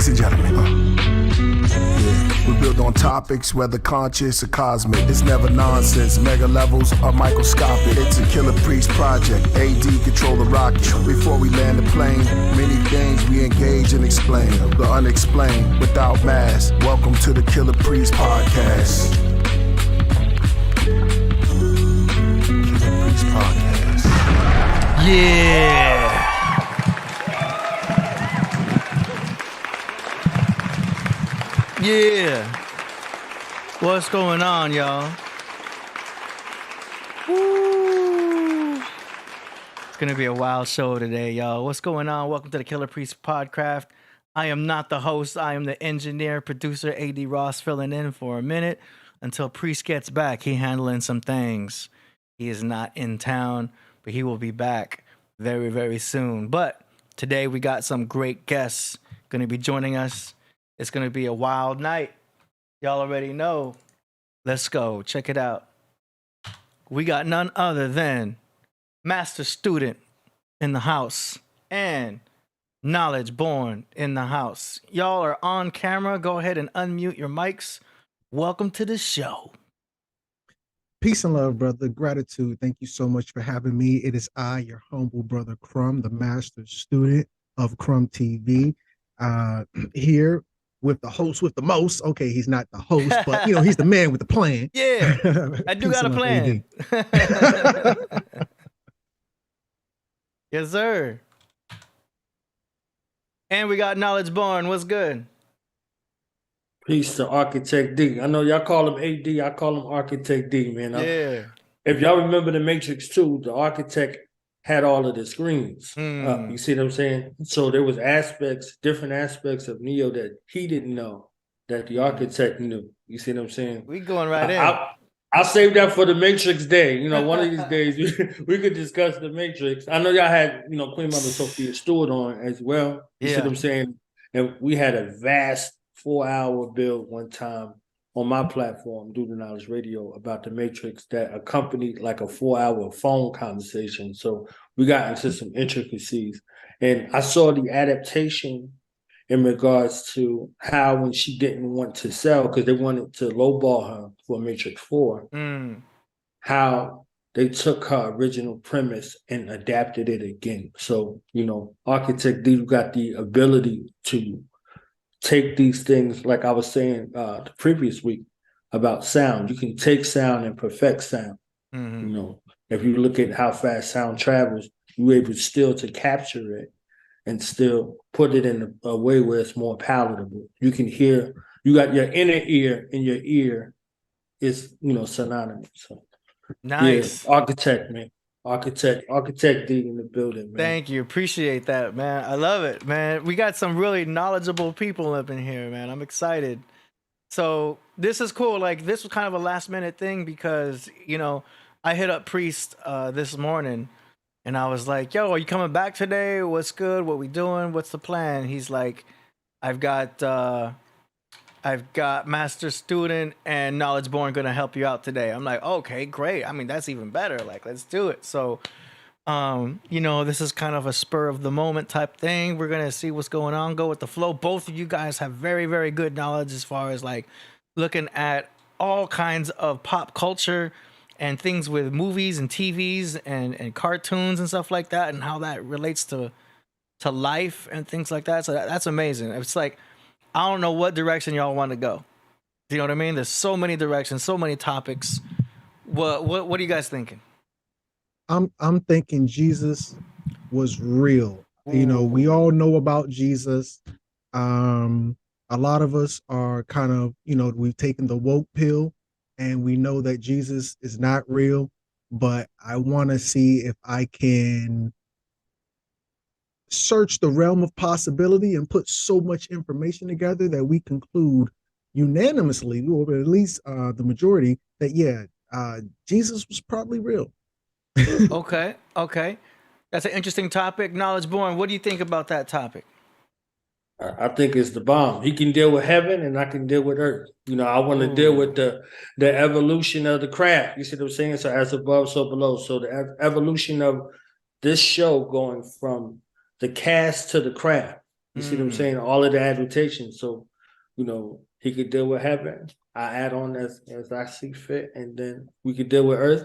ladies and gentlemen. We build on topics, whether conscious or cosmic. It's never nonsense, mega levels are microscopic. It's a Killah Priest project, AD control the rocket. Before we land the plane, many things we engage and explain. The unexplained, without mask. Welcome to the Killah Priest podcast. Killah Priest podcast. Yeah. Yeah. What's going on, y'all? Woo. It's going to be a wild show today, y'all. What's going on? Welcome to the Killah Priest podcast. I am not the host. I am the engineer, producer, AD Ross, filling in for a minute until Priest gets back. He handling some things. He is not in town, but he will be back very, very soon. But today we got some great guests going to be joining us. It's going to be a wild night. Y'all already know. Let's go. Check it out. We got none other than Master Student in the house and Knowledge Born in the house. Y'all are on camera. Go ahead and unmute your mics. Welcome to the show. Peace and love, brother. Gratitude. Thank you so much for having me. It is I, your humble brother Crumb, the Master Student of Crumb TV, here with the host with the most. Okay, he's not the host, but you know, he's the man with the plan. Yeah, I do got a plan. Yes, sir. And we got Knowledge Born. What's good? Peace to Architect D. I know y'all call him AD. I call him Architect D, man. Yeah. If y'all remember the Matrix 2, the architect had all of the screens up. You see what I'm saying? So there was different aspects of Neo that he didn't know that the architect knew. You see what I'm saying? We going right in. I'll save that for the Matrix day. You know, one of these days we could discuss the Matrix. I know y'all had, you know, Queen Mother Sophia Stewart on as well. You see what I'm saying? And we had a vast 4-hour build one time on my platform, Do the Knowledge Radio, about the Matrix that accompanied like a 4-hour phone conversation. So we got into some intricacies. And I saw the adaptation in regards to how when she didn't want to sell because they wanted to lowball her for Matrix 4, how they took her original premise and adapted it again. So, you know, Architect D got the ability to take these things, like I was saying the previous week about sound. You can take sound and perfect sound. You know, if you look at how fast sound travels, you're able still to capture it and still put it in a way where it's more palatable. You can hear, you got your inner ear and your ear is, you know, synonymous. So, nice. Yeah, architect, man. Architect D in the building, man. Thank you. Appreciate that, man. I love it, man. We got some really knowledgeable people up in here, man. I'm excited. So this is cool. Like, this was kind of a last minute thing because, you know, I hit up Priest this morning and I was like, yo, are you coming back today? What's good? What we doing? What's the plan? He's like, I've got Master Student and Knowledge Born going to help you out today. I'm like, okay, great. I mean, that's even better. Like, let's do it. So, you know, this is kind of a spur of the moment type thing. We're going to see what's going on, go with the flow. Both of you guys have very, very good knowledge as far as like looking at all kinds of pop culture and things with movies and TVs and cartoons and stuff like that and how that relates to life and things like that. So that's amazing. It's like, I don't know what direction y'all want to go. Do you know what I mean? There's so many directions, so many topics. What are you guys thinking? I'm thinking Jesus was real. Ooh. You know, we all know about Jesus. A lot of us are kind of, you know, we've taken the woke pill and we know that Jesus is not real, but I want to see if I can search the realm of possibility and put so much information together that we conclude unanimously, or at least the majority, that Jesus was probably real. Okay. That's an interesting topic. Knowledge Born, what do you think about that topic? I think it's the bomb. He can deal with heaven and I can deal with earth. You know, I want to deal with the evolution of the craft. You see what I'm saying? So as above, so below. So the evolution of this show going from the cast to the craft. You see what I'm saying? All of the adulation. So, he could deal with heaven. I add on as I see fit, and then we could deal with earth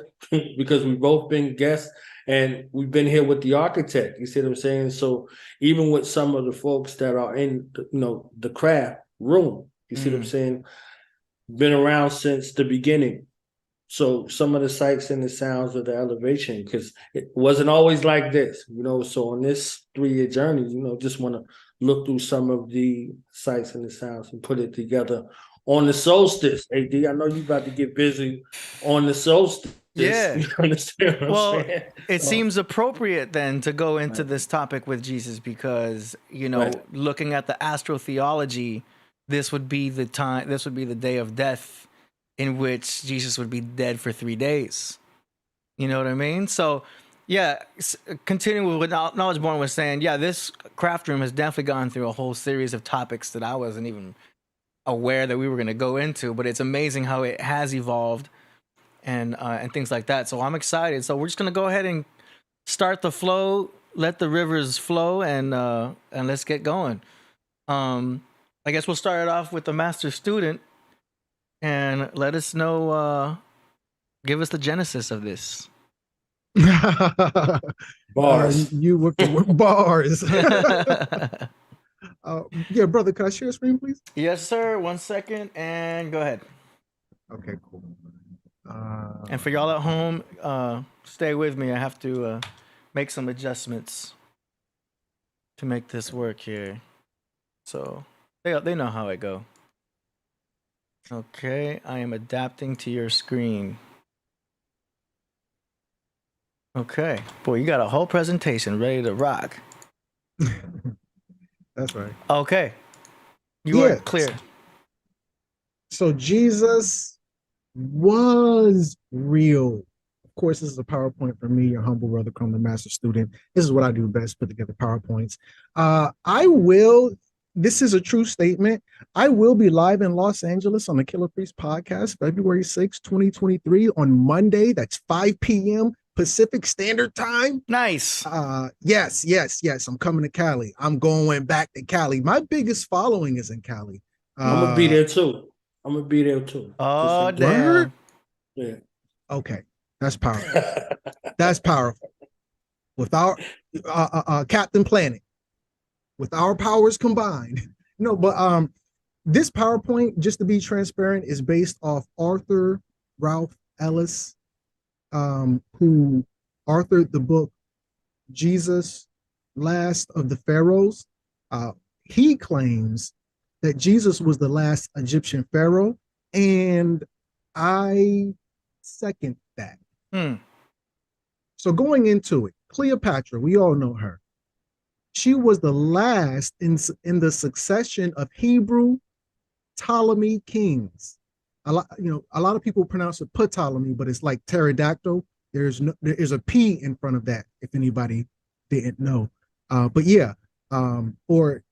because we've both been guests and we've been here with the architect. You see what I'm saying? So even with some of the folks that are in the craft room, you see what I'm saying? Been around since the beginning. So some of the sights and the sounds of the elevation, because it wasn't always like this, So on this 3-year journey, just want to look through some of the sights and the sounds and put it together on the solstice. AD, I know you about to get busy on the solstice. Yeah. You understand what Well, I'm saying? it seems appropriate then to go into this topic with Jesus because, looking at the astrotheology, this would be the time, this would be the day of death in which Jesus would be dead for 3 days. You know what I mean? So, yeah, continuing with what Knowledge Born was saying, yeah, this craft room has definitely gone through a whole series of topics that I wasn't even aware that we were going to go into, but it's amazing how it has evolved and things like that. So I'm excited. So we're just going to go ahead and start the flow, let the rivers flow, and let's get going. I guess we'll start it off with the master student and let us know, give us the genesis of this. Bars. You with bars. Yeah, brother, could I share a screen, please? Yes, sir. 1 second, and go ahead. Okay, cool. And for y'all at home, stay with me. I have to make some adjustments to make this work here. So they know how I go. Okay, I am adapting to your screen. Okay. Boy, you got a whole presentation ready to rock. That's right. Okay. You are clear. So Jesus was real. Of course, this is a PowerPoint for me, your humble brother, Chrome, the master student. This is what I do best, put together PowerPoints. This is a true statement. I will be live in Los Angeles on the Killah Priest podcast, February 6, 2023 on Monday. That's 5 p.m. Pacific Standard Time. Nice. Yes. I'm coming to Cali. I'm going back to Cali. My biggest following is in Cali. I'm gonna be there too. Oh, damn. Yeah. Okay. That's powerful. That's powerful. With our Captain Planet, with our powers combined. No, but this PowerPoint, just to be transparent, is based off Arthur Ralph Ellis, who authored the book Jesus, Last of the Pharaohs. He claims that Jesus was the last Egyptian pharaoh, and I second that. So going into it, Cleopatra, we all know her. She was the last in the succession of Hebrew Ptolemy kings. A lot of people pronounce it Ptolemy, but it's like pterodactyl. There's a P in front of that, if anybody didn't know. But yeah, or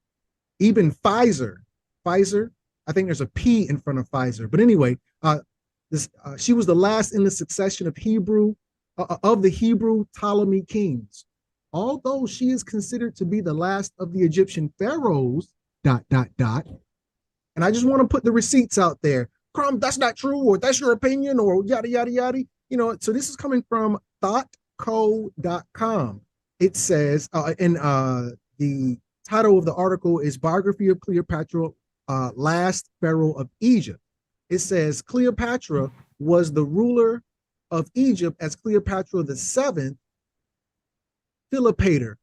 even Pfizer. I think there's a P in front of Pfizer. But anyway, she was the last in the succession of the Hebrew Ptolemy kings. Although she is considered to be the last of the Egyptian pharaohs, ... And I just want to put the receipts out there. Crumb, that's not true, or that's your opinion, or yada, yada, yada. So this is coming from thoughtco.com. It says, and the title of the article is Biography of Cleopatra, Last Pharaoh of Egypt. It says Cleopatra was the ruler of Egypt as Cleopatra the Seventh, Philopator.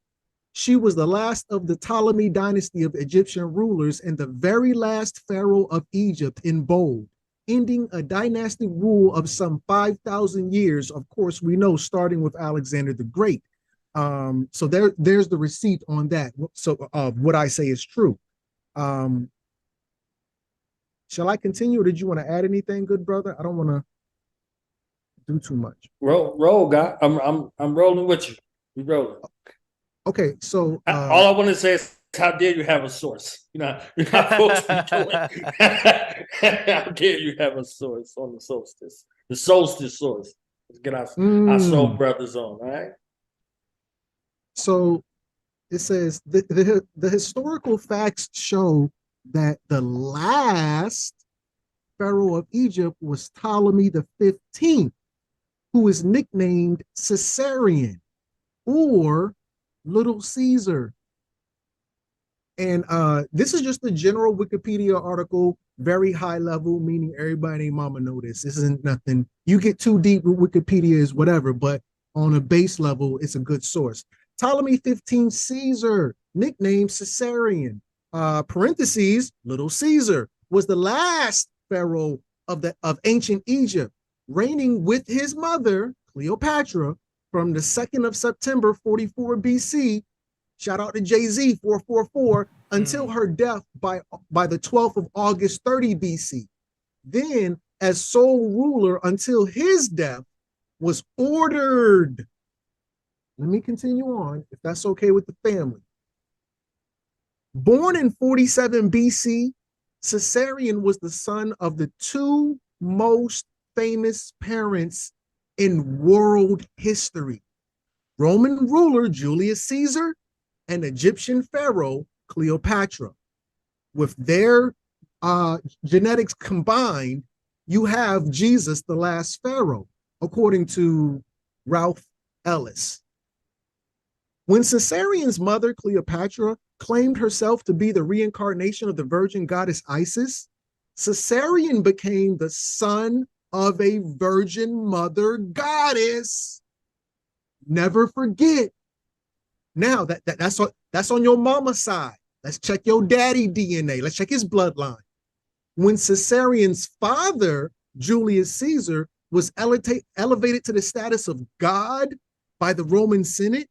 She was the last of the Ptolemy dynasty of Egyptian rulers and the very last pharaoh of Egypt in bold, ending a dynastic rule of some 5,000 years. Of course, we know, starting with Alexander the Great. So there's the receipt on that. So what I say is true. Shall I continue, or did you want to add anything, good brother? I don't want to do too much. Roll, guy. I'm rolling with you. We rolling. Okay, so all I want to say is, how dare you have a source? You're not supposed to be doing. How dare you have a source on the solstice? The solstice source. Let's get our soul brothers on, all right? So It says the historical facts show that the last pharaoh of Egypt was Ptolemy the 15th, who is nicknamed Caesarion or Little Caesar. And this is just a general Wikipedia article, very high level, meaning everybody and mama know this. This isn't nothing. You get too deep with Wikipedia is whatever, but on a base level, it's a good source. Ptolemy 15 Caesar, nicknamed Caesarion, parentheses, Little Caesar, was the last pharaoh of ancient Egypt, reigning with his mother, Cleopatra, from the 2nd of September, 44 BC, shout out to Jay-Z, 444, until her death by the 12th of August, 30 BC. Then, as sole ruler until his death, was ordered. Let me continue on, if that's okay with the family. Born in 47 BC, Caesarion was the son of the two most famous parents in world history: Roman ruler Julius Caesar and Egyptian pharaoh Cleopatra. With their genetics combined, you have Jesus, the last pharaoh, according to Ralph Ellis. When Caesarion's mother, Cleopatra, claimed herself to be the reincarnation of the virgin goddess Isis, Caesarion became the son of a virgin mother goddess. Never forget. Now that's on your mama's side. Let's check your daddy DNA. Let's check his bloodline. When Caesarion's father, Julius Caesar, was elevated to the status of God by the Roman Senate,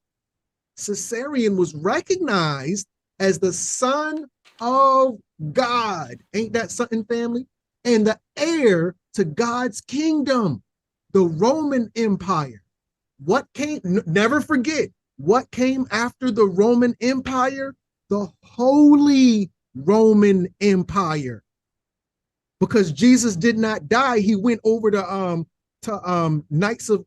Caesarion was recognized as the son of God. Ain't that something, family? And the heir to God's kingdom, the Roman Empire. What came, never forget, what came after the Roman Empire? The Holy Roman Empire. Because Jesus did not die, he went over to Knights of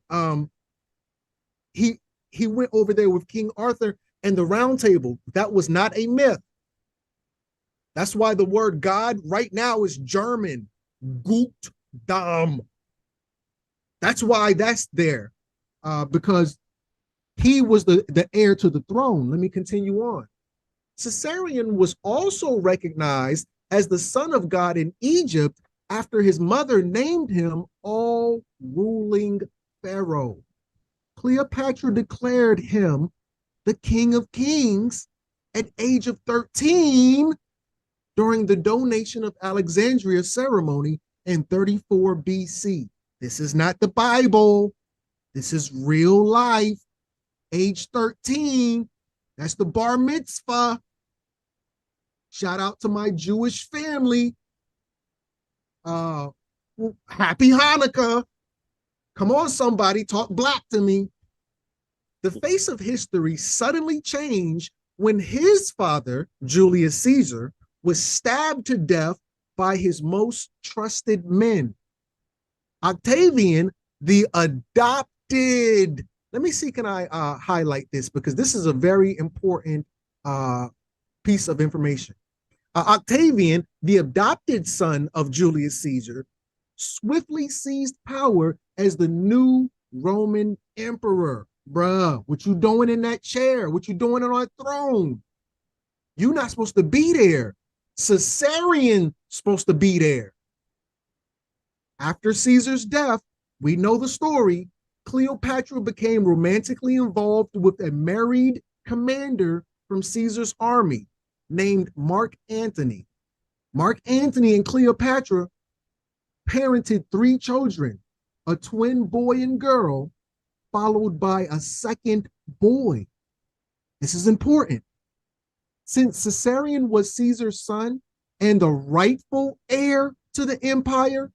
he went over there with King Arthur and the Round Table. That was not a myth. That's why the word God right now is German, Gut Dam. That's why that's there, because he was the heir to the throne. Let me continue on. Caesarion was also recognized as the son of God in Egypt after his mother named him all-ruling pharaoh. Cleopatra declared him the King of Kings at age of 13 during the donation of Alexandria ceremony in 34 BC. This is not the Bible. This is real life. Age 13, that's the bar mitzvah. Shout out to my Jewish family. Happy Hanukkah. Come on, somebody, talk black to me. The face of history suddenly changed when his father, Julius Caesar, was stabbed to death by his most trusted men. Octavian, the adopted. Let me see, can I highlight this? Because this is a very important piece of information. Octavian, the adopted son of Julius Caesar, swiftly seized power as the new Roman emperor. Bruh, what you doing in that chair? What you doing on that throne? You're not supposed to be there. Caesarion supposed to be there. After Caesar's death, we know the story. Cleopatra became romantically involved with a married commander from Caesar's army named Mark Antony. Mark Antony and Cleopatra parented 3 children, a twin boy and girl, followed by a second boy. This is important. Since Caesarion was Caesar's son and the rightful heir to the empire,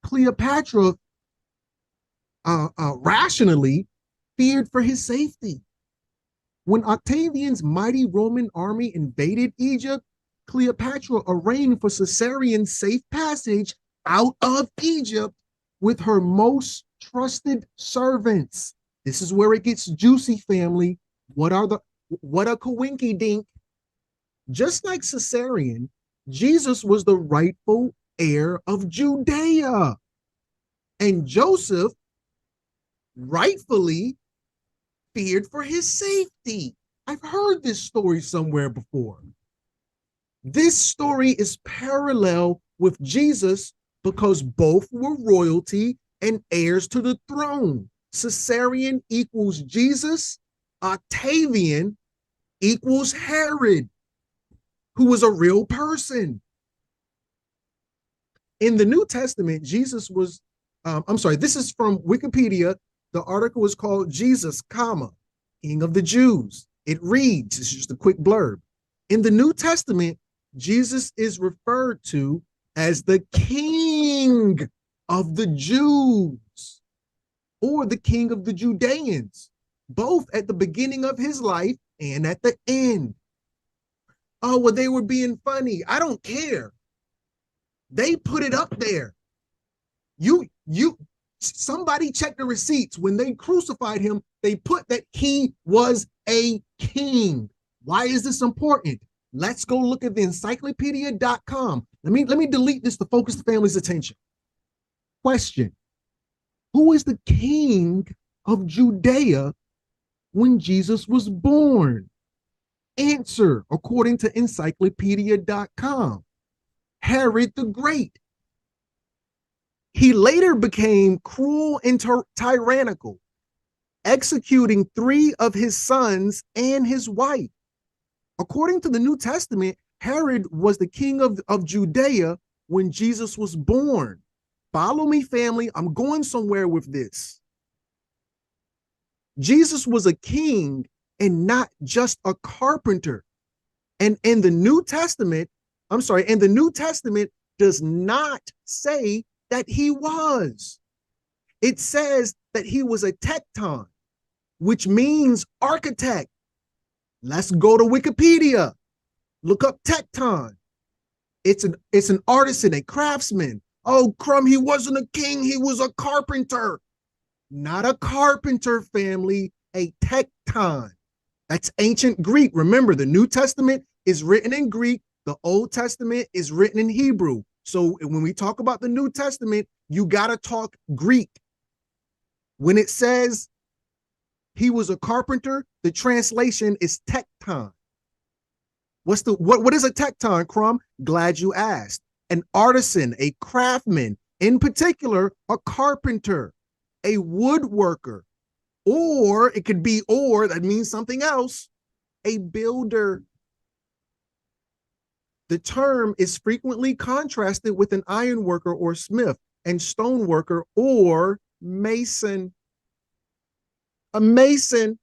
Cleopatra rationally feared for his safety. When Octavian's mighty Roman army invaded Egypt, Cleopatra arranged for Caesarion's safe passage out of Egypt with her most trusted servants. This is where it gets juicy, family. What are What a coinky dink. Just like Caesarion, Jesus was the rightful heir of Judea. And Joseph rightfully feared for his safety. I've heard this story somewhere before. This story is parallel with Jesus because both were royalty and heirs to the throne. Caesarion equals Jesus, Octavian equals Herod, who was a real person. In the New Testament, Jesus was, this is from Wikipedia. The article is called Jesus, King of the Jews. It reads, it's just a quick blurb. In the New Testament, Jesus is referred to as the King of the Jews or the King of the Judeans, both at the beginning of his life and at the end. Oh, well, they were being funny. I don't care. They put it up there. Somebody check the receipts. When they crucified him, they put that he was a king. Why is this important? Let's go look at the encyclopedia.com. Let me delete this to focus the family's attention. Question: who is the king of Judea when Jesus was born? Answer, according to encyclopedia.com, Herod the Great. He later became cruel and tyrannical, executing 3 of his sons and his wife. According to the New Testament, Herod was the king of Judea when Jesus was born. Follow me, family. I'm going somewhere with this. Jesus was a king and not just a carpenter. And in the New Testament, the New Testament does not say that he was. It says that he was a tecton, which means architect. Let's go to Wikipedia. Look up tecton. It's an artisan, a craftsman. Oh, crumb, he wasn't a king, he was a carpenter. Not a carpenter, family, a tecton. That's ancient Greek. Remember, the New Testament is written in Greek. The Old Testament is written in Hebrew. So when we talk about the New Testament, you got to talk Greek. When it says he was a carpenter, the translation is tecton. What is a tecton, Crumb? Glad you asked. An artisan, a craftsman, in particular, a carpenter, a woodworker, or it could be that means something else, a builder. The term is frequently contrasted with an iron worker or smith, and stone worker or mason. A mason,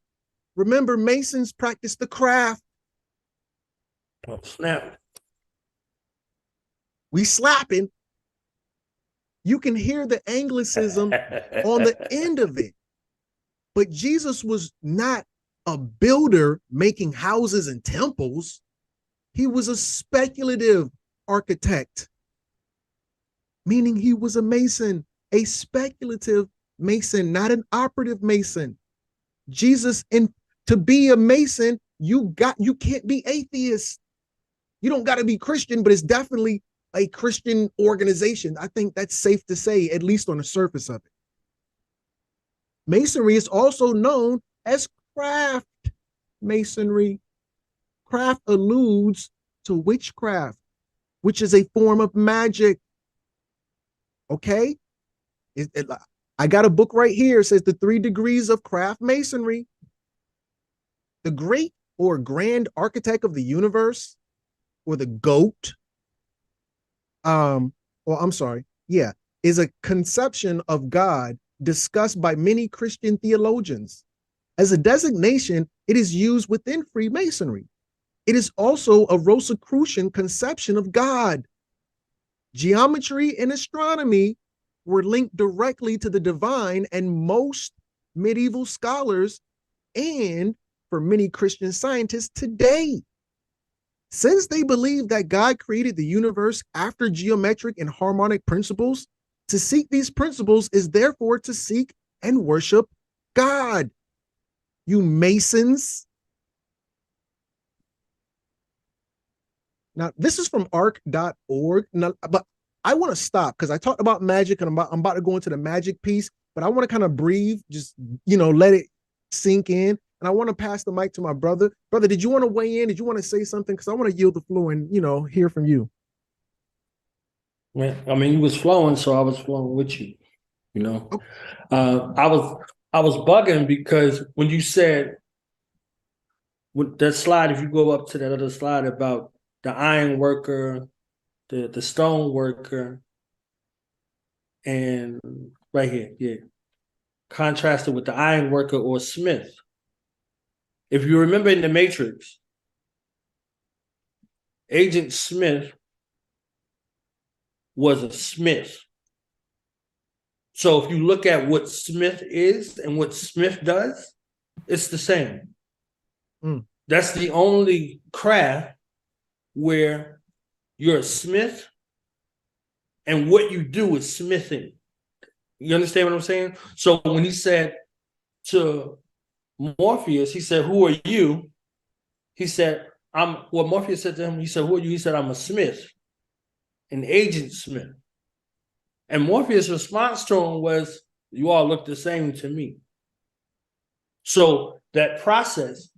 remember, masons practice the craft. Oh, snap. We slapping. You can hear the Anglicism on the end of it. But Jesus was not a builder making houses and temples. He was a speculative architect, meaning he was a mason, a speculative mason, not an operative mason. To be a mason, you can't be atheist. You don't got to be Christian, but it's definitely a Christian organization. I think that's safe to say, at least on the surface of it. Masonry is also known as craft masonry. Craft alludes to witchcraft, which is a form of magic. Okay? I got a book right here. It says the 3 degrees of craft masonry. The great or grand architect of the universe, or the GOAT, is a conception of God discussed by many Christian theologians. As a designation, it is used within Freemasonry. It is also a Rosicrucian conception of God. Geometry and astronomy were linked directly to the divine, and most medieval scholars and for many Christian scientists today. Since they believe that God created the universe after geometric and harmonic principles, to seek these principles is therefore to seek and worship God. You Masons, Now, this is from arc.org. Now, but I want to stop because I talked about magic and I'm about to go into the magic piece, but I want to kind of breathe, just, let it sink in. And I want to pass the mic to my brother. Brother, did you want to weigh in? Did you want to say something? Because I want to yield the floor and, hear from you. Man, I mean, you was flowing, so I was flowing with you. Okay. I was bugging because when you said with that slide, if you go up to that other slide about the iron worker, the stone worker, and right here, yeah, contrasted with the iron worker or smith. If you remember in the Matrix, Agent Smith was a smith. So if you look at what Smith is and what Smith does, it's the same. That's the only craft where you're a smith and what you do is smithing. You understand what I'm saying? So when he said to Morpheus, he said, "Who are you?" He said, Morpheus said to him, he said, "Who are you?" He said, "I'm a smith, an agent smith." And Morpheus' response to him was, "You all look the same to me." So that process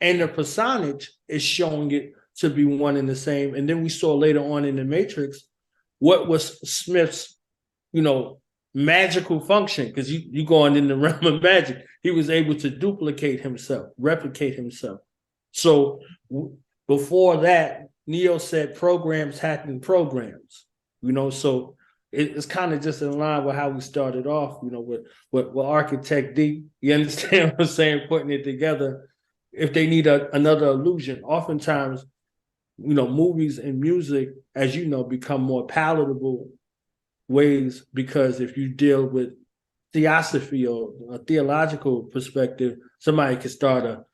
and the personage is showing it to be one and the same. And then we saw later on in the Matrix what was Smith's, magical function, because you going in the realm of magic. He was able to duplicate himself, replicate himself. So before that, Neo said programs hacking programs, so it's kind of just in line with how we started off, with Architect D. You understand what I'm saying? Putting it together. If they need another illusion, oftentimes, movies and music, as you know, become more palatable ways, because if you deal with theosophy or a theological perspective, somebody could start a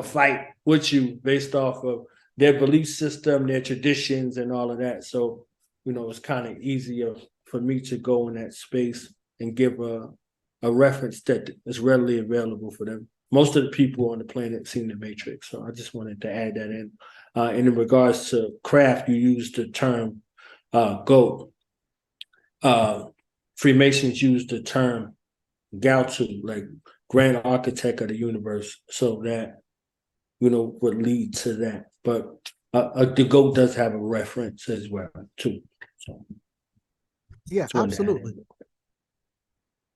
fight with you based off of their belief system, their traditions, and all of that. So, it's kind of easier for me to go in that space and give a reference that is readily available for them. Most of the people on the planet seen the Matrix, so I just wanted to add that in. And in regards to craft, you used the term goat. Freemasons use the term Gaotu, like grand architect of the universe, so that would lead to that. But the goat does have a reference as well too. So yeah, absolutely.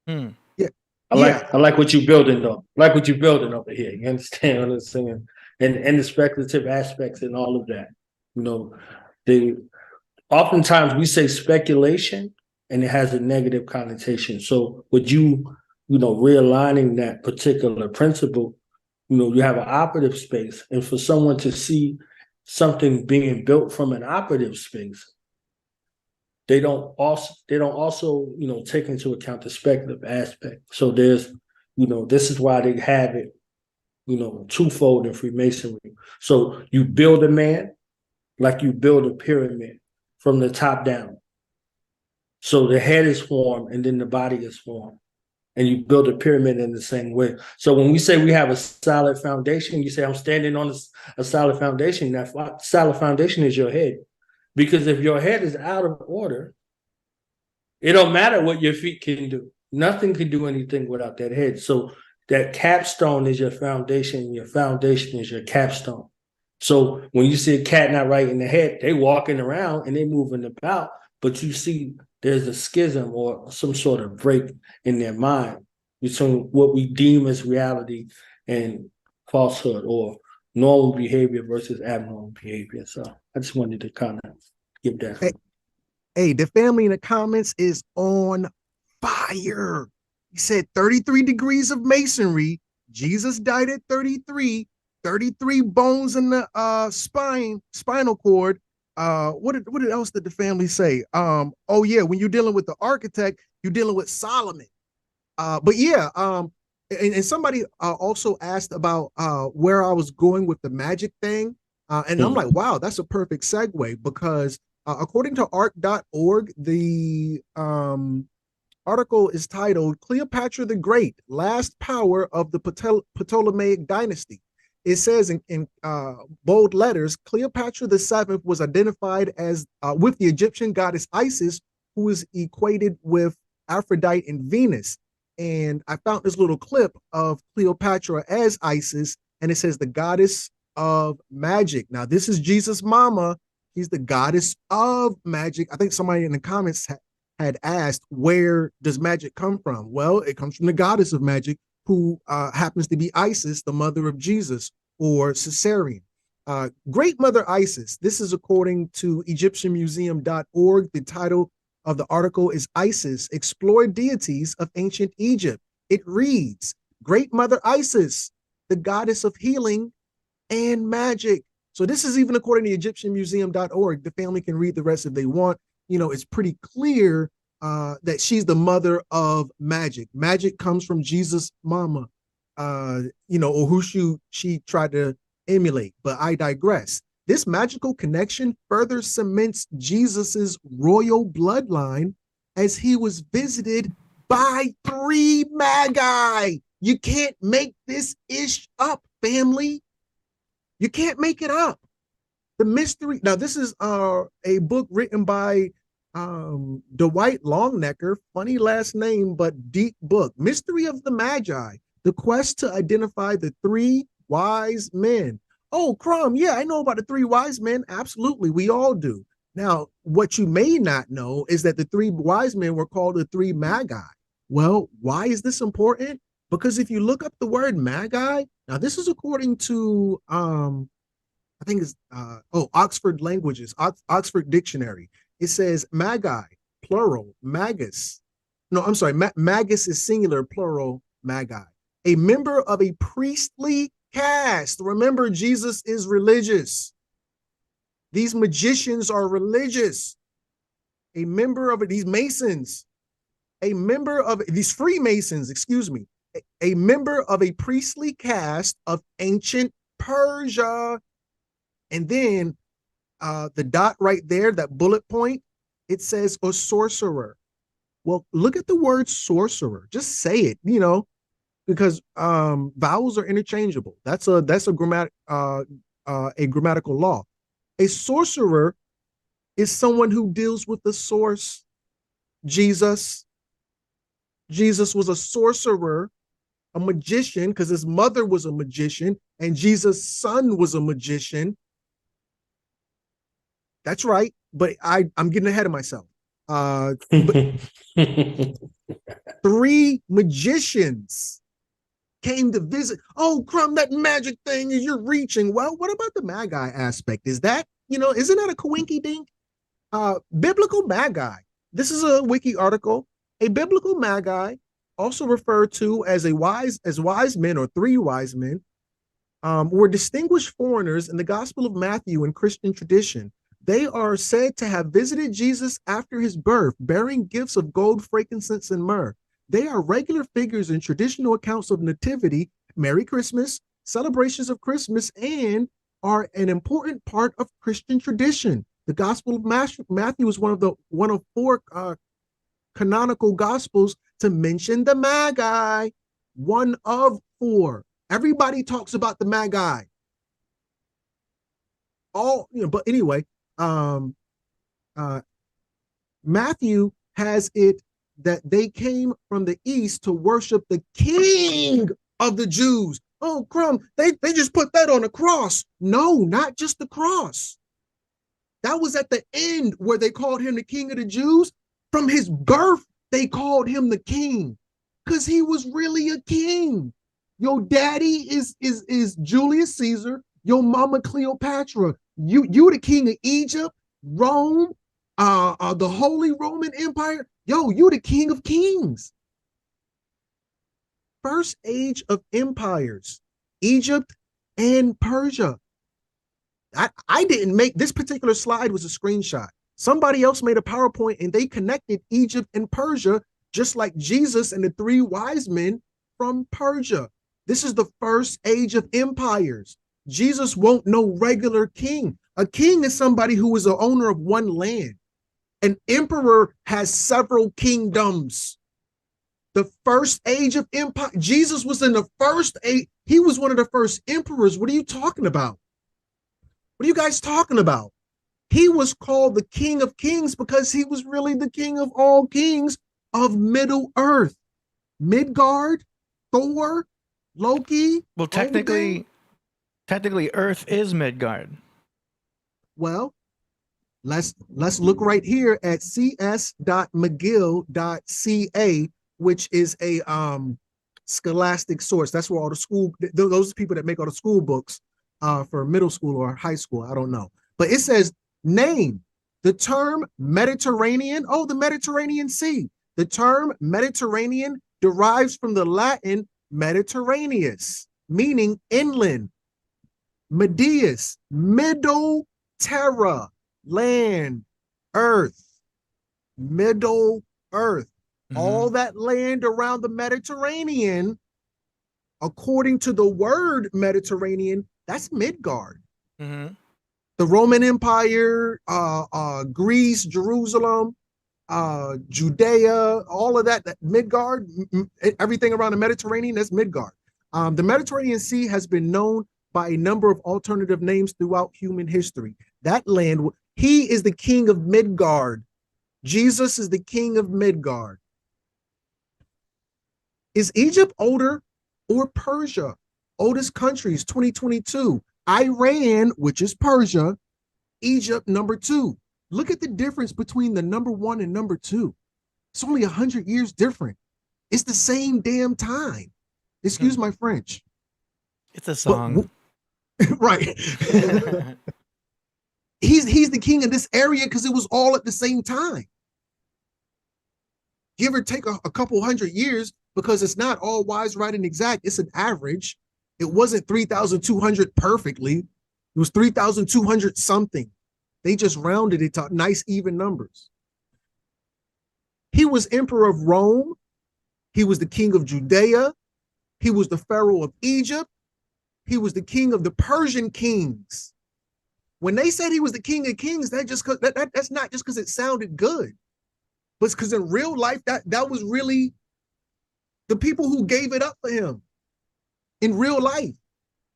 Yeah, I like what you're building though. I like what you're building over here. You understand what I'm saying? And the speculative aspects and all of that. Oftentimes we say speculation and it has a negative connotation. So with you realigning that particular principle, you have an operative space, and for someone to see something being built from an operative space, they don't also take into account the speculative aspect. So there's this is why they have it twofold in Freemasonry. So you build a man like you build a pyramid from the top down. So the head is formed and then the body is formed. And you build a pyramid in the same way. So when we say we have a solid foundation, you say, I'm standing on a solid foundation. That solid foundation is your head. Because if your head is out of order, it don't matter what your feet can do. Nothing can do anything without that head. So that capstone is your foundation. Your foundation is your capstone. So when you see a cat not right in the head, they walking around and they moving about, but you see there's a schism or some sort of break in their mind between what we deem as reality and falsehood, or normal behavior versus abnormal behavior. So I just wanted to kind of give that. Hey, the family in the comments is on fire. He said 33 degrees of masonry. Jesus died at 33. 33 bones in the spinal cord. What else did the family say? Oh yeah, when you're dealing with the architect, you're dealing with Solomon. But yeah, and somebody also asked about where I was going with the magic thing. And I'm like, wow, that's a perfect segue, because according to arc.org, the article is titled Cleopatra the Great, Last Power of the Ptolemaic Dynasty. it says in bold letters, Cleopatra VII was identified as with the Egyptian goddess Isis, who is equated with Aphrodite and Venus. And I found this little clip of Cleopatra as Isis, and it says the goddess of magic. Now, this is Jesus' mama. She's the goddess of magic. I think somebody in the comments had asked, where does magic come from? Well, it comes from the goddess of magic, who happens to be Isis, the mother of Jesus, or Caesarean. Great Mother Isis. This is according to EgyptianMuseum.org. The title of the article is Isis, Explored Deities of Ancient Egypt. It reads, Great Mother Isis, the goddess of healing and magic. So this is even according to EgyptianMuseum.org. The family can read the rest if they want. You know, it's pretty clear that she's the mother of magic. Magic comes from Jesus' mama, you know, or who she tried to emulate. But I digress. This magical connection further cements Jesus's royal bloodline as he was visited by 3 Magi. You can't make this ish up, family. You can't make it up. The mystery. Now, this is a book written by Dwight Longnecker, funny last name, but deep book. Mystery of the Magi, the quest to identify the 3 wise men. Oh, Crumb, yeah, I know about the 3 wise men. Absolutely, we all do. Now, what you may not know is that the 3 wise men were called the 3 Magi. Well, why is this important? Because if you look up the word Magi, now this is according to, I think it's, Oxford Languages, Oxford Dictionary. It says Magi, plural, magus. No, I'm sorry, magus is singular, plural, Magi. A member of a priestly caste. Remember, Jesus is religious. These magicians are religious. A member of these Masons, a member of these Freemasons, excuse me, a member of a priestly caste of ancient Persia. And then the dot right there, that bullet point, it says a sorcerer. Well, look at the word sorcerer. Just say it, you know, because vowels are interchangeable. That's a grammatical law. A sorcerer is someone who deals with the source. Jesus was a sorcerer, a magician, because his mother was a magician, and Jesus' son was a magician. That's right, but I'm getting ahead of myself. 3 magicians came to visit. Oh, Crumb, that magic thing, you're reaching. Well, what about the Magi aspect? Is that, you know, isn't that a coinky dink? Biblical Magi. This is a wiki article. A biblical Magi, also referred to as wise men or 3 wise men, were distinguished foreigners in the Gospel of Matthew and Christian tradition. They are said to have visited Jesus after his birth, bearing gifts of gold, frankincense, and myrrh. They are regular figures in traditional accounts of nativity, Merry Christmas, celebrations of Christmas, and are an important part of Christian tradition. The Gospel of Matthew is one of 4 canonical Gospels to mention the Magi. One of 4. Everybody talks about the Magi. All, you know, but anyway, Matthew has it that they came from the east to worship the King of the Jews. Oh, Crumb, they just put that on a cross. No, not just the cross. That was at the end where they called him the King of the Jews. From his birth, they called him the king because he was really a king. Your daddy is Julius Caesar. Your mama Cleopatra. You the king of Egypt, Rome, the Holy Roman Empire. Yo, you the king of kings. First age of empires, Egypt and Persia. I didn't make this particular slide, was a screenshot. Somebody else made a PowerPoint and they connected Egypt and Persia, just like Jesus and the 3 wise men from Persia. This is the first age of empires. Jesus won't no regular king. A king is somebody who is the owner of one land. An emperor has several kingdoms. The first age of empire, Jesus was in the first age. He was one of the first emperors. What are you talking about? What are you guys talking about? He was called the King of Kings because he was really the king of all kings of Middle Earth. Midgard, Thor, Loki. Well, Odin. technically, Earth is Midgard. Well, let's look right here at cs.mcgill.ca, which is a scholastic source. That's where all the school, those people that make all the school books for middle school or high school. I don't know. But it says, name the term Mediterranean. Oh, the Mediterranean Sea. The term Mediterranean derives from the Latin Mediterraneus, meaning inland. Medius, middle terra, land, earth, middle earth. All that land around the Mediterranean, according to the word Mediterranean, that's Midgard. The Roman Empire, Greece, Jerusalem, Judea, all of that Midgard, everything around the Mediterranean, that's Midgard. The Mediterranean Sea has been known by a number of alternative names throughout human history. That land, he is the king of Midgard. Jesus is the king of Midgard. Is Egypt older or Persia? Oldest countries, 2022. Iran, which is Persia. Egypt, number 2. Look at the difference between the number 1 and number 2. It's only 100 years different. It's the same damn time. Excuse my French. It's a song. Right. He's the king of this area because it was all at the same time. Give or take a couple hundred years, because it's not all wise, right, and exact. It's an average. It wasn't 3,200 perfectly. It was 3,200 something. They just rounded it to nice even numbers. He was emperor of Rome. He was the king of Judea. He was the pharaoh of Egypt. He was the king of the Persian kings. When they said he was the king of kings, that's not just because it sounded good, but it's because in real life, that was really the people who gave it up for him in real life.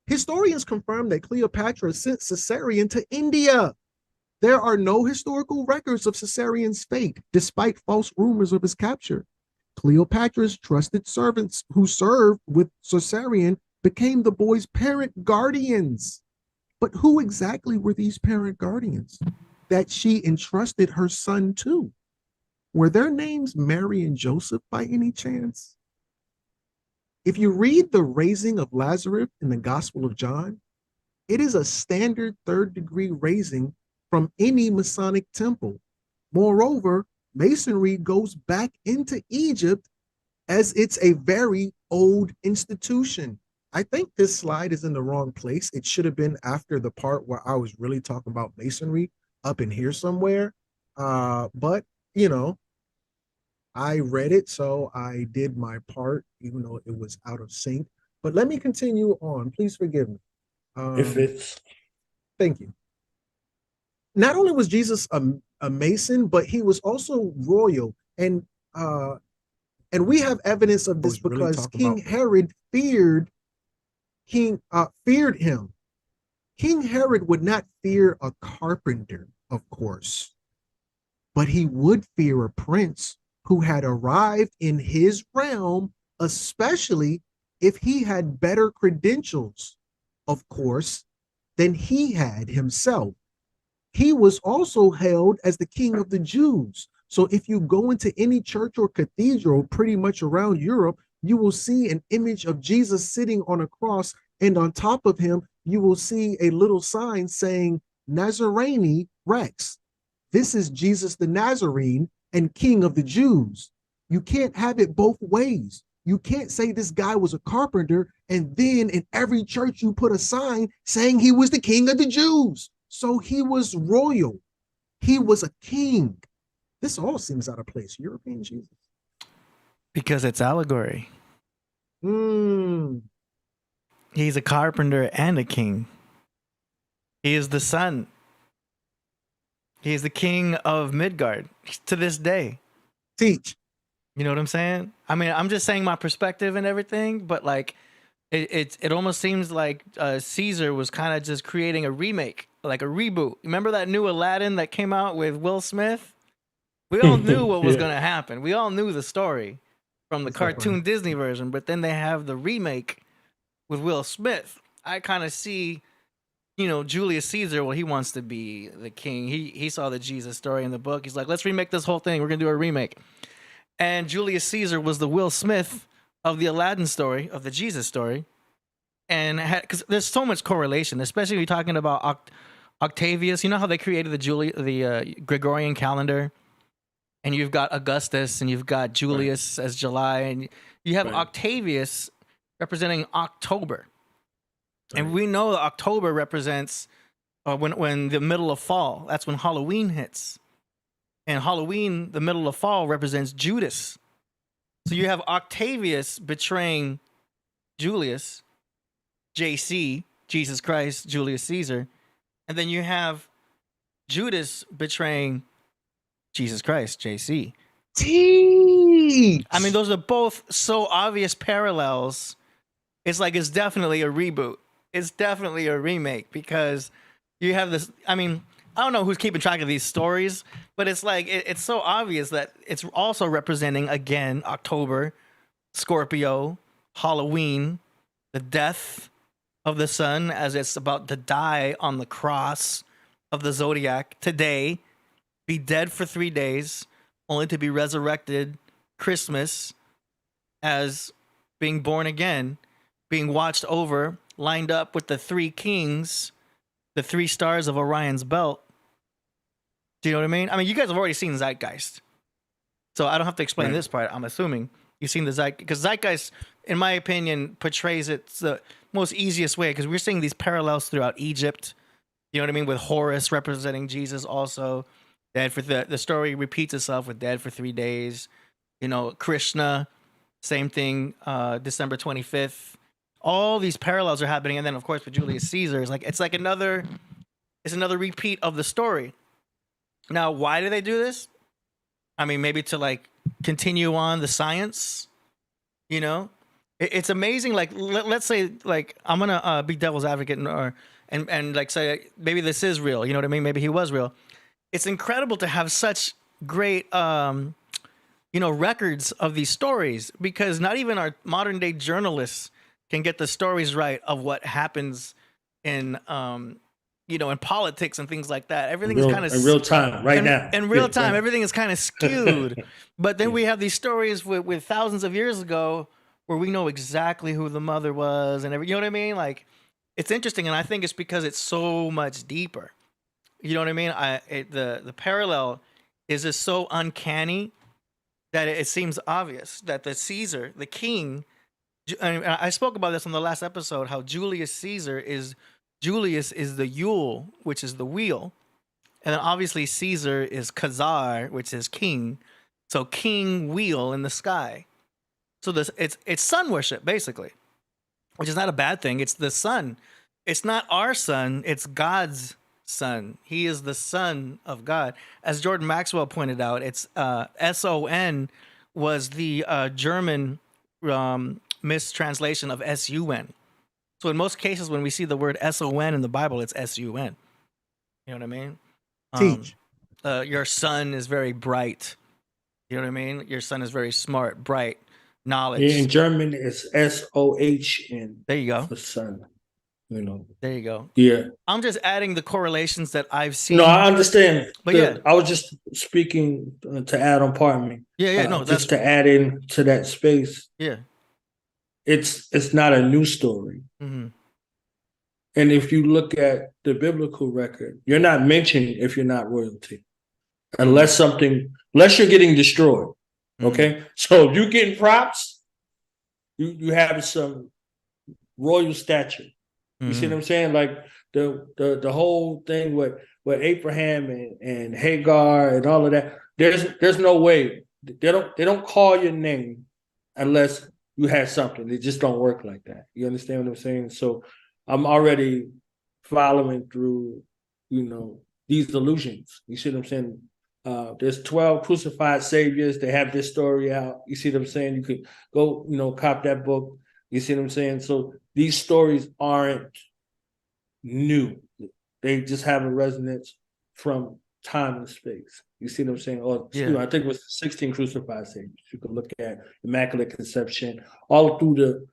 Historians confirm that Cleopatra sent Caesarion to India. There are no historical records of Caesarion's fate, despite false rumors of his capture. Cleopatra's trusted servants who served with Caesarion became the boy's parent guardians. But who exactly were these parent guardians that she entrusted her son to? Were their names Mary and Joseph by any chance? If you read the raising of Lazarus in the Gospel of John, it is a standard third-degree raising from any Masonic temple. Moreover, Masonry goes back into Egypt as it's a very old institution. I think this slide is in the wrong place. It should have been after the part where I was really talking about Masonry, up in here somewhere. But, you know, I read it, so I did my part, even though it was out of sync. But let me continue on. Please forgive me. If it's... Thank you. Not only was Jesus a Mason, but he was also royal. And we have evidence of this because King Herod feared him. King Herod would not fear a carpenter, of course, but he would fear a prince who had arrived in his realm, especially if he had better credentials, of course, than he had himself. He was also hailed as the king of the Jews. So if you go into any church or cathedral pretty much around Europe, you will see an image of Jesus sitting on a cross, and on top of him, you will see a little sign saying Nazarene Rex. This is Jesus the Nazarene and King of the Jews. You can't have it both ways. You can't say this guy was a carpenter and then in every church you put a sign saying he was the King of the Jews. So he was royal. He was a king. This all seems out of place. European Jesus. Because it's allegory. Hmm. He's a carpenter and a king. He is the son. He is the king of Midgard to this day. Teach. You know what I'm saying? I mean, I'm just saying my perspective and everything, but like it almost seems like Caesar was kind of just creating a remake, like a reboot. Remember that new Aladdin that came out with Will Smith? We all knew what was going to happen. We all knew the story from the cartoon Disney version, but then they have the remake with Will Smith. I kind of see, Julius Caesar. Well, he wants to be the king. He saw the Jesus story in the book. He's like, let's remake this whole thing. We're gonna do a remake. And Julius Caesar was the Will Smith of the Aladdin story, of the Jesus story, and because there's so much correlation, especially when you're talking about Octavius. You know how they created the Gregorian calendar, and you've got Augustus and you've got Julius as July, and you have Octavius representing October. And we know that October represents when the middle of fall. That's when Halloween hits. And Halloween, the middle of fall, represents Judas. So you have Octavius betraying Julius, JC, Jesus Christ, Julius Caesar. And then you have Judas betraying Jesus Christ, JC. I mean, those are both so obvious parallels. It's like it's definitely a reboot. It's definitely a remake because you have this. I mean, I don't know who's keeping track of these stories, but it's like it's so obvious that it's also representing again October, Scorpio, Halloween, the death of the sun as it's about to die on the cross of the zodiac today, be dead for 3 days, only to be resurrected Christmas as being born again, being watched over, lined up with the three kings, the three stars of Orion's belt. Do you know what I mean? I mean, you guys have already seen Zeitgeist, so I don't have to explain this part. I'm assuming you've seen the Zeitgeist, because Zeitgeist, in my opinion, portrays it the most easiest way, because we're seeing these parallels throughout Egypt. You know what I mean? With Horus representing Jesus also. Dead for the story repeats itself with dead for 3 days. You know, Krishna, same thing, December 25th. All these parallels are happening. And then, of course, with Julius Caesar, it's another repeat of the story. Now, why do they do this? I mean, maybe to like continue on the science, you know? It's amazing. Like, let's say, like, I'm going to be devil's advocate and like say, maybe this is real. You know what I mean? Maybe he was real. It's incredible to have such great, records of these stories, because not even our modern day journalists can get the stories right of what happens in, in politics and things like that. Everything is kind of in real time now. In real time, everything is kind of skewed. But then we have these stories with thousands of years ago where we know exactly who the mother was and you know what I mean? Like, it's interesting, and I think it's because it's so much deeper. You know what I mean? The parallel is just so uncanny that it seems obvious that the Caesar, the king, and I spoke about this on the last episode, how Julius Caesar is the Yule, which is the wheel. And then obviously Caesar is Khazar, which is king. So king wheel in the sky. So it's sun worship, basically, which is not a bad thing. It's the sun. It's not our sun. It's God's son. He is the son of God. As Jordan Maxwell pointed out, it's S-O-N was the German mistranslation of S-U-N. So in most cases, when we see the word S-O-N in the Bible, it's S-U-N. You know what I mean? Teach. Your son is very bright. You know what I mean? Your son is very smart, bright, knowledge. Yeah, in German, it's S-O-H-N. There you go. For son. You know. There you go. Yeah. I'm just adding the correlations that I've seen. No, I understand. But I was just speaking to add on, pardon me. Yeah, just to add in to that space. Yeah. It's not a new story. Mm-hmm. And if you look at the biblical record, you're not mentioned if you're not royalty. Unless you're getting destroyed. Okay? Mm-hmm. So if you're getting props, you have some royal stature. You see what I'm saying? Like the whole thing with Abraham and Hagar and all of that. There's no way they don't call your name unless you have something. It just don't work like that. You understand what I'm saying? So I'm already following through, these illusions. You see what I'm saying? There's 12 crucified saviors. They have this story out. You see what I'm saying? You could go, cop that book. You see what I'm saying? So these stories aren't new. They just have a resonance from time and space. You see what I'm saying? Or I think it was 16 crucified saints. You can look at Immaculate Conception, all through the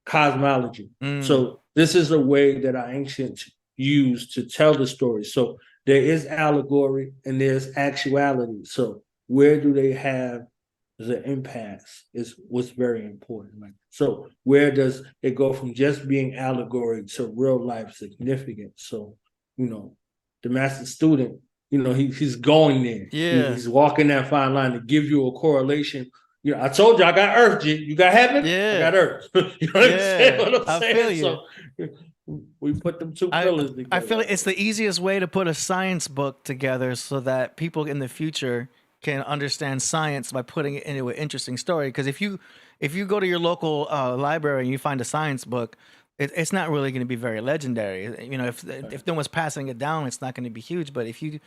cosmology. So this is a way that our ancients used to tell the story. So there is allegory and there's actuality. So where do they have the impasse is what's very important. Like, so where does it go from just being allegory to real life significance? So, the master student, he's going there. He's walking that fine line to give you a correlation. I told you I got earth, G. You got heaven? I got earth. You understand what I'm saying? Feel you. So we put them two pillars together. I feel like it's the easiest way to put a science book together so that people in the future can understand science by putting it into an interesting story. Because if you go to your local library and you find a science book, it's not really going to be very legendary. If no one's passing it down, it's not going to be huge. But if you're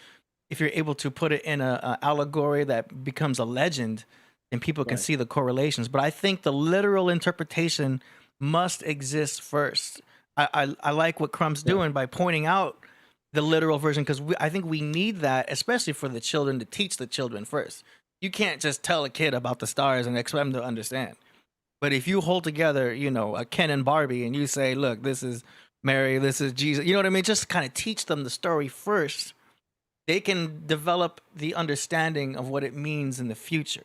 able to put it in a allegory that becomes a legend, and people can see the correlations. But I think the literal interpretation must exist first. I like what Crumb's doing by pointing out the literal version, because I think we need that, especially for the children, to teach the children first. You can't just tell a kid about the stars and expect them to understand. But if you hold together, a Ken and Barbie, and you say, look, this is Mary, this is Jesus, you know what I mean? Just kind of teach them the story first. They can develop the understanding of what it means in the future.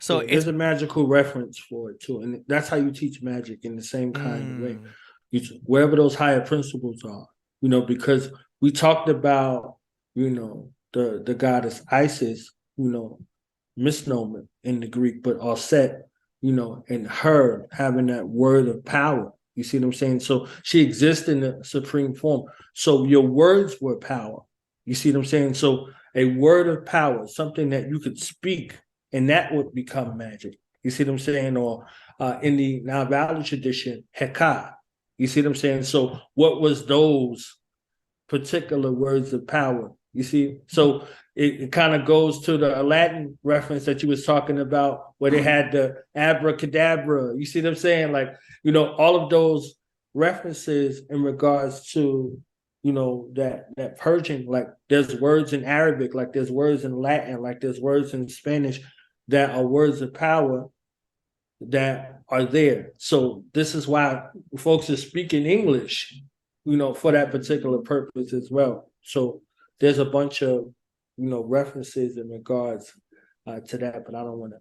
So there's a magical reference for it too. And that's how you teach magic, in the same kind of way. Wherever those higher principles are. Because we talked about, the goddess Isis, misnomer in the Greek, but Aset, and her having that word of power. You see what I'm saying? So she exists in the supreme form. So your words were power. You see what I'm saying? So a word of power, something that you could speak, and that would become magic. You see what I'm saying? Or in the Nile Valley tradition, Heka. You see what I'm saying? So what was those particular words of power? You see? So it kind of goes to the Aladdin reference that you was talking about, where they had the abracadabra. You see what I'm saying? Like, all of those references in regards to, that purging, like there's words in Arabic, like there's words in Latin, like there's words in Spanish that are words of power that are there. So this is why folks are speaking English, for that particular purpose as well. So there's a bunch of, references in regards to that, but I want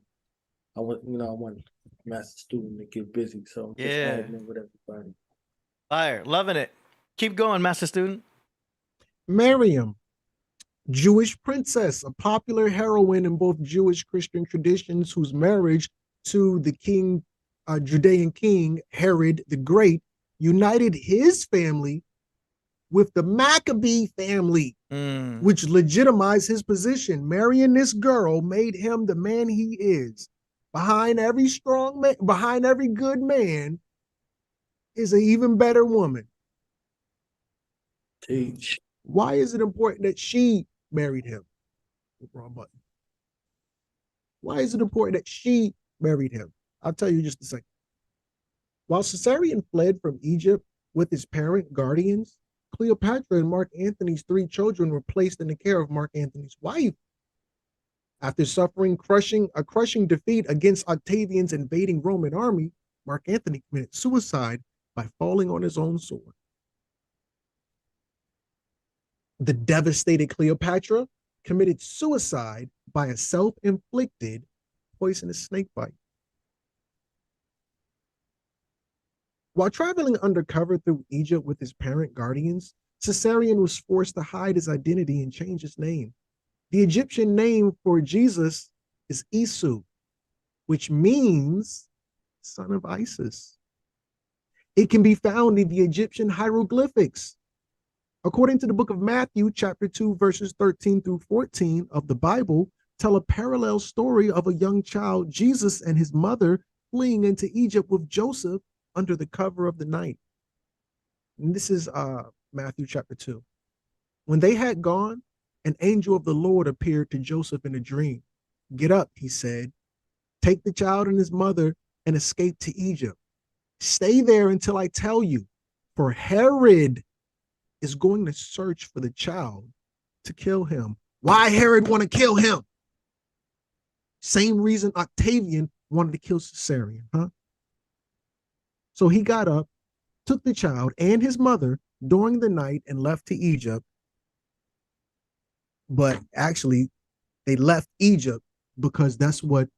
master student to get busy. So just adding in with everybody. Fire, loving it. Keep going, master student. Miriam, Jewish princess, a popular heroine in both Jewish Christian traditions, whose marriage to the Judean king Herod the Great united his family with the Maccabee family, which legitimized his position. Marrying this girl made him the man he is. Behind every strong man, behind every good man, is an even better woman. Teach. Why is it important that she married him? Wrong button. Why is it important that she married him? I'll tell you just a second. While Caesarion fled from Egypt with his parent guardians, Cleopatra and Mark Antony's 3 children were placed in the care of Mark Antony's wife. After suffering a crushing defeat against Octavian's invading Roman army, Mark Antony committed suicide by falling on his own sword. The devastated Cleopatra committed suicide by a self-inflicted poisonous snake bite. While traveling undercover through Egypt with his parent guardians, Caesarion was forced to hide his identity and change his name. The Egyptian name for Jesus is Isu, which means son of Isis. It can be found in the Egyptian hieroglyphics. According to the book of Matthew, chapter 2, verses 13 through 14 of the Bible, tell a parallel story of a young child, Jesus, and his mother fleeing into Egypt with Joseph under the cover of the night. And this is Matthew chapter 2. When they had gone, an angel of the Lord appeared to Joseph in a dream. Get up, he said. Take the child and his mother and escape to Egypt. Stay there until I tell you, for Herod is going to search for the child to kill him. Why Herod want to kill him? Same reason Octavian wanted to kill Caesarion, huh? So he got up, took the child and his mother during the night and left to Egypt. But actually, they left Egypt because that's what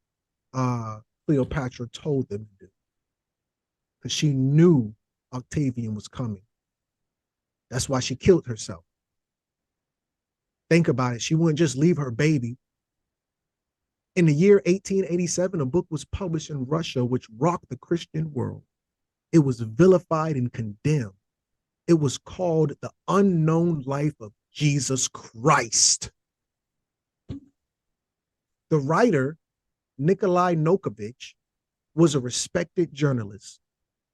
Cleopatra told them to do. Because she knew Octavian was coming. That's why she killed herself. Think about it. She wouldn't just leave her baby. In the year 1887, a book was published in Russia which rocked the Christian world. It was vilified and condemned. It was called The Unknown Life of Jesus Christ. The writer, Nikolai Nokovich, was a respected journalist.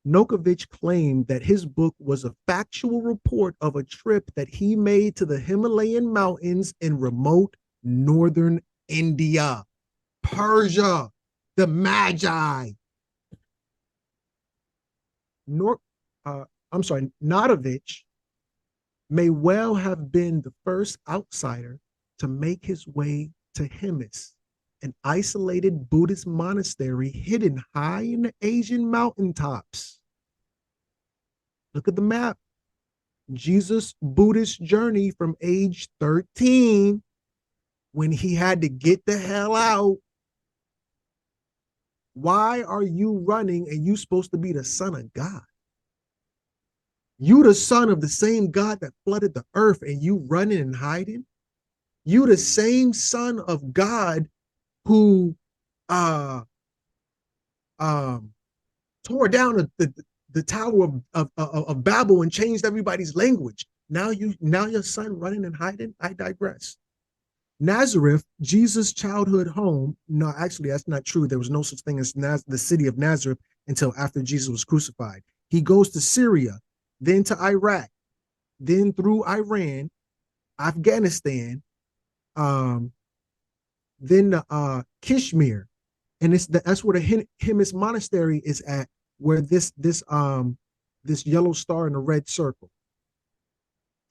Nokovich claimed that his book was a factual report of a trip that he made to the Himalayan mountains in remote northern India, Persia, the Magi. Notovich may well have been the first outsider to make his way to Hemis, an isolated Buddhist monastery hidden high in the Asian mountaintops. Look at the map. Jesus' Buddhist journey from age 13, when he had to get the hell out. Why are you running and you supposed to be the son of God? You the son of the same God that flooded the earth and you running and hiding? You the same son of God who tore down the Tower of Babel and changed everybody's language. Now your son running and hiding? I digress. Nazareth, Jesus' childhood home. No, actually, that's not true. There was no such thing as the city of Nazareth until after Jesus was crucified. He goes to Syria, then to Iraq, then through Iran, Afghanistan, then Kashmir, and that's where the Hemis monastery is at, where this yellow star in a red circle,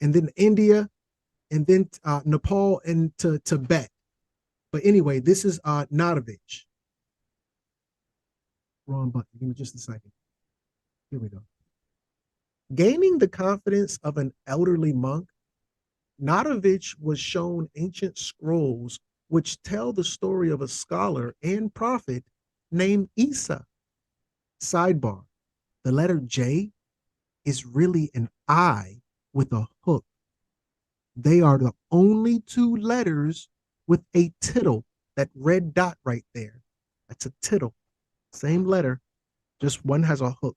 and then India, and then Nepal and to Tibet. But anyway, this is Notovich. Wrong button. Give me just a second. Here we go. Gaining the confidence of an elderly monk, Notovich was shown ancient scrolls which tell the story of a scholar and prophet named Isa. Sidebar: the letter J is really an I with a hook. They are the only two letters with a tittle, that red dot right there. That's a tittle. Same letter, just one has a hook.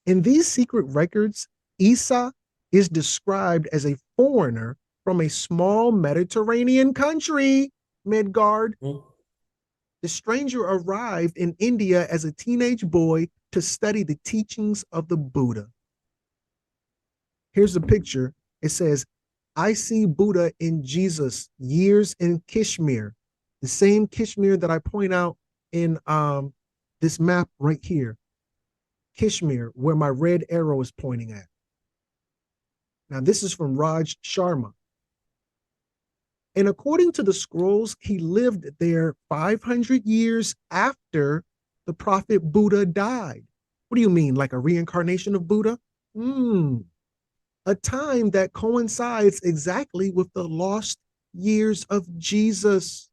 In these secret records, Isa is described as a foreigner from a small Mediterranean country, Midgard. The stranger arrived in India as a teenage boy to study the teachings of the Buddha. Here's a picture. It says, I see Buddha in Jesus, years in Kashmir, the same Kashmir that I point out in this map right here. Kashmir, where my red arrow is pointing at. Now, this is from Raj Sharma. And according to the scrolls, he lived there 500 years after the prophet Buddha died. What do you mean, like a reincarnation of Buddha? A time that coincides exactly with the lost years of Jesus.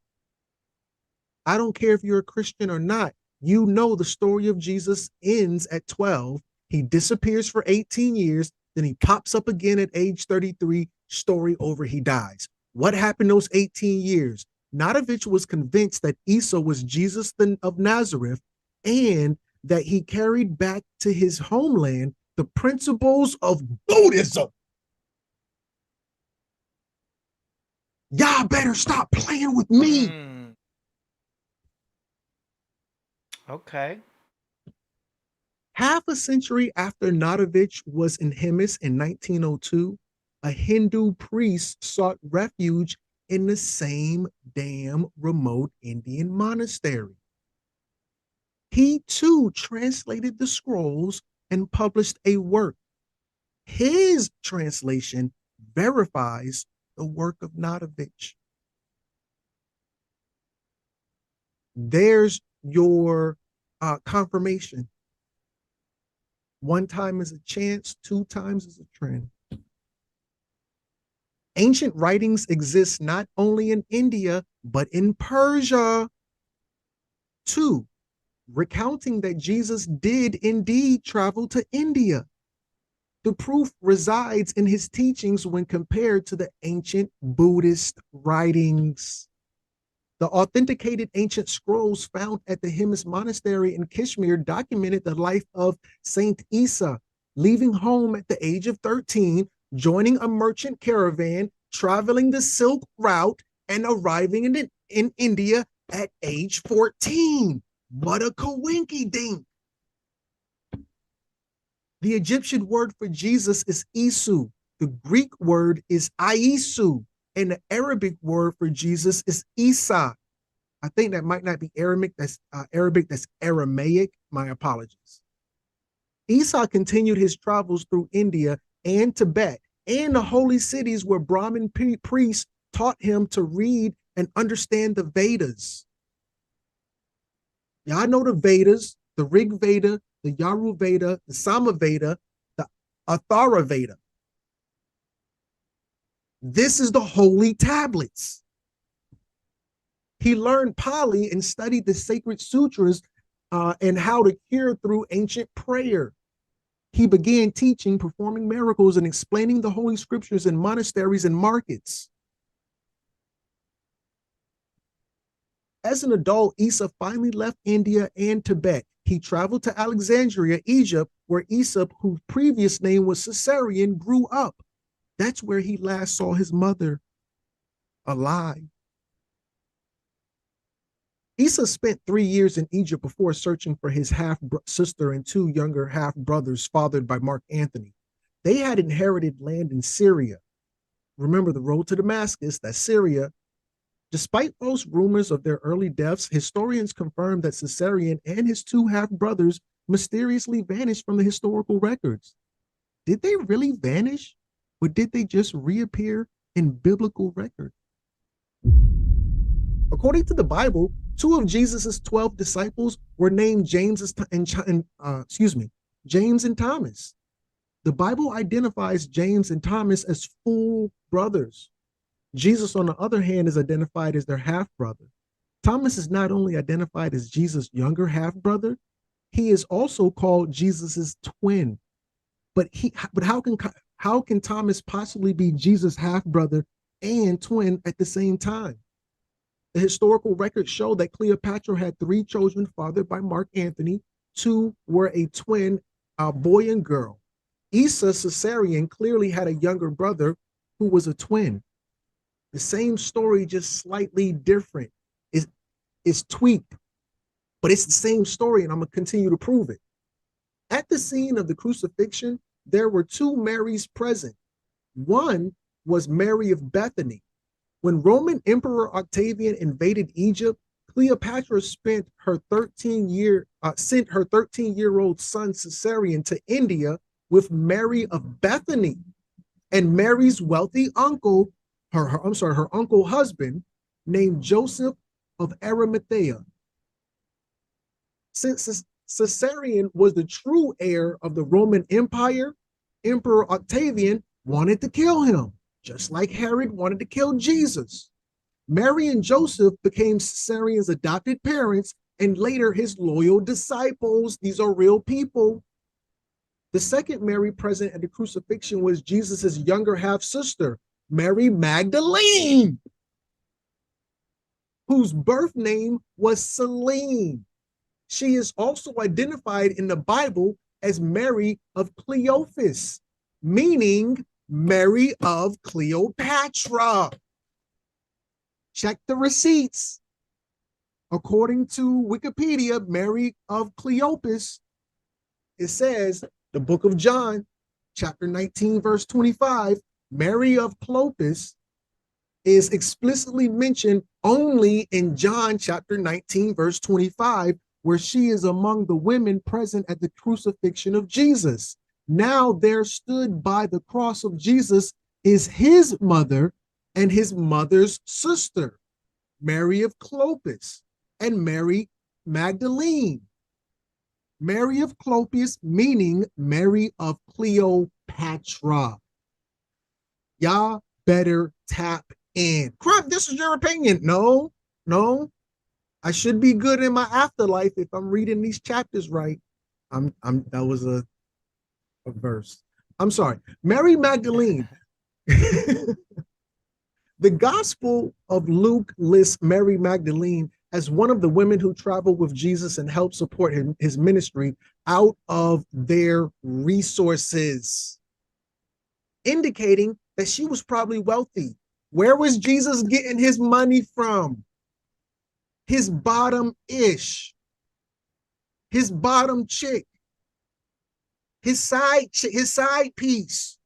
I don't care if you're a Christian or not. You know the story of Jesus ends at 12. He disappears for 18 years. Then he pops up again at age 33. Story over, he dies. What happened those 18 years? Notovich was convinced that Isa was Jesus of Nazareth and that he carried back to his homeland the principles of Buddhism. Y'all better stop playing with me. Okay. Half a century after Notovich was in Hemis in 1902, a Hindu priest sought refuge in the same damn remote Indian monastery. He too translated the scrolls and published a work. His translation verifies the work of Nadovich. There's your confirmation. One time is a chance, two times is a trend. Ancient writings exist not only in India, but in Persia too, recounting that Jesus did indeed travel to India. The proof resides in his teachings when compared to the ancient Buddhist writings. The authenticated ancient scrolls found at the Himis Monastery in Kashmir documented the life of Saint Isa, leaving home at the age of 13, joining a merchant caravan, traveling the Silk Route, and arriving in India at age 14. What a coinky dink. The Egyptian word for Jesus is Isu. The Greek word is Aisu. And the Arabic word for Jesus is Isa. I think that might not be Arabic. That's Aramaic. My apologies. Isa continued his travels through India and Tibet and the holy cities where Brahmin priests taught him to read and understand the Vedas. Y'all know the Vedas, the Rig Veda, the Yaru Veda, the Sama Veda, the Athara Veda. This is the holy tablets. He learned Pali and studied the sacred sutras and how to cure through ancient prayer. He began teaching, performing miracles, and explaining the holy scriptures in monasteries and markets. As an adult, Isa finally left India and Tibet. He traveled to Alexandria, Egypt, where Isa, whose previous name was Caesarion, grew up. That's where he last saw his mother alive. Isa spent 3 years in Egypt before searching for his half-sister and two younger half-brothers fathered by Mark Antony. They had inherited land in Syria. Remember the road to Damascus, that's Syria. Despite false rumors of their early deaths, historians confirm that Caesarion and his two half-brothers mysteriously vanished from the historical records. Did they really vanish? Or did they just reappear in biblical record? According to the Bible, two of Jesus's 12 disciples were named James and Thomas. The Bible identifies James and Thomas as full brothers. Jesus, on the other hand, is identified as their half-brother. Thomas is not only identified as Jesus' younger half-brother, he is also called Jesus's twin. But how can Thomas possibly be Jesus' half-brother and twin at the same time? The historical records show that Cleopatra had 3 children fathered by Mark Antony. 2 were a twin, a boy and girl. Isa Caesarion clearly had a younger brother who was a twin. The same story, just slightly different. It's tweaked, but it's the same story, and I'm going to continue to prove it. At the scene of the crucifixion, there were 2 Marys present. One was Mary of Bethany. When Roman Emperor Octavian invaded Egypt, Cleopatra sent her 13-year-old son Caesarion to India with Mary of Bethany, and Mary's wealthy uncle, her uncle husband, named Joseph of Arimathea. Since Caesarion was the true heir of the Roman Empire, Emperor Octavian wanted to kill him, just like Herod wanted to kill Jesus. Mary and Joseph became Caesarion's adopted parents and later his loyal disciples. These are real people. The second Mary present at the crucifixion was Jesus's younger half-sister, Mary Magdalene, whose birth name was Selene. She is also identified in the Bible as Mary of Cleophas, meaning Mary of Cleopatra. Check the receipts. According to Wikipedia, Mary of Cleopas, it says, the book of John, chapter 19, verse 25, Mary of Cleopas is explicitly mentioned only in John chapter 19, verse 25, where she is among the women present at the crucifixion of Jesus. Now there stood by the cross of Jesus is his mother and his mother's sister, Mary of Clopas and Mary Magdalene. Mary of Clopas, meaning Mary of Cleopatra. Y'all better tap in. Crap, this is your opinion. No. I should be good in my afterlife if I'm reading these chapters right. That was a verse. I'm sorry. Mary Magdalene. The Gospel of Luke lists Mary Magdalene as one of the women who traveled with Jesus and helped support his ministry out of their resources, indicating that she was probably wealthy. Where was Jesus getting his money from? His bottom-ish, his bottom chick, his side piece.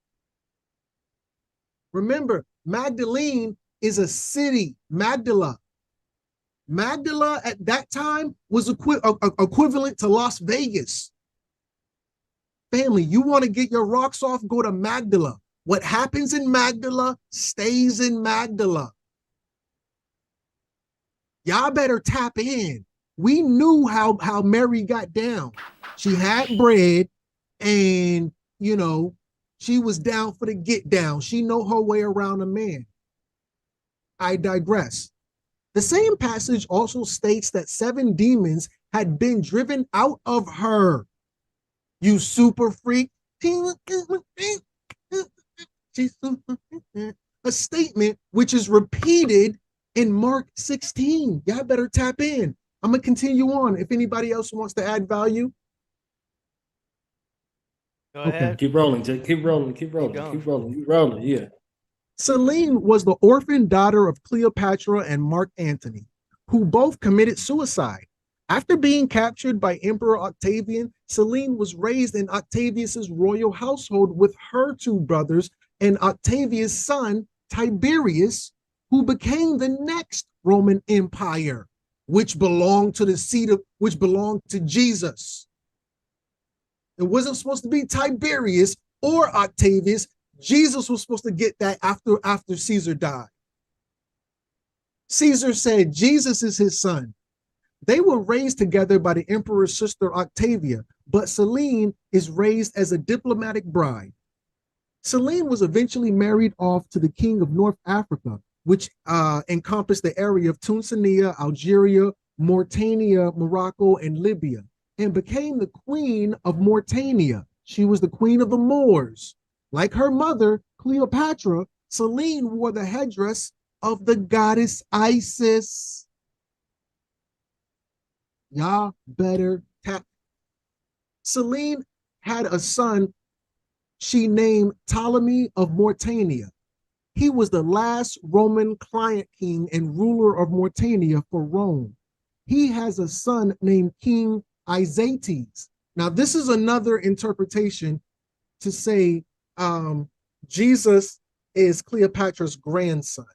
Remember, Magdalene is a city, Magdala. Magdala at that time was equivalent to Las Vegas. Family, you want to get your rocks off, go to Magdala. What happens in Magdala stays in Magdala. Y'all better tap in. We knew how Mary got down. She had bread and, she was down for the get down. She know her way around a man. I digress. The same passage also states that 7 demons had been driven out of her. You super freak. A statement which is repeated in Mark 16. Y'all better tap in. I'm going to continue on. If anybody else wants to add value. Go ahead. Keep rolling, Jake. Keep rolling. Yeah. Selene was the orphan daughter of Cleopatra and Mark Antony, who both committed suicide. After being captured by Emperor Octavian, Selene was raised in Octavius's royal household with her 2 brothers and Octavius' son, Tiberius, who became the next Roman Empire, which belonged to Jesus. It wasn't supposed to be Tiberius or Octavius. Jesus was supposed to get that after Caesar died. Caesar said Jesus is his son. They were raised together by the emperor's sister Octavia, but Selene is raised as a diplomatic bride. Selene was eventually married off to the king of North Africa, which encompassed the area of Tunisia, Algeria, Mauritania, Morocco, and Libya, and became the queen of Mauritania. She was the queen of the Moors. Like her mother, Cleopatra, Selene wore the headdress of the goddess Isis. Y'all better tap. Selene had a son she named Ptolemy of Mauritania. He was the last Roman client king and ruler of Mauritania for Rome. He has a son named King Isaetes. Now, this is another interpretation to say Jesus is Cleopatra's grandson.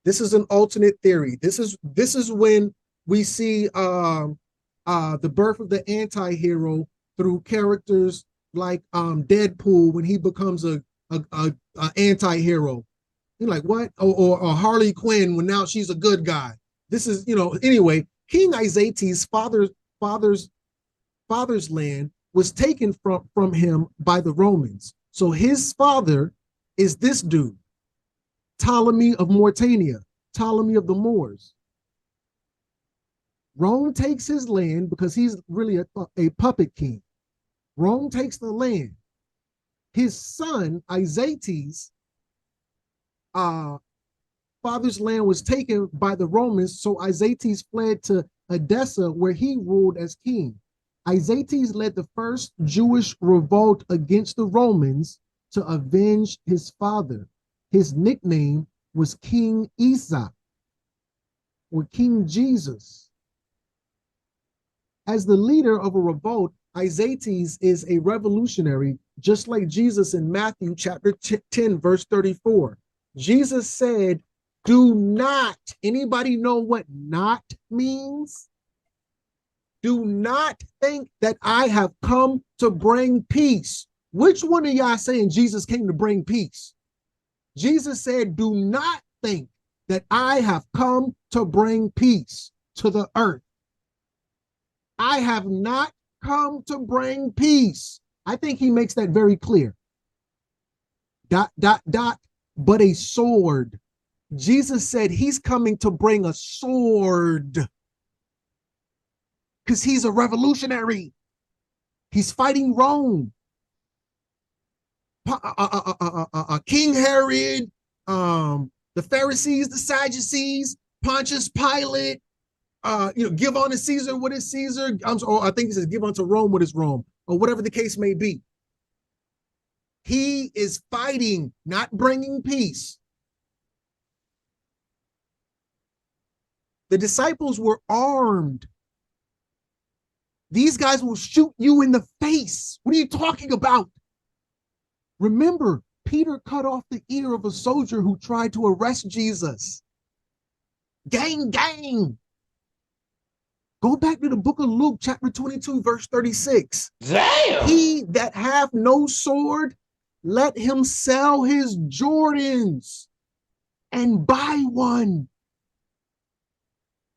This is an alternate theory. This is when we see the birth of the anti-hero through characters like Deadpool when he becomes a anti-hero. You're like, what? Or Harley Quinn when now she's a good guy. This is, anyway, King Isaetes' father's land was taken from him by the Romans. So his father is this dude, Ptolemy of Mauritania, Ptolemy of the Moors. Rome takes his land because he's really a puppet king. Rome takes the land. His son, Isaetes, father's land was taken by the Romans, so Isaetes fled to Edessa, where he ruled as king. Isaetes led the first Jewish revolt against the Romans to avenge his father. His nickname was King Isa, or King Jesus. As the leader of a revolt, Isaetes is a revolutionary, just like Jesus in Matthew chapter 10, verse 34. Jesus said, do not, anybody know what not means? do not think that I have come to bring peace. Which one of y'all saying Jesus came to bring peace? Jesus said, do not think that I have come to bring peace to the earth. I have not come to bring peace. I think he makes that very clear. ... but a sword. Jesus said he's coming to bring a sword because he's a revolutionary. He's fighting Rome. King Herod, the Pharisees, the Sadducees, Pontius Pilate, give unto Caesar what is Caesar. I think he says give unto Rome what is Rome, or whatever the case may be. He is fighting, not bringing peace. The disciples were armed. These guys will shoot you in the face. What are you talking about? Remember, Peter cut off the ear of a soldier who tried to arrest Jesus. Gang, gang. Go back to the book of Luke, chapter 22, verse 36. Damn. He that hath no sword, let him sell his Jordans and buy one.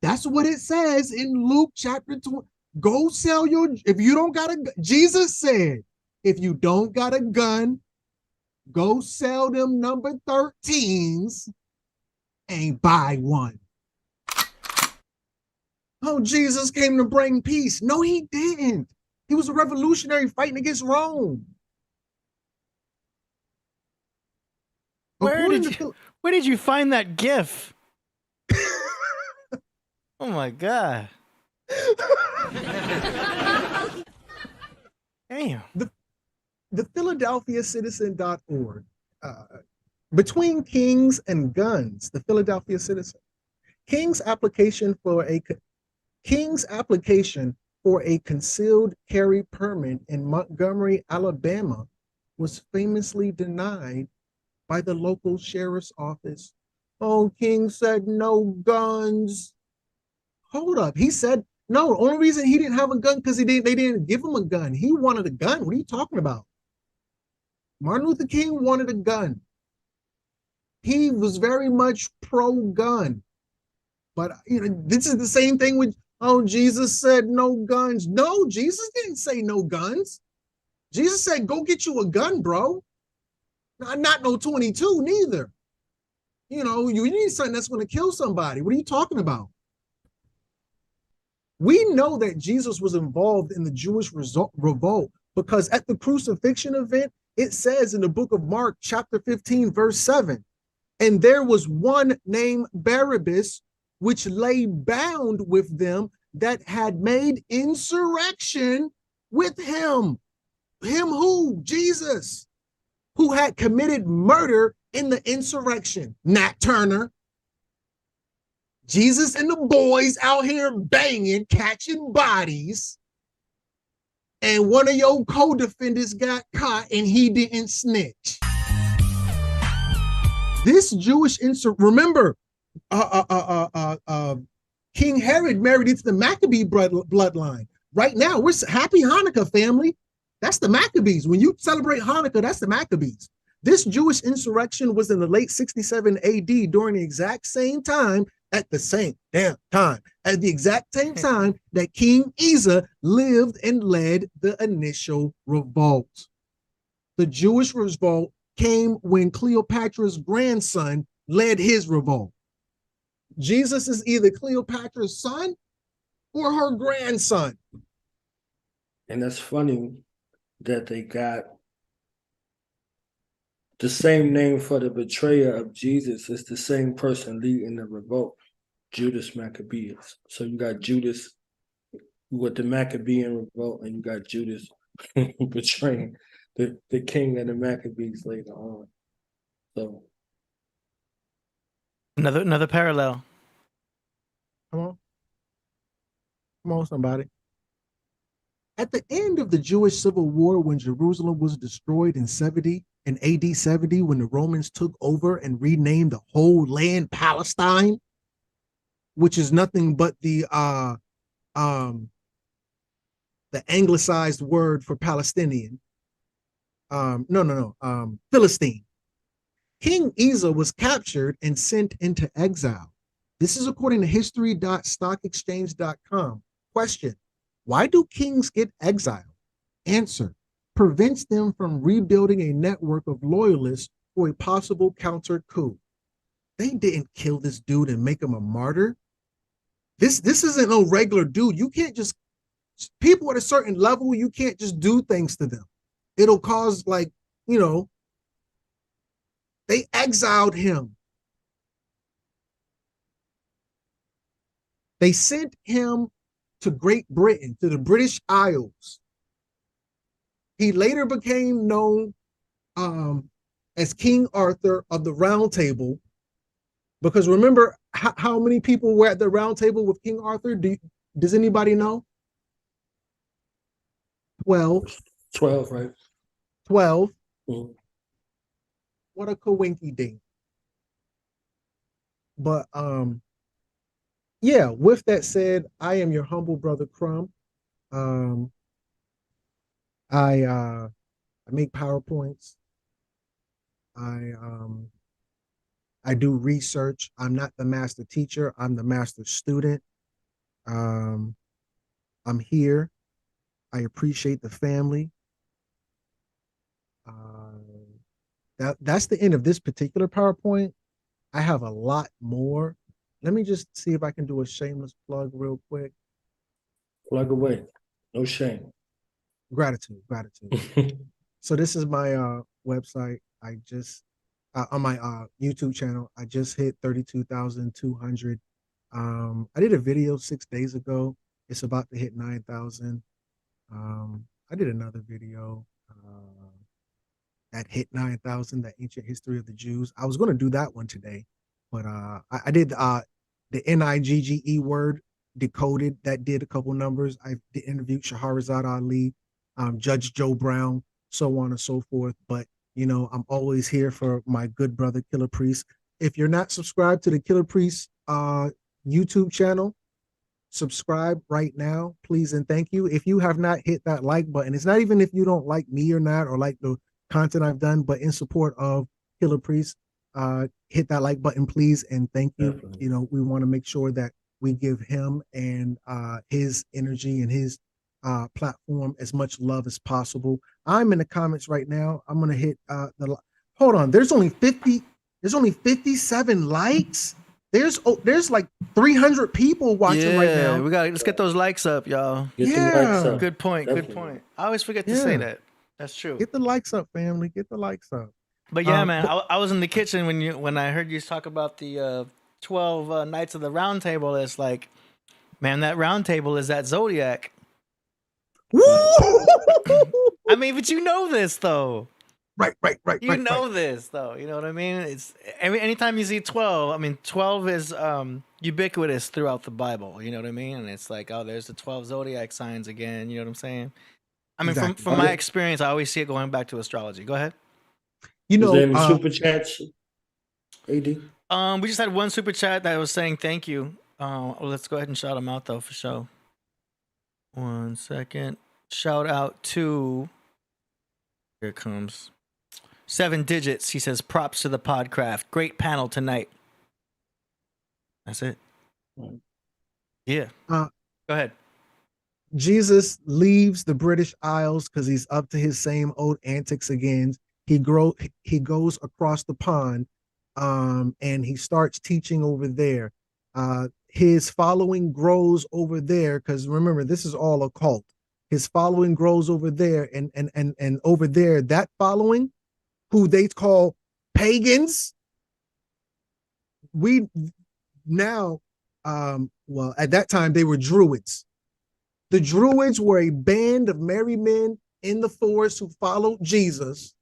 That's what it says in Luke chapter 2. Go sell if you don't got Jesus said, if you don't got a gun, go sell them number 13s and buy one. Oh, Jesus came to bring peace. No, he didn't. He was a revolutionary fighting against Rome. Where did you find that gif? Oh my God. Damn. The PhiladelphiaCitizen.org, between kings and guns, the Philadelphia Citizen, King's application for a concealed carry permit in Montgomery, Alabama, was famously denied by the local sheriff's office. Oh, King said no guns. Hold up. He said no. The only reason he didn't have a gun because they didn't give him a gun. He wanted a gun. What are you talking about? Martin Luther King wanted a gun. He was very much pro-gun. But this is the same thing with, oh, Jesus said no guns. No, Jesus didn't say no guns. Jesus said, go get you a gun, bro. Not no 22 neither. You need something that's going to kill somebody. What are you talking about? We know that Jesus was involved in the Jewish revolt because at the crucifixion event, it says in the book of Mark, chapter 15, verse 7, and there was one named Barabbas, which lay bound with them that had made insurrection with him. Him who? Jesus, who had committed murder in the insurrection. Nat Turner. Jesus and the boys out here banging, catching bodies, and one of your co-defendants got caught and he didn't snitch. This Jewish remember, King Herod married into the Maccabee bloodline. Right now, we're happy Hanukkah, family. That's the Maccabees. When you celebrate Hanukkah, that's the Maccabees. This Jewish insurrection was in the late 67 AD during the exact same time, at the exact same time that King Asa lived and led the initial revolt. The Jewish revolt came when Cleopatra's grandson led his revolt. Jesus is either Cleopatra's son or her grandson. And that's funny that they got the same name for the betrayer of Jesus is the same person leading the revolt, Judas Maccabeus. So you got Judas with the Maccabean revolt, and you got Judas betraying the king of the Maccabees later on. So another parallel. Come on, somebody. At the end of the Jewish Civil War, when Jerusalem was destroyed in AD 70, when the Romans took over and renamed the whole land Palestine, which is nothing but the the anglicized word for Palestinian. Philistine. King Asa was captured and sent into exile. This is according to history.stockexchange.com. Question: why do kings get exiled? Answer: prevents them from rebuilding a network of loyalists for a possible counter coup. They didn't kill this dude and make him a martyr. This isn't no regular dude. You can't just, people at a certain level, you can't just do things to them. It'll cause, like, they exiled him. They sent him to Great Britain, to the British Isles. He later became known as King Arthur of the Round Table, because remember how many people were at the Round Table with King Arthur? Does anybody know? 12. 12, right? 12. Mm-hmm. What a coinky dink. But yeah, with that said, I am your humble brother Crumb. I make PowerPoints. I do research. I'm not the master teacher. I'm the master student. I'm here. I appreciate the family. That's the end of this particular PowerPoint. I have a lot more. Let me just see if I can do a shameless plug real quick. Plug away. No shame. Gratitude. So this is my website. I just on my YouTube channel, I just hit 32,200. I did a video 6 days ago. It's about to hit 9,000. I did another video that hit 9,000, the ancient history of the Jews. I was going to do that one today, but I did the NIGGE word decoded. That did a couple numbers. I interviewed Shahrazad Ali, Judge Joe Brown, so on and so forth. But, I'm always here for my good brother, Killah Priest. If you're not subscribed to the Killah Priest YouTube channel, subscribe right now, please and thank you. If you have not hit that like button, it's not even if you don't like me or not, or like the content I've done, but in support of Killah Priest, hit that like button, please and thank you. Definitely. We want to make sure that we give him and his energy and his platform as much love as possible. I'm in the comments right now. I'm gonna hit hold on. There's only 57 likes. There's like 300 people watching right now. Let's get those likes up, y'all. Get the likes up. Good point. Definitely. Good point. I always forget to say that. That's true. Get the likes up, family. Get the likes up. But yeah, man, I was in the kitchen when I heard you talk about the 12 Knights of the Round Table. It's like, man, that Round Table is that Zodiac. I mean, but you know this though. Right. You know this though. You know what I mean? It's anytime you see 12. I mean, 12 is ubiquitous throughout the Bible. You know what I mean? And it's like, oh, there's the 12 zodiac signs again. You know what I'm saying? I mean, exactly. from my experience, I always see it going back to astrology. Go ahead. Is there any super chats, AD? We just had one super chat that was saying thank you. Let's go ahead and shout them out though for sure. 1 second. Shout out to, here it comes, 7 digits. He says, props to the Podcraft. Great panel tonight. That's it. Yeah. Go ahead. Jesus leaves the British Isles because he's up to his same old antics again. He goes across the pond and he starts teaching over there. His following grows over there because remember, this is all a cult. His following grows over there and over there, that following, who they call pagans, well, at that time they were Druids. The Druids were a band of merry men in the forest who followed Jesus.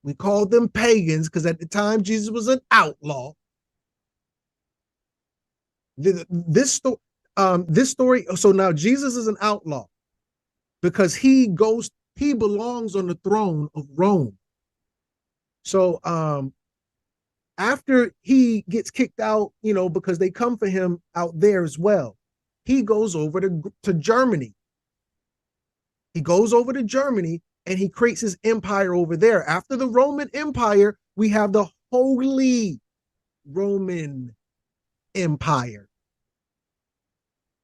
We called them pagans because at the time Jesus was an outlaw. This story. So now Jesus is an outlaw because he belongs on the throne of Rome. So after he gets kicked out, because they come for him out there as well, he goes over to Germany. He goes over to Germany and he creates his empire over there. After the Roman Empire, we have the Holy Roman Empire.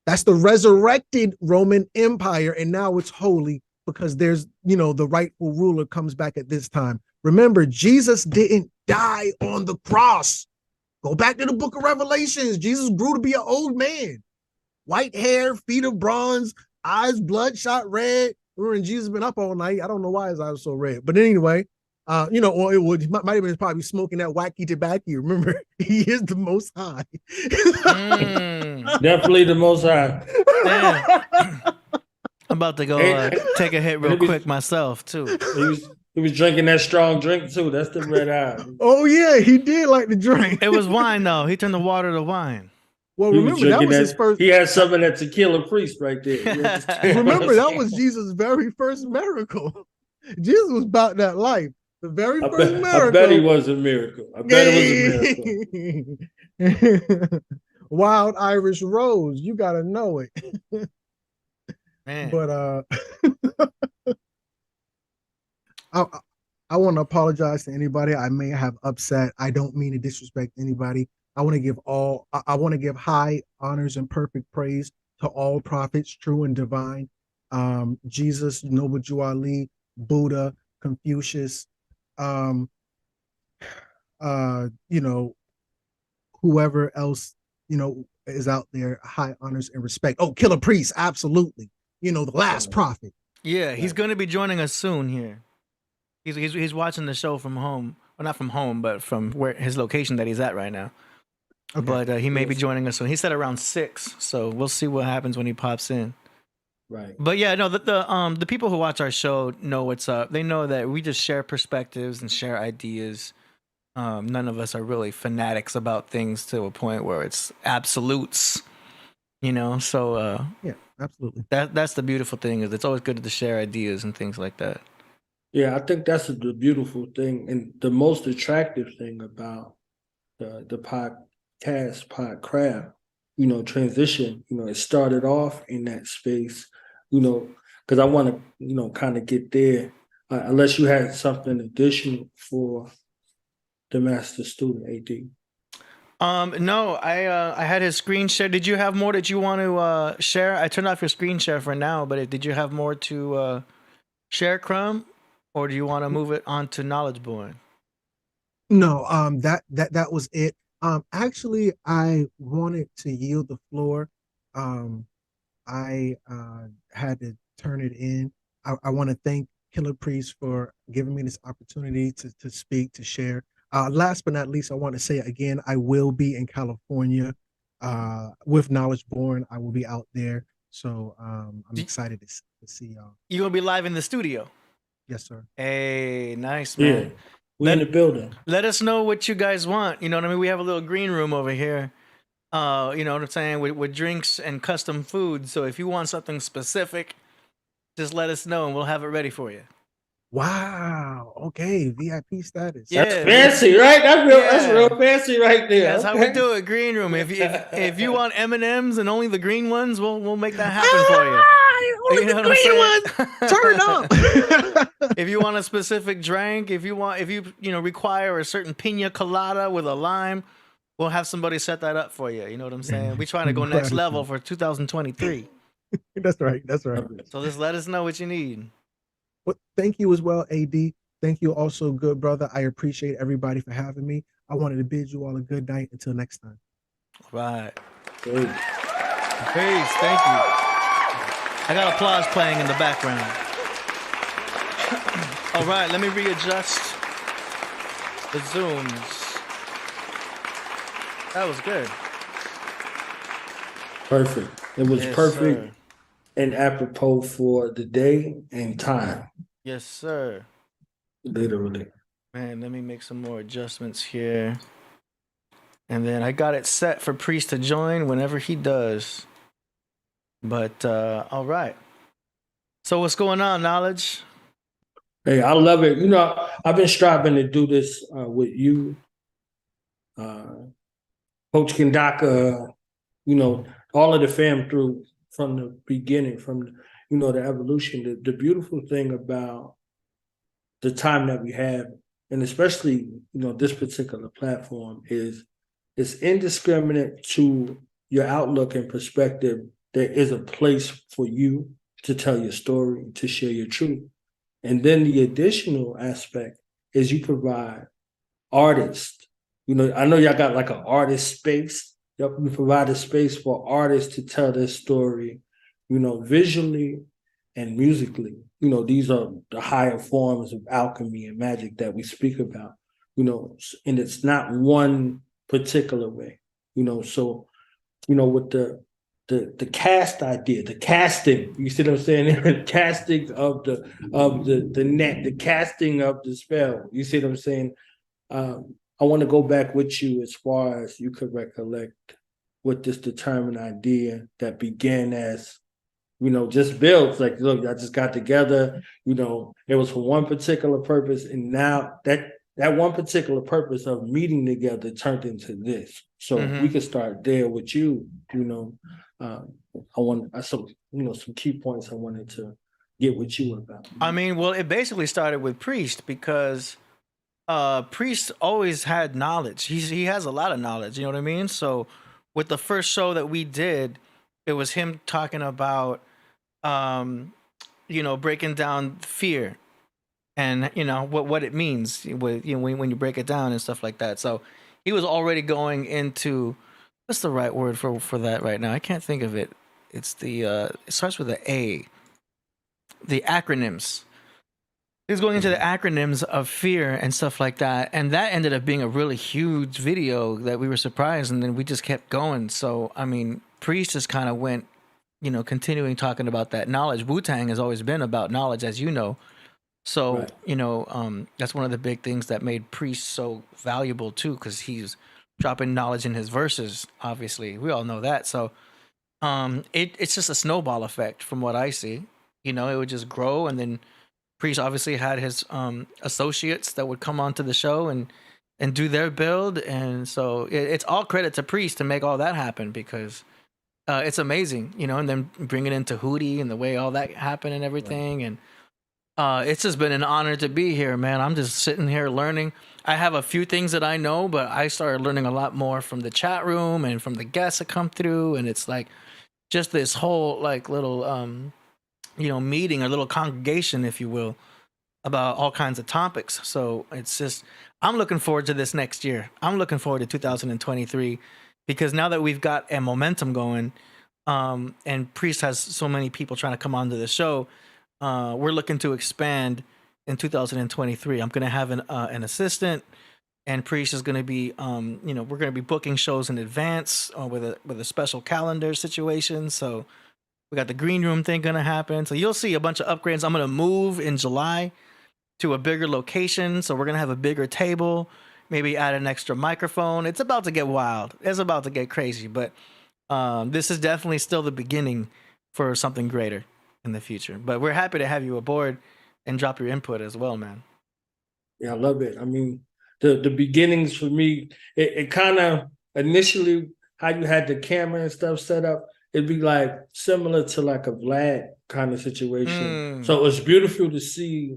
That's the resurrected Roman Empire, and now it's holy because there's, the rightful ruler comes back at this time. Remember, Jesus didn't die on the cross. Go back to the book of Revelations. Jesus grew to be an old man. White hair, feet of bronze, eyes bloodshot red. Remember, Jesus been up all night. I don't know why his eyes were so red. But anyway, or it might have been probably smoking that wacky tobacco. Remember, he is the most high. Definitely the most high. I'm about to go take a hit real quick myself too. He was drinking that strong drink too. That's the red eye. Oh yeah, he did like to drink. It was wine though. He turned the water to wine. Well, remember that was his first. He had some of that Killah Priest right there. Remember that was Jesus' very first miracle. Jesus was about that life. The very first miracle. I bet he was a miracle. I bet it was a miracle. Wild Irish Rose, you gotta know it. Man. But I want to apologize to anybody I may have upset. I don't mean to disrespect anybody. I want to give high honors and perfect praise to all prophets, true and divine. Jesus, Noble Jew Ali, Buddha, Confucius, whoever else, is out there, high honors and respect. Oh, Killah Priest, absolutely. The last prophet. Yeah, he's going to be joining us soon here. He's watching the show from home. Well, not from home, but from where his location that he's at right now. Okay. But he may be joining us soon. He said around 6, so we'll see what happens when he pops in. Right. But yeah, no, the people who watch our show know what's up. They know that we just share perspectives and share ideas. None of us are really fanatics about things to a point where it's absolutes, So yeah, absolutely. That's the beautiful thing, is it's always good to share ideas and things like that. Yeah, I think that's the beautiful thing and the most attractive thing about the podcraft, transition. It started off in that space, because I want to, kind of get there. Unless you had something additional for the master student, AD. No, I had his screen share. Did you have more that you want to share? I turned off your screen share for now, but did you have more to share, Crumb, or do you want to move it on to Knowledge Born? No, that was it. Actually, I wanted to yield the floor. I had to turn it in. I want to thank Killah Priest for giving me this opportunity to speak, to share. Last but not least, I want to say again, I will be in California with Knowledge Born. I will be out there. So I'm excited to see y'all. You're going to be live in the studio? Yes, sir. Hey, nice, man. Yeah. We're in the building. Let us know what you guys want. You know what I mean? We have a little green room over here. You know what I'm saying? With drinks and custom food. So if you want something specific, just let us know and we'll have it ready for you. Wow. Okay. VIP status. Yeah, that's fancy, right? That's real fancy right there. That's how we do it. Green room. If you want M&Ms and only the green ones, we'll make that happen for you. Only the green ones. Turn up. If you want a specific drink, if you require a certain pina colada with a lime, we'll have somebody set that up for you. You know what I'm saying? We're trying to go next level for 2023. That's right. That's right. So just let us know what you need. Well, thank you as well, AD. Thank you also, good brother. I appreciate everybody for having me. I wanted to bid you all a good night. Until next time. Right. Peace. Peace. Thank you. I got applause playing in the background. All right, let me readjust the zooms. That was good. Perfect. It was perfect. Sir. And apropos for the day and time. Yes, sir. Literally. Man, let me make some more adjustments here. And then I got it set for Priest to join whenever he does. But, all right. So what's going on, Knowledge? Hey, I love it. I've been striving to do this with you, Coach Kendaka, all of the fam from the beginning, from the evolution. The beautiful thing about the time that we have, and especially, this particular platform, is it's indiscriminate to your outlook and perspective. There is a place for you to tell your story, to share your truth. And then the additional aspect is you provide artists. I know y'all got like an artist space. You provide a space for artists to tell their story, visually and musically. These are the higher forms of alchemy and magic that we speak about, and it's not one particular way, so, with the cast idea, the casting, you see what I'm saying? The casting of the net, the casting of the spell, you see what I'm saying? I want to go back with you as far as you could recollect with this determined idea that began as, just built. Like, look, I just got together, it was for one particular purpose. And now that one particular purpose of meeting together turned into this. So we could start there with you, some key points I wanted to get with you about. I mean, well, it basically started with Priest because Priest always had knowledge. He has a lot of knowledge, you know what I mean? So with the first show that we did, it was him talking about breaking down fear and what it means with when you break it down and stuff like that. So he was already going into, what's the right word for that right now? I can't think of it. It's it starts with an A. The acronyms. He was going into the acronyms of fear and stuff like that, and that ended up being a really huge video that we were surprised, and then we just kept going. So I mean, Priest just kind of went, continuing talking about that knowledge. Wu-Tang has always been about knowledge, as you know. So right. That's one of the big things that made Priest so valuable too, because he's dropping knowledge in his verses. Obviously, we all know that. So it's just a snowball effect from what I see. It would just grow, and then Priest obviously had his associates that would come onto the show and do their build, and so it's all credit to Priest to make all that happen, because it's amazing, and then bring it into Hootie and the way all that happened and everything, right. And it's just been an honor to be here, man. I'm just sitting here learning. I have a few things that I know, but I started learning a lot more from the chat room and from the guests that come through, and it's like just this whole like little meeting or little congregation, if you will, about all kinds of topics. So it's just, I'm looking forward to this next year. I'm looking forward to 2023, because now that we've got a momentum going, and Priest has so many people trying to come onto the show, we're looking to expand in 2023. I'm going to have an assistant, and Priest is going to be, we're going to be booking shows in advance with a special calendar situation. So we got the green room thing going to happen. So you'll see a bunch of upgrades. I'm going to move in July to a bigger location. So we're going to have a bigger table, maybe add an extra microphone. It's about to get wild. It's about to get crazy. But this is definitely still the beginning for something greater in the future. But we're happy to have you aboard and drop your input as well, man. Yeah, I love it. I mean, the beginnings for me, it kind of initially how you had the camera and stuff set up, it'd be like similar to like a Vlad kind of situation. So it's beautiful to see,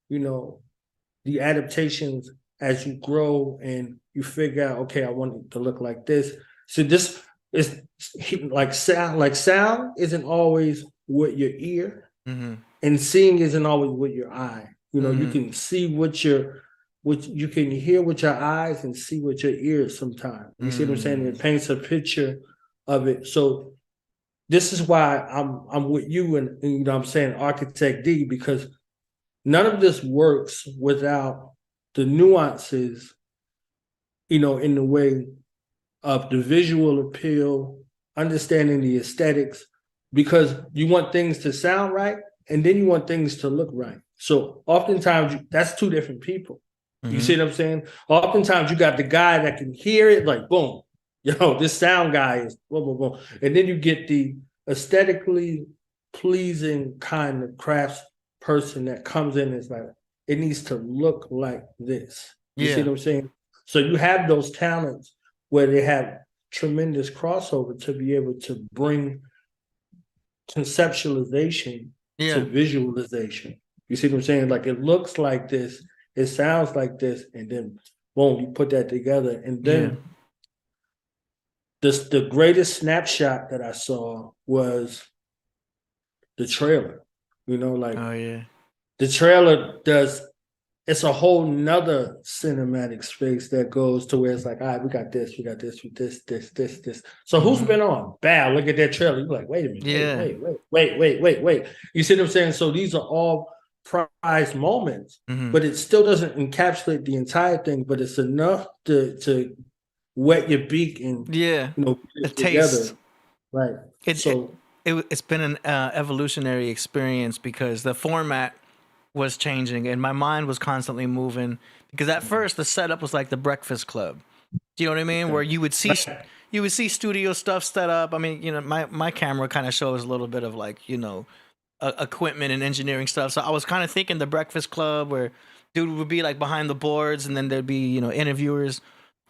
the adaptations as you grow and you figure out, okay, I want it to look like this. So this is like sound. Like sound isn't always with your ear, and seeing isn't always with your eye. You can see you can hear with your eyes and see with your ears sometimes. You see what I'm saying? It paints a picture of it. So this is why I'm with you and I'm saying Architect D, because none of this works without the nuances, in the way of the visual appeal, understanding the aesthetics, because you want things to sound right and then you want things to look right. So oftentimes that's two different people. You see what I'm saying? Oftentimes you got the guy that can hear it like, boom, this sound guy is boom, boom, boom. And then you get the aesthetically pleasing kind of crafts person that comes in and is like, it needs to look like this. You see what I'm saying? So you have those talents where they have tremendous crossover to be able to bring conceptualization Yeah. to visualization. You see what I'm saying? Like it looks like this, it sounds like this, and then boom, you put that together. And then the greatest snapshot that I saw was the trailer. You know, like Oh yeah. the trailer does, it's a whole nother cinematic space that goes to where it's like, all right, we got this, this. So who's been on? Bow, look at that trailer. You're like, wait a minute, wait. You see what I'm saying? So these are all prized moments, but it still doesn't encapsulate the entire thing, but it's enough to wet your beak and the put it taste. together. Right. It's been an evolutionary experience because the format was changing and my mind was constantly moving, because at first the setup was like the Breakfast Club. Do you know what I mean? Where you would see studio stuff set up. I mean, my camera kind of shows a little bit of like, equipment and engineering stuff. So I was kind of thinking the Breakfast Club where dude would be like behind the boards and then there'd be, interviewers.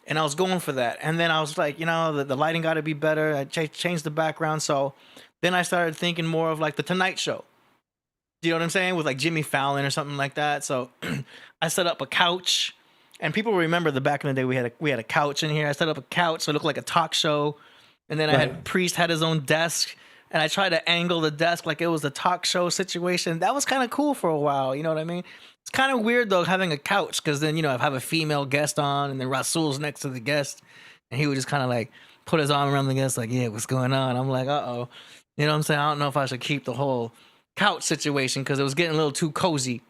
And I was going for that. And then I was like, the lighting got to be better. I changed the background. So then I started thinking more of like the Tonight Show. Do you know what I'm saying? With like Jimmy Fallon or something like that. So I set up a couch, and people remember the back in the day we had a couch in here. I set up a couch so it looked like a talk show. And then I had Priest had his own desk, and I tried to angle the desk like it was a talk show situation. That was kind of cool for a while. You know what I mean? It's kind of weird though having a couch, because then I have a female guest on, and then Rasul's next to the guest, and he would just kind of like put his arm around the guest like, yeah, what's going on? I'm like, uh-oh. You know what I'm saying? I don't know if I should keep the whole couch situation because it was getting a little too cozy.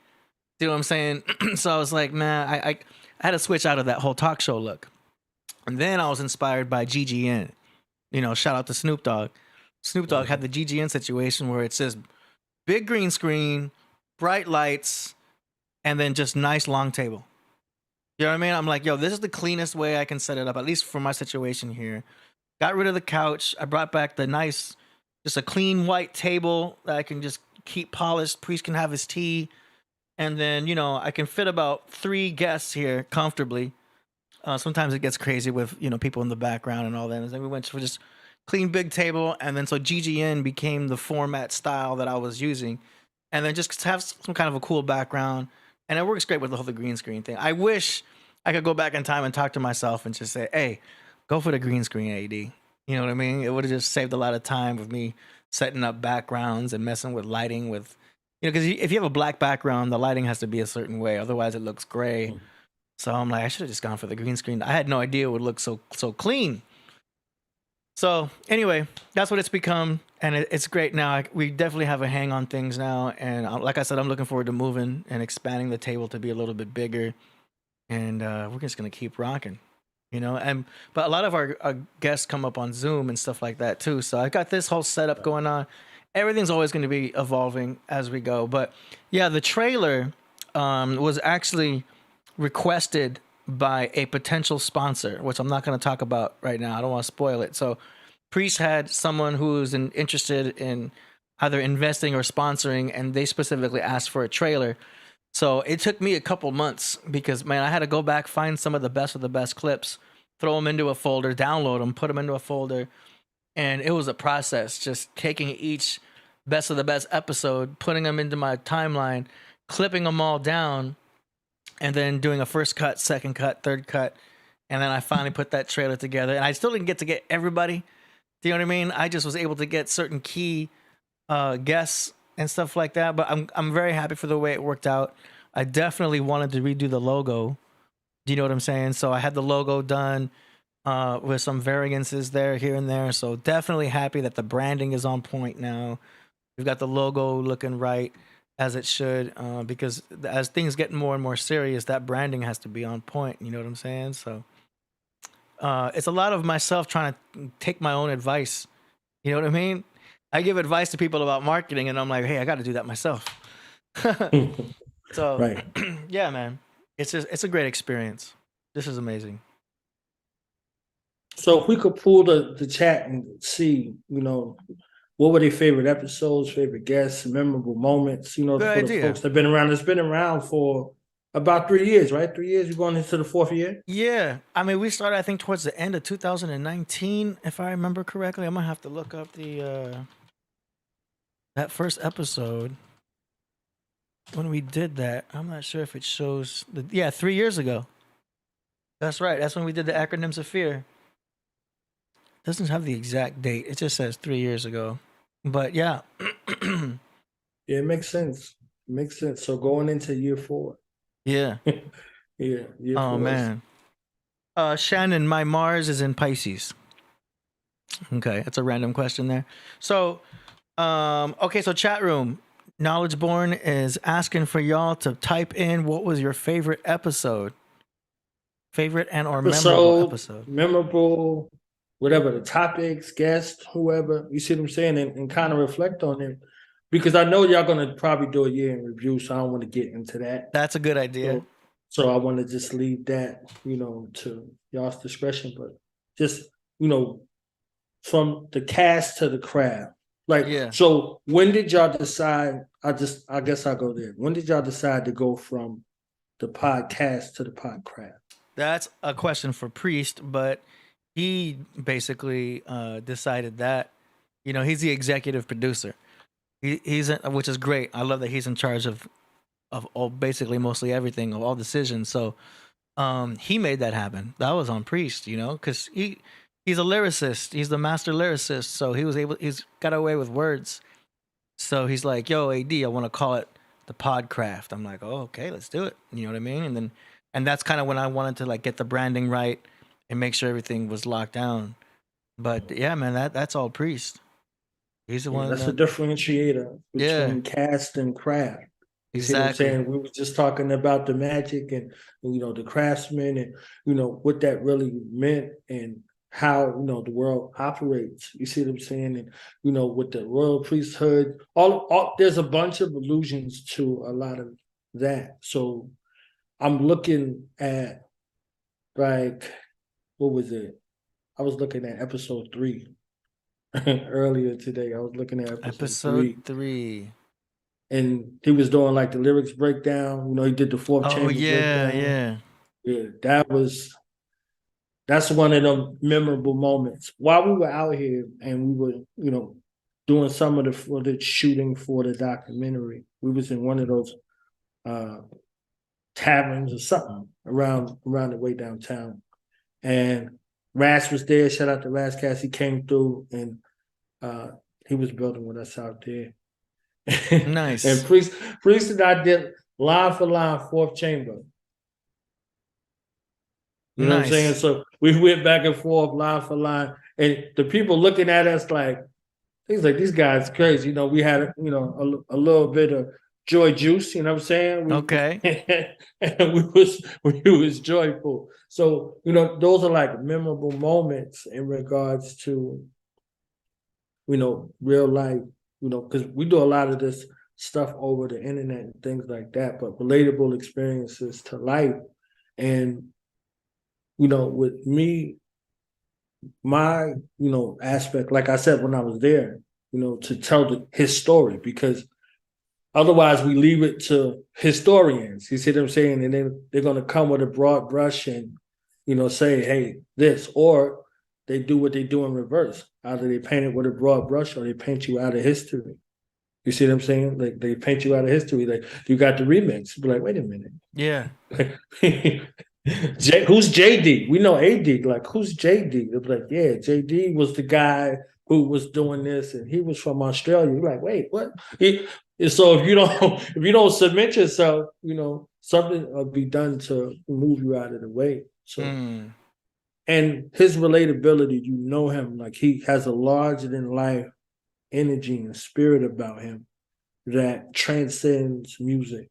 You know what I'm saying? So I was like, man, I had to switch out of that whole talk show look. And then I was inspired by GGN. Shout out to Snoop Dogg. Snoop Dogg had the GGN situation where it says big green screen, bright lights, and then just nice long table. You know what I mean? I'm like, yo, this is the cleanest way I can set it up, at least for my situation here. Got rid of the couch. I brought back the nice, just a clean white table that I can just keep polished. Priest can have his tea. And then, I can fit about 3 guests here comfortably. Sometimes it gets crazy with, people in the background and all that. And then we went for just clean big table. And then so GGN became the format style that I was using. And then just have some kind of a cool background. And it works great with the whole green screen thing. I wish I could go back in time and talk to myself and just say, hey, go for the green screen, AD. You know what I mean? It would have just saved a lot of time with me setting up backgrounds and messing with lighting with, because if you have a black background, the lighting has to be a certain way. Otherwise, it looks gray. So I'm like, I should have just gone for the green screen. I had no idea it would look so clean. So anyway, that's what it's become. And it's great now. We definitely have a hang on things now. And like I said, I'm looking forward to moving and expanding the table to be a little bit bigger. And we're just going to keep rocking. But a lot of our guests come up on Zoom and stuff like that too. So I got this whole setup going on. Everything's always going to be evolving as we go. But yeah, the trailer was actually requested by a potential sponsor, which I'm not going to talk about right now. I don't want to spoil it. So Priest had someone who's interested in either investing or sponsoring, and they specifically asked for a trailer. So it took me a couple months because, man, I had to go back, find some of the best clips, throw them into a folder, download them, put them into a folder. And it was a process, just taking each best of the best episode, putting them into my timeline, clipping them all down, and then doing a first cut, second cut, third cut. And then I finally put that trailer together. And I still didn't get to get everybody. Do you know what I mean? I just was able to get certain key guests and stuff like that. But I'm very happy for the way it worked out. I definitely wanted to redo the logo. Do you know what I'm saying? So I had the logo done with some variances there, here and there. So definitely happy that the branding is on point now. We've got the logo looking right as it should, because as things get more and more serious, that branding has to be on point. You know what I'm saying? So it's a lot of myself trying to take my own advice. You know what I mean? I give advice to people about marketing, and I'm like, hey, I got to do that myself. So, right. Yeah, man, it's a great experience. This is amazing. So if we could pull the chat and see, what were their favorite episodes, favorite guests, memorable moments, for the folks that have been around. It's been around for about 3 years, right? 3 years, you're going into the 4th year? Yeah. I mean, we started, I think, towards the end of 2019, if I remember correctly. I'm going to have to look up the... that first episode, when we did that, I'm not sure if it shows. 3 years ago. That's right. That's when we did the acronyms of fear. Doesn't have the exact date. It just says 3 years ago. But yeah. Yeah, it makes sense. It makes sense. So going into year 4. Yeah. Yeah. Year Oh 4 man. Shannon, my Mars is in Pisces. Okay, that's a random question there. So, okay, so chat room. Knowledge Born is asking for y'all to type in what was your favorite episode. Favorite and or memorable episode. Memorable, whatever the topics, guests, whoever. You see what I'm saying? And kind of reflect on it. Because I know y'all gonna probably do a year in review, so I don't want to get into that. That's a good idea. So I want to just leave that, to y'all's discretion. But just, from the cast to the craft. So when did y'all decide? I guess I'll go there. When did y'all decide to go from the podcast to the podcraft? That's a question for Priest, but he basically decided that, he's the executive producer. He's which is great. I love that he's in charge of all, basically mostly everything, of all decisions. So he made that happen. That was on Priest, because he's a lyricist. He's the master lyricist. So he's got away with words. So he's like, yo, AD, I want to call it the Podcraft. I'm like, oh, okay, let's do it. You know what I mean? And that's kind of when I wanted to get the branding right and make sure everything was locked down. But yeah, man, that's all Priest. He's the one. That's a differentiator between cast and craft. You see what I'm saying? We were just talking about the magic and the craftsmen and what that really meant and how the world operates. You see what I'm saying? And with the royal priesthood, all there's a bunch of allusions to a lot of that. So I'm looking at what was it? I was looking at episode 3 earlier today. I was looking at episode 3. And he was doing the lyrics breakdown. He did the 4th chamber breakdown. Yeah, that's one of the memorable moments. While we were out here and we were, doing some of the footage shooting for the documentary, we was in one of those taverns or something around the way downtown. And Ras was there. Shout out to Ras Cass. He came through and he was building with us out there. Nice. And Priest and I did line for line 4th chamber. You know what I'm saying? So we went back and forth line for line, and the people looking at us these guys crazy. We had a little bit of joy juice. You know what I'm saying? Okay. And we was joyful. So those are memorable moments in regards to real life. Because we do a lot of this stuff over the internet and things like that, but relatable experiences to life. And, with me, my, aspect, like I said, when I was there, to tell his story, because otherwise we leave it to historians. You see what I'm saying? And then they're going to come with a broad brush and, say, hey, this, or they do what they do in reverse. Either they paint it with a broad brush or they paint you out of history. You see what I'm saying? They paint you out of history. You got the remix. Be like, wait a minute. Yeah. Who's JD? We know AD. Who's JD? They'll be like, yeah, JD was the guy who was doing this, and he was from Australia. You're like, wait, what? So if you don't submit yourself, something will be done to move you out of the way. So. And his relatability, him, he has a larger than life energy and spirit about him that transcends music.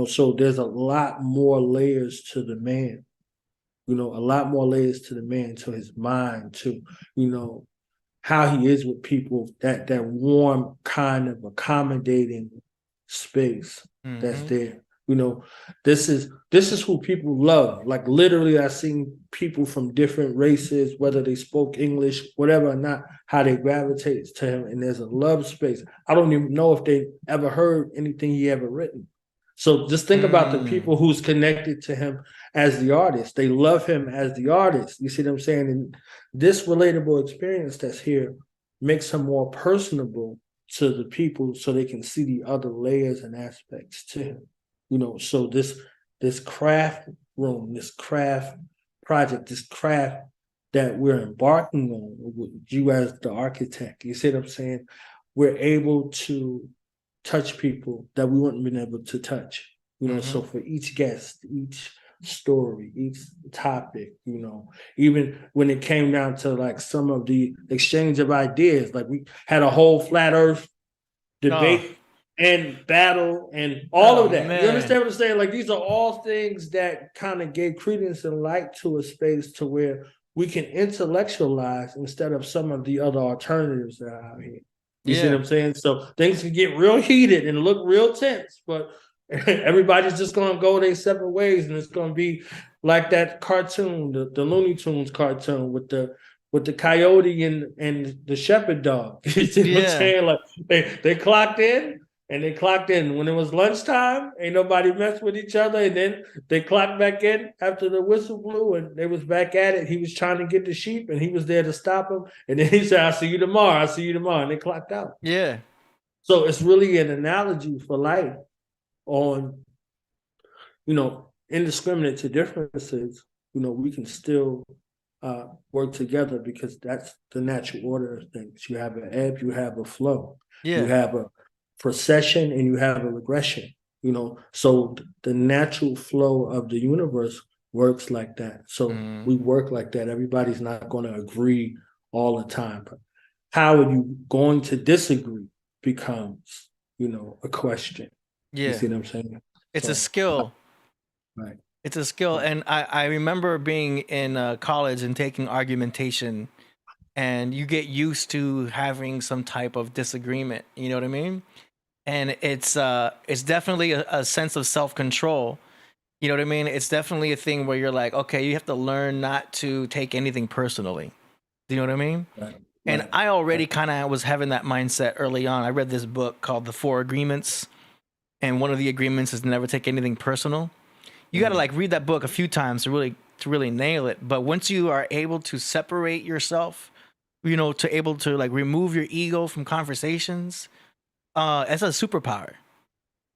So there's a lot more layers to the man, a lot more layers to the man, to his mind, to, how he is with people, that warm kind of accommodating space that's there. This is who people love. Literally, I've seen people from different races, whether they spoke English, whatever or not, how they gravitate to him. And there's a love space. I don't even know if they ever heard anything he ever written. So just think about the people who's connected to him as the artist. They love him as the artist. You see what I'm saying? And this relatable experience that's here makes him more personable to the people so they can see the other layers and aspects to him. So this craft room, this craft project, this craft that we're embarking on with you as the architect, you see what I'm saying? We're able to touch people that we wouldn't have been able to touch. So for each guest, each story, each topic, even when it came down to like some of the exchange of ideas, like we had a whole flat earth debate and battle and all of that. Man. You understand what I'm saying? Like these are all things that kind of gave credence and light to a space to where we can intellectualize instead of some of the other alternatives that are out here. You see what I'm saying? So things can get real heated and look real tense, but everybody's just going to go their separate ways, and it's going to be like that cartoon, the Looney Tunes cartoon with the coyote and the shepherd dog. You see what I'm saying? Like they clocked in, and they clocked in when it was lunchtime. Ain't nobody messed with each other, and then they clocked back in after the whistle blew, and they was back at it. He was trying to get the sheep, and he was there to stop him. And then he said, "I'll see you tomorrow. I'll see you tomorrow." And they clocked out. Yeah. So it's really an analogy for life on, indiscriminate to differences. We can still work together because that's the natural order of things. You have an ebb, you have a flow, you have a procession, and you have a regression. So the natural flow of the universe works like that. So we work like that. Everybody's not going to agree all the time, but how are you going to disagree becomes, a question. Yeah. You see what I'm saying? It's a skill. Right. It's a skill. And I remember being in college and taking argumentation, and you get used to having some type of disagreement. You know what I mean? And it's definitely a sense of self-control. You know what I mean? It's definitely a thing where you're like, okay, you have to learn not to take anything personally. Do you know what I mean? Right. And I already kind of was having that mindset early on. I read this book called The Four Agreements. And one of the agreements is to never take anything personal. You got to like read that book a few times to really nail it. But once you are able to separate yourself, to able to like remove your ego from conversations, it's a superpower.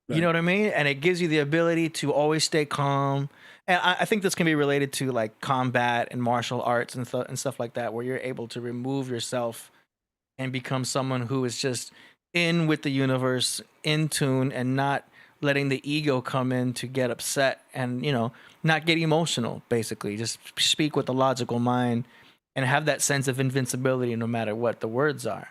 Right. You know what I mean? And it gives you the ability to always stay calm. And I think this can be related to like combat and martial arts and stuff like that, where you're able to remove yourself and become someone who is just in with the universe, in tune, and not letting the ego come in to get upset and, not get emotional, basically. Just speak with a logical mind and have that sense of invincibility no matter what the words are.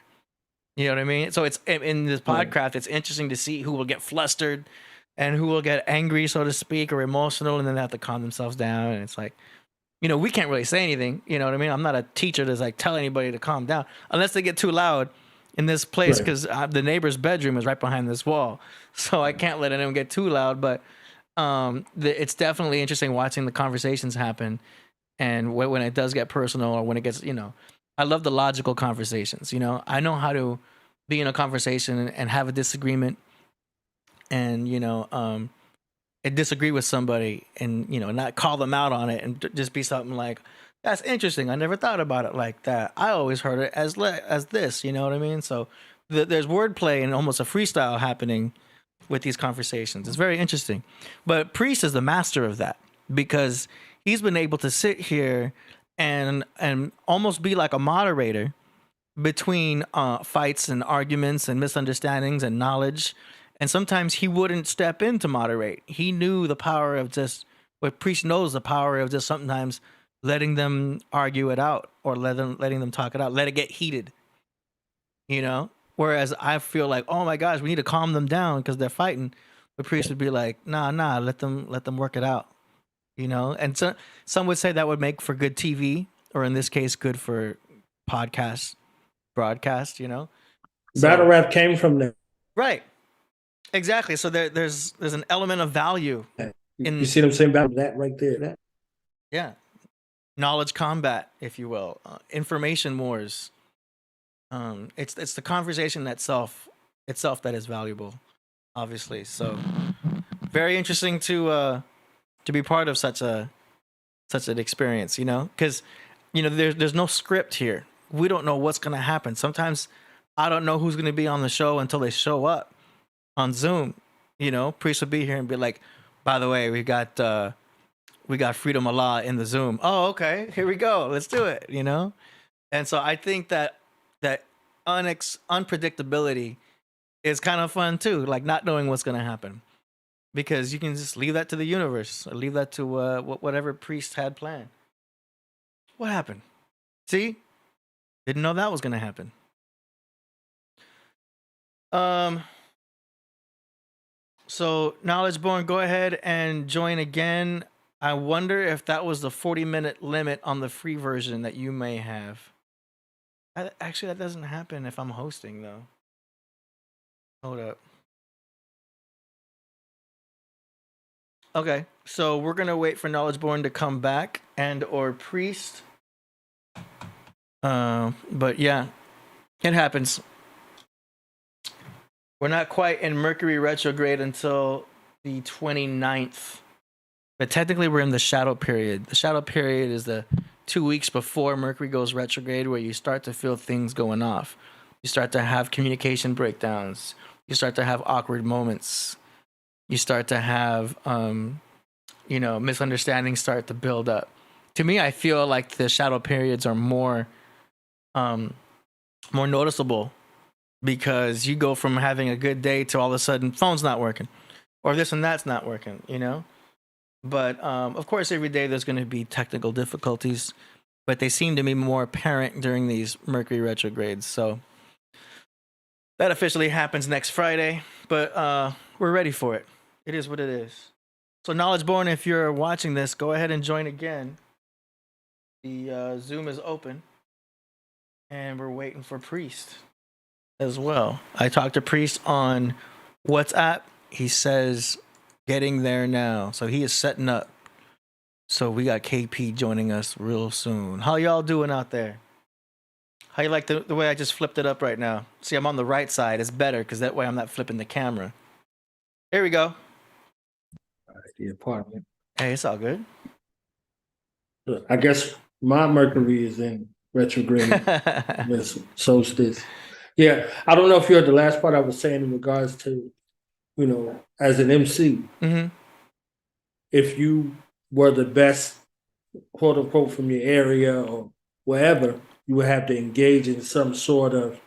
You know what I mean? So it's in this podcast, it's interesting to see who will get flustered and who will get angry, so to speak, or emotional, and then they have to calm themselves down. And it's like, we can't really say anything. You know what I mean? I'm not a teacher that's like tell anybody to calm down unless they get too loud in this place, because the neighbor's bedroom is right behind this wall, so I can't let anyone get too loud. But it's definitely interesting watching the conversations happen, and when it does get personal, or when it gets, I love the logical conversations. I know how to be in a conversation and have a disagreement, and disagree with somebody, and not call them out on it, and just be something like, that's interesting. I never thought about it like that. I always heard it as this. You know what I mean? So there's wordplay and almost a freestyle happening with these conversations. It's very interesting. But Priest is the master of that, because he's been able to sit here and almost be like a moderator between fights and arguments and misunderstandings and knowledge. And sometimes he wouldn't step in to moderate. He knew the power of Priest knows the power of just sometimes letting them argue it out, or letting them talk it out, let it get heated, Whereas I feel like, oh my gosh, we need to calm them down because they're fighting. The Priest would be like, nah, let them work it out, And so some would say that would make for good TV, or in this case, good for broadcast, So, battle rap came from there, right? Exactly. So there's an element of value in, you see what I'm saying about that right there. Yeah. Knowledge combat, if you will, information wars. It's the conversation itself that is valuable, obviously. So very interesting to be part of such an experience, because there's no script here. We don't know what's going to happen. Sometimes I don't know who's going to be on the show until they show up on Zoom. Priest will be here and be like, by the way, we got Freedom Allah in the Zoom. Oh, okay, here we go. Let's do it. And so I think that unpredictability is kind of fun too, like not knowing what's going to happen, because you can just leave that to the universe, or leave that to whatever Priest had planned. What happened? See, didn't know that was going to happen. So Knowledge Born, go ahead and join again. I wonder if that was the 40-minute limit on the free version that you may have. Actually, that doesn't happen if I'm hosting, though. Hold up. Okay, so we're going to wait for Knowledge Born to come back and or Priest. But yeah, it happens. We're not quite in Mercury retrograde until the 29th. But technically, we're in the shadow period. The shadow period is the 2 weeks before Mercury goes retrograde, where you start to feel things going off. You start to have communication breakdowns. You start to have awkward moments. You start to have, misunderstandings start to build up. To me, I feel like the shadow periods are more noticeable, because you go from having a good day to all of a sudden phone's not working, or this and that's not working, But of course, every day there's going to be technical difficulties, but they seem to be more apparent during these Mercury retrogrades. So that officially happens next Friday, but we're ready for it. It is what it is. So Knowledge Born, if you're watching this, go ahead and join again. The Zoom is open, and we're waiting for Priest as well. I talked to Priest on WhatsApp. He says getting there now, so he is setting up. So we got KP joining us real soon. How y'all doing out there? How you like the way I just flipped it up right now? See, I'm on the right side. It's better because that way I'm not flipping the camera. Here we go. The apartment. Hey, it's all good. I guess my Mercury is in retrograde. Solstice. Yeah, I don't know if you heard the last part I was saying in regards to, as an MC, if you were the best, quote unquote, from your area or wherever, you would have to engage in some sort of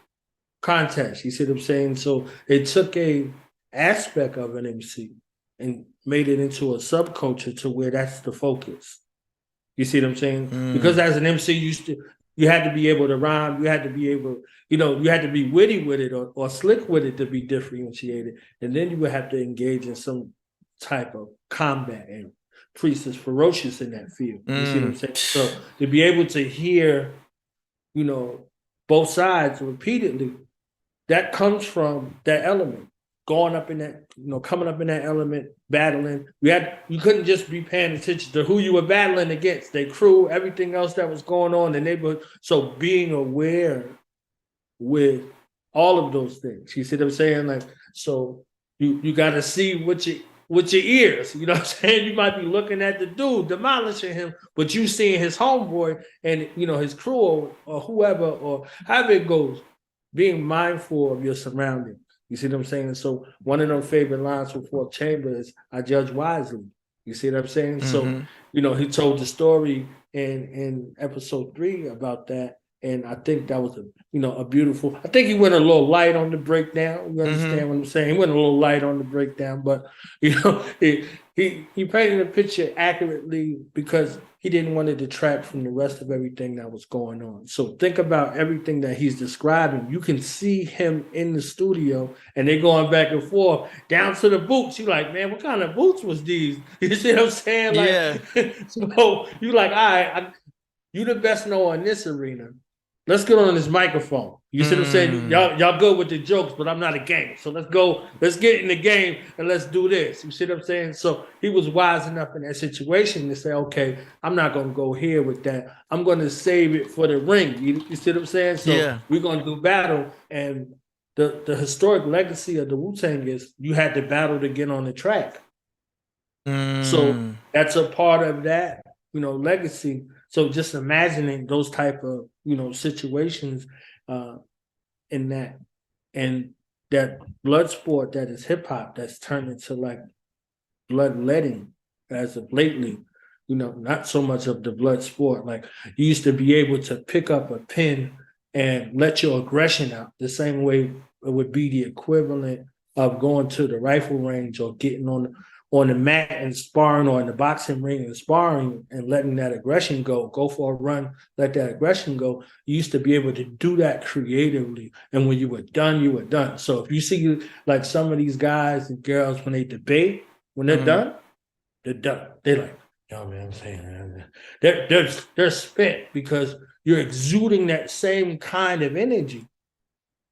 contest. You see what I'm saying? So it took a aspect of an MC and made it into a subculture to where that's the focus. You see what I'm saying? Because as an MC, you had to be able to rhyme. You had to be able, you had to be witty with it or slick with it to be differentiated. And then you would have to engage in some type of combat. And Priest is ferocious in that field. You see what I'm saying? So to be able to hear, both sides repeatedly, that comes from that element. Going up in that, coming up in that element, battling. You couldn't just be paying attention to who you were battling against, their crew, everything else that was going on in the neighborhood. So being aware with all of those things. You see what I'm saying? Like, so you got to see with your ears. You know what I'm saying? You might be looking at the dude demolishing him, but you seeing his homeboy and his crew or whoever or however it goes. Being mindful of your surroundings. You see what I'm saying? So one of them favorite lines from Fourth Chamber is, I judge wisely. You see what I'm saying? So, he told the story in episode 3 about that. And I think that was a beautiful, I think he went a little light on the breakdown. You understand what I'm saying? He went a little light on the breakdown, but he painted a picture accurately because he didn't want to detract from the rest of everything that was going on. So think about everything that he's describing. You can see him in the studio and they're going back and forth down to the boots. You're like, man, what kind of boots was these? You see what I'm saying? Like, yeah. So you're like, all right, you the best know in this arena. Let's get on this microphone. You see what I'm saying? Y'all good with the jokes, but I'm not a game. So let's get in the game and let's do this. You see what I'm saying? So he was wise enough in that situation to say, okay, I'm not going to go here with that. I'm going to save it for the ring. You see what I'm saying? So we're going to do battle. And the historic legacy of the Wu-Tang is you had to battle to get on the track. So that's a part of that, legacy. So just imagining those type of, situations, in that, and that blood sport that is hip hop that's turned into like bloodletting as of lately. Not so much of the blood sport. Like you used to be able to pick up a pen and let your aggression out the same way it would be the equivalent of going to the rifle range or getting on the mat and sparring, or in the boxing ring and sparring and letting that aggression go for a run, let that aggression go. You used to be able to do that creatively. And when you were done, you were done. So if you see like some of these guys and girls, when they debate, when they're done, they're done. They're like, yo, man, I'm saying they're spent because you're exuding that same kind of energy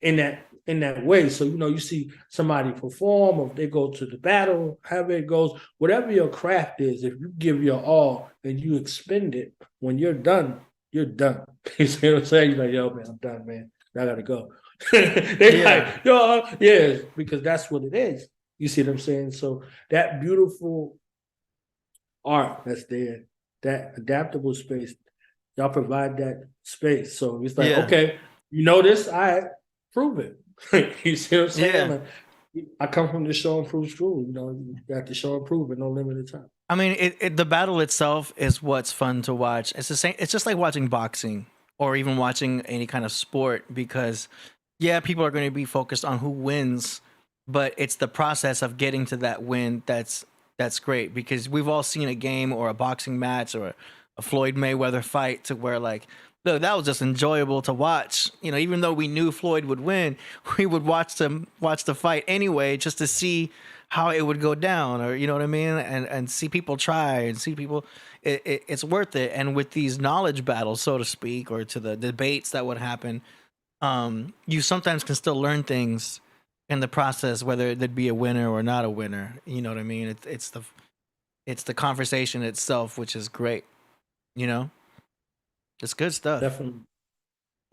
in that way. So, you see somebody perform, or they go to the battle, however it goes, whatever your craft is, if you give your all and you expend it, when you're done, you're done. You see what I'm saying? You're like, yo, man, I'm done, man. I gotta go. They're like, yo, yeah, because that's what it is. You see what I'm saying? So that beautiful art that's there, that adaptable space, y'all provide that space. So it's like, okay, you know this, I prove it. You see what I'm saying? Like, I come from the show and prove school. You got to show and prove it, no limited time. I mean, the battle itself is what's fun to watch. It's the same. It's just like watching boxing or even watching any kind of sport, because people are going to be focused on who wins, but it's the process of getting to that win that's great, because we've all seen a game or a boxing match or a Floyd Mayweather fight to where like, look, that was just enjoyable to watch. Even though we knew Floyd would win, we would watch the fight anyway, just to see how it would go down, or you know what I mean, and see people try and see people. It's worth it. And with these knowledge battles, so to speak, or to the debates that would happen, you sometimes can still learn things in the process, whether there'd be a winner or not a winner. You know what I mean? It's the conversation itself, which is great. It's good stuff. Definitely.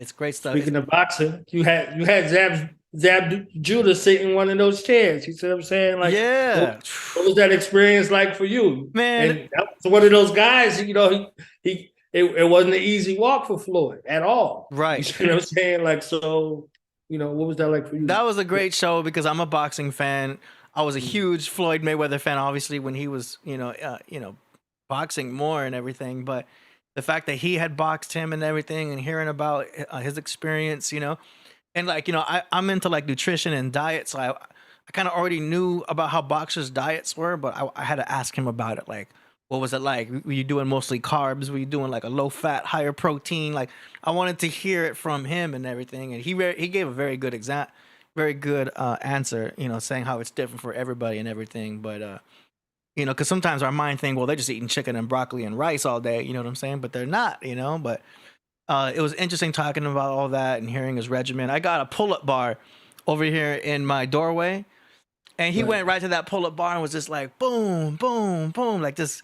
It's great stuff. Speaking of boxing, you had Zab Judah sitting in one of those chairs. You see what I'm saying? Like, what was that experience like for you? Man, and that was one of those guys, it wasn't an easy walk for Floyd at all. Right. You see what I'm saying? Like, so, what was that like for you? That was a great show, because I'm a boxing fan. I was a huge Floyd Mayweather fan, obviously, when he was, boxing more and everything. But the fact that he had boxed him and everything, and hearing about his experience, and like, I'm into like nutrition and diet. So I kind of already knew about how boxers' diets were, but I had to ask him about it. Like, what was it like? Were you doing mostly carbs? Were you doing like a low fat, higher protein? Like, I wanted to hear it from him and everything. And he gave a very good answer, saying how it's different for everybody and everything. But, because sometimes our mind think, well, they're just eating chicken and broccoli and rice all day. You know what I'm saying? But they're not, but it was interesting talking about all that and hearing his regimen. I got a pull-up bar over here in my doorway, and he went right to that pull-up bar and was just like, boom, boom, boom, like just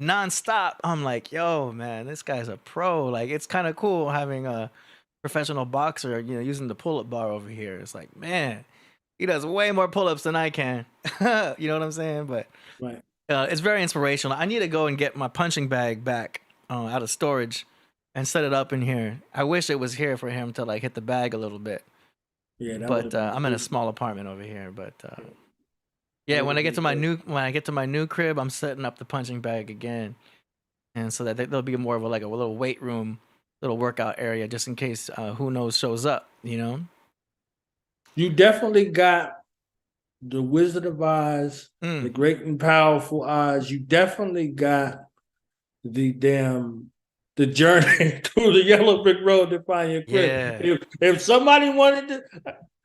nonstop. I'm like, yo, man, this guy's a pro. Like, it's kind of cool having a professional boxer, using the pull-up bar over here. It's like, man, he does way more pull-ups than I can. You know what I'm saying? But it's very inspirational. I need to go and get my punching bag back out of storage and set it up in here. I wish it was here for him to like hit the bag a little bit. Yeah, but I'm in a small apartment over here. But when I get to my new crib, I'm setting up the punching bag again, and so that there'll be more of a little weight room, little workout area, just in case who knows shows up. You definitely got the Wizard of Oz, the Great and Powerful Oz. You definitely got the journey through the yellow brick road to find your crib. Yeah. If somebody wanted to,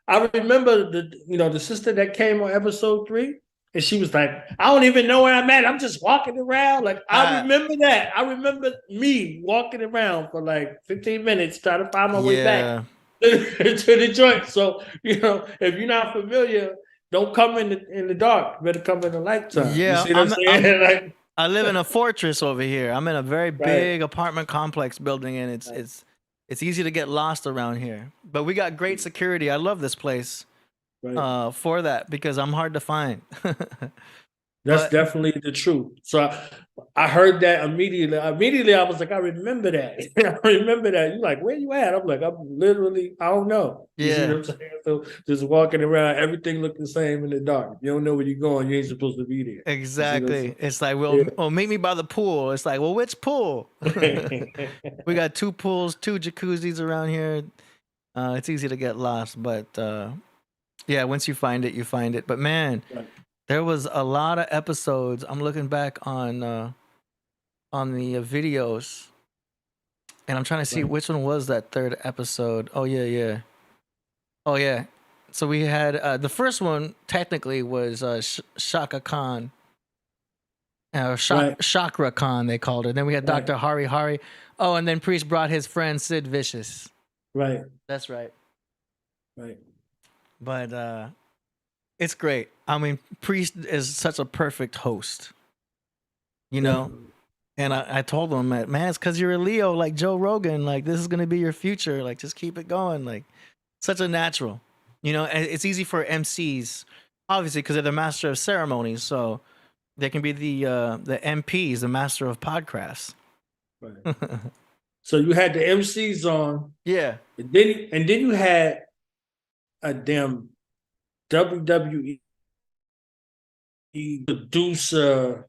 I remember the sister that came on episode 3, and she was like, I don't even know where I'm at. I'm just walking around. Like, I remember that. I remember me walking around for like 15 minutes trying to find my way back to the joint. So, if you're not familiar, don't come in the dark. You better come in the lighttime. Yeah, you see what I'm saying? I live in a fortress over here. I'm in a very big apartment complex building, and it's easy to get lost around here. But we got great security. I love this place for that, because I'm hard to find. That's definitely the truth. So I heard that immediately. Immediately, I was like, I remember that. I remember that. You're like, where you at? I'm like, I'm literally, I don't know. You see what I'm saying? So just walking around, everything looked the same in the dark. You don't know where you're going. You ain't supposed to be there. Exactly. It's like, well, meet me by the pool. It's like, well, which pool? We got 2 pools, 2 jacuzzis around here. It's easy to get lost, but yeah, once you find it, you find it. But man, there was a lot of episodes. I'm looking back on the videos, and I'm trying to see which one was that 3rd episode. Oh yeah. So we had the first one technically was Shaka Khan, Chakra Khan they called it. Then we had Dr. Hari Hari. Oh, and then Priest brought his friend Sid Vicious. Right. That's right. Right. But it's great. I mean, Priest is such a perfect host, you know. And I told him, man, it's because you're a Leo, like Joe Rogan. Like, this is gonna be your future. Like, just keep it going. Like, such a natural, you know. And it's easy for MCs, obviously, because they're the master of ceremonies. So they can be the MPs, the master of podcasts. Right. So you had the MCs on, yeah, and then you had a damn WWE producer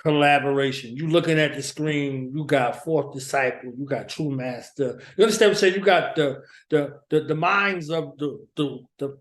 collaboration. You looking at the screen, you got Fourth Disciple, you got True Master. You understand what I'm saying? You got the minds of the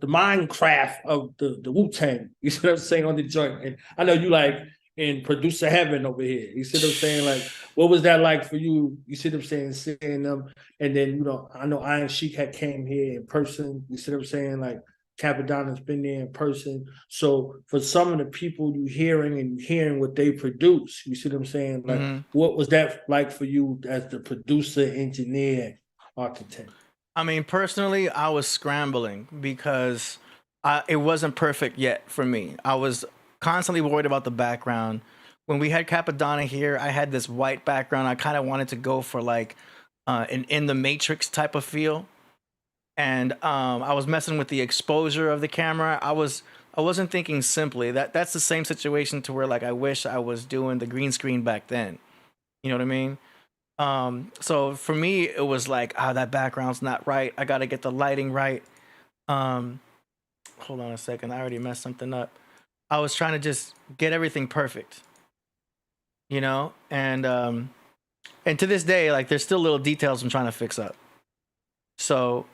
Minecraft of the Wu-Tang. You see what I'm saying on the joint? And I know you like in producer heaven over here. You see what I'm saying? Like, what was that like for you? You see what I'm saying? Seeing them, and then I know Iron Sheik had came here in person. You see what I'm saying? Like, Capadonna's been there in person. So for some of the people you hearing what they produce, you see what I'm saying? Like, what was that like for you as the producer, engineer, architect? I mean, personally, I was scrambling because it wasn't perfect yet for me. I was constantly worried about the background. When we had Capadonna here, I had this white background. I kind of wanted to go for like an In the Matrix type of feel. And I was messing with the exposure of the camera. I wasn't thinking simply. That's the same situation to where like I wish I was doing the green screen back then. You know what I mean? So for me, it was like, that background's not right. I got to get the lighting right. Hold on a second. I already messed something up. I was trying to just get everything perfect. You know, and to this day, like there's still little details I'm trying to fix up. So.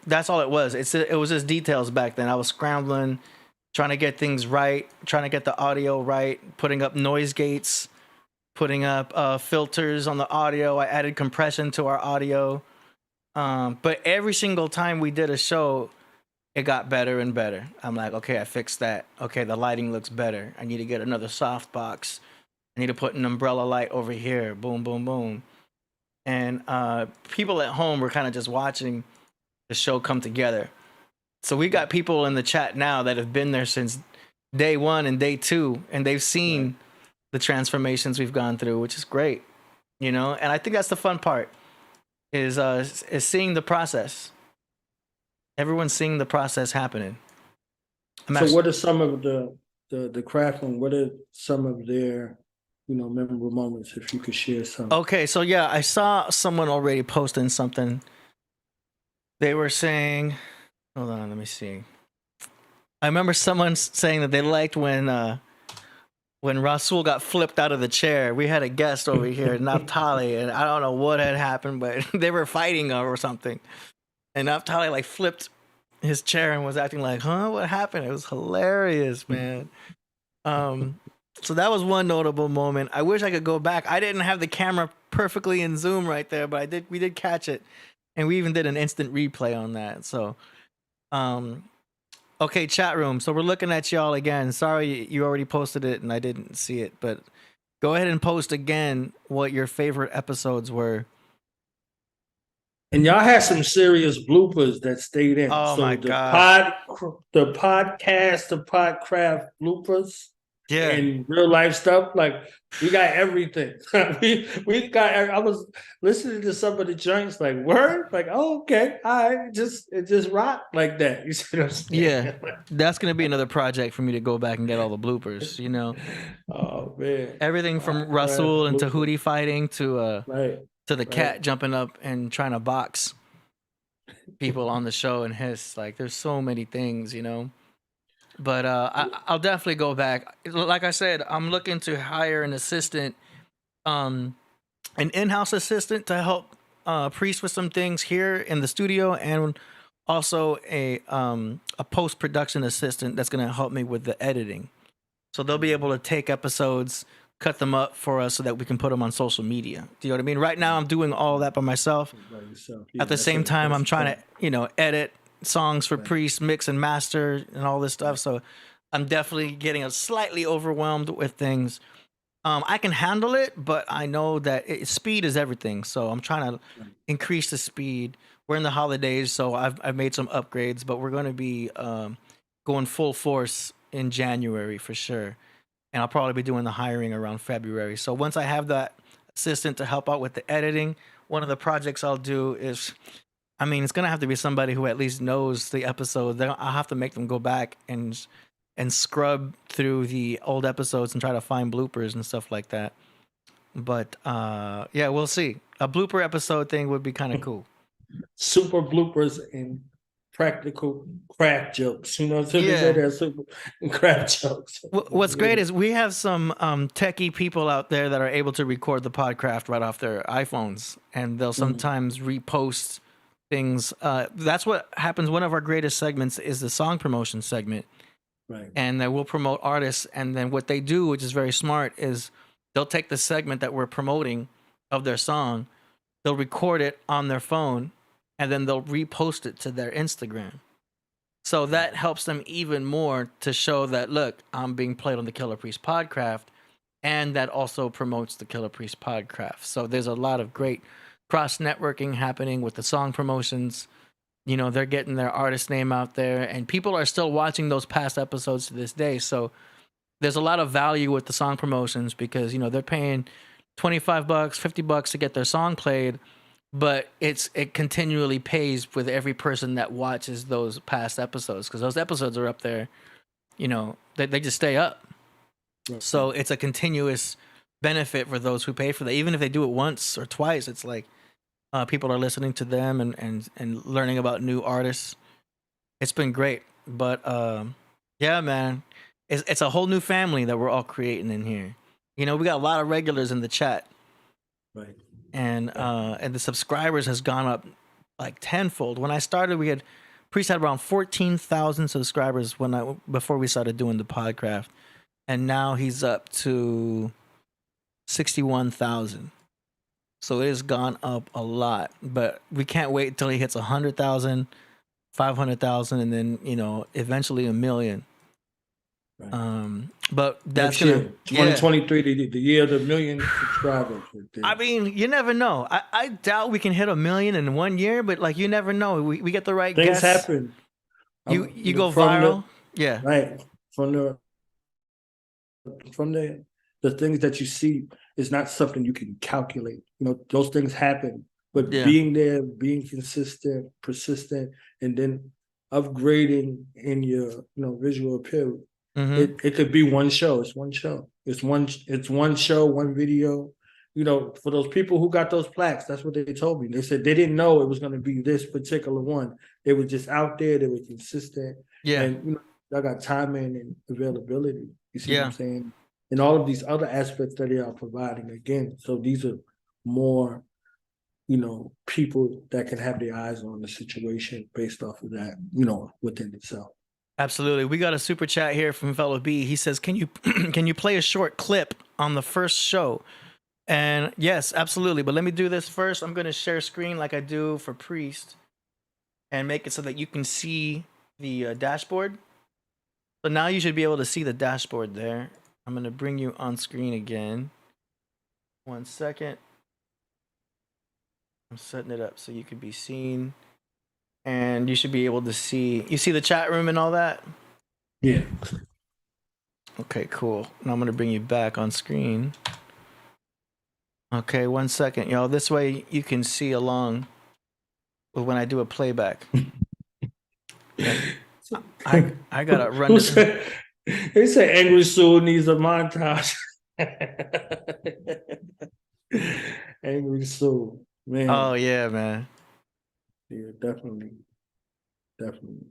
That's all it was. It was just details back then. I was scrambling, trying to get things right, trying to get the audio right, putting up noise gates, putting up filters on the audio. I added compression to our audio. But every single time we did a show, it got better and better. I'm like, okay, I fixed that. Okay, the lighting looks better. I need to get another softbox. I need to put an umbrella light over here. Boom, boom, boom. And people at home were kind of just watching the show come together. So we got people in the chat now that have been there since day 1 and day 2, and they've seen the transformations we've gone through, which is great, you know. And I think that's the fun part is seeing the process. Everyone's seeing the process happening. So what are some of the craftsmen? What are some of their memorable moments? If you could share some. Okay, so yeah, I saw someone already posting something. They were saying, hold on, let me see. I remember someone saying that they liked when Rasul got flipped out of the chair. We had a guest over here, Naftali, and I don't know what had happened, but they were fighting or something. And Naftali like flipped his chair and was acting like, what happened? It was hilarious, man. So that was one notable moment. I wish I could go back. I didn't have the camera perfectly in zoom right there, but we did catch it. And we even did an instant replay on that. So, okay, chat room. So we're looking at y'all again. Sorry you already posted it and I didn't see it, but go ahead and post again what your favorite episodes were. And y'all had some serious bloopers that stayed in. Oh my God. The podcast, the Podcraft bloopers, and real life stuff. Like we got everything. we got. I was listening to some of the joints, like word, like oh, okay, all right, it just rocked like that. You see what I'm saying? Yeah, that's gonna be another project for me to go back and get all the bloopers. You know, oh man, everything from Rasul and Tahuti fighting to the cat jumping up and trying to box people on the show and hiss. Like, there's so many things, you know. But I'll definitely go back. Like I said, I'm looking to hire an assistant, an in-house assistant to help Priest with some things here in the studio, and also a post-production assistant that's going to help me with the editing. So they'll be able to take episodes, cut them up for us so that we can put them on social media. Do you know what I mean? Right now, I'm doing all that by myself. At the same time, I'm trying to, you know, edit songs for Priest, mix and master, and all this stuff. So I'm definitely getting a slightly overwhelmed with things. I can handle it, but I know that speed is everything. So I'm trying to increase the speed. We're in the holidays, so I've made some upgrades, but we're going to be going full force in January for sure. And I'll probably be doing the hiring around February. So once I have that assistant to help out with the editing, one of the projects I'll do is, I mean, it's gonna have to be somebody who at least knows the episode. I'll have to make them go back and scrub through the old episodes and try to find bloopers and stuff like that. But yeah, we'll see. A blooper episode thing would be kind of cool. Super bloopers and practical crap jokes. You know, so they're super crap jokes. What's great is we have some techie people out there that are able to record the podcast right off their iPhones, and they'll sometimes repost things. That's what happens. One of our greatest segments is the song promotion segment. Right. And then we'll promote artists. And then what they do, which is very smart, is they'll take the segment that we're promoting of their song, they'll record it on their phone, and then they'll repost it to their Instagram. So that helps them even more to show that, look, I'm being played on the Killah Priest podcast, and that also promotes the Killah Priest podcast. So there's a lot of great cross-networking happening with the song promotions. You know, they're getting their artist name out there, and people are still watching those past episodes to this day. So there's a lot of value with the song promotions because, you know, they're paying $25, $50 to get their song played, but it continually pays with every person that watches those past episodes because those episodes are up there, you know, they just stay up. Right. So it's a continuous benefit for those who pay for that. Even if they do it once or twice, it's like people are listening to them and learning about new artists. It's been great. But yeah, man, it's a whole new family that we're all creating in here. You know, we got a lot of regulars in the chat. Right. And the subscribers has gone up like tenfold. When I started, Priest had around 14,000 subscribers before we started doing the podcast, and now he's up to 61,000. So it has gone up a lot. But we can't wait until he hits 100,000, 500,000, and then, you know, eventually 1 million. Right. But that's gonna 2023, the year of the 1 million subscribers. I mean, you never know. I doubt we can hit 1 million in 1 year, but like you never know. We get the right things guests. happen. You go viral. Yeah. Right. From the things that you see is not something you can calculate. You know, those things happen. But being there, being consistent, persistent, and then upgrading in your, you know, visual appeal. Mm-hmm. It could be one show. It's one show. It's one show, one video. You know, for those people who got those plaques, that's what they told me. They said they didn't know it was going to be this particular one. They were just out there. They were consistent. Yeah. And, you know, I got timing and availability. You see what I'm saying? And all of these other aspects that they are providing again. So these are more, you know, people that can have their eyes on the situation based off of that, you know, within itself. Absolutely. We got a super chat here from fellow B. He says, can you play a short clip on the first show? And yes, absolutely. But let me do this first. I'm going to share screen like I do for Priest and make it so that you can see the dashboard. So now you should be able to see the dashboard there. I'm going to bring you on screen again. 1 second. I'm setting it up so you can be seen. And you should be able to see. You see the chat room and all that? Yeah. Okay, cool. Now I'm gonna bring you back on screen. Okay, 1 second, y'all. This way you can see along with when I do a playback. I gotta run Who this. said, they say Angry Soul needs a montage. Angry Soul, man. Oh yeah, man. Yeah, definitely.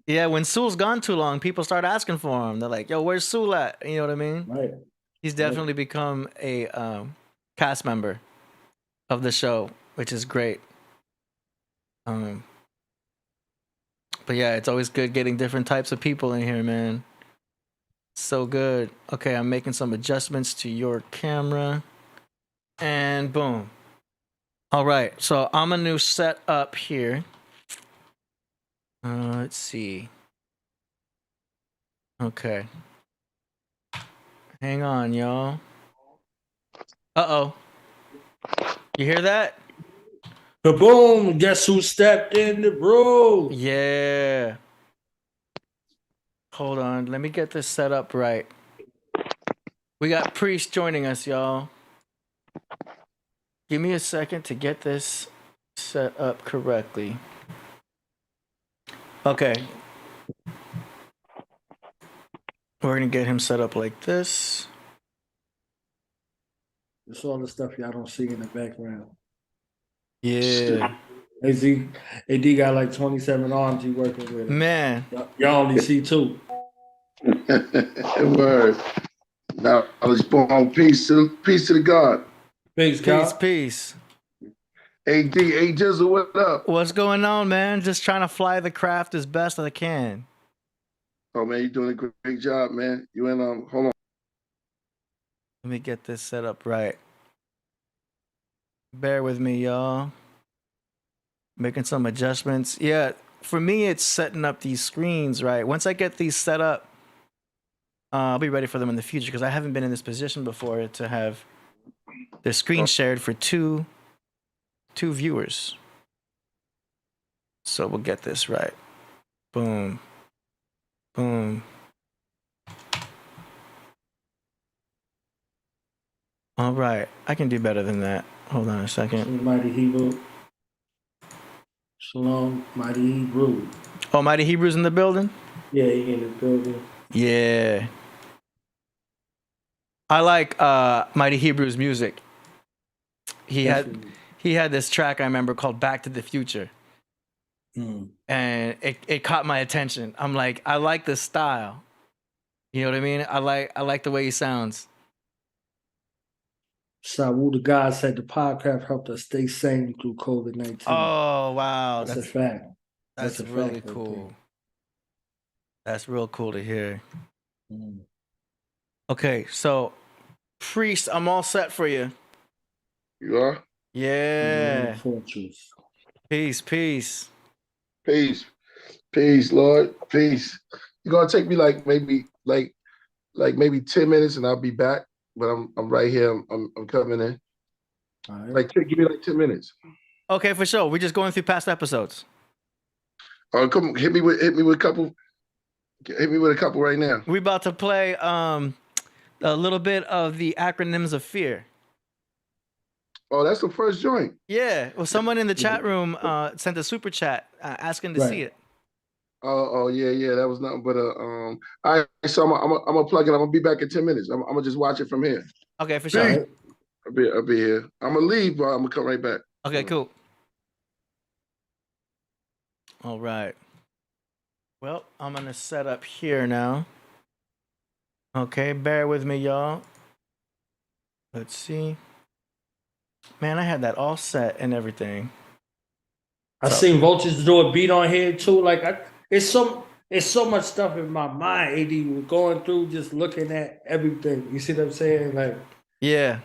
Yeah, when Soul's gone too long, people start asking for him. They're like, "Yo, where's Soul at?" You know what I mean? Right. He's definitely become a cast member of the show, which is great. But yeah, it's always good getting different types of people in here, man. So good. Okay, I'm making some adjustments to your camera. And boom. All right, so I'm a new set up here. Let's see. Okay. Hang on, y'all. Uh-oh. You hear that? Kaboom! Guess who stepped in the room? Yeah. Hold on. Let me get this set up right. We got Priest joining us, y'all. Give me a second to get this set up correctly. Okay. We're going to get him set up like this. It's all the stuff y'all don't see in the background. Yeah. AD got like 27 arms he working with. Man. Y'all only see 2. Word. Now I was born peace to the God. Peace, God. Peace. AD, Jizzle, what up? What's going on, man? Just trying to fly the craft as best as I can. Oh man, you're doing a great job, man. You in hold on. Let me get this set up right. Bear with me, y'all. Making some adjustments. Yeah, for me, it's setting up these screens right. Once I get these set up, I'll be ready for them in the future because I haven't been in this position before to have the screen shared for two viewers. So we'll get this right. Boom. Boom. All right. I can do better than that. Hold on a second. Mighty Hebrew. Shalom, Mighty Hebrew. Oh, Mighty Hebrew's in the building? Yeah, he in the building. Yeah. I like Mighty Hebrew's music. He had this track I remember called Back to the Future. And it caught my attention. I'm like, I like this style. You know what I mean? I like the way he sounds. Sawu the God said the podcast helped us stay sane through COVID-19. Oh wow. That's a fact. That's really cool. That's real cool to hear. Okay, so Priest, I'm all set for you. You are? Yeah. Fortress. Peace. Peace, Lord. Peace. You're gonna take me like maybe 10 minutes and I'll be back. But I'm right here. I'm coming in. All right. Like give me like 10 minutes. Okay, for sure. We're just going through past episodes. Oh, come hit me with a couple. Hit me with a couple right now. We're about to play a little bit of the acronyms of fear. Oh, that's the first joint. Yeah. Well, someone in the chat room sent a super chat asking to see it. Oh yeah, that was nothing but a all right, so I'm gonna plug it. I'm gonna be back in 10 minutes. I'm gonna just watch it from here. Okay, for sure. I'll be here. I'm gonna leave, but I'm gonna come right back. Okay, cool. All right. Well, I'm gonna set up here now. Okay, bear with me, y'all. Let's see. Man, I had that all set and everything. I seen Vultures do a beat on here too. Like it's so much stuff in my mind. AD was going through just looking at everything. You see what I'm saying? Like yeah.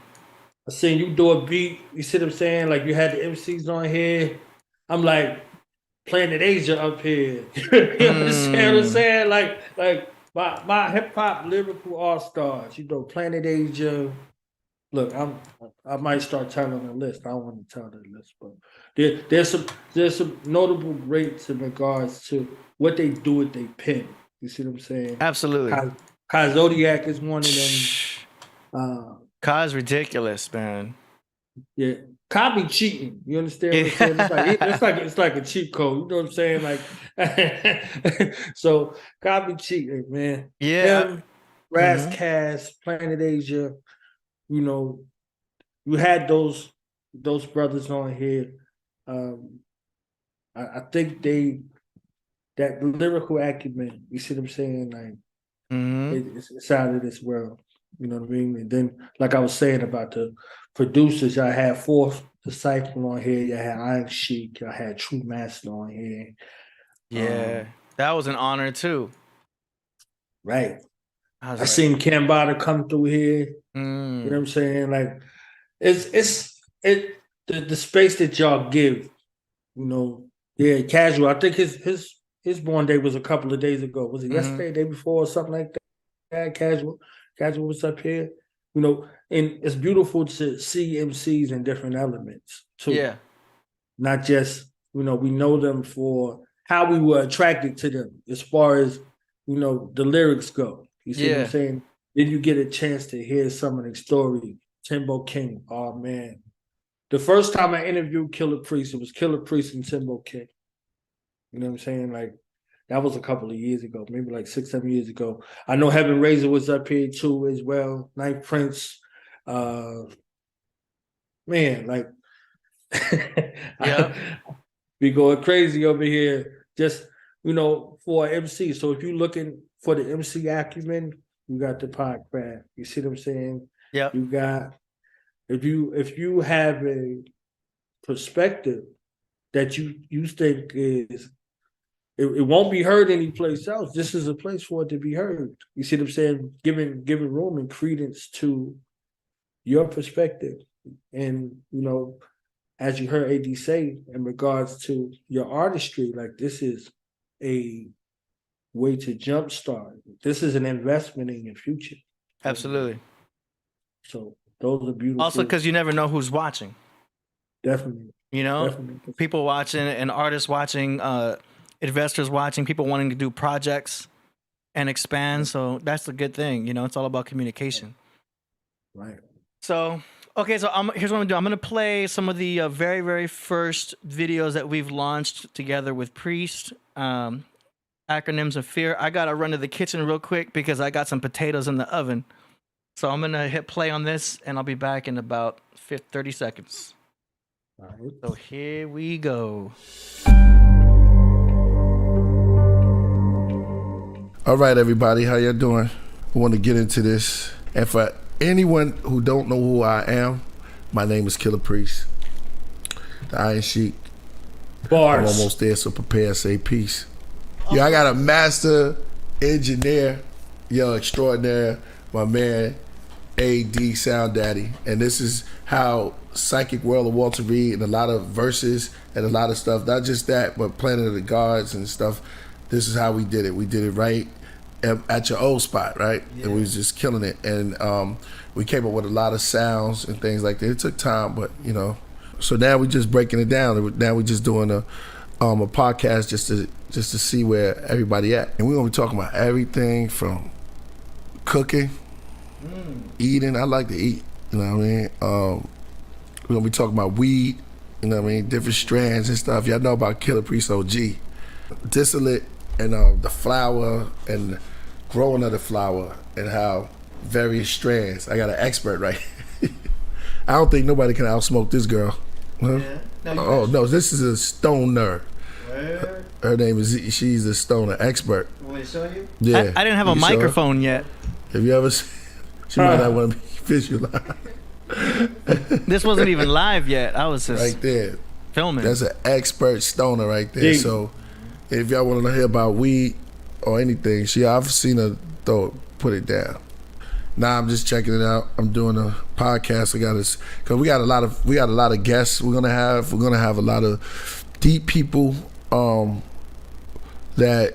I seen you do a beat. You see what I'm saying? Like you had the MCs on here. I'm like Planet Asia up here. You understand what I'm saying? Like my hip hop lyrical all stars. You know, Planet Asia. Look, I might start telling the list. I don't want to tell the list, but there's some notable greats in regards to what they do with their pen. You see what I'm saying? Absolutely. Kai Zodiac is one of them. Kai's ridiculous, man. Yeah, Kai be cheating. You understand what I'm saying? It's like a cheat code. You know what I'm saying? Like, so Kai be cheating, man. Yeah. Him, Razcast, Planet Asia. You know, you had those brothers on here. I think that lyrical acumen. You see what I'm saying? Like, it's out of this world. You know what I mean? And then, like I was saying about the producers, I had Fourth Disciple on here. I had Iron Sheik. I had True Master on here. Yeah, that was an honor too. Right. I seen Kambada come through here. You know what I'm saying? Like, the space that y'all give. You know, yeah, Casual. I think his born day was a couple of days ago. Was it yesterday, day before, or something like that? Casual was up here. You know, and it's beautiful to see MCs in different elements too. Yeah. Not just, you know, we know them for how we were attracted to them as far as, you know, the lyrics go. You see what I'm saying? Then you get a chance to hear some of the story. Timbo King, oh man. The first time I interviewed Killah Priest, it was Killah Priest and Timbo King. You know what I'm saying? Like, that was a couple of years ago, maybe like 6-7 years ago. I know Heaven Razor was up here too as well. Night Prince. Man, like, we going crazy over here. Just, you know, for MC. So if you're looking for the MC acumen, you got the podcast. You see what I'm saying? Yeah. You got, if you have a perspective that you think is, it won't be heard anyplace else. This is a place for it to be heard. You see what I'm saying? Giving room and credence to your perspective. And, you know, as you heard AD say, in regards to your artistry, like, this is a way to jumpstart. This is an investment in your future. Absolutely. So those are beautiful. Also, because you never know who's watching. Definitely. You know, Definitely. People watching, and artists watching, investors watching, people wanting to do projects and expand. So that's a good thing. You know, it's all about communication. Right. So, okay, so here's what I'm gonna do. I'm gonna play some of the very, very first videos that we've launched together with Priest. Acronyms of Fear. I gotta run to the kitchen real quick because I got some potatoes in the oven. So I'm gonna hit play on this, and I'll be back in about 30 seconds. All right. So here we go. All right, everybody, how y'all doing? I want to get into this. And for anyone who don't know who I am, my name is Killah Priest, the Iron Sheik. Bars. I'm almost there, so prepare, say peace. Yo, I got a master engineer, yo, extraordinaire, my man, AD Sound Daddy. And this is how Psychic World of Walter Reed and a lot of verses and a lot of stuff, not just that, but Planet of the Gods and stuff. This is how we did it. We did it right at your old spot, right? Yeah. And we was just killing it. And we came up with a lot of sounds and things like that. It took time, but, you know. So now we're just breaking it down. Now we're just doing a podcast just to see where everybody at. And we're going to be talking about everything from cooking, eating. I like to eat, you know what I mean? We're going to be talking about weed, you know what I mean? Different strands and stuff. Y'all know about Killah Priest OG. Distillate and the flower and growing of the flower and how various strands. I got an expert right here. I don't think nobody can outsmoke this girl. Huh? Yeah. No, this is a stoner. Where? Her name is, she's a stoner expert. Want to show you? Yeah. I didn't have a microphone yet. Have you ever seen? She might not want to be visualized. This wasn't even live yet. I was just right there filming. That's an expert stoner right there. Yeah. So if y'all want to hear about weed or anything, I've seen her put it down. Now I'm just checking it out. I'm doing a podcast. I got this because we got a lot of guests. We're gonna have a lot of deep people that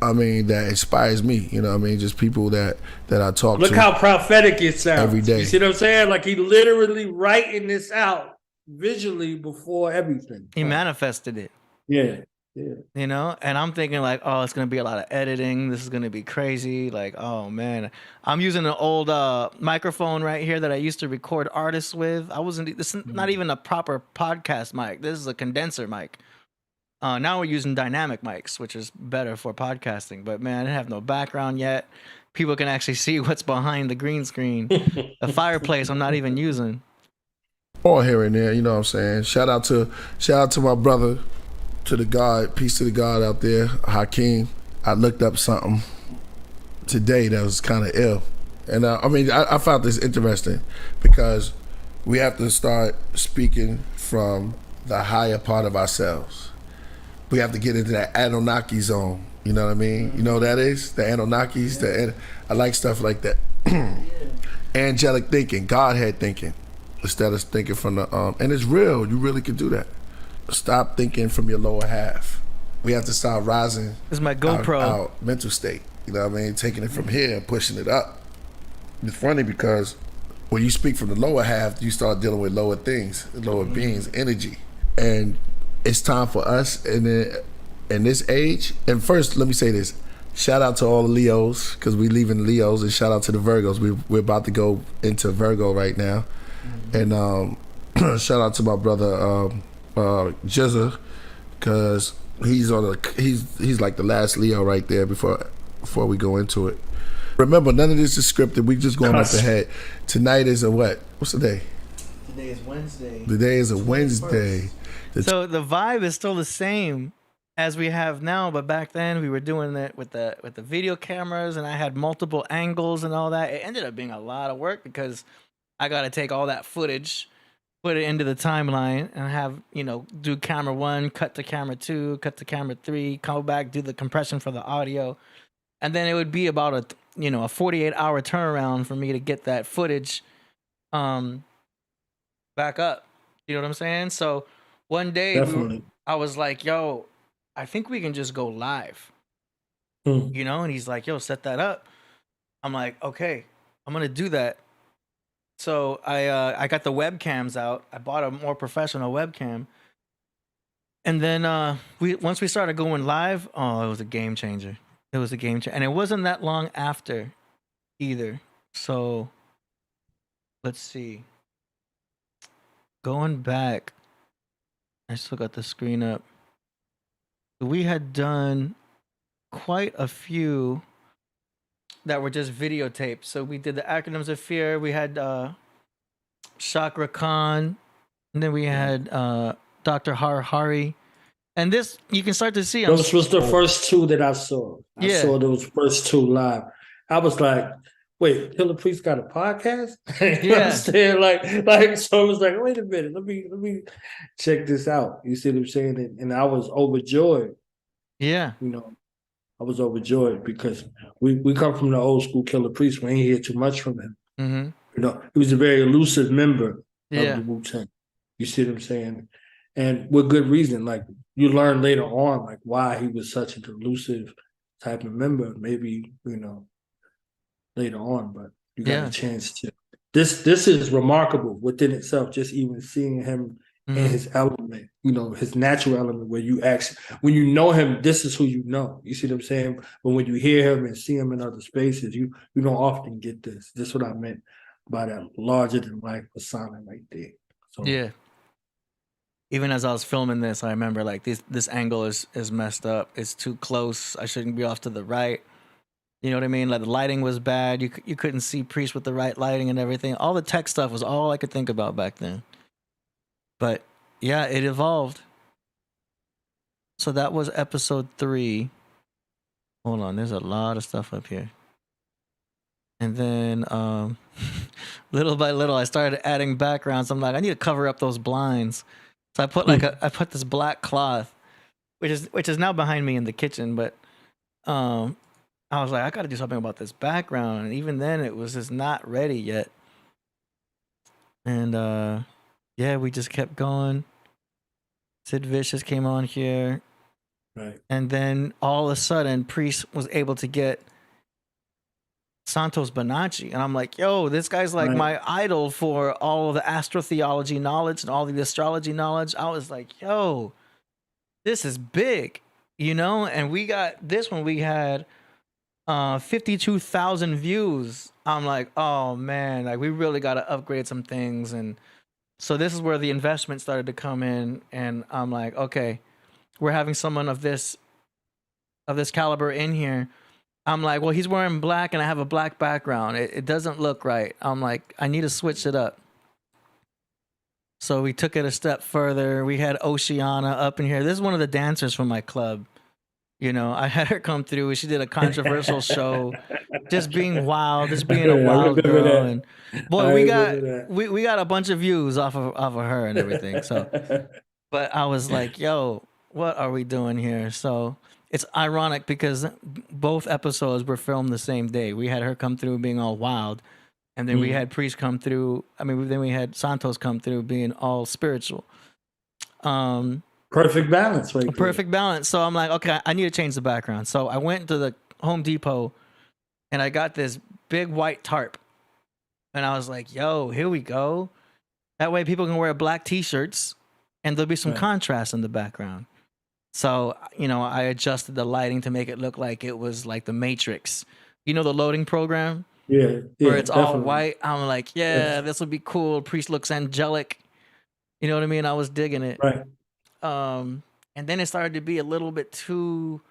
inspires me. You know what I mean? Just people that I talk to. Look how prophetic it sounds every day. You see what I'm saying? Like he literally writing this out visually before everything. He manifested it. Yeah. Yeah. You know, and I'm thinking like, oh, it's gonna be a lot of editing. This is gonna be crazy. Like, oh man, I'm using an old microphone right here that I used to record artists with. This is not even a proper podcast mic. This is a condenser mic. Now we're using dynamic mics, which is better for podcasting. But man, I didn't have no background yet. People can actually see what's behind the green screen. A fireplace I'm not even using. All here and there, you know what I'm saying? Shout out to my brother, to the God, peace to the God out there, Hakeem. I looked up something today that was kind of ill. And I found this interesting because we have to start speaking from the higher part of ourselves. We have to get into that Anunnaki zone. You know what I mean? You know what that is? The Anunnakis. I like stuff like that. Angelic thinking, Godhead thinking, instead of thinking from the and it's real. You really can do that. Stop thinking from your lower half. We have to start rising. This is my GoPro. Our mental state. You know what I mean? Taking it from here and pushing it up. It's funny because when you speak from the lower half, you start dealing with lower things, lower beings, energy. And it's time for us in this age. And first, let me say this. Shout out to all the Leos, because we leaving Leos, and shout out to the Virgos. We're about to go into Virgo right now. And shout out to my brother Jizza, because he's like the last Leo right there before we go into it. Remember, none of this is scripted. We just going off the head. Tonight is a what? What's the day? Today is Wednesday. Today is a Wednesday. So the vibe is still the same as we have now, but back then we were doing it with the video cameras, and I had multiple angles and all that. It ended up being a lot of work because I got to take all that footage, put it into the timeline, and have, do camera 1, cut to camera 2, cut to camera 3, come back, do the compression for the audio. And then it would be about a 48-hour turnaround for me to get that footage back up. You know what I'm saying? So one day I was like, yo, I think we can just go live. And he's like, yo, set that up. I'm like, okay, I'm going to do that. So I got the webcams out. I bought a more professional webcam. And then once we started going live, it was a game changer. It was a game changer. And it wasn't that long after either. So let's see. Going back, I still got the screen up. We had done quite a few that were just videotaped. So we did the Acronyms of Fear. We had Chakra Khan. And then we had Dr. Hari. And this, you can start to see. Those was the first 2 that I saw. I saw those first 2 live. I was like, wait, Killah Priest got a podcast? You know what I'm saying? Like, so I was like, wait a minute, let me check this out. You see what I'm saying? And I was overjoyed. Yeah. I was overjoyed because we come from the old school Killah Priest. We ain't hear too much from him. Mm-hmm. He was a very elusive member of the Wu-Tang. You see what I'm saying? And with good reason. Like, you learn later on, like, why he was such an elusive type of member. Maybe, later on, but you got a chance to. This is remarkable within itself. Just even seeing him in his element, his natural element, where you actually, when you know him, this is who you know. You see what I'm saying? But when you hear him and see him in other spaces, you don't often get this. This is what I meant by that larger than life persona right there. So yeah. Even as I was filming this, I remember like this angle is messed up. It's too close. I shouldn't be off to the right. You know what I mean? Like, the lighting was bad. You couldn't see Priest with the right lighting and everything. All the tech stuff was all I could think about back then. But yeah, it evolved. So that was episode 3. Hold on, there's a lot of stuff up here. And then little by little, I started adding backgrounds. I'm like, I need to cover up those blinds. So I put I put this black cloth, which is now behind me in the kitchen. But I was like, I got to do something about this background. And even then, it was just not ready yet. And we just kept going. Sid Vicious came on here. Right. And then all of a sudden, Priest was able to get Santos Bonacci. And I'm like, yo, this guy's like my idol for all of the astrotheology knowledge and all the astrology knowledge. I was like, yo, this is big, you know. And we got this one. We had 52,000 views. I'm like, oh man, like we really got to upgrade some things. And so this is where the investment started to come in. And I'm like, okay, we're having someone of this caliber in here. I'm like, well, he's wearing black and I have a black background. It doesn't look right. I'm like, I need to switch it up. So we took it a step further. We had Oceana up in here. This is one of the dancers from my club. You know, I had her come through. She did a controversial show, just being wild, just being a wild girl. That. And boy, we got a bunch of views off of her and everything. So, but I was like, yo, what are we doing here? So it's ironic because both episodes were filmed the same day. We had her come through being all wild, and then we had Priest come through. I mean, then we had Santos come through being all spiritual. Perfect balance, right? Perfect balance. So I'm like, okay, I need to change the background. So I went to the Home Depot and I got this big white tarp. And I was like, yo, here we go. That way people can wear black t-shirts and there'll be some contrast in the background. So, you know, I adjusted the lighting to make it look like it was like the Matrix. You know, the loading program? Yeah. Where it's definitely all white. I'm like, this would be cool. Priest looks angelic. You know what I mean? I was digging it. Right. And then it started to be a little bit too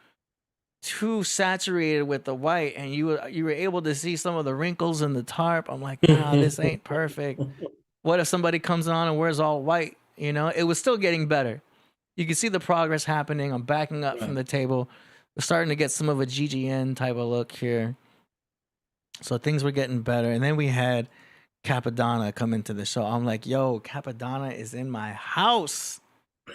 saturated with the white, and you were able to see some of the wrinkles in the tarp. I'm like, nah, this ain't perfect. What if somebody comes on and wears all white? You know, it was still getting better. You can see the progress happening. I'm backing up from the table. We're starting to get some of a GGN type of look here. So things were getting better. And then we had Capadonna come into the show. I'm like, yo, Capadonna is in my house.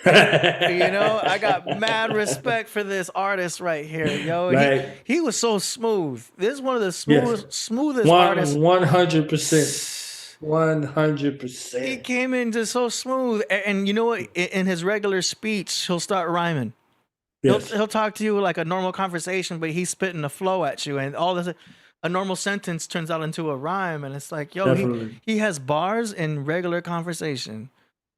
You know, I got mad respect for this artist right here, yo. Right. He was so smooth. This is one of the smoothest artists. 100%. 100%. He came in just so smooth, and you know what? In his regular speech, he'll start rhyming. Yes. He'll talk to you like a normal conversation, but he's spitting a flow at you, and all this. A normal sentence turns out into a rhyme, and it's like, yo, he has bars in regular conversation.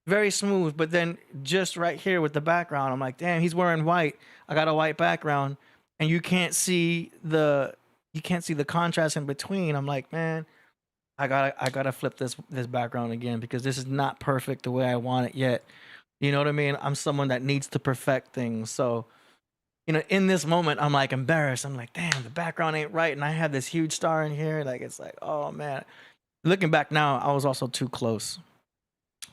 Very smooth, but then just right here with the background, I'm like, damn, he's wearing white. I got a white background, and you can't see the contrast in between. I'm like, man, I gotta flip this background again because this is not perfect the way I want it yet. You know what I mean? I'm someone that needs to perfect things. So, you know, in this moment, I'm like embarrassed. I'm like, damn, the background ain't right, and I have this huge star in here. Like, it's like, oh man. Looking back now, I was also too close.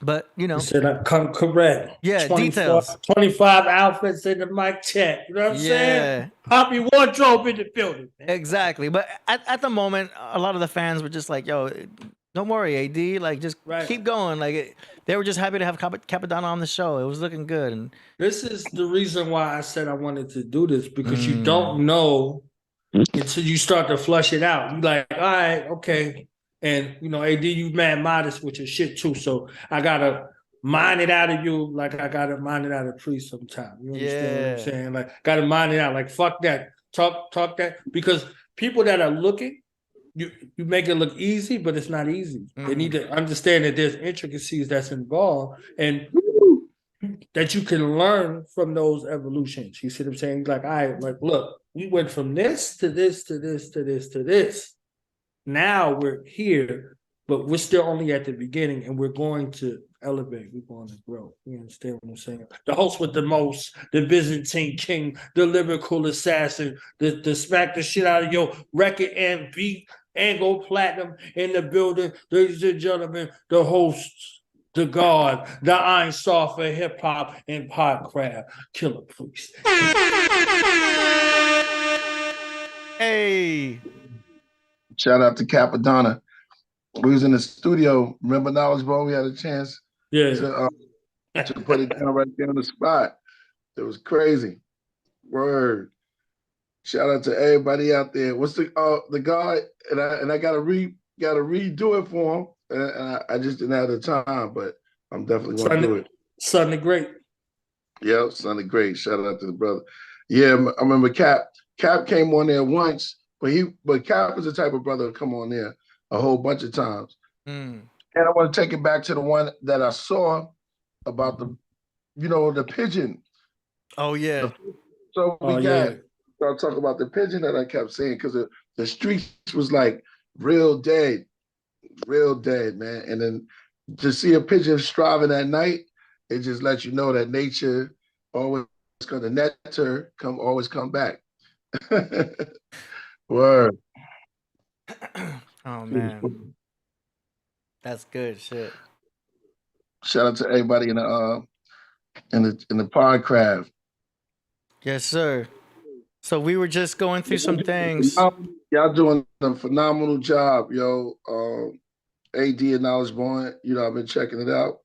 But, you know. You said I come correct. Yeah, details. 25 outfits in the mic check. You know what I'm saying? Poppy wardrobe in the building. Man. Exactly. But at the moment, a lot of the fans were just like, yo, don't worry, AD. Like, just keep going. Like, they were just happy to have Capadonna on the show. It was looking good. And this is the reason why I said I wanted to do this, because you don't know until you start to flush it out. You're like, all right, okay. And, you know, AD, you mad modest with your shit, too. So I got to mine it out of you like I got to mine it out of Priest sometime. You understand what I'm saying? Like, got to mine it out. Like, fuck that. Talk that. Because people that are looking, you make it look easy, but it's not easy. They need to understand that there's intricacies that's involved and that you can learn from those evolutions. You see what I'm saying? Like, all right, like, look, we went from this to this to this to this to this. Now we're here, but we're still only at the beginning, and we're going to elevate. We're going to grow. You understand what I'm saying? The host with the most, the Byzantine king, the lyrical assassin, the smack the shit out of your record and beat and go platinum in the building. Ladies and gentlemen, the host, the god, the Iron Star for hip hop and podcraft, Killah Priest. Hey. Shout out to Capadonna. We was in the studio. Remember Knowledge Ball? We had a chance to put it down right there on the spot. It was crazy. Word. Shout out to everybody out there. What's the guy? And I gotta redo it for him. And I just didn't have the time, but I'm definitely gonna do it. Son the Great. Yep, Son the Great. Shout out to the brother. Yeah, I remember Cap. Cap came on there once. But Cap is the type of brother to come on there a whole bunch of times. And I want to take it back to the one that I saw about the pigeon. Oh yeah. So we got. I'll talk about the pigeon that I kept seeing because the streets was like real dead, man. And then to see a pigeon striving at night, it just lets you know that nature always going to nectar always come back. Word. Oh man, that's good shit. Shout out to everybody in the podcraft. Yes, sir. So we were just going through some things. Y'all doing a phenomenal job, yo. AD and Knowledge Born, I've been checking it out.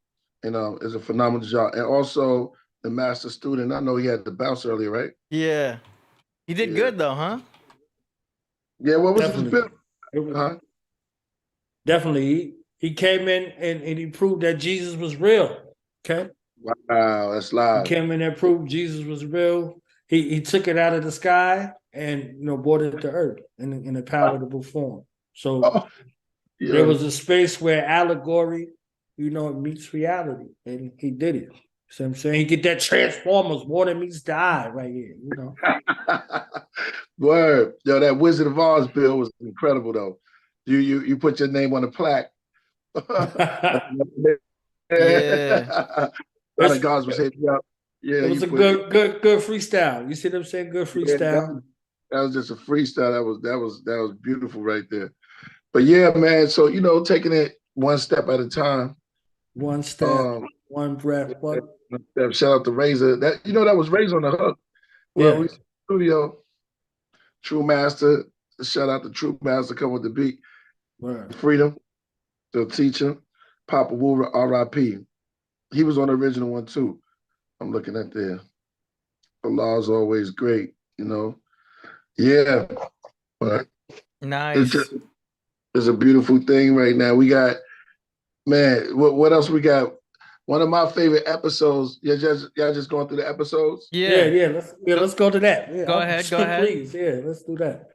It's a phenomenal job. And also the master student, I know he had to bounce earlier, right? Yeah. He did good though, huh? Yeah, what was his bill? Huh? Definitely. He came in and he proved that Jesus was real. Okay. Wow, that's live. He came in and proved Jesus was real. He took it out of the sky and brought it to earth in a palatable form. So there was a space where allegory, meets reality, and he did it. So I'm saying he get that Transformers, water meets the eye right here, Word. Yo, that Wizard of Oz bill was incredible though. You put your name on a plaque. Yeah. A lot of guys was hitting me up. Yeah, it was a good freestyle. You see what I'm saying? Good freestyle. Yeah, that was just a freestyle. That was beautiful right there. But yeah, man. So taking it one step at a time. One step, one breath. Shout out to Razor. That that was Razor on the hook. Well, we studio. True Master. Shout out to True Master coming with the beat. Word. Freedom, the teacher. Papa Wu, R.I.P. He was on the original one too. I'm looking at there. Allah's always great, Yeah. But nice. It's a beautiful thing right now. We got, man, what else we got? One of my favorite episodes. Y'all just going through the episodes? Yeah. Let's go to that. Yeah, go ahead. Please. Yeah, let's do that.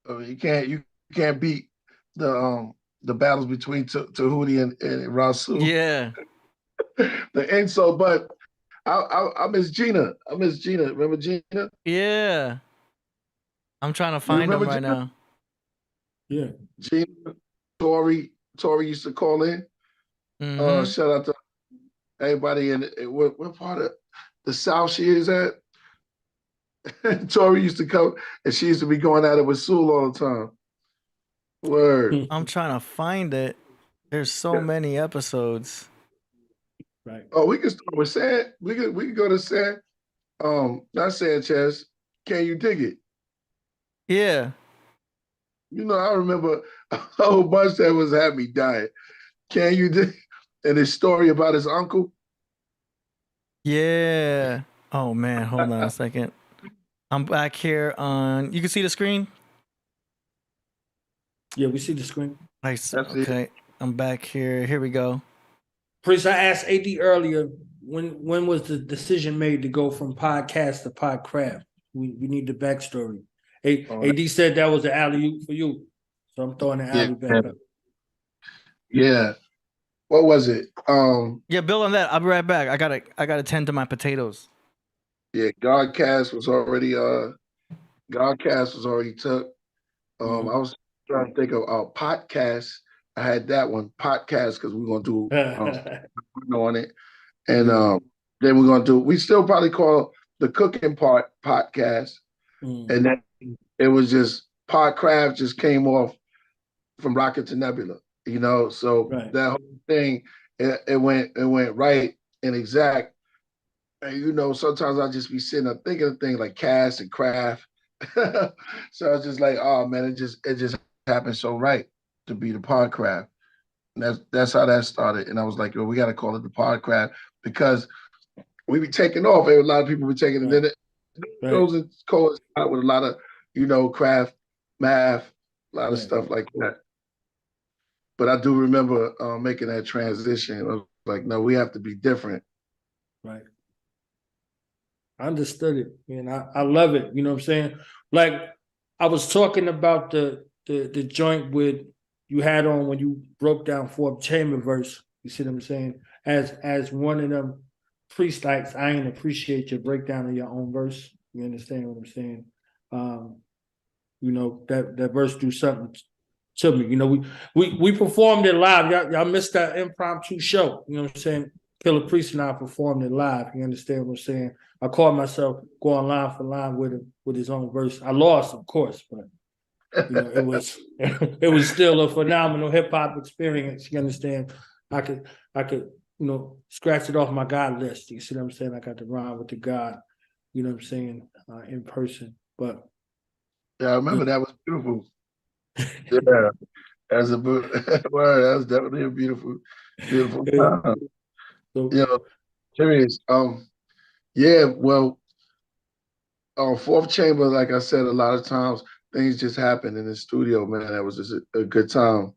You can't beat the battles between Tahuti and Rasul. Yeah. The insult, but I miss Gina. Remember Gina? Yeah. I'm trying to find him right now. Yeah. Gina, Tori used to call in. Mm-hmm. Shout out to everybody in what part of the South she is at. Tori used to come and she used to be going at it with Sewell all the time. Word. I'm trying to find it. There's so many episodes. Right. Oh, we can start with San. We can go to San. Not Sanchez. Can you dig it? Yeah. I remember a whole bunch that was had me dying. Can you dig? And his story about his uncle. Yeah. Oh man, hold on a second. I'm back here on. You can see the screen. Yeah, we see the screen. Nice. Okay, I'm back here. Here we go. Priest, I asked AD earlier when was the decision made to go from podcast to podcraft? We need the backstory. AD said that was an alley-oop for you, so I'm throwing the alley back up. Yeah. What was it? Yeah, build on that. I'll be right back. I gotta tend to my potatoes. Yeah, Godcast was already took. I was trying to think of podcast. I had that one, podcast, because we're gonna do on it. And then we're gonna do, we still probably call the cooking part podcast. And then it was just podcraft just came off from Rocket to Nebula, so that whole thing, it went right and exact. And sometimes I just be sitting there thinking of things like cast and craft. So I was just like, oh man, it just happened so right to be the podcraft. And that's how that started. And I was like, we gotta call it the podcraft because we be taking off. A lot of people be taking it. And then it goes and coincide with a lot of, craft, math, a lot of stuff like that. But I do remember making that transition. I was like, no, we have to be different. Right. I understood it, and I love it. You know what I'm saying? Like I was talking about the joint with you had on when you broke down Fourth Chamber verse. You see what I'm saying? As one of them Priest likes, I ain't appreciate your breakdown of your own verse. You understand what I'm saying? That verse do something to me. We performed it live. Y'all missed that impromptu show. You know what I'm saying? Killah Priest and I performed it live. You understand what I'm saying? I caught myself going line for line with him with his own verse. I lost, of course, but it was still a phenomenal hip hop experience. You understand? I could scratch it off my God list. You see what I'm saying? I got to rhyme with the God. You know what I'm saying? In person, but yeah, I remember that was beautiful. Yeah, as a word, that was definitely a beautiful time. So, serious. Yeah, well, Fourth Chamber, like I said, a lot of times things just happen in the studio, man. That was just a good time.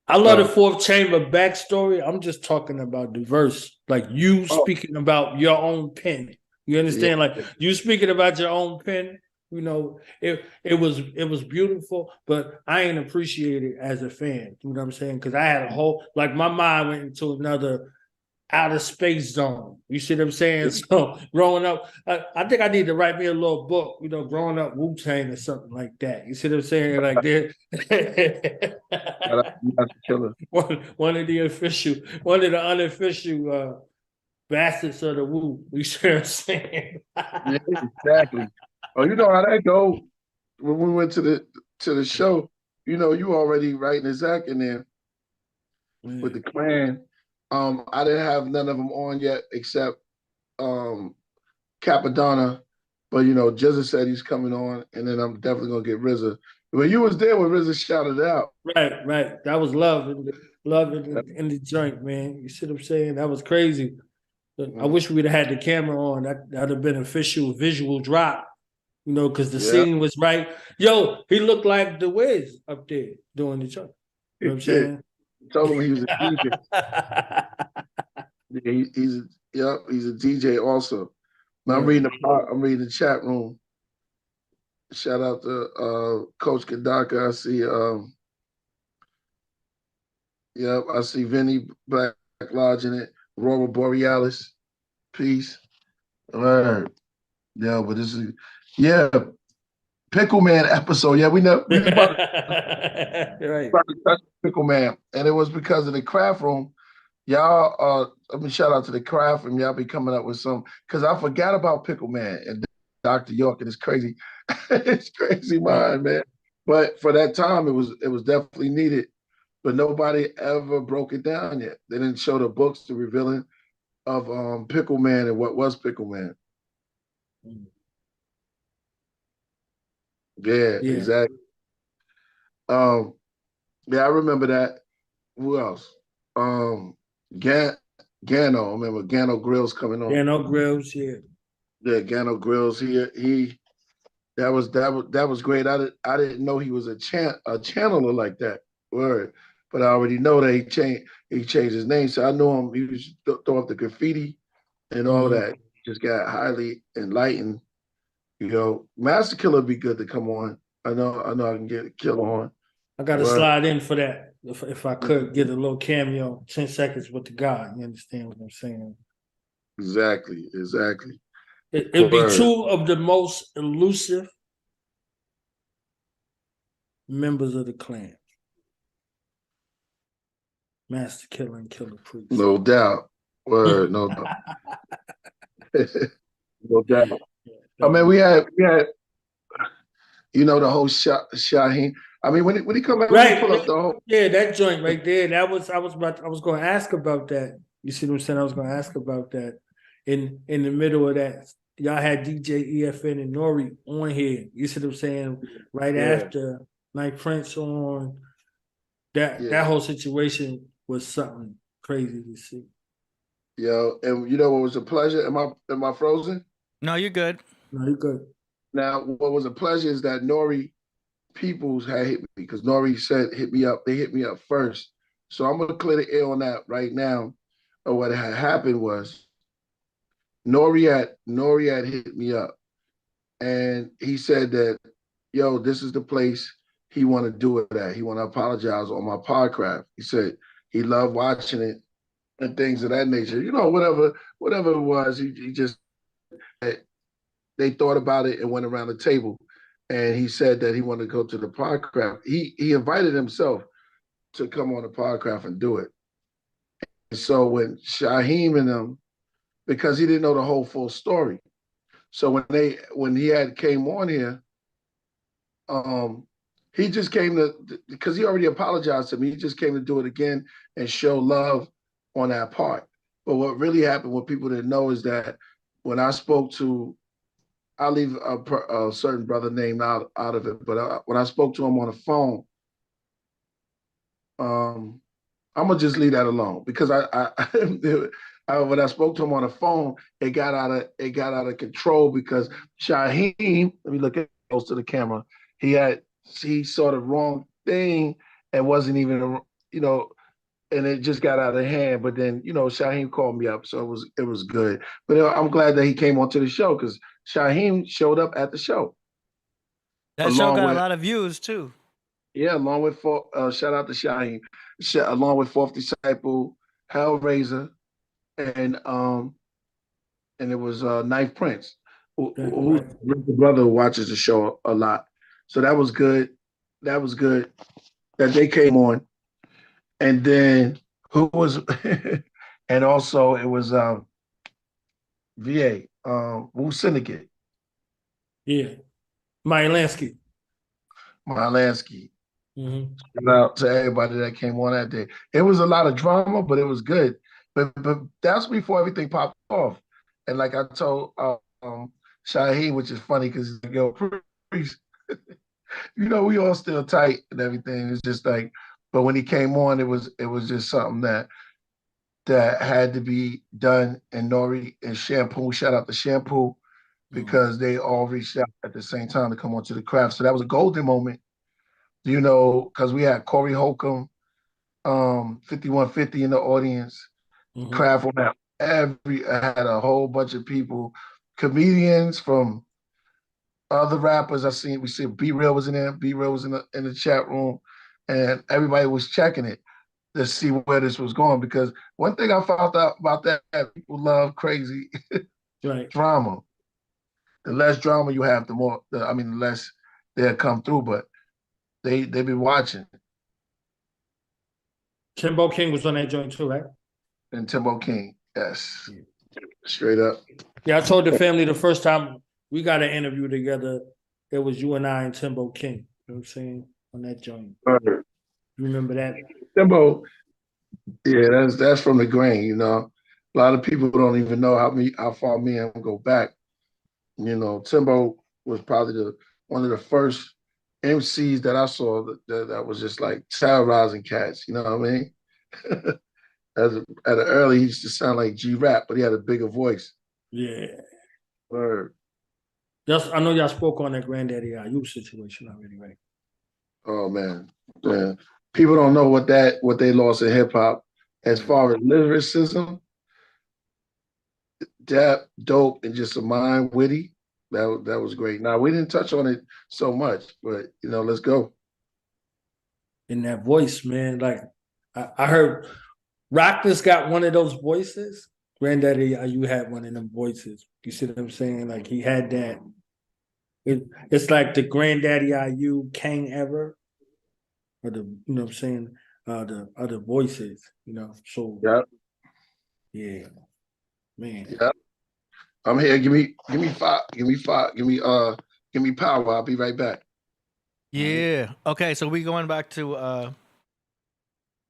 I love the Fourth Chamber backstory. I'm just talking about the verse, like you speaking about your own pen. You understand? Yeah. Like you speaking about your own pen. It was beautiful, but I ain't appreciate it as a fan. You know what I'm saying? Because I had a whole my mind went into another outer space zone. You see what I'm saying? So growing up, I think I need to write me a little book, growing up Wu-Tang or something like that. You see what I'm saying? Like one of the unofficial bastards of the Wu. You see what I'm saying? Yeah, exactly. Oh, you know how that go. When we went to the show, you already writing his act in there with the clan. I didn't have none of them on yet except Capadonna, but Jizza said he's coming on, and then I'm definitely gonna get RZA. When you was there when RZA shouted out. Right. That was love in the joint, man. You see what I'm saying? That was crazy. I wish we'd have had the camera on. That'd have been an official visual drop, because the scene was right. Yo, he looked like the Wiz up there doing the joint. You know what I'm saying? Told him he was a DJ. He's a DJ also. Now I'm reading the chat room. Shout out to Coach Kadaka. I see I see Vinny Black Lodge in it. Aurora Borealis. Peace. All right. Yeah, but this is Pickle Man episode. Yeah, we about to touch Pickle Man. And it was because of the craft room. Y'all, let me shout out to the craft room. Y'all be coming up with some, because I forgot about Pickle Man and Dr. York, and it's crazy. It's crazy mind, man. But for that time, it was definitely needed. But nobody ever broke it down yet. They didn't show the books, the revealing of Pickle Man and what was Pickle Man. Yeah, exactly. I remember that. Who else? Gano. I remember Gano Grills coming on. Gano Grills, yeah. Yeah, Gano Grills. That was great. I didn't know he was a channeler like that. Word. But I already know that he changed his name. So I know him. He was throw up the graffiti and all that. Just got highly enlightened. Master Killah would be good to come on. I know I can get Killah on. I got to slide in for that. If I could get a little cameo, 10 seconds with the God. You understand what I'm saying? Exactly. It'd be two of the most elusive members of the clan. Master Killah and Killah Priest. No doubt. Word, no doubt. No doubt. I mean, we had the whole Shaheen. I mean, when he come out, pull up the whole. Yeah, that joint right there. I was going to ask about that. You see what I'm saying? I was going to ask about that. In the middle of that, y'all had DJ EFN and Nori on here. You see what I'm saying? Right after Night Prince on. That whole situation was something crazy to see. Yo, and you know what was a pleasure? Am I frozen? No, you're good. No, you're good. Now, what was a pleasure is that Nori Peoples had hit me, because Nori said hit me up. They hit me up first. So I'm gonna clear the air on that right now. Or what had happened was Nori had hit me up, and he said that, yo, this is the place he want to do it at. He want to apologize on my podcast. He said he loved watching it, and things of that nature. Whatever it was, he just they thought about it and went around the table, and he said that he wanted to go to the podcast. He invited himself to come on the podcast and do it. And so when Shaheem and them, because he didn't know the whole full story, so when he had came on here, he just came to, because he already apologized to me. He just came to do it again and show love on that part. But what really happened, what people didn't know, is that when I spoke to, I'll leave a certain brother name out of it, but when I spoke to him on the phone, I'm gonna just leave that alone, because when I spoke to him on the phone, it got out of control, because Shaheem, let me look close to the camera, he saw the wrong thing and wasn't even, and it just got out of hand. But then, Shaheem called me up, so it was good. But I'm glad that he came onto the show, because Shaheem showed up at the show. That show got a lot of views too. Yeah, along with shout out to Shaheem, along with Fourth Disciple, Hellraiser, and it was Knife Prince, who's the brother who watches the show a lot. So that was good. That was good that they came on. And then who was, and also it was VA, Wu Syndicate. Yeah, Myeoshe. Mm-hmm. Shout out to everybody that came on that day. It was a lot of drama, but it was good. But that's before everything popped off. And like I told Shaheed, which is funny because he's like, Priest, we all still tight and everything. It's just like, but when he came on, it was just something that had to be done. And Nori and Shampoo, shout out to Shampoo, because they all reached out at the same time to come onto the craft. So that was a golden moment, because we had Corey Holcomb, 5150 in the audience. Mm-hmm. Craft had a whole bunch of people, comedians from other rappers. We see B Real was in there. B Real was in the chat room, and everybody was checking it to see where this was going. Because one thing I found out about that, people love crazy drama. The less drama you have, the less they'll come through. But they be watching. Timbo King was on that joint too, right? And Timbo King, yes, straight up. Yeah, I told the family the first time we got an interview together, it was you and I and Timbo King. You know what I'm saying? On that joint. You remember that? Timbo, yeah, that's from the grain. A lot of people don't even know how far me and him go back. Timbo was probably one of the first MCs that I saw that was just like terrorizing cats. You know what I mean? At an early, he used to sound like G-Rap, but he had a bigger voice. Yeah. Word. I know y'all spoke on that Granddaddy IU situation already, right? Oh man, yeah. People don't know what they lost in hip hop as far as lyricism, dope, and just a mind witty. That was great. Now we didn't touch on it so much, but let's go. In that voice, man, like I heard Rockness got one of those voices. Granddaddy, you had one of them voices. You see what I'm saying? Like he had that. It's like the Granddaddy IU King ever, or the what I'm saying, the other voices. So yeah, man. Yeah, I'm here. Give me five. Give me power. I'll be right back. Yeah. Okay. So we going back to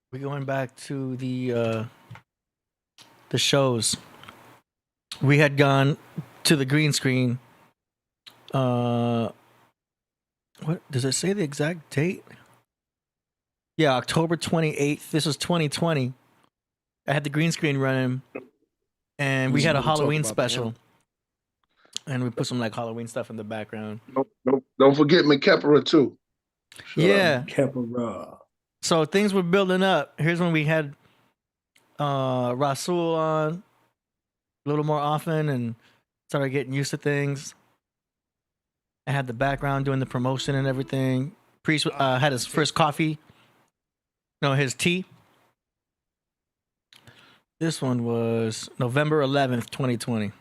the shows. We had gone to the green screen. What does it say the exact date? Yeah, October 28th. This was 2020. I had the green screen running, and we had a Halloween special. And we put some like Halloween stuff in the background. Don't forget McKepera too. Yeah. McKepera. So things were building up. Here's when we had Rasul on a little more often and started getting used to things. I had the background doing the promotion and everything. Priest had his first coffee. No, his tea. This one was November 11th, 2020.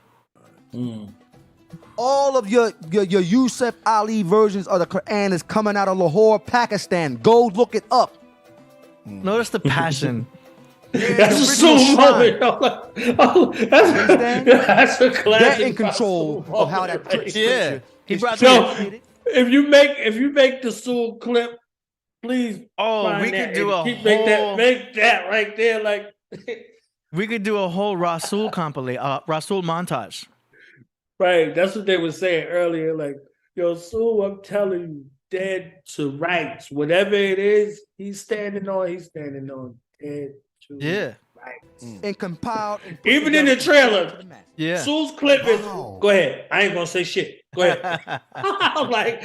All of your Yusuf Ali versions of the Quran is coming out of Lahore, Pakistan. Go look it up. Notice the passion. That's a soul moment. That's a classic. They're in control of how that clip. Yeah, he brought if you make the soul clip, please. Oh, we could do a whole. Make that right there, like. We could do a whole Rasul Rasul montage. Right, that's what they were saying earlier. Like, yo, Sue, I'm telling you, dead to rights, whatever it is, he's standing on dead to rights. And compiled. And even in the trailer, yeah. Sue's clip is. Go ahead. I ain't gonna say shit. Go ahead. I'm like,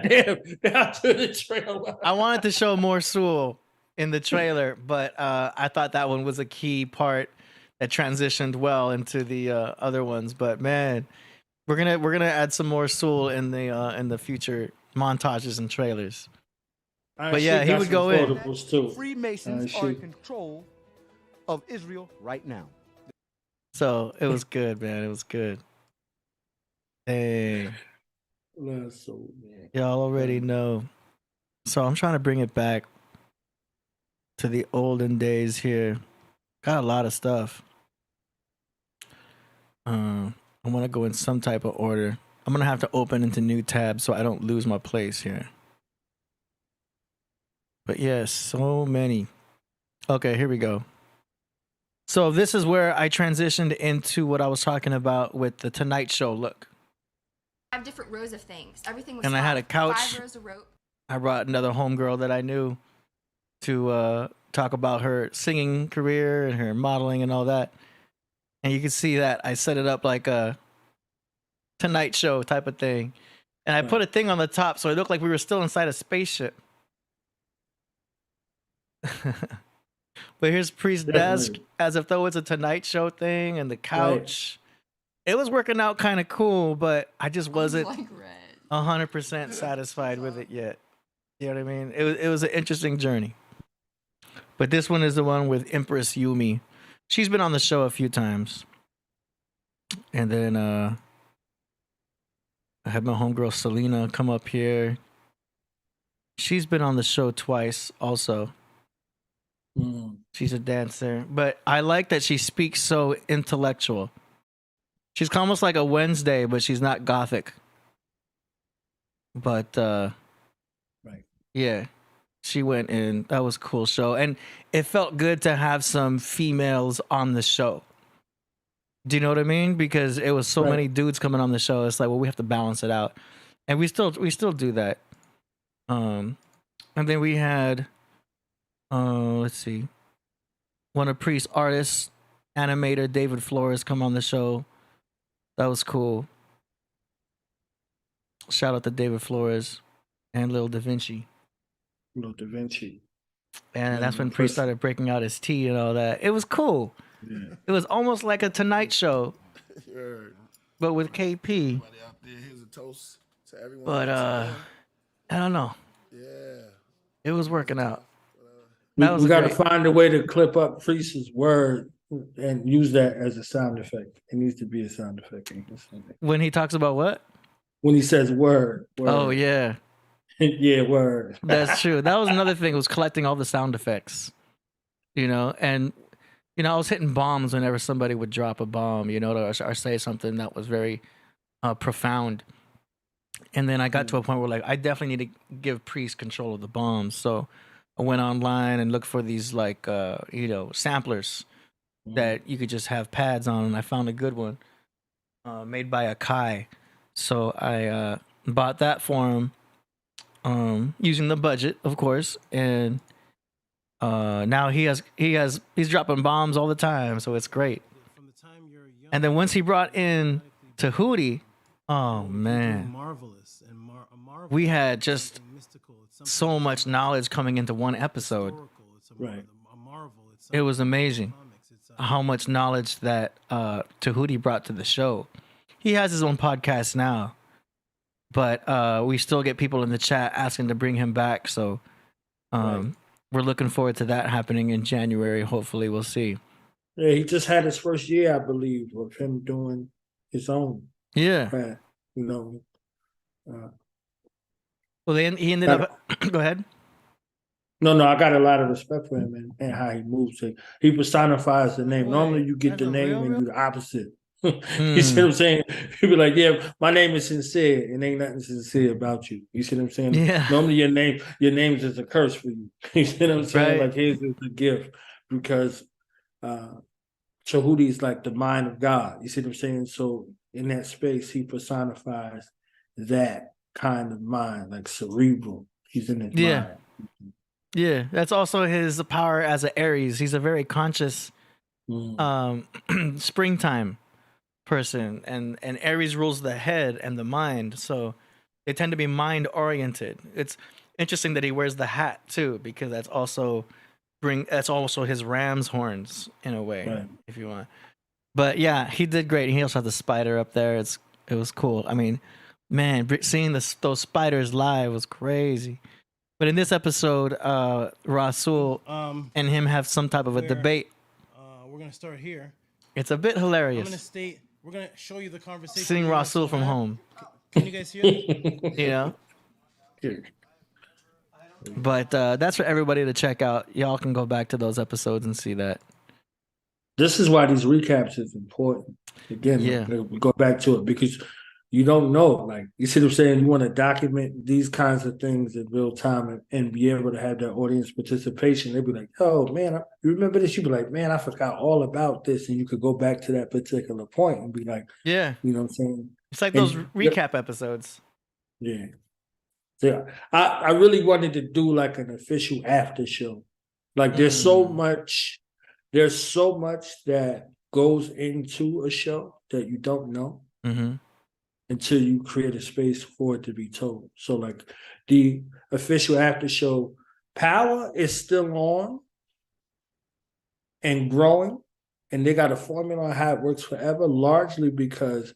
damn, down to the trailer. I wanted to show more Sewell in the trailer, but I thought that one was a key part that transitioned well into the other ones. But man, we're gonna add some more Sewell in the future montages and trailers. But yeah, he would go in. Freemasons are in control of Israel right now. So it was good, man. It was good. Hey, y'all already know. So I'm trying to bring it back to the olden days here. Got a lot of stuff. I want to go in some type of order. I'm gonna have to open into new tabs so I don't lose my place here. But yes, so many. Okay, here we go. So this is where I transitioned into what I was talking about with the Tonight Show look. 5 different rows of things. Everything was and I had a couch. 5 rows of rope. I brought another homegirl that I knew to talk about her singing career and her modeling and all that. And you can see that I set it up like a Tonight Show type of thing. And I put a thing on the top so it looked like we were still inside a spaceship. But here's Priest's desk as if though it's a Tonight Show thing and the couch. Right. It was working out kind of cool, but I just wasn't 100% satisfied with it yet. You know what I mean? It was an interesting journey. But this one is the one with Empress Yumi. She's been on the show a few times. And then I had my homegirl Selena come up here. She's been on the show twice also. She's a dancer. But I like that she speaks so intellectual. She's almost like a Wednesday, but she's not gothic. But yeah. She went in. That was a cool show. And it felt good to have some females on the show. Do you know what I mean? Because it was so many dudes coming on the show. It's like, well, we have to balance it out. And we still do that. And then we had let's see. One of Priest's artists, animator David Flores come on the show. That was cool. Shout out to David Flores and Lil Da Vinci. And that's when Priest started breaking out his tea and all that. It was cool. Yeah. It was almost like a Tonight Show, but with KP. But I don't know. Yeah, it was working out. We got to find a way to clip up Priest's word and use that as a sound effect. It needs to be a sound effect. When he talks about what? When he says word. Oh yeah. Yeah, word. That's true. That was another thing, was collecting all the sound effects. You know, and you know, I was hitting bombs whenever somebody would drop a bomb, you know, or say something that was very profound. And then I got to a point where like I definitely need to give Priest control of the bombs. So I went online and looked for these like you know, samplers that you could just have pads on, and I found a good one made by Akai. So I bought that for him. Using the budget, of course, and now he's dropping bombs all the time, so it's great. And then once he brought in Tahuti, oh man, we had just so much knowledge coming into one episode. Right, it was amazing how much knowledge that Tahuti brought to the show. He has his own podcast now. But we still get people in the chat asking to bring him back. So we're looking forward to that happening in January. Hopefully, we'll see. Yeah, he just had his first year, I believe, of him doing his own. Yeah. Craft, you know. Well, he ended up. Go ahead. No, I got a lot of respect for him and how he moves. He personifies the name. Normally, you get the name and you the opposite. You see what I'm saying? People like, yeah, my name is sincere, and ain't nothing sincere about you. You see what I'm saying? Yeah. Normally, your name's just a curse for you. You see what I'm saying? Right. Like, here's a gift because Tahuti is like the mind of God. You see what I'm saying? So in that space, he personifies that kind of mind, like cerebral. He's in his mind. Yeah, that's also his power as an Aries. He's a very conscious springtime person, and Aries rules the head and the mind, so they tend to be mind oriented. It's interesting that he wears the hat too, because that's also his ram's horns in a way, right, if you want. But yeah, he did great. He also had the spider up there. It was cool. I mean, man, seeing those spiders live was crazy. But in this episode, Rasul and him have some type of a debate. We're gonna start here. It's a bit hilarious. We're gonna show you the conversation. Seeing Rasul from home. Can you guys hear that? You know. But that's for everybody to check out. Y'all can go back to those episodes and see that. This is why these recaps is important. Again, we go back to it because you don't know. Like, you see what I'm saying? You want to document these kinds of things in real time and be able to have that audience participation. They'd be like, oh, man, you remember this? You'd be like, man, I forgot all about this. And you could go back to that particular point and be like, yeah, you know what I'm saying? It's like those recap episodes. Yeah. Yeah. I really wanted to do like an official after show. Like, there's so much that goes into a show that you don't know. Mm-hmm. Until you create a space for it to be told. So like the official after show, Power is still on and growing, and they got a formula on how it works forever, largely because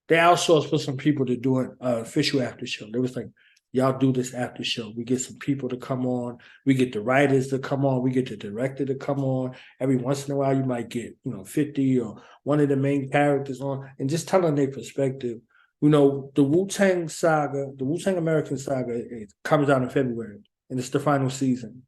they outsourced for some people to do an official after show. They was like, y'all do this after show. We get some people to come on. We get the writers to come on. We get the director to come on. Every once in a while, you might get 50 or one of the main characters on, and just telling their perspective. The Wu-Tang saga, the Wu-Tang American saga, it comes out in February, and it's the final season.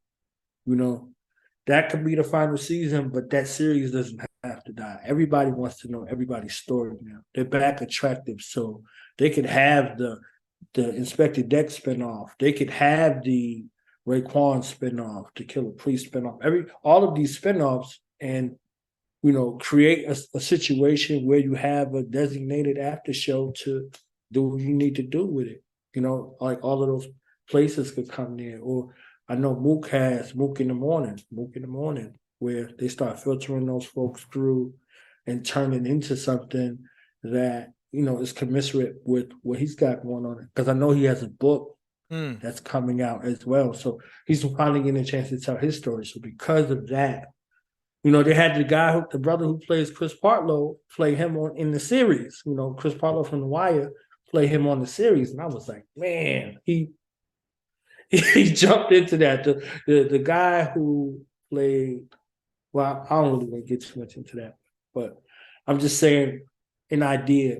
That could be the final season, but that series doesn't have to die. Everybody wants to know everybody's story now. They're back attractive, so they could have the Inspector Deck spinoff. They could have the Raekwon spinoff, the Killah Priest spinoff. All of these spinoffs, and create a situation where you have a designated after show to do what you need to do with it. Like all of those places could come there. Or I know Mook has Mook in the morning, where they start filtering those folks through and turning into something that, is commensurate with what he's got going on. Because I know he has a book that's coming out as well. So he's finally getting a chance to tell his story. So because of that, they had the brother who plays Chris Partlow, play him in the series. Chris Partlow from The Wire, play him on the series. And I was like, man, he jumped into that. The guy who played, well, I don't really want to get too much into that, but I'm just saying an idea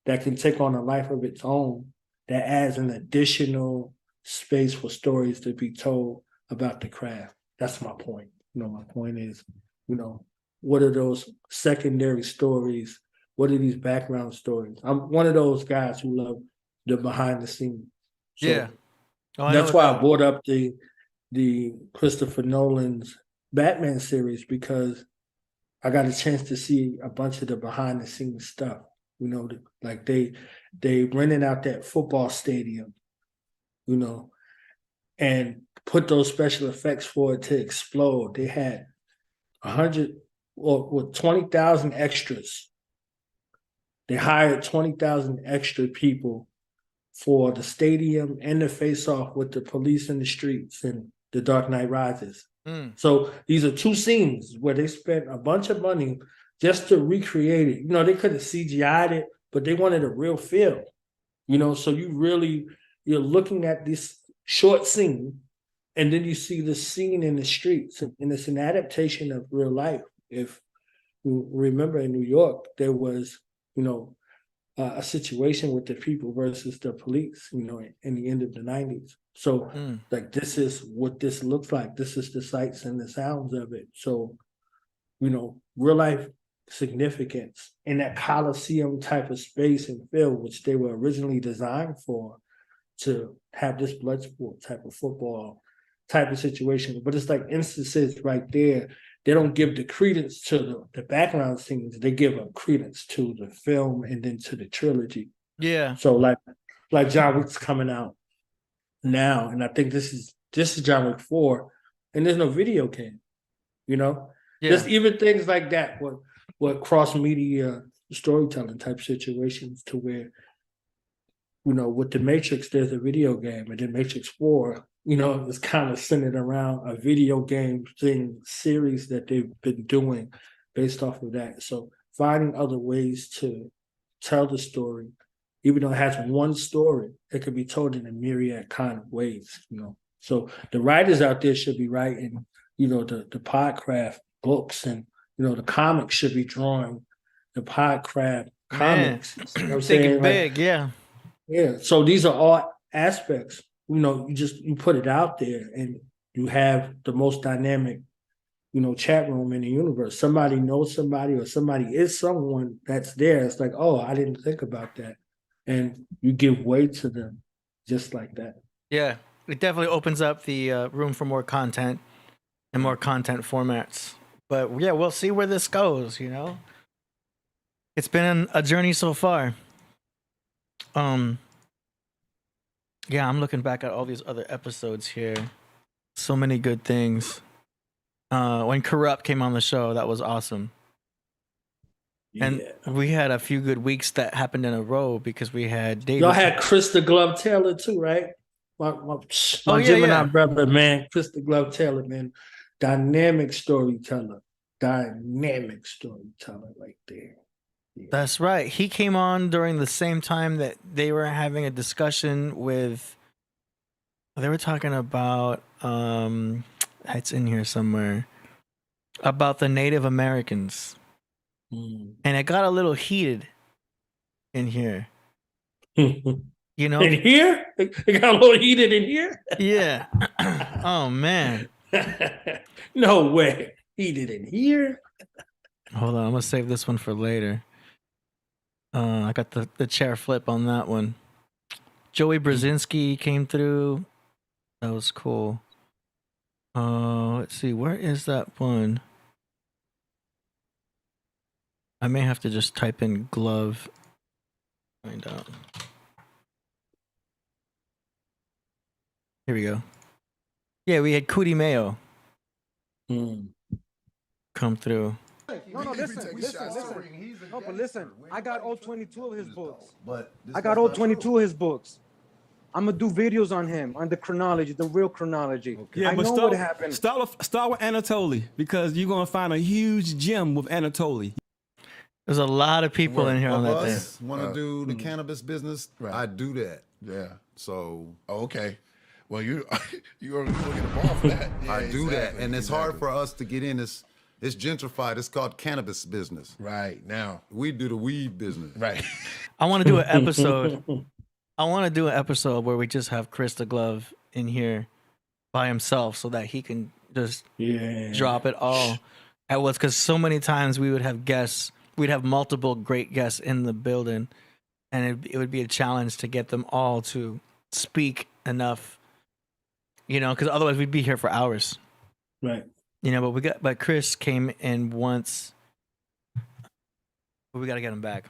that can take on a life of its own that adds an additional space for stories to be told about the craft. That's my point. My point is, what are those secondary stories? What are these background stories? I'm one of those guys who love the behind the scenes. So yeah. That's why I brought up the Christopher Nolan's Batman series, because I got a chance to see a bunch of the behind the scenes stuff. Like they rented out that football stadium, and put those special effects for it to explode. They had 20,000 extras. They hired 20,000 extra people for the stadium and the face-off with the police in the streets and The Dark Knight Rises. So these are two scenes where they spent a bunch of money just to recreate it. They could have CGI'd it, but they wanted a real feel. So you're looking at this short scene, and then you see the scene in the streets, and it's an adaptation of real life. If remember in New York, there was, a situation with the people versus the police, in the end of the 90s. So like, this is what this looks like. This is the sights and the sounds of it. So, real life significance in that Coliseum type of space and field, which they were originally designed for, to have this blood sport type of football type of situation. But it's like instances right there. They don't give the credence to the background scenes. They give a credence to the film and then to the trilogy. Yeah. So like John Wick's coming out now, and I think this is John Wick 4, and there's no video game. Just even things like that. What cross media storytelling type situations to where, with the Matrix, there's a video game, and then Matrix 4. It's kind of centered around a video game thing series that they've been doing based off of that. So finding other ways to tell the story, even though it has one story, it could be told in a myriad kind of ways, So the writers out there should be writing, the Podcraft books, and, the comics should be drawing the Podcraft comics. You know what I'm saying? Big, yeah. Yeah. So these are all aspects. You put it out there, and you have the most dynamic, chat room in the universe. Somebody knows somebody, or somebody is someone that's there. It's like, oh, I didn't think about that. And you give way to them just like that. Yeah. It definitely opens up the room for more content and more content formats. But yeah, we'll see where this goes, It's been a journey so far. Yeah, I'm looking back at all these other episodes here. So many good things. When Corrupt came on the show, that was awesome. Yeah. And we had a few good weeks that happened in a row because we had David. Y'all had Chris the Glove Taylor too, right? My Gemini brother, man. Chris the Glove Taylor, man. Dynamic storyteller right there. Yeah. That's right. He came on during the same time that they were having a discussion with. They were talking about. It's in here somewhere. About the Native Americans, and it got a little heated in here. In here, it got a little heated in here. Yeah. Oh man. No way. Heated in here. Hold on, I'm gonna save this one for later. I got the chair flip on that one. Joey Brzezinski came through. That was cool. Let's see, where is that one? I may have to just type in glove. Find out. Here we go. Yeah, we had Kuti Mayo come through. No, listen. No, but listen, I got all 22 of his books. I got all 22 of his books. I'm gonna do videos on him, on the chronology, the real chronology. Okay. Yeah, I but know what happened. Start with Anatoly, because you're gonna find a huge gem with Anatoly. There's a lot of people in here on that thing. Want to do the cannabis business? Right. I do that. Yeah. So okay. Well, you're gonna get a ball for that. Yeah, I do that, and it's hard for us to get in this. It's gentrified. It's called cannabis business. Right now, we do the weed business. Right. I want to do an episode. Where we just have Chris the Glove in here by himself, so that he can just drop it all at once. Because so many times we would have guests. We'd have multiple great guests in the building, and it would be a challenge to get them all to speak enough. Because otherwise we'd be here for hours. Right. But Chris came in once. But we got to get him back.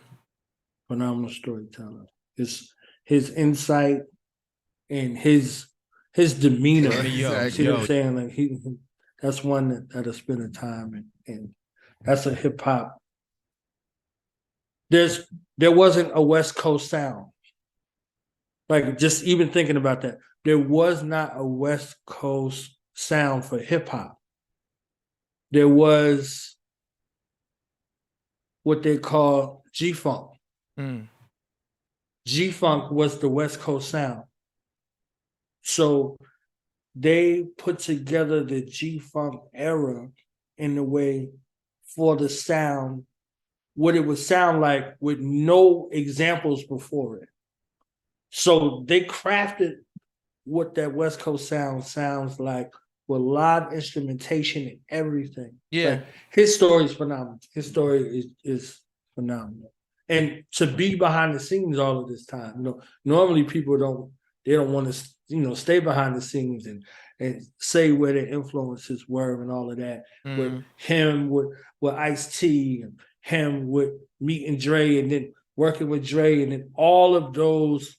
Phenomenal storyteller. His insight and his demeanor. See what I'm saying? Like that's one that I spend the time and that's a hip hop. There wasn't a West Coast sound. Like, just even thinking about that, there was not a West Coast sound for hip hop. There was what they call G-Funk. G-Funk was the West Coast sound. So they put together the G-Funk era in the way for the sound, what it would sound like with no examples before it. So they crafted what that West Coast sound sounds like with live instrumentation and everything. Yeah. Like, his story is phenomenal. His story is phenomenal. And to be behind the scenes all of this time, normally people don't want to, stay behind the scenes and say where their influences were and all of that. With him, with Ice-T, and him with Meat and Dre, and then working with Dre, and then all of those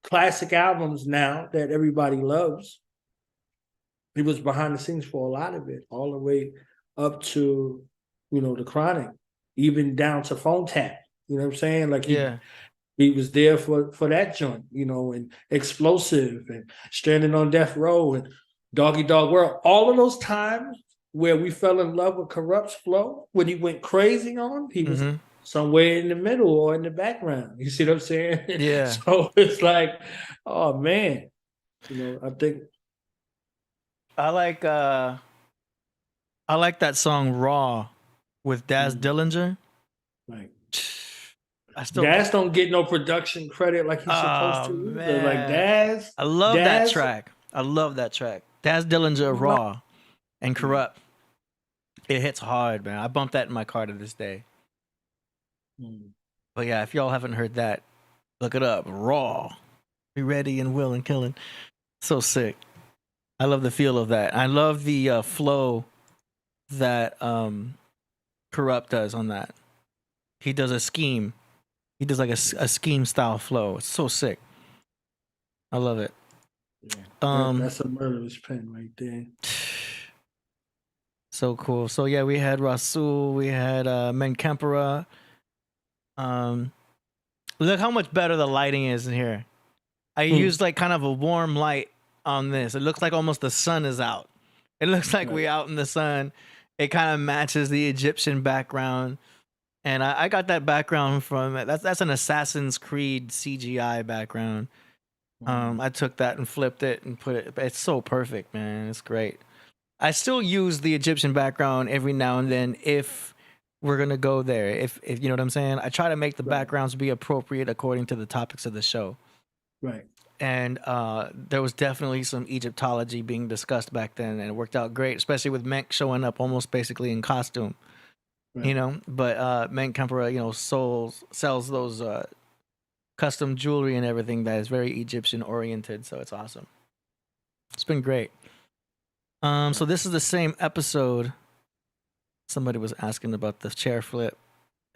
classic albums now that everybody loves. He was behind the scenes for a lot of it, all the way up to, the Chronic, even down to Phone Tap. You know what I'm saying? Like he was there for that joint, and Explosive and Stranded on Death Row and Doggy Dog World. All of those times where we fell in love with Corrupt's flow, when he went crazy on, he was somewhere in the middle or in the background. You see what I'm saying? Yeah. So it's like, oh man, I think I like that song Raw with Daz Dillinger. Right. Daz don't get no production credit like he's supposed to. Man. Like Daz. I love that track. Daz Dillinger, Raw, and Corrupt. It hits hard, man. I bumped that in my car to this day. But yeah, if y'all haven't heard that, look it up. Raw. Be ready and will and killing. So sick. I love the feel of that. I love the flow that Corrupt does on that. He does a scheme. He does like a scheme style flow. It's so sick. I love it. Yeah. That's a murderous pen right there. So cool. So yeah, we had Rasul, we had Menkempera. Look how much better the lighting is in here. I used like kind of a warm light on this. It looks like almost the sun is out. It looks like we out in the sun. It kind of matches the Egyptian background. And I got that background from that's an Assassin's Creed CGI background. I took that and flipped it and put it. It's so perfect, man. It's great. I still use the Egyptian background every now and then if we're gonna go there. If you know what I'm saying, I try to make the backgrounds be appropriate according to the topics of the show. Right. And there was definitely some Egyptology being discussed back then, and it worked out great, especially with Menk showing up almost basically in costume. Right. But Menkempera, sells those custom jewelry and everything that is very Egyptian oriented, so it's awesome. It's been great. So this is the same episode. Somebody was asking about the chair flip.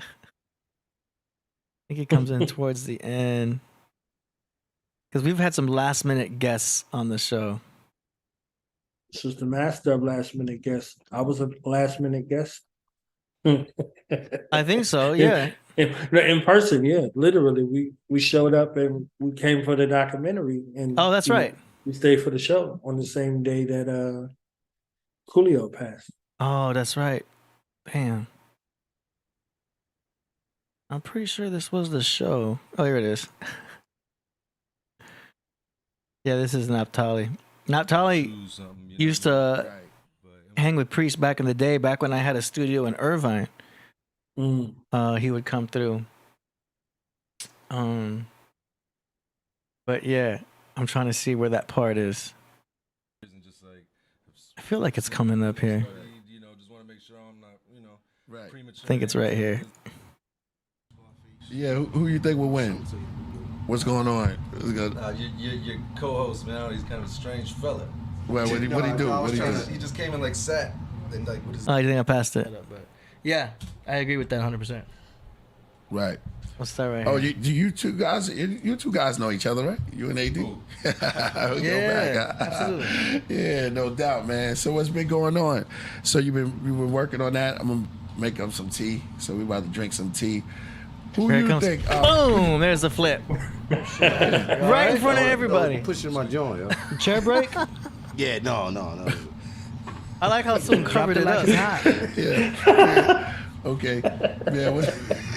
I think it comes in towards the end. Because we've had some last minute guests on the show. This was the master of last minute guests. I was a last minute guest. I think so, yeah. In person, yeah. Literally, we showed up and we came for the documentary. And oh, that's right. We stayed for the show on the same day that Coolio passed. Oh, that's right. Bam. I'm pretty sure this was the show. Oh, here it is. Yeah, this is Naphtali. Naphtali used to hang with Priest back in the day, back when I had a studio in Irvine. He would come through. But yeah, I'm trying to see where that part is. I feel like it's coming up here. I think it's right here. Yeah, who you think will win? What's going on? Your co-host, man, he's kind of a strange fella. Well, what did he do? He just came and sat and with his. Oh, I think I passed it. Yeah, I agree with that 100%. Right. What's that right here? Oh, you two guys know each other, right? You and AD? Yeah, absolutely. Yeah, no doubt, man. So what's been going on? So you've been working on that. I'm gonna make up some tea. So we're about to drink some tea. Who Here you comes. think? Boom! There's the flip. Right in front of everybody. Pushing my joint, yo. Chair break? Yeah, no. I like how someone covered it up. Yeah. Okay. Yeah.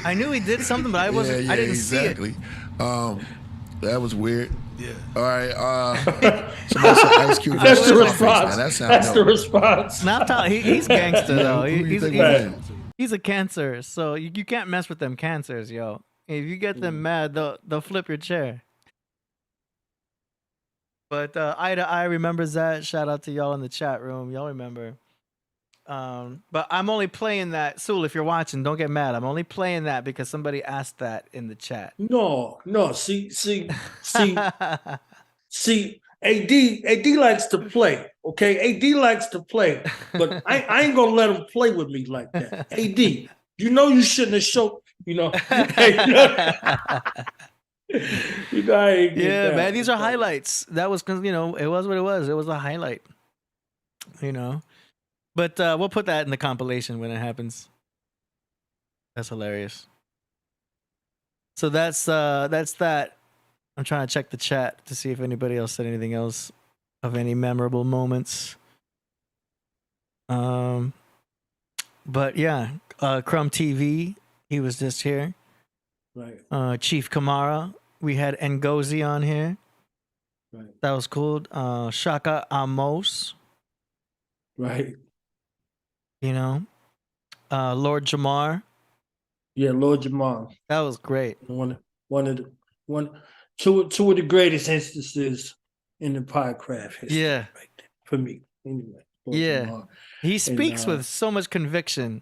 I knew he did something, but I wasn't. I didn't exactly. see it. That was weird. Yeah. All right. Somebody said Ice Cube. That's the Scarface, response. man. That sounds That's dope. the response. Not he's gangster though. Who you think He's, win? he's a cancer, so you can't mess with them cancers, yo. If you get them mad, they'll flip your chair. But Eye to Eye remembers that. Shout out to y'all in the chat room. Y'all remember. But I'm only playing that. Sul, if you're watching, don't get mad. I'm only playing that because somebody asked that in the chat. No. See. AD likes to play. Okay, AD likes to play, but I ain't gonna let him play with me like that. AD, you know you shouldn't have showed. You know. You know I ain't get that. Man, these are highlights. That was because it was what it was. It was a highlight. But we'll put that in the compilation when it happens. That's hilarious. So that's that. I'm trying to check the chat to see if anybody else said anything else of any memorable moments. But yeah, Crumb TV, he was just here. Right. Chief Kamara, we had Ngozi on here. Right. That was cool. Shaka Amos. Right. Lord Jamar. Yeah, Lord Jamar. That was great. Two of the greatest instances in the podcast history. Yeah. Right there, for me. Anyway. Lord Yeah. Jamar. He speaks with so much conviction.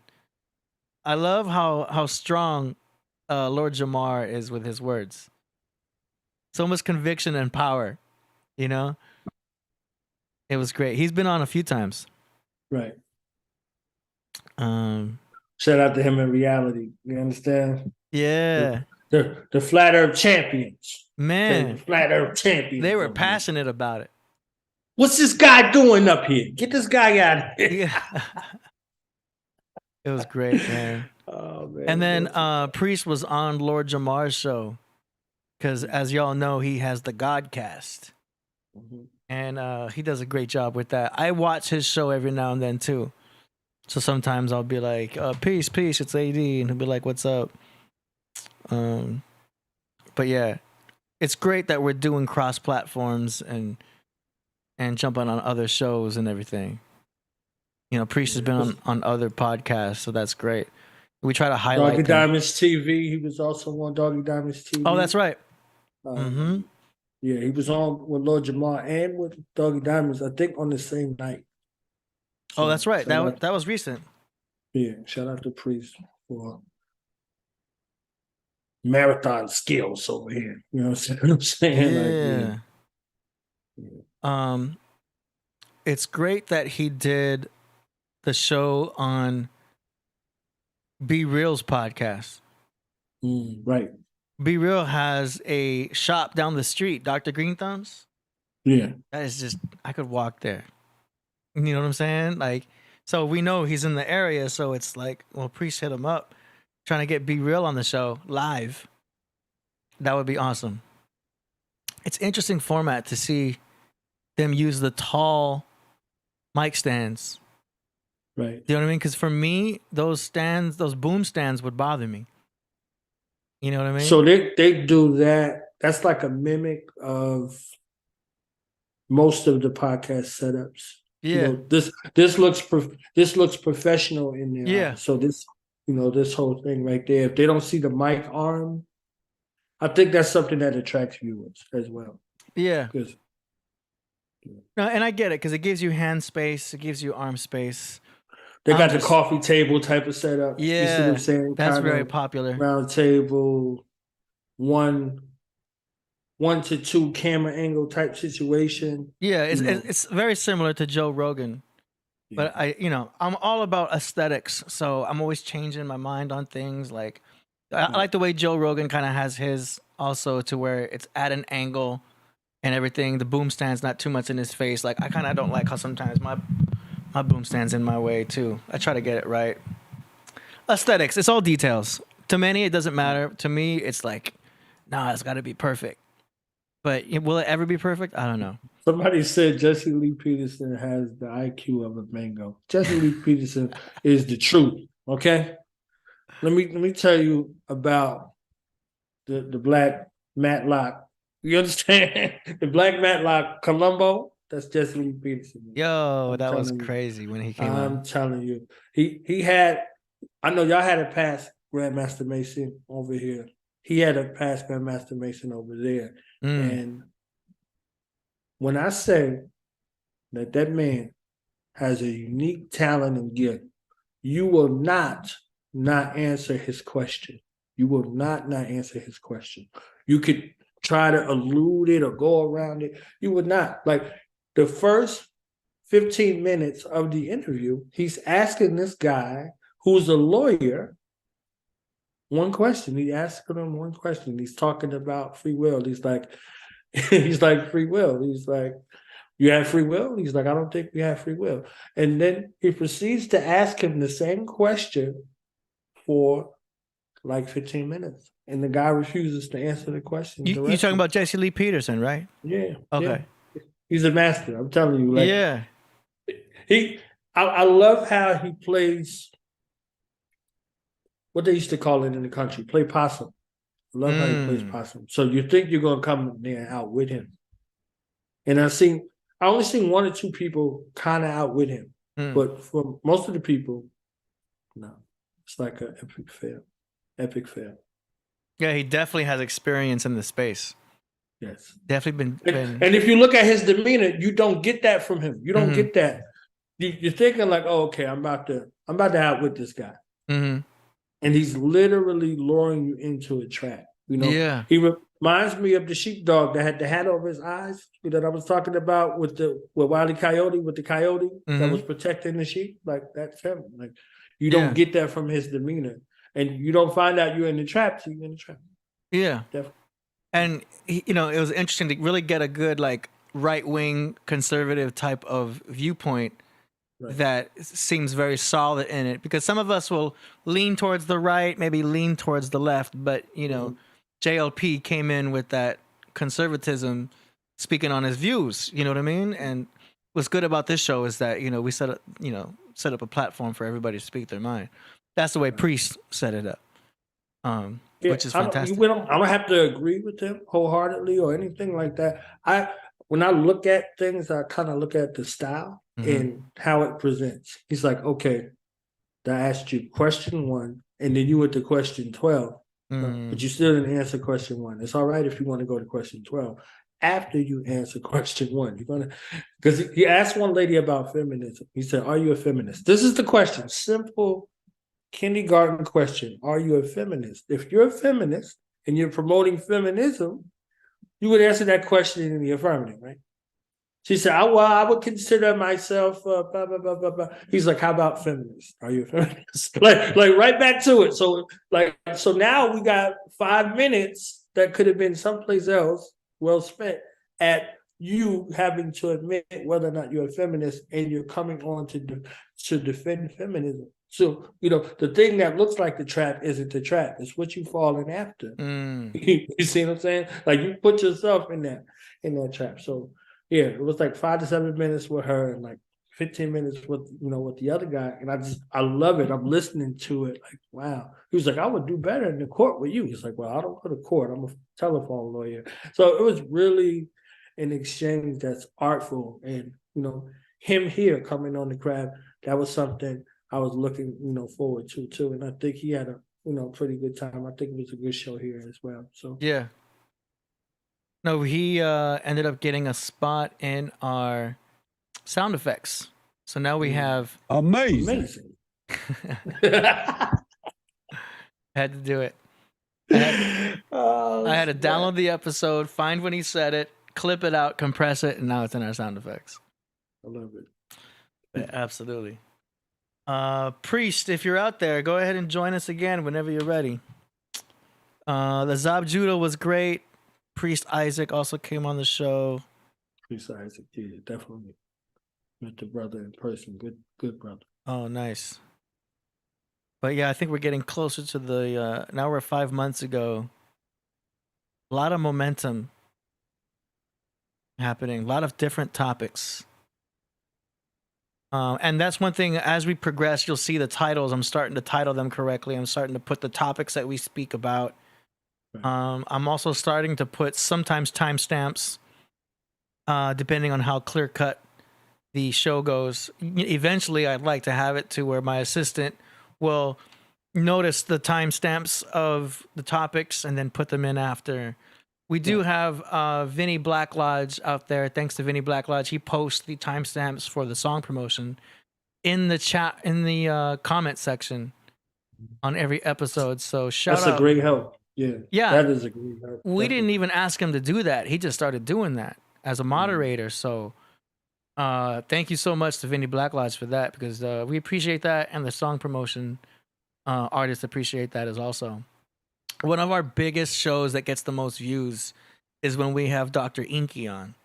I love how strong Lord Jamar is with his words. So much conviction and power. It was great. He's been on a few times. Right. Shout out to him in reality. You understand? Yeah. The Flat Earth champions. Man. The Flat Earth champions. They were passionate about it. What's this guy doing up here? Get this guy out of here. Yeah. It was great, man. Oh, man. And then Priest was on Lord Jamar's show because, as y'all know, he has the Godcast. Mm-hmm. And he does a great job with that. I watch his show every now and then, too. So sometimes I'll be like, peace, it's AD. And he'll be like, what's up? But yeah, it's great that we're doing cross platforms and jumping on other shows and everything. Priest has been on other podcasts, so that's great. We try to highlight Doggy Diamonds TV. He was also on Doggy Diamonds TV. Oh, that's right. Yeah, he was on with Lord Jamar and with Doggy Diamonds, I think, on the same night. So, that's right. That was recent. Yeah, shout out to Priest for marathon skills over here. You know what I'm saying? Yeah. It's great that he did the show on Be Real's podcast. Right. Be Real has a shop down the street, Dr. Green Thumbs. Yeah. That is just, I could walk there. You know what I'm saying? Like, so we know he's in the area, so it's like, well, Priest hit him up, trying to get Be Real on the show live. That would be awesome. It's interesting format to see them use the tall mic stands. Right. You know what I mean? Because for me, those boom stands would bother me. You know what I mean? So they do that. That's like a mimic of most of the podcast setups. Yeah. This looks professional in there. Yeah. So this whole thing right there. If they don't see the mic arm, I think that's something that attracts viewers as well. Yeah. No, and I get it because it gives you hand space, it gives you arm space. They got the coffee table type of setup. Yeah, you see what I'm saying? That's kind very popular. Round table, one to two camera angle type situation. Yeah, it's very similar to Joe Rogan. Yeah. But I'm all about aesthetics, so I'm always changing my mind on things. Like I like the way Joe Rogan kind of has his also to where it's at an angle and everything. The boom stand's not too much in his face. Like I kind of don't like how sometimes my boom stand's in my way too. I try to get it right. Aesthetics, it's all details. To many, it doesn't matter. To me, it's like, nah, it's got to be perfect. But will it ever be perfect? I don't know. Somebody said Jesse Lee Peterson has the IQ of a mango. Jesse Lee Peterson is the truth. Okay, let me tell you about the black Matlock You understand? The Black Matlock Columbo. That's Jesse Lee Peterson. Yo, that was crazy when he came out. I'm telling you, he had. I know y'all had a past Grandmaster Mason over here. He had a past Grandmaster Mason over there, and when I say that man has a unique talent and gift, you will not answer his question. You will not answer his question. You could try to elude it or go around it. You would not. Like the first 15 minutes of the interview, he's asking this guy who's a lawyer one question. He asking him one question. He's talking about free will. He's like, free will. He's like, you have free will? He's like, I don't think we have free will. And then he proceeds to ask him the same question for like 15 minutes. And the guy refuses to answer the question. You're talking about Jesse Lee Peterson, right? Yeah. Okay. Yeah. He's a master. I'm telling you. Like, yeah. I love how he plays what they used to call it in the country, play possum. I love how he plays possum. So you think you're going to come there and outwit him. And I only seen one or two people kind of outwit him. But for most of the people, no. It's like an epic fail. Epic fail. Yeah, he definitely has experience in the space. Yes. Definitely been. And if you look at his demeanor, you don't get that from him. You don't get that. You're thinking like, oh, okay, I'm about to outwit this guy. And he's literally luring you into a trap. You know, yeah. He reminds me of the sheepdog that had the hat over his eyes that I was talking about with Wile E. Coyote, with the coyote that was protecting the sheep. Like that's him. Like you don't get that from his demeanor, and you don't find out you're in the trap. So you're in the trap. Yeah, definitely. And it was interesting to really get a good like right-wing conservative type of viewpoint. Right. That seems very solid in it, because some of us will lean towards the right, maybe lean towards the left, but JLP came in with that conservatism, speaking on his views. You know what I mean? And what's good about this show is that we set up a platform for everybody to speak their mind. That's the way Priest set it up, which is fantastic. I don't have to agree with him wholeheartedly or anything like that. When I look at things, I kind of look at the style and how it presents. He's like, okay, I asked you question 1, and then you went to question 12, but you still didn't answer question 1. It's all right if you want to go to question 12 after you answer question 1. You're gonna, because he asked one lady about feminism. He said, "Are you a feminist?" This is the question. Simple kindergarten question. Are you a feminist? If you're a feminist and you're promoting feminism, you would answer that question in the affirmative, right? She said, well, I would consider myself, blah, blah, blah, blah, blah. He's like, how about feminist? Are you a feminist? like right back to it. So now we got 5 minutes that could have been someplace else, well spent, at you having to admit whether or not you're a feminist, and you're coming on to defend feminism. So, the thing that looks like the trap isn't the trap. It's what you falling after. You see what I'm saying? Like you put yourself in that trap. So yeah, it was like 5 to 7 minutes with her and like 15 minutes with the other guy. And I love it. I'm listening to it. Like, wow. He was like, I would do better in the court with you. He's like, well, I don't go to court. I'm a telephone lawyer. So it was really an exchange that's artful. And, him here coming on the crab, that was something I was looking, forward to too. And I think he had a, pretty good time. I think it was a good show here as well. So yeah. No, he ended up getting a spot in our sound effects. So now we have amazing. Had to do it. I had to download the episode, find when he said it, clip it out, compress it, and now it's in our sound effects. I love it. Yeah, absolutely. Priest, if you're out there, go ahead and join us again whenever you're ready. The Zab Judah was great. Priest Isaac also came on the show. Priest Isaac, yeah, definitely. Met the brother in person. Good brother. Oh, nice. But yeah, I think we're getting closer to the, now we're 5 months ago. A lot of momentum happening, a lot of different topics. And that's one thing, as we progress, you'll see the titles. I'm starting to title them correctly. I'm starting to put the topics that we speak about I'm also starting to put sometimes timestamps, depending on how clear cut the show goes. Eventually, I'd like to have it to where my assistant will notice the timestamps of the topics and then put them in after. We do have Vinny Black Lodge out there. Thanks to Vinny Black Lodge, he posts the timestamps for the song promotion in the chat, in the comment section on every episode. So shout out. That's a great help. Yeah, that is a great help. We didn't even ask him to do that. He just started doing that as a moderator. So thank you so much to Vinny Black Lodge for that, because we appreciate that, and the song promotion artists appreciate that as also. One of our biggest shows that gets the most views is when we have Dr. Inky on.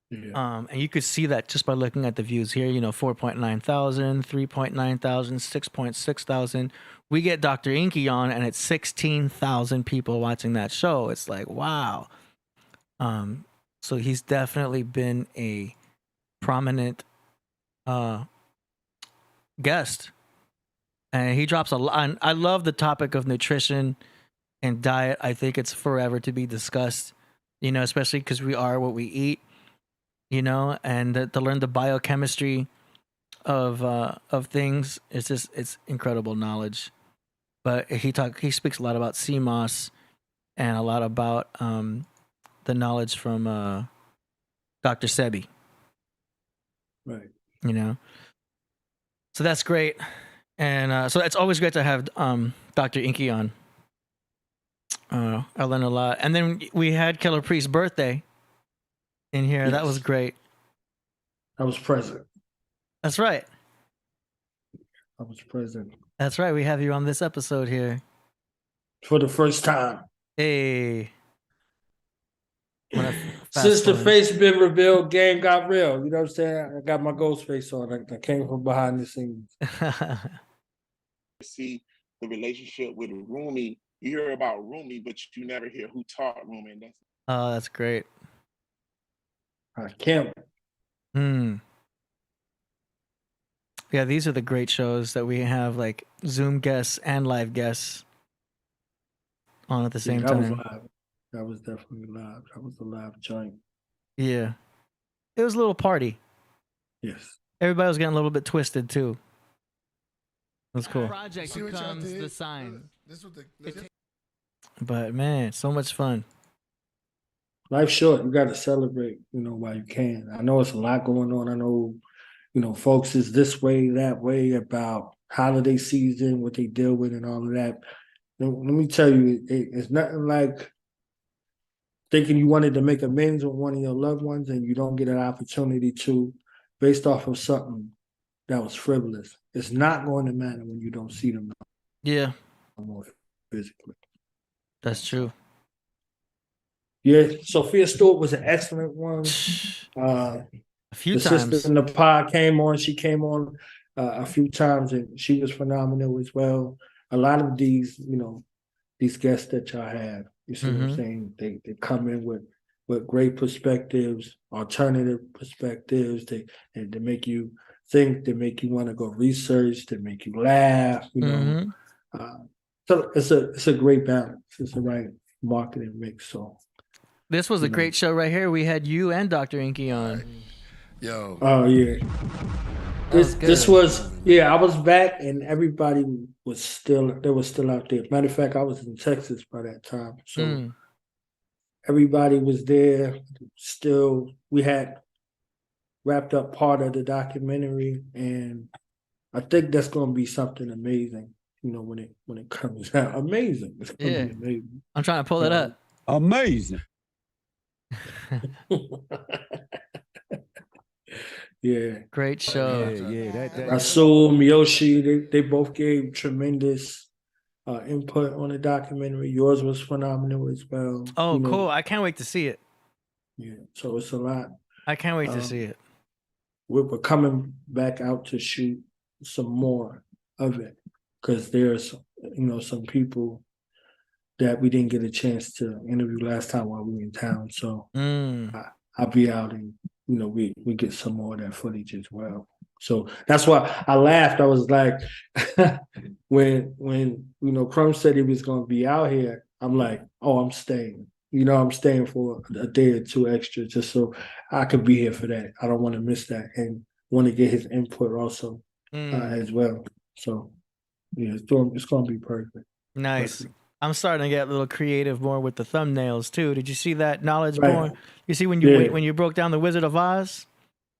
Yeah. And you could see that just by looking at the views here, 4.9 thousand, 3.9 thousand, 6.6 thousand. We get Dr. Inky on and it's 16,000 people watching that show. It's like, wow. So he's definitely been a prominent guest. And he drops a lot. I love the topic of nutrition and diet. I think it's forever to be discussed, especially because we are what we eat, and to learn the biochemistry of things. It's incredible knowledge. But he speaks a lot about CMOS and a lot about the knowledge from Dr. Sebi. Right. So that's great. And so it's always great to have Dr. Inky on. I learned a lot. And then we had Killah Priest's birthday in here. Yes. That was great. I was present. That's right. I was present. That's right. We have you on this episode here. For the first time. Hey. Since the face been revealed, game got real. You know what I'm saying? I got my ghost face on. I came from behind the scenes. See the relationship with Rumi. You hear about Rumi, but you never hear who taught Rumi. And that's great. Kim. Yeah, these are the great shows that we have, like Zoom guests and live guests on at the same time. That was definitely live. That was a live joint. Yeah. It was a little party. Yes. Everybody was getting a little bit twisted too. It was cool. Project becomes the sign. But man, so much fun. Life's short. You got to celebrate, while you can. I know it's a lot going on. I know, folks is this way, that way about holiday season, what they deal with and all of that. Let me tell you, it's nothing like thinking you wanted to make amends with one of your loved ones and you don't get an opportunity to, based off of something that was frivolous. It's not going to matter when you don't see them. Yeah. More physically. That's true. Yeah, Sophia Stewart was an excellent one. A few the times. Sister in the Pod came on. She came on a few times and she was phenomenal as well. A lot of these, these guests that y'all have, you see what I'm saying? They come in with great perspectives, alternative perspectives. They make you think, they make you want to go research, they make you laugh. So it's a great balance. It's the right marketing mix. So this was a great show right here. We had you and Dr. Inky on. Yo. Oh yeah. This was I was back and everybody was still out there. Matter of fact, I was in Texas by that time. So everybody was there. Still, we had wrapped up part of the documentary, and I think that's gonna be something amazing, when it comes out. Amazing. It's gonna be amazing. I'm trying to pull it up. Amazing. Yeah. Great show. Rasul, Myeoshe, they both gave tremendous input on the documentary. Yours was phenomenal as well. Oh, cool. I can't wait to see it. Yeah, so it's a lot. I can't wait to see it. We're coming back out to shoot some more of it because there's, some people that we didn't get a chance to interview last time while we were in town. So I'll be out and, we get some more of that footage as well. So that's why I laughed. I was like, when Crumb said he was going to be out here, I'm like, oh, I'm staying. I'm staying for a day or two extra just so I could be here for that. I don't want to miss that and want to get his input also as well. So, yeah, it's going to be perfect. Nice. Perfect. I'm starting to get a little creative more with the thumbnails too. Did you see that knowledge Right. born? You see when you broke down the Wizard of Oz?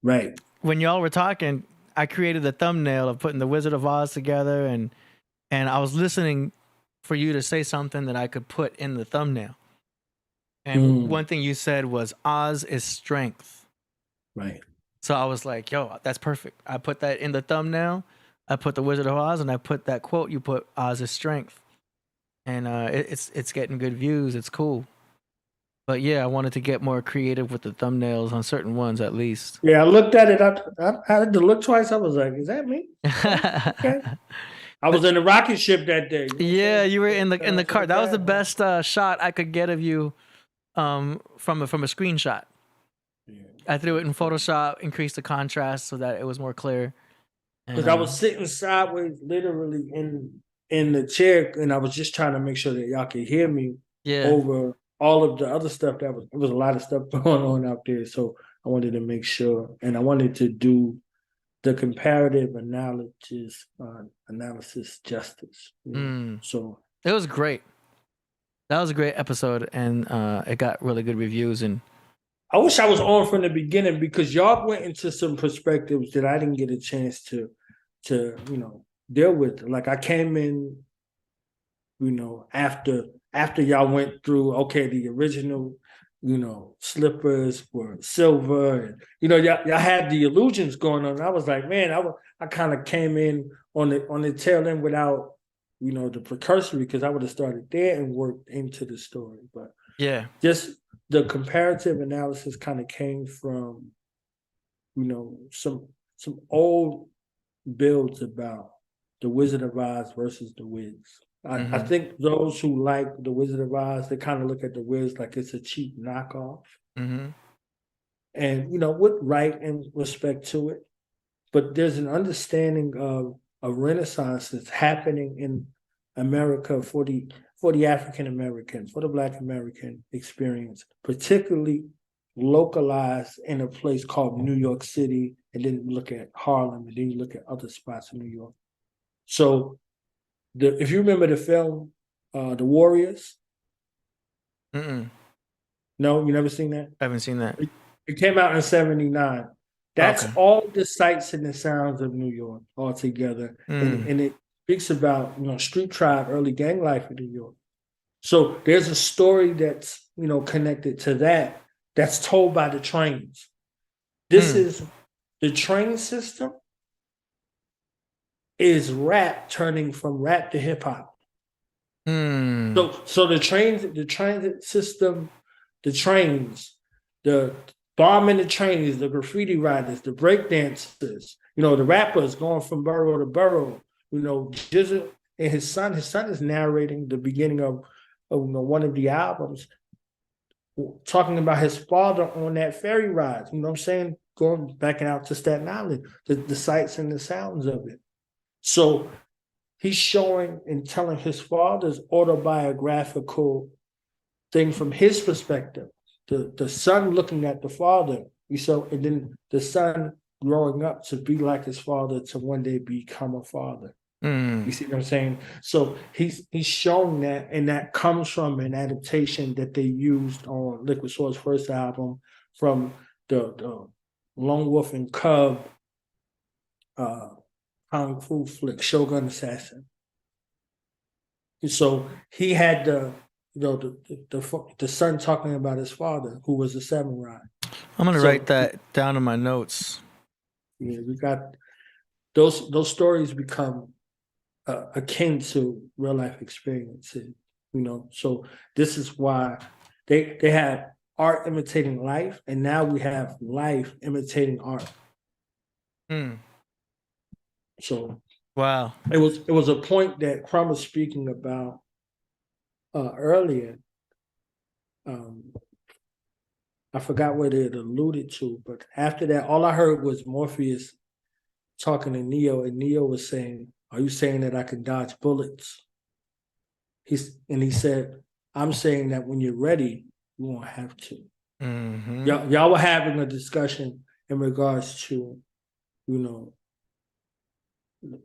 Right. When y'all were talking, I created the thumbnail of putting the Wizard of Oz together, and I was listening for you to say something that I could put in the thumbnail. And one thing you said was Oz is strength. Right. So I was like, yo, that's perfect. I put that in the thumbnail. I put the Wizard of Oz, and I put that quote you put, Oz is strength. And it's getting good views. It's cool. But yeah, I wanted to get more creative with the thumbnails on certain ones at least. Yeah, I looked at it. I had to look twice. I was like, is that me? Okay. I was in the rocket ship that day. Yeah, you were in the car. That was the best shot I could get of you from a screenshot. Yeah. I threw it in Photoshop, increased the contrast so that it was more clear. Because I was sitting sideways, literally in the chair, and I was just trying to make sure that y'all could hear me over all of the other stuff there was a lot of stuff going on out there. So I wanted to make sure, and I wanted to do the comparative analysis justice. So it was great. That was a great episode, and it got really good reviews. And I wish I was on from the beginning because y'all went into some perspectives that I didn't get a chance to deal with. Like I came in, after y'all went through, okay, the original, slippers were silver, and y'all had the illusions going on. And I was like, man, I kind of came in on the tail end without, the precursory, because I would have started there and worked into the story. But yeah, just the comparative analysis kind of came from, some old builds about the Wizard of Oz versus the Wiz. I think those who like the Wizard of Oz, they kind of look at the Wiz like it's a cheap knockoff. And, with right and respect to it. But there's an understanding of a renaissance that's happening in America for the African American, for the Black American experience, particularly localized in a place called New York City, and then you look at Harlem, and then you look at other spots in New York. So if you remember the film, The Warriors. No, you never seen that? I haven't seen that. It came out in 1979. That's all the sights and the sounds of New York all together. And it speaks about, street tribe, early gang life in New York. So there's a story that's, connected to that's told by the trains. This is the train system is rap turning from rap to hip hop. So the transit system, the trains, the bombing the trains, the graffiti writers, the breakdancers, the rappers going from borough to borough, Jizzle and his son is narrating the beginning of one of the albums, talking about his father on that ferry ride, you know what I'm saying? Going back out to Staten Island, the sights and the sounds of it. So he's showing and telling his father's autobiographical thing from his perspective. The son looking at the father, and then the son growing up to be like his father, to one day become a father. You see what I'm saying? So he's showing that, and that comes from an adaptation that they used on Liquid Swords' first album from the Lone Wolf and Cub Kung Fu flick, Shogun Assassin. And so he had the son talking about his father, who was a samurai. I'm gonna write that down in my notes. Yeah, we got those stories become akin to real life experiences. So this is why they had art imitating life, and now we have life imitating art. So wow, it was a point that Crumb was speaking about earlier. I forgot what it alluded to, but after that, all I heard was Morpheus talking to Neo, and Neo was saying, "Are you saying that I can dodge bullets?" He said, I'm saying that when you're ready, you won't have to. Mm-hmm. Y'all were having a discussion in regards to,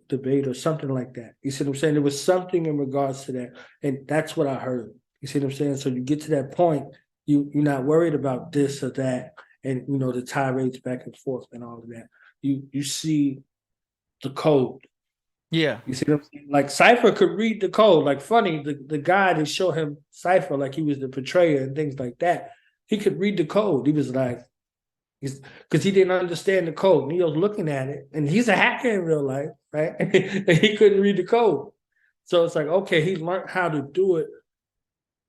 debate or something like that. You see what I'm saying? There was something in regards to that, and that's what I heard. You see what I'm saying? So you get to that point, you're not worried about this or that, and the tirades back and forth and all of that. You see the code. Yeah. You see what I'm saying? Like Cypher could read the code. Like funny, the guy that showed him Cypher, like he was the betrayer and things like that. He could read the code. He was like, because he didn't understand the code. Neo's looking at it, and he's a hacker in real life, right? And he couldn't read the code. So it's like, okay, he learned how to do it,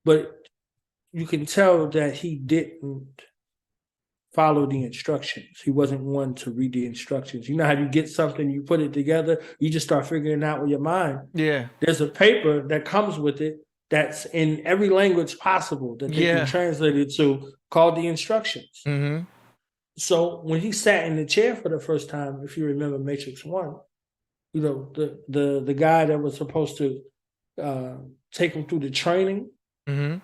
but you can tell that he didn't follow the instructions. He wasn't one to read the instructions. You know how you get something, you put it together, you just start figuring it out with your mind. Yeah. There's a paper that comes with it that's in every language possible that they can translate it to, called the instructions. Mm-hmm. So when he sat in the chair for the first time, if you remember Matrix 1, the guy that was supposed to take him through the training, who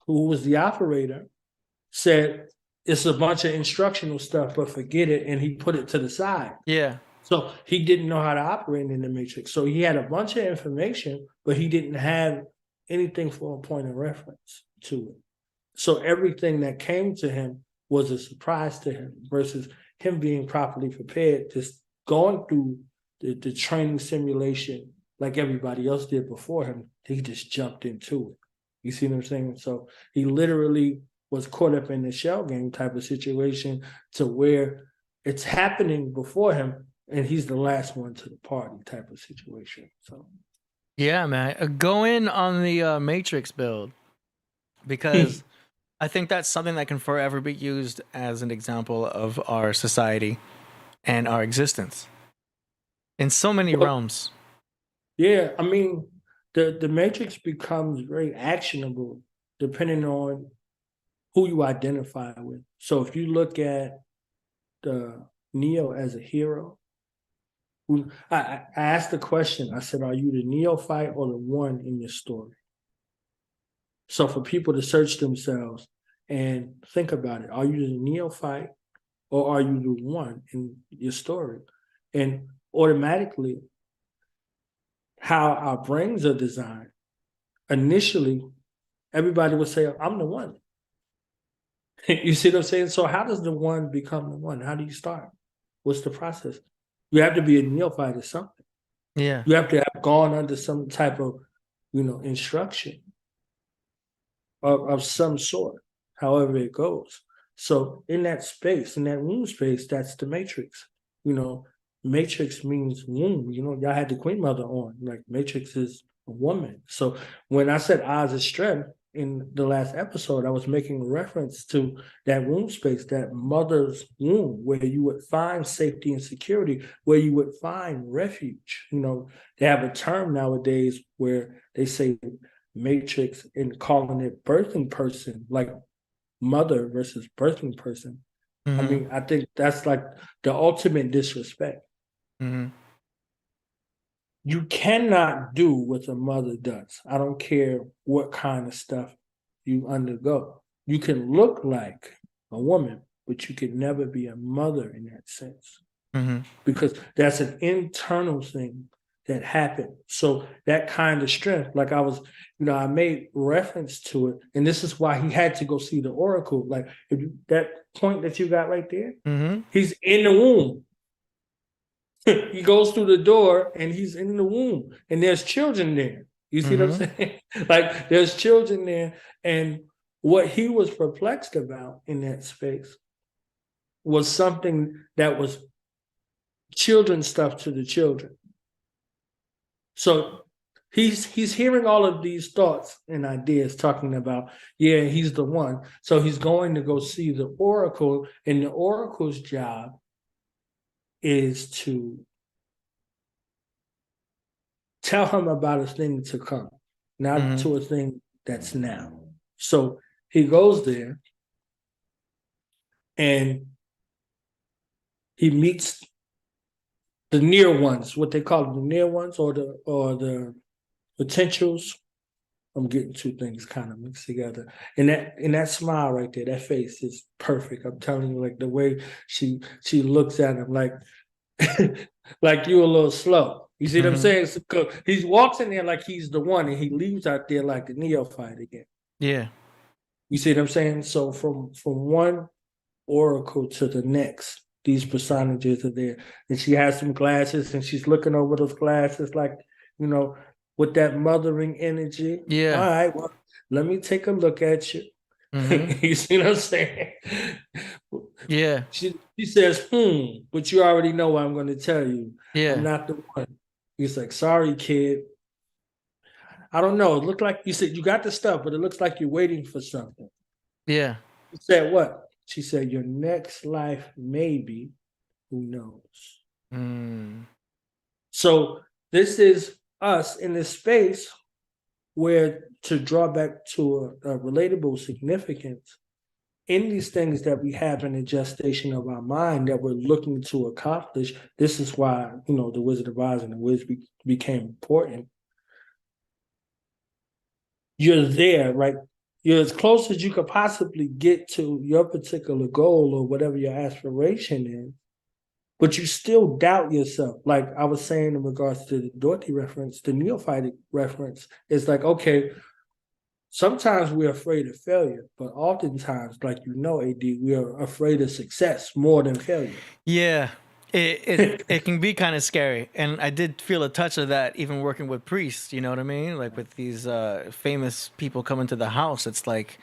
was the operator, said, it's a bunch of instructional stuff, but forget it, and he put it to the side. Yeah. So he didn't know how to operate in the Matrix. So he had a bunch of information, but he didn't have anything for a point of reference to it. So everything that came to him was a surprise to him versus him being properly prepared, just going through the training simulation like everybody else did before him. He just jumped into it. You see what I'm saying? So he literally was caught up in the shell game type of situation to where it's happening before him and he's the last one to the party type of situation. So yeah, man, go in on the Matrix build, because I think that's something that can forever be used as an example of our society and our existence in so many realms. Yeah, I mean, the Matrix becomes very actionable depending on who you identify with. So if you look at the Neo as a hero, I asked the question, I said, are you the neophyte or the one in your story? So for people to search themselves and think about it, are you the neophyte or are you the one in your story? And automatically, how our brains are designed, initially, everybody would say, I'm the one. You see what I'm saying? So how does the one become the one? How do you start? What's the process? You have to be a neophyte or something. Yeah. You have to have gone under some type of, instruction of some sort, however it goes. So in that space, in that womb space, that's the matrix. Matrix means womb. Y'all had the Queen Mother on. Like Matrix is a woman. So when I said Oz is strength in the last episode, I was making a reference to that womb space, that mother's womb, where you would find safety and security, where you would find refuge. They have a term nowadays where they say matrix and calling it birthing person, like mother versus birthing person. I mean, I think that's like the ultimate disrespect. You cannot do what a mother does. I don't care what kind of stuff you undergo. You can look like a woman, but you can never be a mother in that sense. Because that's an internal thing that happened. So that kind of strength, like I was, I made reference to it, and this is why he had to go see the oracle. Like that point that you got right there, he's in the womb. He goes through the door and he's in the womb, and there's children there. You see what I'm saying? Like there's children there, and what he was perplexed about in that space was something that was children stuff to the children. So he's hearing all of these thoughts and ideas talking about, yeah, he's the one. So he's going to go see the oracle, and the oracle's job is to tell him about a thing to come, not to a thing that's now. So he goes there and he meets the near ones, what they call the near ones, or the potentials I'm getting two things kind of mixed together. And that smile right there, that face is perfect. I'm telling you, like the way she looks at him, like like you a little slow. You see what I'm saying? So, he walks in there like he's the one, and he leaves out there like the neophyte again. Yeah. You see what I'm saying? So from one oracle to the next, these personages are there. And she has some glasses, and she's looking over those glasses like, you know, with that mothering energy. Yeah. All right, well, let me take a look at you. You see what I'm saying? Yeah. She says, but you already know what I'm going to tell you. Yeah. I'm not the one. He's like, sorry, kid. I don't know. It looked like you said you got the stuff, but it looks like you're waiting for something. Yeah. He said, what? She said, your next life, maybe. Who knows? So this is us in this space where, to draw back to a relatable significance, in these things that we have in the gestation of our mind that we're looking to accomplish, this is why, you know, the Wizard of Oz and the Wiz became important. You're there, right? You're as close as you could possibly get to your particular goal or whatever your aspiration is, but you still doubt yourself. Like I was saying in regards to the Dorothy reference, the neophyte reference, it's like, okay, sometimes we're afraid of failure, but oftentimes, like you know, AD, we are afraid of success more than failure. Yeah, it can be kind of scary, and I did feel a touch of that even working with priests. You know what I mean? Like with these famous people coming to the house, it's like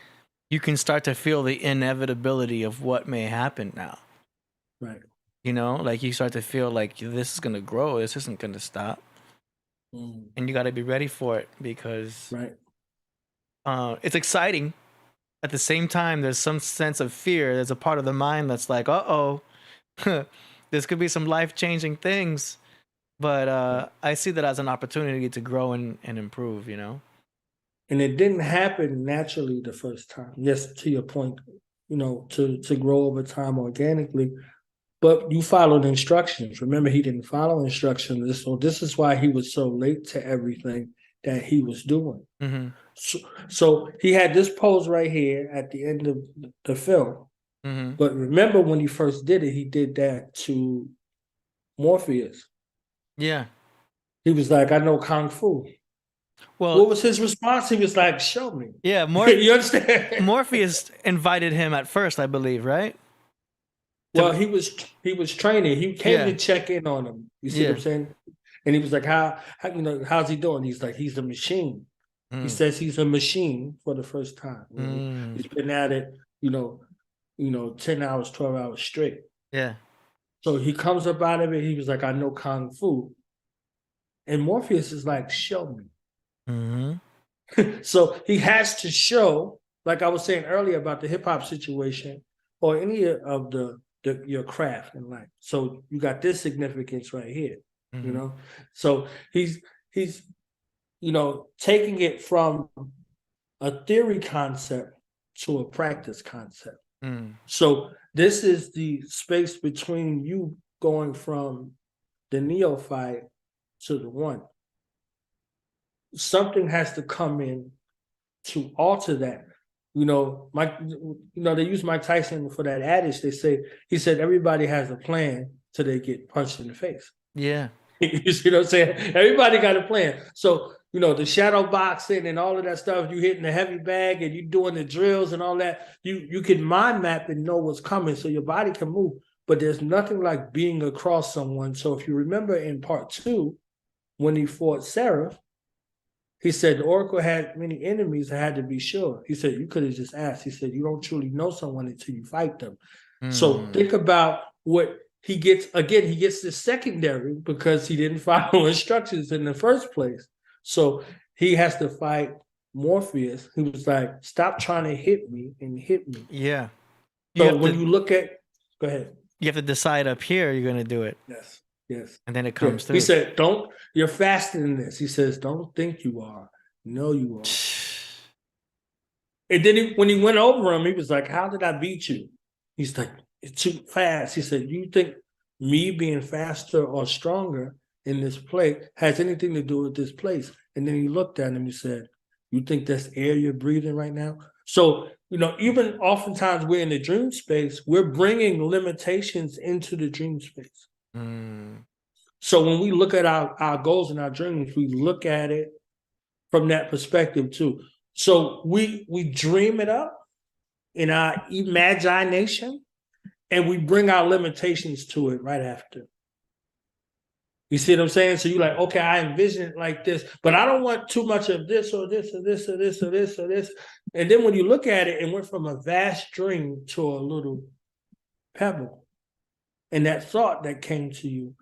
you can start to feel the inevitability of what may happen now. Right. You know, like you start to feel like this is gonna grow. This isn't gonna stop, and you got to be ready for it because it's exciting. At the same time, there's some sense of fear. There's a part of the mind that's like, uh-oh, this could be some life-changing things. But I see that as an opportunity to grow and improve, you know? And it didn't happen naturally the first time. Yes, to your point, you know, to grow over time organically. But you followed instructions. Remember, he didn't follow instructions. So this is why he was so late to everything that he was doing. So he had this pose right here at the end of the film. But remember when he first did it, he did that to Morpheus. Yeah. He was like, I know Kung Fu. Well, what was his response? He was like, show me. Yeah, you understand? Morpheus invited him at first, I believe, right? Well, he was training. He came to check in on him. You see what I'm saying? And he was like, how you know, how's he doing? He's like, he's a machine. He says he's a machine for the first time. He's been at it, you know, 10 hours, 12 hours straight. Yeah. So he comes up out of it. He was like, I know Kung Fu. And Morpheus is like, show me. So he has to show, like I was saying earlier about the hip hop situation or any of your craft in life. So you got this significance right here, you know? So he's you know, taking it from a theory concept to a practice concept. So this is the space between you going from the neophyte to the one. Something has to come in to alter that. You know, they use Mike Tyson for that adage. He said everybody has a plan till they get punched in the face. Yeah. You see what I'm saying? Everybody got a plan. So, you know, the shadow boxing and all of that stuff, you hitting the heavy bag and you doing the drills and all that, you can mind map and know what's coming so your body can move. But there's nothing like being across someone. So if you remember in part 2, when he fought Seraph, he said the Oracle had many enemies. I had to be sure. He said, you could have just asked. He said, you don't truly know someone until you fight them. So think about what he gets. Again, he gets the secondary because he didn't follow instructions in the first place. So he has to fight Morpheus. He was like, stop trying to hit me and hit me. Yeah. So when you look at, go ahead. You have to decide up here you're going to do it. Yes. And then it comes through. He said, you're faster than this. He says, don't think you are. No, you are. And then when he went over him, he was like, how did I beat you? He's like, it's too fast. He said, you think me being faster or stronger in this play has anything to do with this place? And then he looked at him and said, You think that's air you're breathing right now? So, even oftentimes we're in the dream space, we're bringing limitations into the dream space. So when we look at our goals and our dreams, we look at it from that perspective too. So we dream it up in our imagination, and we bring our limitations to it right after. You see what I'm saying? So you're like, okay, I envision it like this, but I don't want too much of this or this or this or this or this or this. And then when you look at it, it went from a vast dream to a little pebble. And that thought that came to you,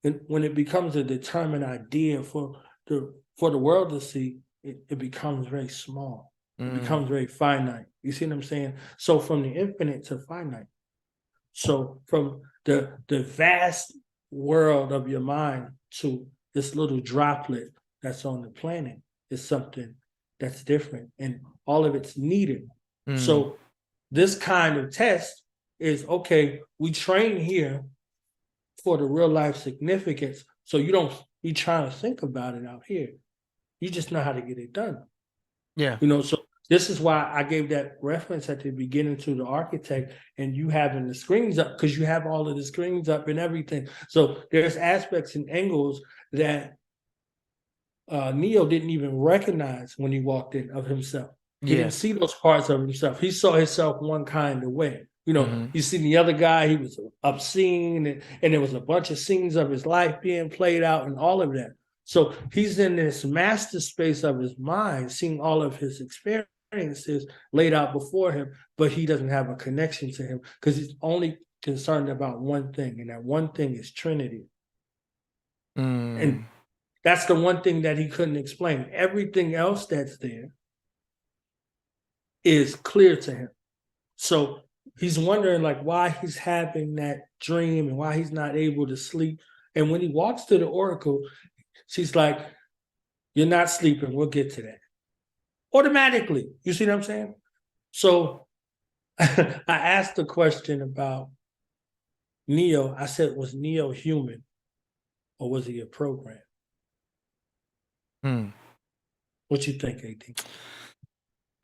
and when it becomes a determined idea for the world to see, it becomes very small. It becomes very finite. You see what I'm saying? So from the infinite to finite. So from the vast world of your mind to this little droplet that's on the planet is something that's different, and all of it's needed. So this kind of test is, okay, we train here for the real life significance, so you don't be trying to think about it out here. You just know how to get it done. Yeah. So this is why I gave that reference at the beginning to the architect and you having the screens up, because you have all of the screens up and everything. So there's aspects and angles that Neo didn't even recognize when he walked in of himself. He didn't see those parts of himself. He saw himself one kind of way. You see the other guy, he was obscene, and there was a bunch of scenes of his life being played out and all of that. So he's in this master space of his mind, seeing all of his experiences laid out before him, but he doesn't have a connection to him because he's only concerned about one thing, and that one thing is Trinity. And that's the one thing that he couldn't explain. Everything else that's there is clear to him. So he's wondering why he's having that dream and why he's not able to sleep. And when he walks to the oracle, she's like, you're not sleeping. We'll get to that. Automatically. You see what I'm saying? So I asked the question about Neo. I said, was Neo human or was he a program? What you think, AD?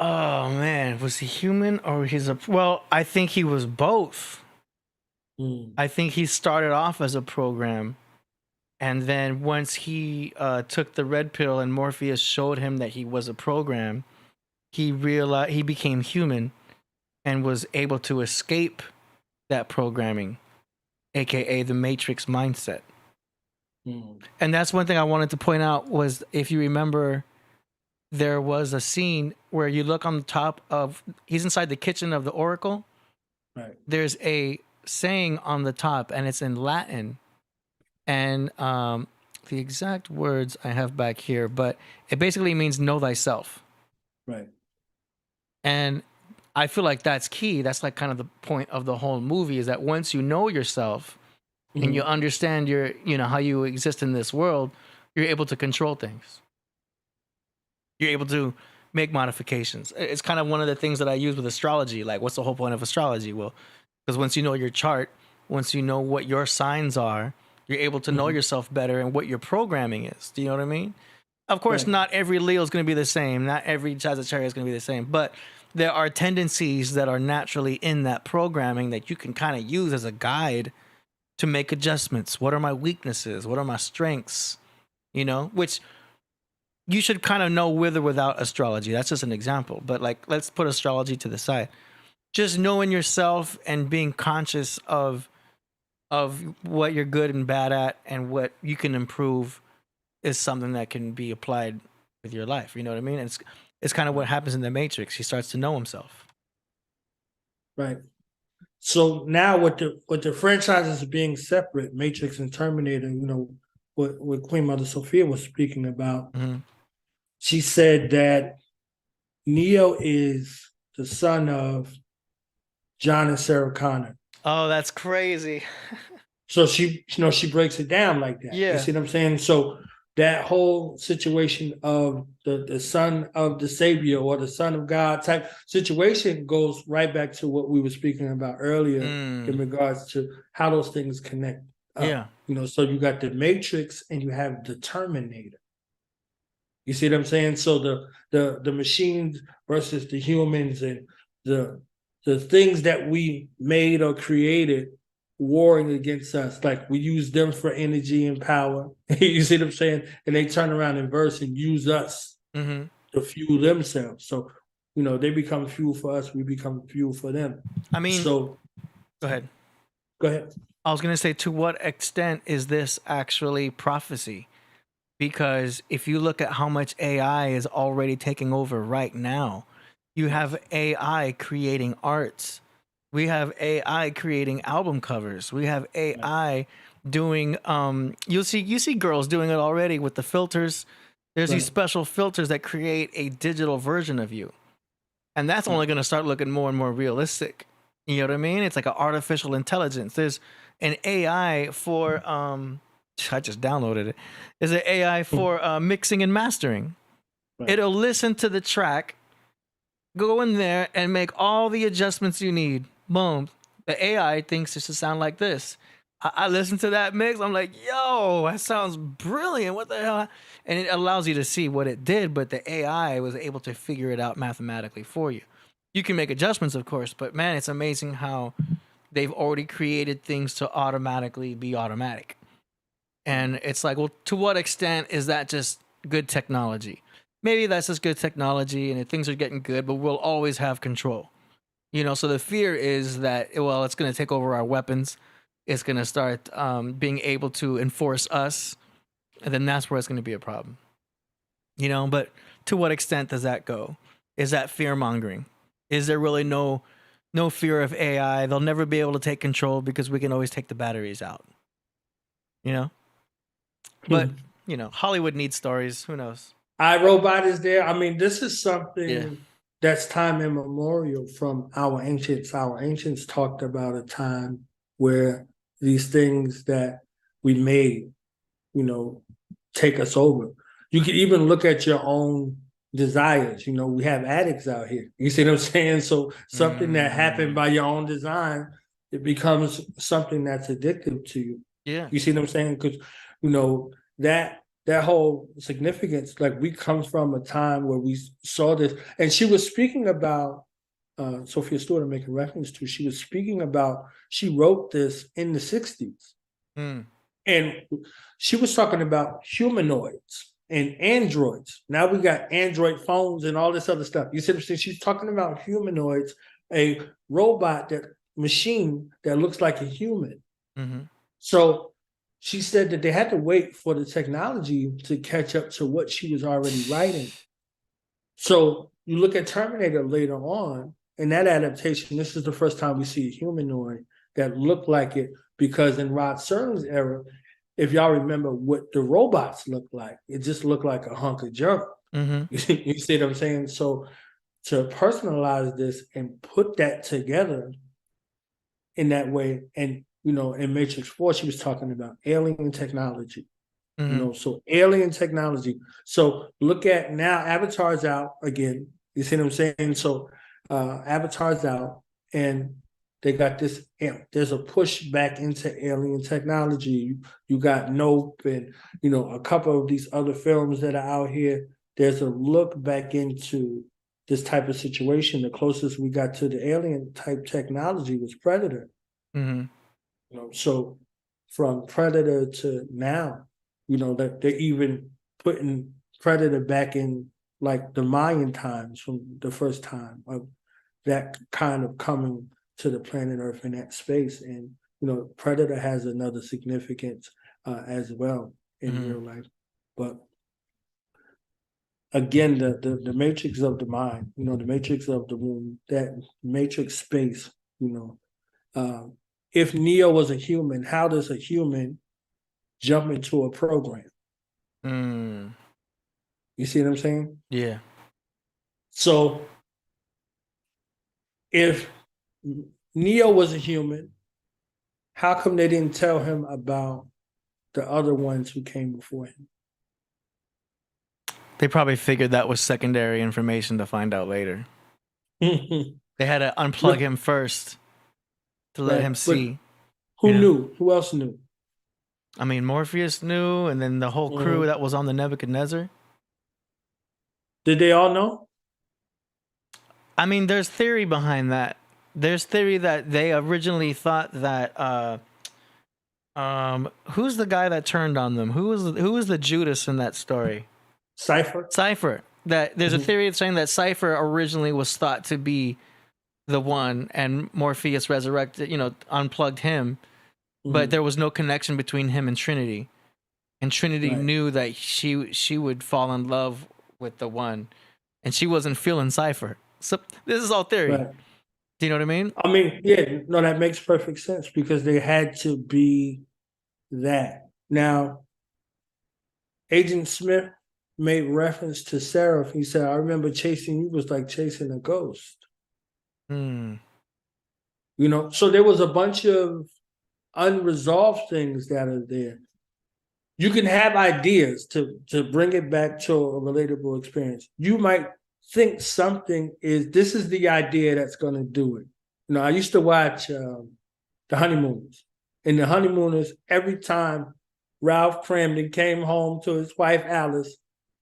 Oh, man. Was he human or well, I think he was both. I think he started off as a program. And then once he took the red pill and Morpheus showed him that he was a program, he realized he became human and was able to escape that programming, aka the Matrix mindset. And that's one thing I wanted to point out was, if you remember, there was a scene where you look on the top of, he's inside the kitchen of the Oracle. Right. There's a saying on the top, and it's in Latin. And the exact words I have back here, but it basically means know thyself. Right. And I feel like that's key. That's like kind of the point of the whole movie, is that once you know yourself and you understand your, how you exist in this world, you're able to control things. You're able to make modifications. It's kind of one of the things that I use with astrology. Like, what's the whole point of astrology? Well, because once you know your chart, once you know what your signs are, you're able to know yourself better and what your programming is. Do you know what I mean? Of course, not every Leo is going to be the same. Not every Sagittarius is going to be the same. But there are tendencies that are naturally in that programming that you can kind of use as a guide to make adjustments. What are my weaknesses? What are my strengths? Which you should kind of know with or without astrology. That's just an example. But let's put astrology to the side. Just knowing yourself and being conscious of what you're good and bad at and what you can improve is something that can be applied with your life. You know what I mean? And it's kind of what happens in the Matrix. He starts to know himself. Right. So now with the franchises being separate, Matrix and Terminator, what Queen Mother Sophia was speaking about, she said that Neo is the son of John and Sarah Connor. Oh, that's crazy. So she breaks it down like that. Yeah. You see what I'm saying? So that whole situation of the son of the Savior or the son of God type situation goes right back to what we were speaking about earlier in regards to how those things connect. Yeah. So you got the Matrix and you have the Terminator. You see what I'm saying? So the machines versus the humans, and the things that we made or created warring against us. Like we use them for energy and power. You see what I'm saying? And they turn around in verse and use us to fuel themselves. So, they become fuel for us. We become fuel for them. I mean, so go ahead. Go ahead. I was going to say, to what extent is this actually prophecy? Because if you look at how much AI is already taking over right now, you have AI creating arts. We have AI creating album covers. We have AI doing you see girls doing it already with the filters. There's these special filters that create a digital version of you. And that's only going to start looking more and more realistic. You know what I mean? It's like an artificial intelligence. There's an AI for I just downloaded it. There's an AI for mixing and mastering. It'll listen to the track, go in there and make all the adjustments you need. Boom. The AI thinks it should sound like this. I listen to that mix. I'm like, yo, that sounds brilliant. What the hell? And it allows you to see what it did, but the AI was able to figure it out mathematically for you. You can make adjustments, of course, but man, it's amazing how they've already created things to automatically be automatic. And it's like, well, to what extent is that just good technology? Maybe that's just good technology and things are getting good, but we'll always have control. So the fear is that, well, it's going to take over our weapons. It's going to start being able to enforce us. And then that's where it's going to be a problem. But to what extent does that go? Is that fear mongering? Is there really no fear of AI? They'll never be able to take control because we can always take the batteries out. But, Hollywood needs stories. Who knows? iRobot is there. I mean, this is something that's time immemorial from our ancients. Our ancients talked about a time where these things that we made, take us over. You can even look at your own desires. We have addicts out here. You see what I'm saying? So something that happened by your own design, it becomes something that's addictive to you. Yeah. You see what I'm saying? Because, that whole significance, like we come from a time where we saw this. And she was speaking about, Sophia Stewart, I'm making reference to, she was speaking about, she wrote this in the 60s. And she was talking about humanoids and androids. Now we got Android phones and all this other stuff. You see what I'm saying? She's talking about humanoids, a robot, machine that looks like a human. So she said that they had to wait for the technology to catch up to what she was already writing. So you look at Terminator later on, in that adaptation, this is the first time we see a humanoid that looked like it, because in Rod Serling's era, if y'all remember what the robots looked like, it just looked like a hunk of junk. You see what I'm saying? So to personalize this and put that together in that way, and in Matrix 4, she was talking about alien technology. So alien technology. So look at now, Avatar's out again. You see what I'm saying? So Avatar's out, and they got this. There's a push back into alien technology. You got Nope, and a couple of these other films that are out here. There's a look back into this type of situation. The closest we got to the alien type technology was Predator. So from Predator to now, that they're even putting Predator back in like the Mayan times, from the first time of that kind of coming to the planet Earth in that space. And, Predator has another significance as well in real life. But again, the matrix of the mind, the matrix of the womb, that matrix space, if Neo was a human, how does a human jump into a program? You see what I'm saying? Yeah. So if Neo was a human, how come they didn't tell him about the other ones who came before him? They probably figured that was secondary information to find out later. They had to unplug him first to let him see. Who knew? Who else knew? I mean, Morpheus knew, and then the whole crew that was on the Nebuchadnezzar. Did they all know? I mean, there's theory behind that. There's theory that they originally thought that who's the guy that turned on them? Who was the Judas in that story? Cypher. That there's a theory saying that Cypher originally was thought to be the one, and Morpheus resurrected, unplugged him, but there was no connection between him and Trinity. And Trinity knew that she would fall in love with the one, and she wasn't feeling Cypher. So this is all theory. Right. Do you know what I mean? I mean, yeah, no, that makes perfect sense because they had to be that. Now, Agent Smith made reference to Seraph. He said, I remember chasing you was like chasing a ghost. So there was a bunch of unresolved things that are there. You can have ideas to bring it back to a relatable experience. You might think this is the idea that's going to do it. I used to watch The Honeymooners. In The Honeymooners, every time Ralph Cramden came home to his wife, Alice,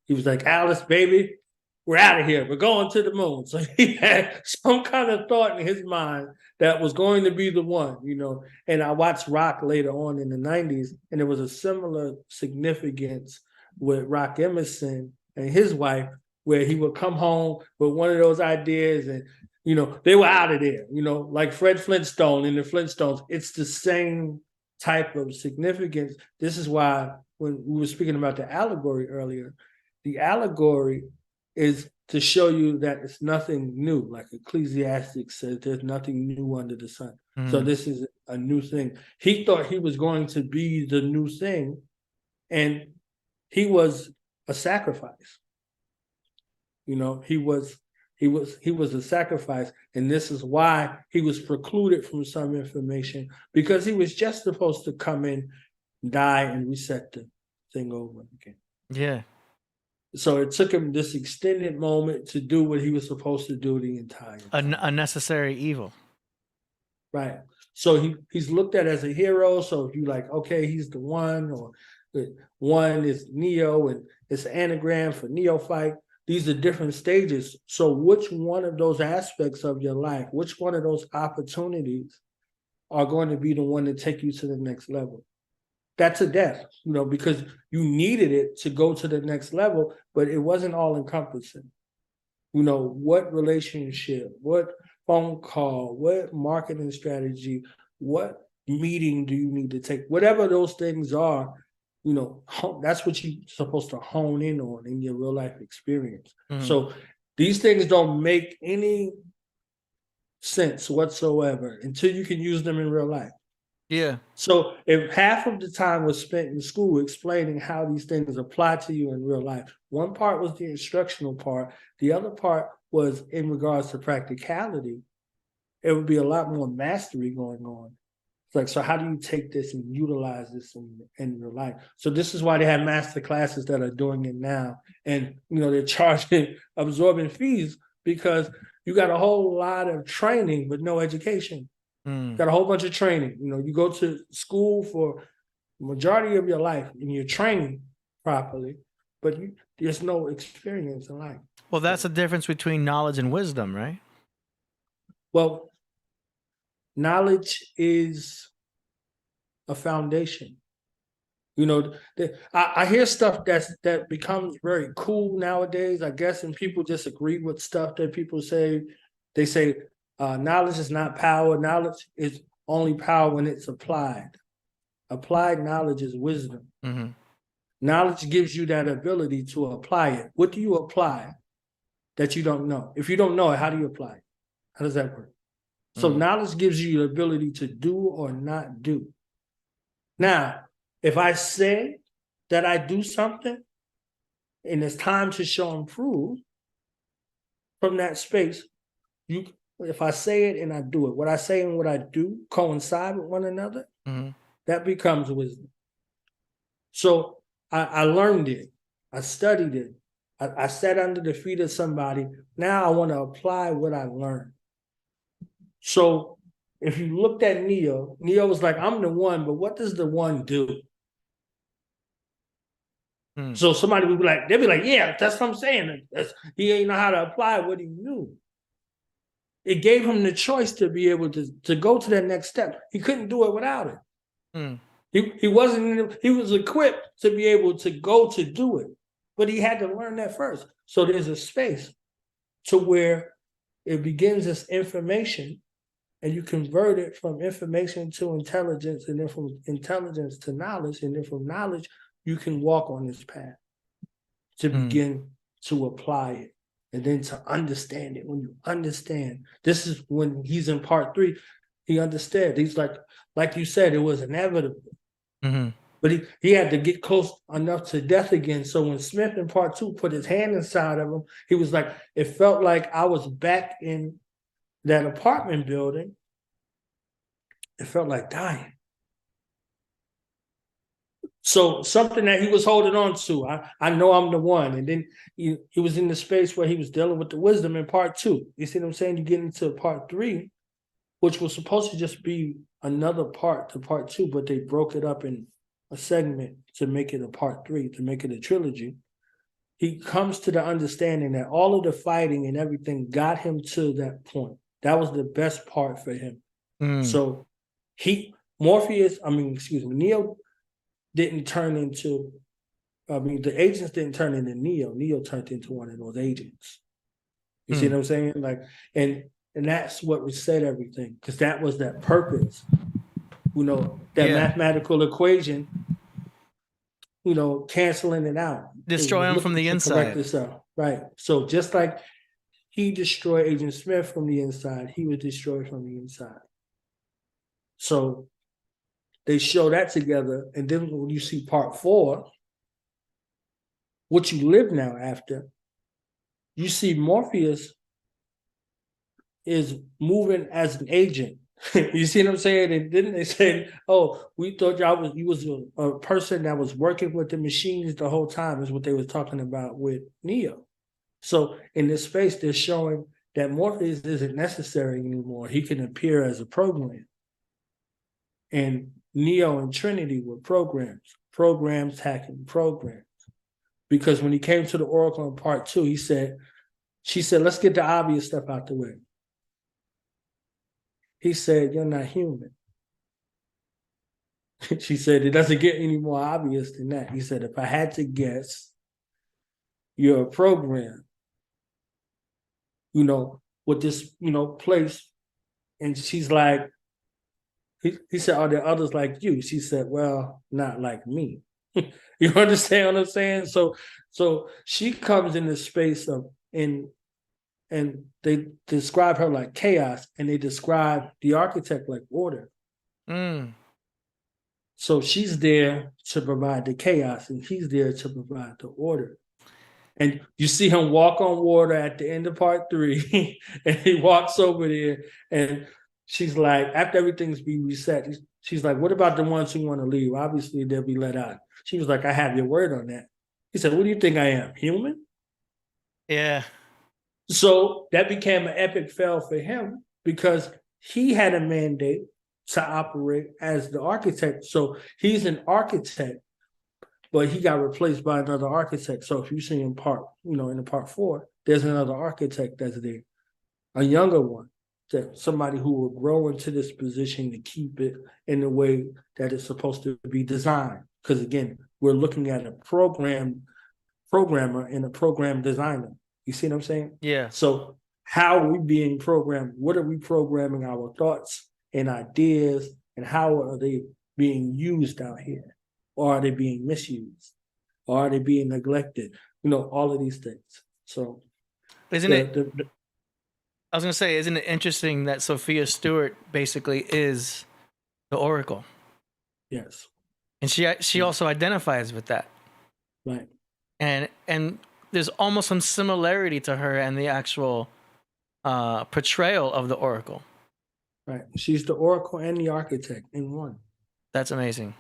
he was like, Alice, baby, we're out of here. We're going to the moon. So he had some kind of thought in his mind that was going to be the one, And I watched Rock later on in the 90s, and there was a similar significance with Rock Emerson and his wife, where he would come home with one of those ideas and, they were out of there, like Fred Flintstone in the Flintstones. It's the same type of significance. This is why when we were speaking about the allegory earlier, the allegory is to show you that it's nothing new. Like Ecclesiastes says, there's nothing new under the sun. So this is a new thing. He thought he was going to be the new thing, and he was a sacrifice. He was a sacrifice, and this is why he was precluded from some information, because he was just supposed to come in, die, and reset the thing over again. Yeah. So it took him this extended moment to do what he was supposed to do the entire time. A necessary evil. Right. So he's looked at as a hero. So if you like, okay, he's the one, or the one is Neo, and it's an anagram for neophyte. These are different stages. So which one of those aspects of your life, which one of those opportunities are going to be the one to take you to the next level? That's a death, because you needed it to go to the next level, but it wasn't all encompassing. What relationship, what phone call, what marketing strategy, what meeting do you need to take? Whatever those things are, that's what you're supposed to hone in on in your real life experience. So these things don't make any sense whatsoever until you can use them in real life. Yeah. So if half of the time was spent in school explaining how these things apply to you in real life, one part was the instructional part, the other part was in regards to practicality, it would be a lot more mastery going on. It's like, so how do you take this and utilize this in your life? So this is why they have master classes that are doing it now. And, they're charging absorbent fees because you got a whole lot of training but no education. Got a whole bunch of training. You go to school for the majority of your life and you're training properly, but there's no experience in life. Well, that's the difference between knowledge and wisdom, right? Well, knowledge is a foundation. I hear stuff that becomes very cool nowadays, I guess, and people just agree with stuff that people say. They say, knowledge is not power. Knowledge is only power when it's applied. Applied knowledge is wisdom. Knowledge gives you that ability to apply it. What do you apply that you don't know? If you don't know it, how do you apply it? How does that work? So knowledge gives you the ability to do or not do. Now, if I say that I do something and it's time to show and prove from that space, if I say it and I do it, what I say and what I do coincide with one another, that becomes wisdom. So I learned it. I studied it. I sat under the feet of somebody. Now I want to apply what I learned. So if you looked at Neo was like, I'm the one, but what does the one do? So somebody would be like, they'd be like, yeah, that's what I'm saying. He ain't know how to apply what he knew. It gave him the choice to be able to go to that next step. He couldn't do it without it. He was equipped to be able to go to do it, but he had to learn that first. So there's a space to where it begins as information, and you convert it from information to intelligence, and then from intelligence to knowledge, and then from knowledge, you can walk on this path to begin to apply it, and then to understand it. When you understand, this is when he's in part 3, he understood. He's like you said, it was inevitable. But he had to get close enough to death again. So when Smith in part 2 put his hand inside of him, he was like, it felt like I was back in that apartment building. It felt like dying. So something that he was holding on to, I know I'm the one. And then he was in the space where he was dealing with the wisdom in part 2. You see what I'm saying? You get into part 3, which was supposed to just be another part to part 2, but they broke it up in a segment to make it a part 3, to make it a trilogy. He comes to the understanding that all of the fighting and everything got him to that point. That was the best part for him. So Neo didn't turn into, the agents didn't turn into Neo. Neo turned into one of those agents. You see what I'm saying? And that's what reset everything, because that was that purpose. That mathematical equation, canceling it out. Destroy them from the inside. Right. So just like he destroyed Agent Smith from the inside, he was destroyed from the inside. So they show that together. And then when you see part 4, what you live now after, you see Morpheus is moving as an agent. You see what I'm saying? And then they said, oh, we thought you was a person that was working with the machines the whole time, is what they were talking about with Neo. So in this space, they're showing that Morpheus isn't necessary anymore. He can appear as a program. And Neo and Trinity were programs hacking programs. Because when he came to the Oracle in part 2, she said, let's get the obvious stuff out the way. He said, you're not human. She said, it doesn't get any more obvious than that. He said, if I had to guess, you're a program, with this, place. And she's like, he said, are there others like you? She said, well, not like me. You understand what I'm saying? So she comes in this space of, and they describe her like chaos, and they describe the architect like order. So she's there to provide the chaos, and he's there to provide the order. And you see him walk on water at the end of part 3, and he walks over there, and she's like, after everything's been reset, she's like, what about the ones who want to leave? Obviously, they'll be let out. She was like, I have your word on that. He said, what do you think I am, human? Yeah. So that became an epic fail for him, because he had a mandate to operate as the architect. So he's an architect, but he got replaced by another architect. So if you see in part 4, there's another architect that's there, a younger one, somebody who will grow into this position to keep it in the way that it's supposed to be designed. Because again, we're looking at a programmer and a program designer. You see what I'm saying? Yeah. So how are we being programmed? What are we programming our thoughts and ideas, and how are they being used out here? Or are they being misused? Or are they being neglected? All of these things. So isn't it interesting that Sophia Stewart basically is the Oracle? Yes. And she also identifies with that. Right. And there's almost some similarity to her and the actual portrayal of the Oracle. Right. She's the Oracle and the architect in one. That's amazing.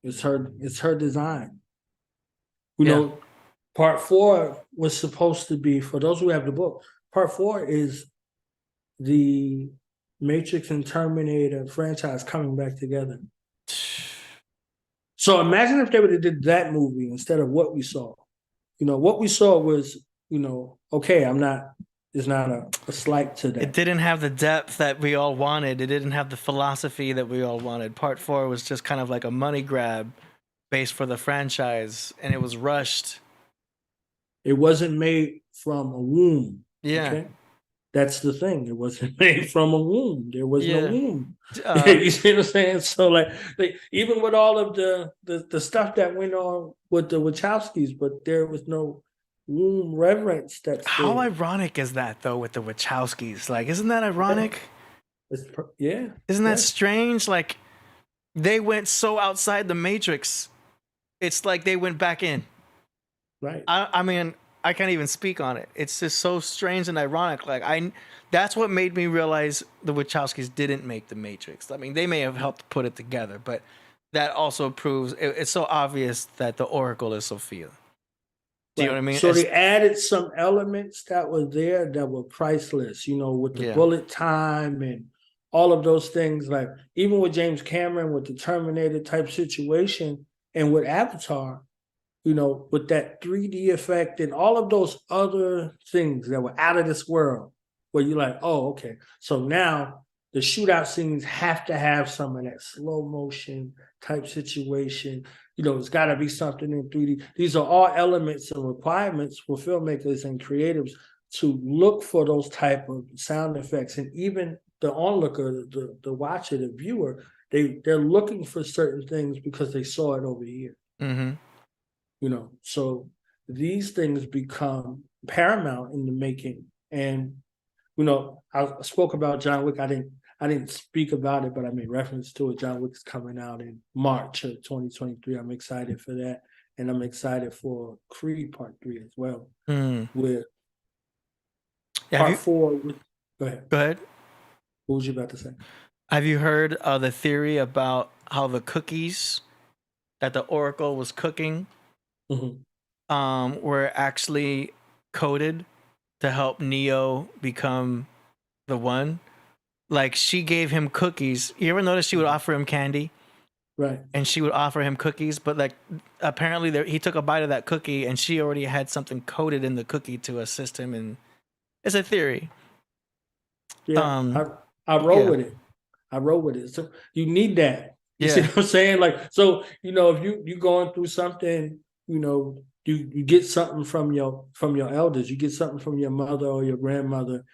It's her design. Part 4 was supposed to be, for those who have the book, part 4 is the Matrix and Terminator franchise coming back together. So imagine if they would have did that movie instead of what we saw. What we saw was, okay, it's not a slight to that. It didn't have the depth that we all wanted. It didn't have the philosophy that we all wanted. Part 4 was just kind of like a money grab based for the franchise, and it was rushed. It wasn't made from a womb. Yeah. Okay? That's the thing. It wasn't made from a womb. There was no womb. You see what I'm saying? So like even with all of the stuff that went on with the Wachowskis, but there was no womb reverence. How ironic is that though with the Wachowskis? Like, isn't that ironic? Yeah. Isn't that strange? Like, they went so outside the Matrix. It's like they went back in. Right. I mean, I can't even speak on it. It's just so strange and ironic. Like, that's what made me realize the Wachowskis didn't make the Matrix. I mean, they may have helped put it together, but that also proves it's so obvious that the Oracle is Sophia. Do you know what I mean? So they added some elements that were there that were priceless, with the bullet time and all of those things. Like even with James Cameron, with the Terminator type situation, and with Avatar, with that 3D effect and all of those other things that were out of this world, where you're like, oh, okay. So now the shootout scenes have to have some of that slow motion type situation. It's got to be something in 3D. These are all elements and requirements for filmmakers and creatives to look for those type of sound effects. And even the onlooker, the watcher, the viewer, they're looking for certain things because they saw it over here. Mm-hmm. So these things become paramount in the making. And, I spoke about John Wick. I didn't speak about it, but I made reference to it. John Wick is coming out in March of 2023. I'm excited for that. And I'm excited for Creed Part 3 as well. With Part 4. Go ahead. What was you about to say? Have you heard the theory about how the cookies that the Oracle was cooking were actually coded to help Neo become the one? Like, she gave him cookies. You ever notice she would offer him candy? Right. And she would offer him cookies, but like apparently he took a bite of that cookie and she already had something coded in the cookie to assist him. And it's a theory. Yeah, I roll with it. I roll with it. So you need that. You see what I'm saying? Like, so if you going through something, you get something from your elders, you get something from your mother or your grandmother,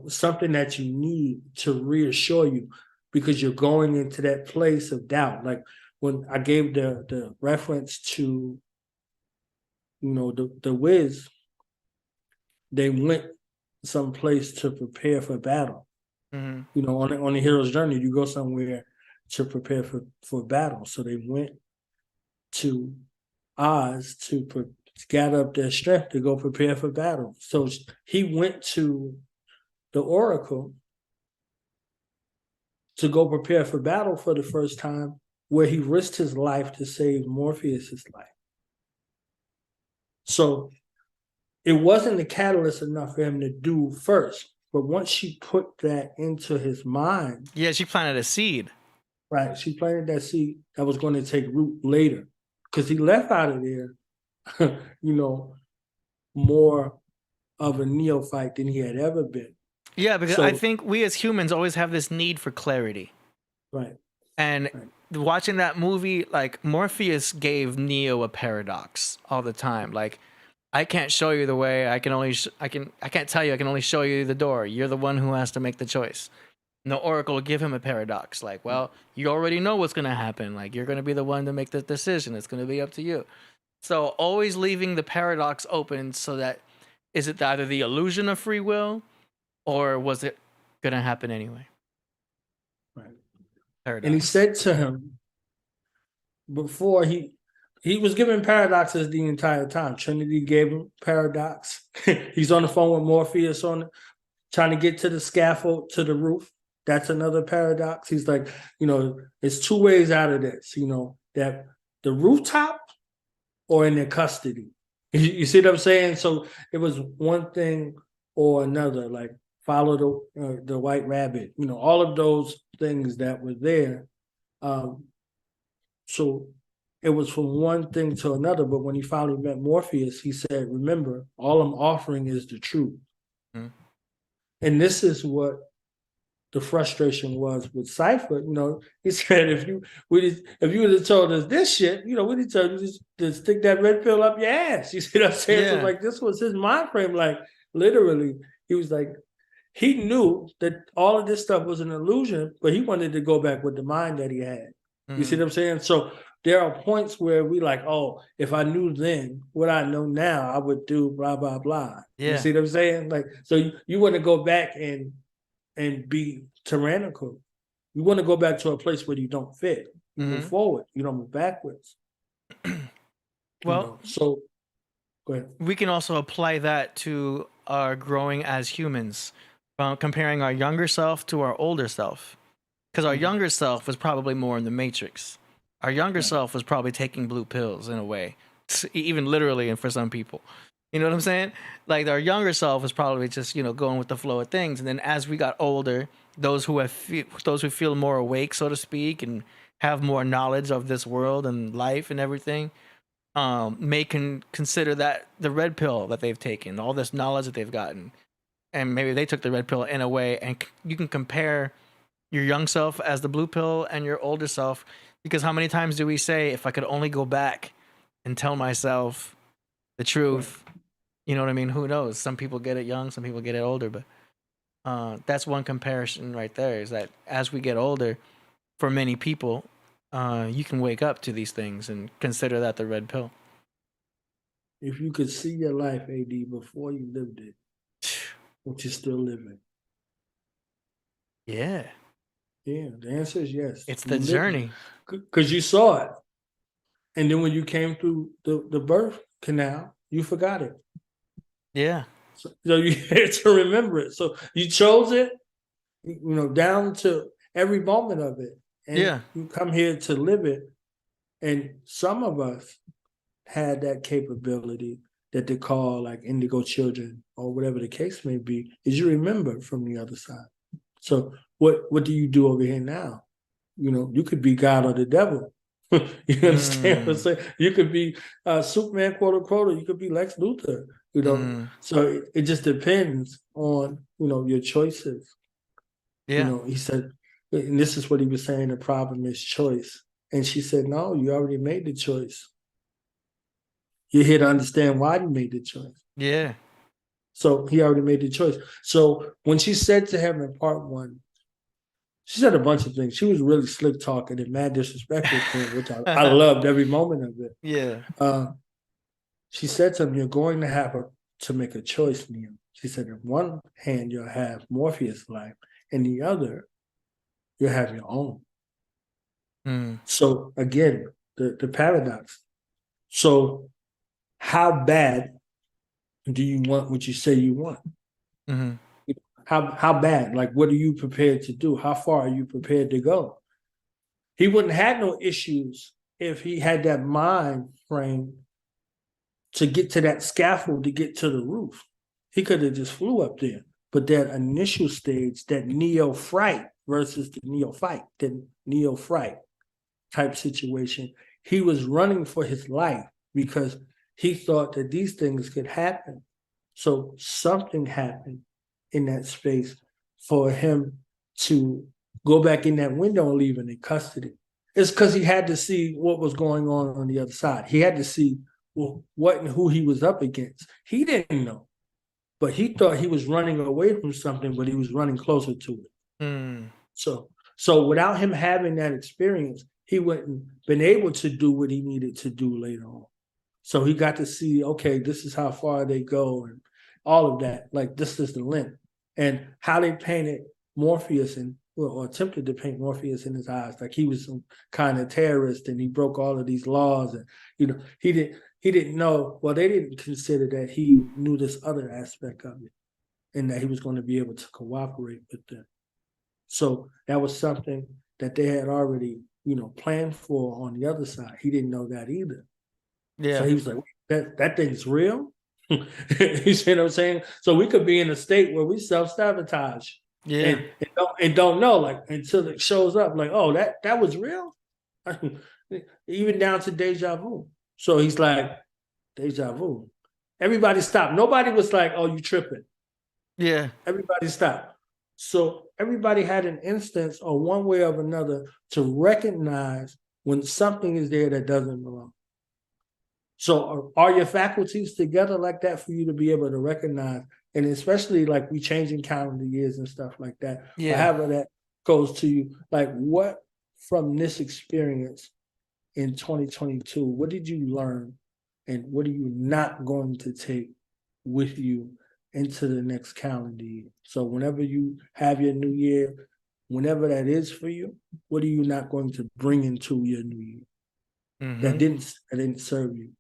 something that you need to reassure you, because you're going into that place of doubt. Like when I gave the reference to, the Wiz, they went someplace to prepare for battle. Mm-hmm. On the hero's journey, you go somewhere to prepare for battle. So they went to Oz to gather up their strength to go prepare for battle. So he went to the Oracle to go prepare for battle for the first time, where he risked his life to save Morpheus's life. So it wasn't the catalyst enough for him to do first. But once she put that into his mind. Yeah, she planted a seed. Right. She planted that seed that was going to take root later. Because he left out of there, more of a neophyte than he had ever been. Yeah, because I think we as humans always have this need for clarity. Right. And watching that movie, like, Morpheus gave Neo a paradox all the time. Like, I can't show you the way. I can't tell you. I can only show you the door. You're the one who has to make the choice. And the Oracle will give him a paradox. Like, well, you already know what's going to happen. Like, you're going to be the one to make the decision. It's going to be up to you. So always leaving the paradox open so that, is it either the illusion of free will, or was it going to happen anyway? Right. Paradox. And he said to him, before he was given paradoxes the entire time. Trinity gave him paradox. He's on the phone with Morpheus trying to get to the scaffold, to the roof. That's another paradox. He's like, there's two ways out of this, that the rooftop or in their custody. You see what I'm saying? So it was one thing or another, like follow the white rabbit, all of those things that were there. So it was from one thing to another. But when he finally met Morpheus, he said, remember, all I'm offering is the truth. Mm-hmm. And this is what the frustration was with Cypher. You know, he said, if you would have told us this shit, you know, we'd have told you just to stick that red pill up your ass. You see what I'm saying? So like, this was his mind frame. Like, literally, he was like, he knew that all of this stuff was an illusion, but he wanted to go back with the mind that he had. Mm-hmm. You see what I'm saying? So there are points where we like, oh, if I knew then what I know now, I would do blah, blah, blah. Yeah. You see what I'm saying? Like, so you want to go back and be tyrannical. You want to go back to a place where you don't fit. You move forward. You don't move backwards. Well, so go ahead. We can also apply that to our growing as humans, comparing our younger self to our older self. Because our younger self was probably more in the Matrix. Our younger self was probably taking blue pills in a way, even literally, and for some people. You know what I'm saying? Like, our younger self was probably just, you know, going with the flow of things. And then as we got older, those who feel more awake, so to speak, and have more knowledge of this world and life and everything, may consider that the red pill that they've taken, all this knowledge that they've gotten, and maybe they took the red pill in a way, and you can compare your young self as the blue pill and your older self, because how many times do we say, if I could only go back and tell myself the truth? You know what I mean? Who knows? Some people get it young, some people get it older, but that's one comparison right there, is that as we get older, for many people, you can wake up to these things and consider that the red pill. If you could see your life, AD, before you lived it, but you're still living. Yeah. Yeah, the answer is yes. It's the journey. Because you saw it. And then when you came through the birth canal, you forgot it. Yeah. So you had to remember it. So you chose it, you know, down to every moment of it. And you come here to live it. And some of us had that capability that they call like indigo children, or whatever the case may be, is you remember from the other side. So what do you do over here now? You know, you could be God or the devil. You understand what I'm saying? You could be Superman, quote unquote, or you could be Lex Luthor, you know. So it just depends on, you know, your choices. Yeah. You know, he said, and this is what he was saying, the problem is choice. And she said, no, you already made the choice. You're here to understand why you made the choice. Yeah. So he already made the choice. So when she said to him in part one, she said a bunch of things. She was really slick talking and mad disrespectful to him, which I loved every moment of it. Yeah. She said to him, you're going to have to make a choice, Neo. She said, in one hand, you'll have Morpheus' life, and the other, you'll have your own. So again, the paradox. So how bad do you want what you say you want? How bad? Like, what are you prepared to do? How far are you prepared to go? He wouldn't have no issues if he had that mind frame to get to that scaffold, to get to the roof. He could have just flew up there. But that initial stage, that neo-fright versus the neo-fight, the neo-fright type situation, he was running for his life because he thought that these things could happen. So something happened in that space for him to go back in that window and leave him in custody. It's because he had to see what was going on the other side. He had to see what and who he was up against. He didn't know, but he thought he was running away from something, but he was running closer to it. So without him having that experience, he wouldn't been able to do what he needed to do later on. So he got to see, okay, this is how far they go and all of that. Like, this is the limit. And how they painted Morpheus or attempted to paint Morpheus in his eyes, like he was some kind of terrorist and he broke all of these laws. And, you know, he didn't know, well, they didn't consider that he knew this other aspect of it and that he was going to be able to cooperate with them. So that was something that they had already, you know, planned for on the other side. He didn't know that either. Yeah. So he was like, that thing's real? You see what I'm saying? So we could be in a state where we self-sabotage. And don't know, like, until it shows up, like, oh, that was real? even down to deja vu. So he's like, deja vu. Everybody stopped. Nobody was like, oh, you tripping. Yeah. Everybody stopped. So everybody had an instance or one way or another to recognize when something is there that doesn't belong. So are your faculties together like that for you to be able to recognize, and especially like we changing calendar years and stuff like that, Yeah. however that goes to you, like what from this experience in 2022, what did you learn and what are you not going to take with you into the next calendar year? So whenever you have your new year, whenever that is for you, what are you not going to bring into your new year that didn't serve you?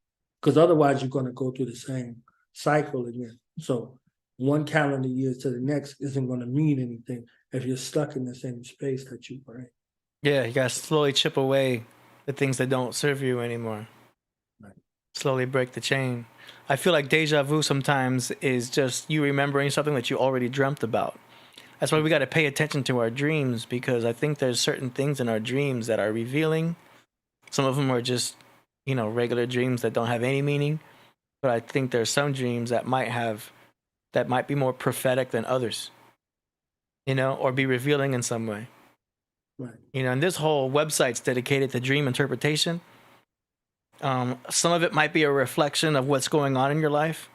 Because otherwise you're going to go through the same cycle again. So one calendar year to the next isn't going to mean anything if you're stuck in the same space that you were in. Yeah, you got to slowly chip away the things that don't serve you anymore. Right. Slowly break the chain. I feel like deja vu sometimes is just you remembering something that you already dreamt about. That's why we got to pay attention to our dreams, because I think there's certain things in our dreams that are revealing. Some of them are just, regular dreams that don't have any meaning. But I think there's some dreams that might be more prophetic than others, or be revealing in some way. Right. And this whole website's dedicated to dream interpretation. Some of it might be a reflection of what's going on in your life.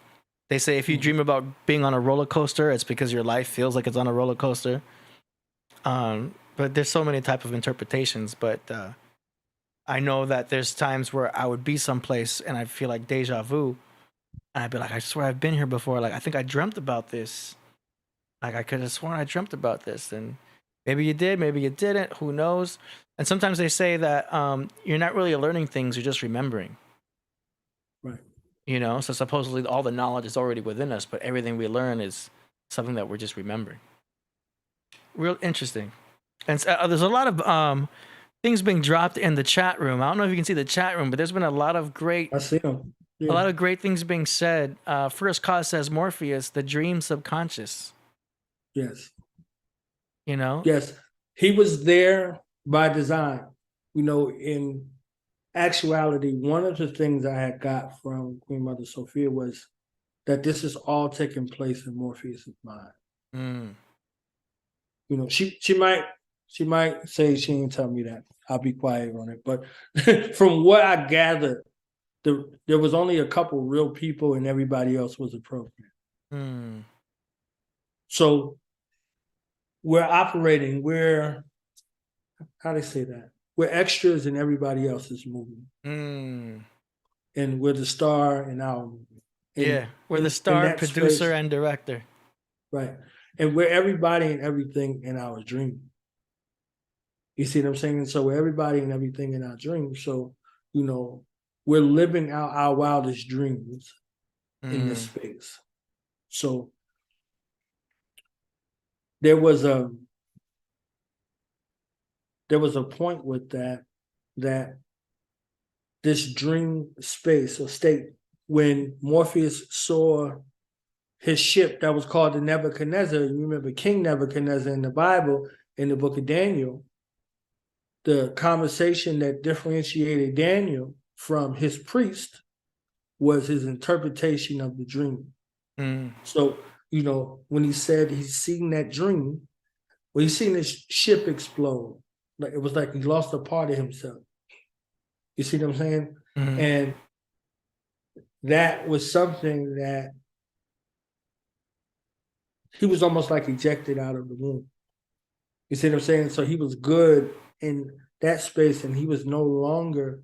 They say if you dream about being on a roller coaster, it's because your life feels like it's on a roller coaster. But there's so many type of interpretations. But I know that there's times where I would be someplace and I feel like deja vu. And I'd be like, I swear I've been here before. Like, I think I dreamt about this. Like, I could have sworn I dreamt about this. And maybe you did, maybe you didn't. Who knows? And sometimes they say that you're not really learning things, you're just remembering. Right. So supposedly all the knowledge is already within us, but everything we learn is something that we're just remembering. Real interesting. And there's a lot of things being dropped in the chat room. I don't know if you can see the chat room, but there's been a lot of great... I see them. Yeah. A lot of great things being said. First Cause says Morpheus, the dream subconscious. Yes. Yes. He was there by design. In actuality, one of the things I had got from Queen Mother Sophia was that this is all taking place in Morpheus's mind. She might say she didn't tell me that. I'll be quiet on it. But from what I gathered, there was only a couple real people and everybody else was a program. So we're operating, how do they say that? We're extras and everybody else is moving. And we're the star in our movie. We're the star, producer, and director. Right. And we're everybody and everything in our dream. You see what I'm saying? So we're everybody and everything in our dream. So, we're living out our wildest dreams in this space. So there was a point with that this dream space or state, when Morpheus saw his ship that was called the Nebuchadnezzar, you remember King Nebuchadnezzar in the Bible, in the book of Daniel, the conversation that differentiated Daniel from his priest was his interpretation of the dream. So, when he said he's seen that dream, he's seen his ship explode. Like it was like he lost a part of himself. You see what I'm saying? And that was something that he was almost like ejected out of the womb. You see what I'm saying? So he was good in that space, and he was no longer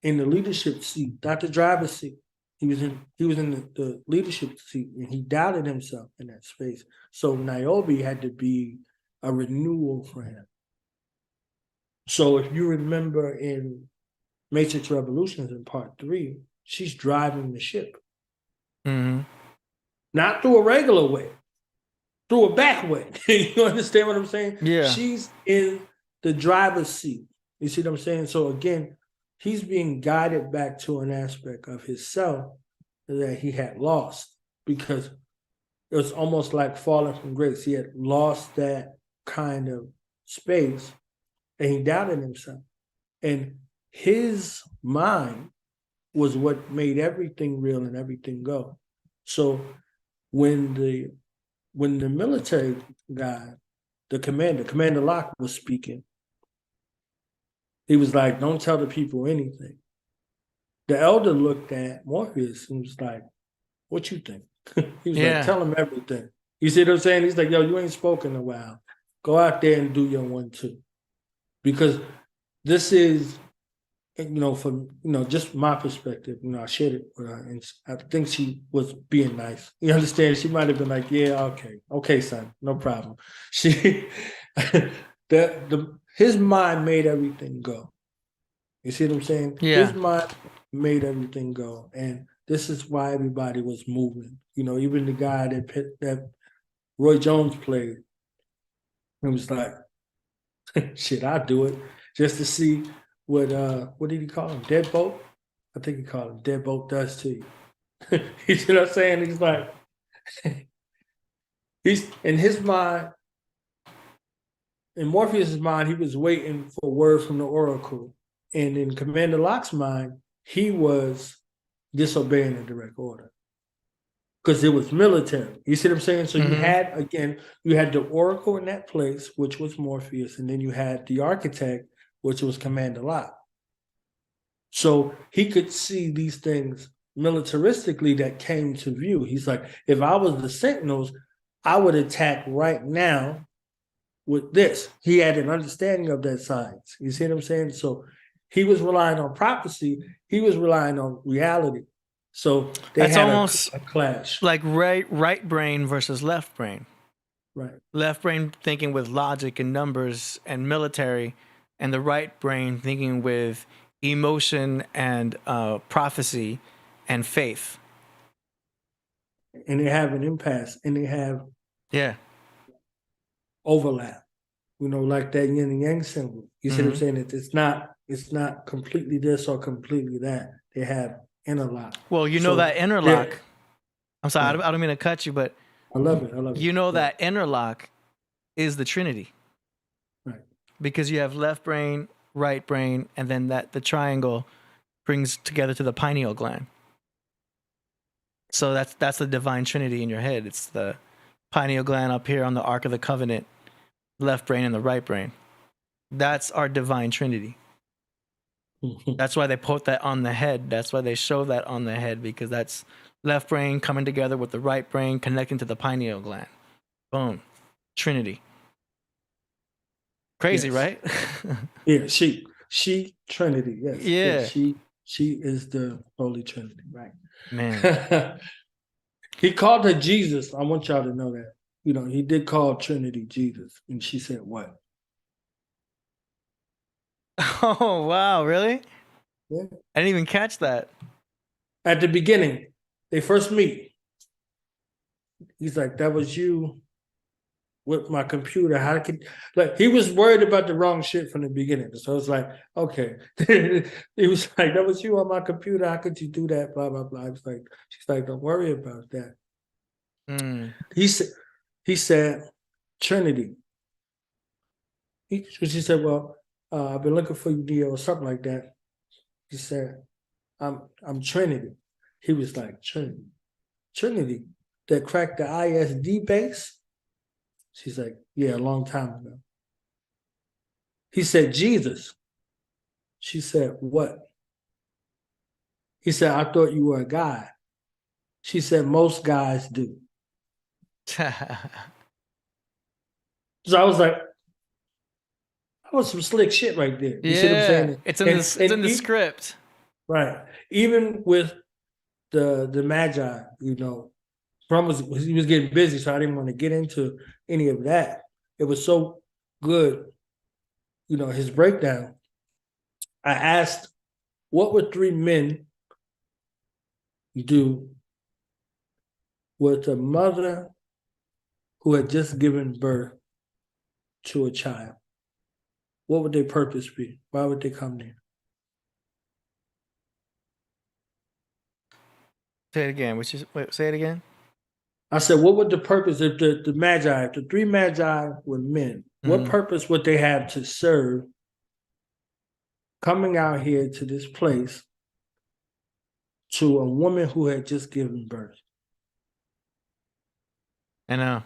in the leadership seat, not the driver's seat. He was in the leadership seat, and he doubted himself in that space. So Niobe had to be a renewal for him. So if you remember in Matrix Revolutions in part 3, she's driving the ship. Not through a regular way, through a back way. You understand what I'm saying? Yeah. She's in the driver's seat. You see what I'm saying? So again, he's being guided back to an aspect of himself that he had lost, because it was almost like falling from grace. He had lost that kind of space, and he doubted himself. And his mind was what made everything real and everything go. So when the military guy, the Commander Locke was speaking, he was like, "Don't tell the people anything." The elder looked at Morpheus and was like, "What you think?" He was like, "Tell him everything." You see what I'm saying? He's like, "Yo, you ain't spoken in a while. Go out there and do your 1-2." Because this is, from just my perspective, I shared it with her, and I think she was being nice. You understand? She might have been like, "Yeah, okay, son, no problem." She, his mind made everything go. You see what I'm saying? Yeah. His mind made everything go, and this is why everybody was moving. Even the guy that Roy Jones played, it was like, shit, I'd do it just to see what did he call him? Deadbolt? I think he called him Deadbolt does to you. You see what I'm saying? He's like, he's in his mind, in Morpheus' mind, he was waiting for word from the Oracle. And in Commander Locke's mind, he was disobeying a direct order. Because it was military. You see what I'm saying? So you had the Oracle in that place, which was Morpheus, and then you had the architect, which was Commander Locke. So he could see these things militaristically that came to view. He's like, if I was the Sentinels, I would attack right now with this. He had an understanding of that science. You see what I'm saying? So he was relying on prophecy. He was relying on reality. So that's almost a clash. Like right brain versus left brain. Right. Left brain thinking with logic and numbers and military, and the right brain thinking with emotion and prophecy and faith. And they have an impasse, and they have overlap. Like that yin and yang symbol. You see what I'm saying? It's not completely this or completely that. They have interlock. Well, that interlock. I'm sorry, I don't mean to cut you, but I love it. That interlock is the Trinity. Right. Because you have left brain, right brain, and then the triangle brings together to the pineal gland. So that's the divine Trinity in your head. It's the pineal gland up here on the Ark of the Covenant, left brain and the right brain. That's our divine Trinity. That's why they put that on the head. That's why they show that on the head, because that's left brain coming together with the right brain connecting to the pineal gland. Boom. Trinity. Crazy, right? Yeah, she Trinity, yes. Yeah. She is the Holy Trinity, right? Man. He called her Jesus. I want y'all to know that. He did call Trinity Jesus. And she said, what? Oh, wow. Really? Yeah. I didn't even catch that. At the beginning, they first meet. He's like, that was you with my computer. He was worried about the wrong shit from the beginning. So it's like, okay. He was like, that was you on my computer. How could you do that? Blah, blah, blah. She's like, don't worry about that. He said, Trinity. She said, well, I've been looking for you, Dio, or something like that. He said, I'm Trinity. He was like, Trinity. Trinity that cracked the ISD base? She's like, yeah, a long time ago. He said, Jesus. She said, what? He said, I thought you were a guy. She said, most guys do. So I was like, that was some slick shit right there. You see what I'm saying? It's in the script. Right. Even with the Magi, he was getting busy, so I didn't want to get into any of that. It was so good, his breakdown. I asked, what would 3 men do with a mother who had just given birth to a child? What would their purpose be? Why would they come there? Say it again. Say it again. I said, what would the purpose if the Magi, if the 3 Magi were men, what purpose would they have to serve coming out here to this place to a woman who had just given birth. I know.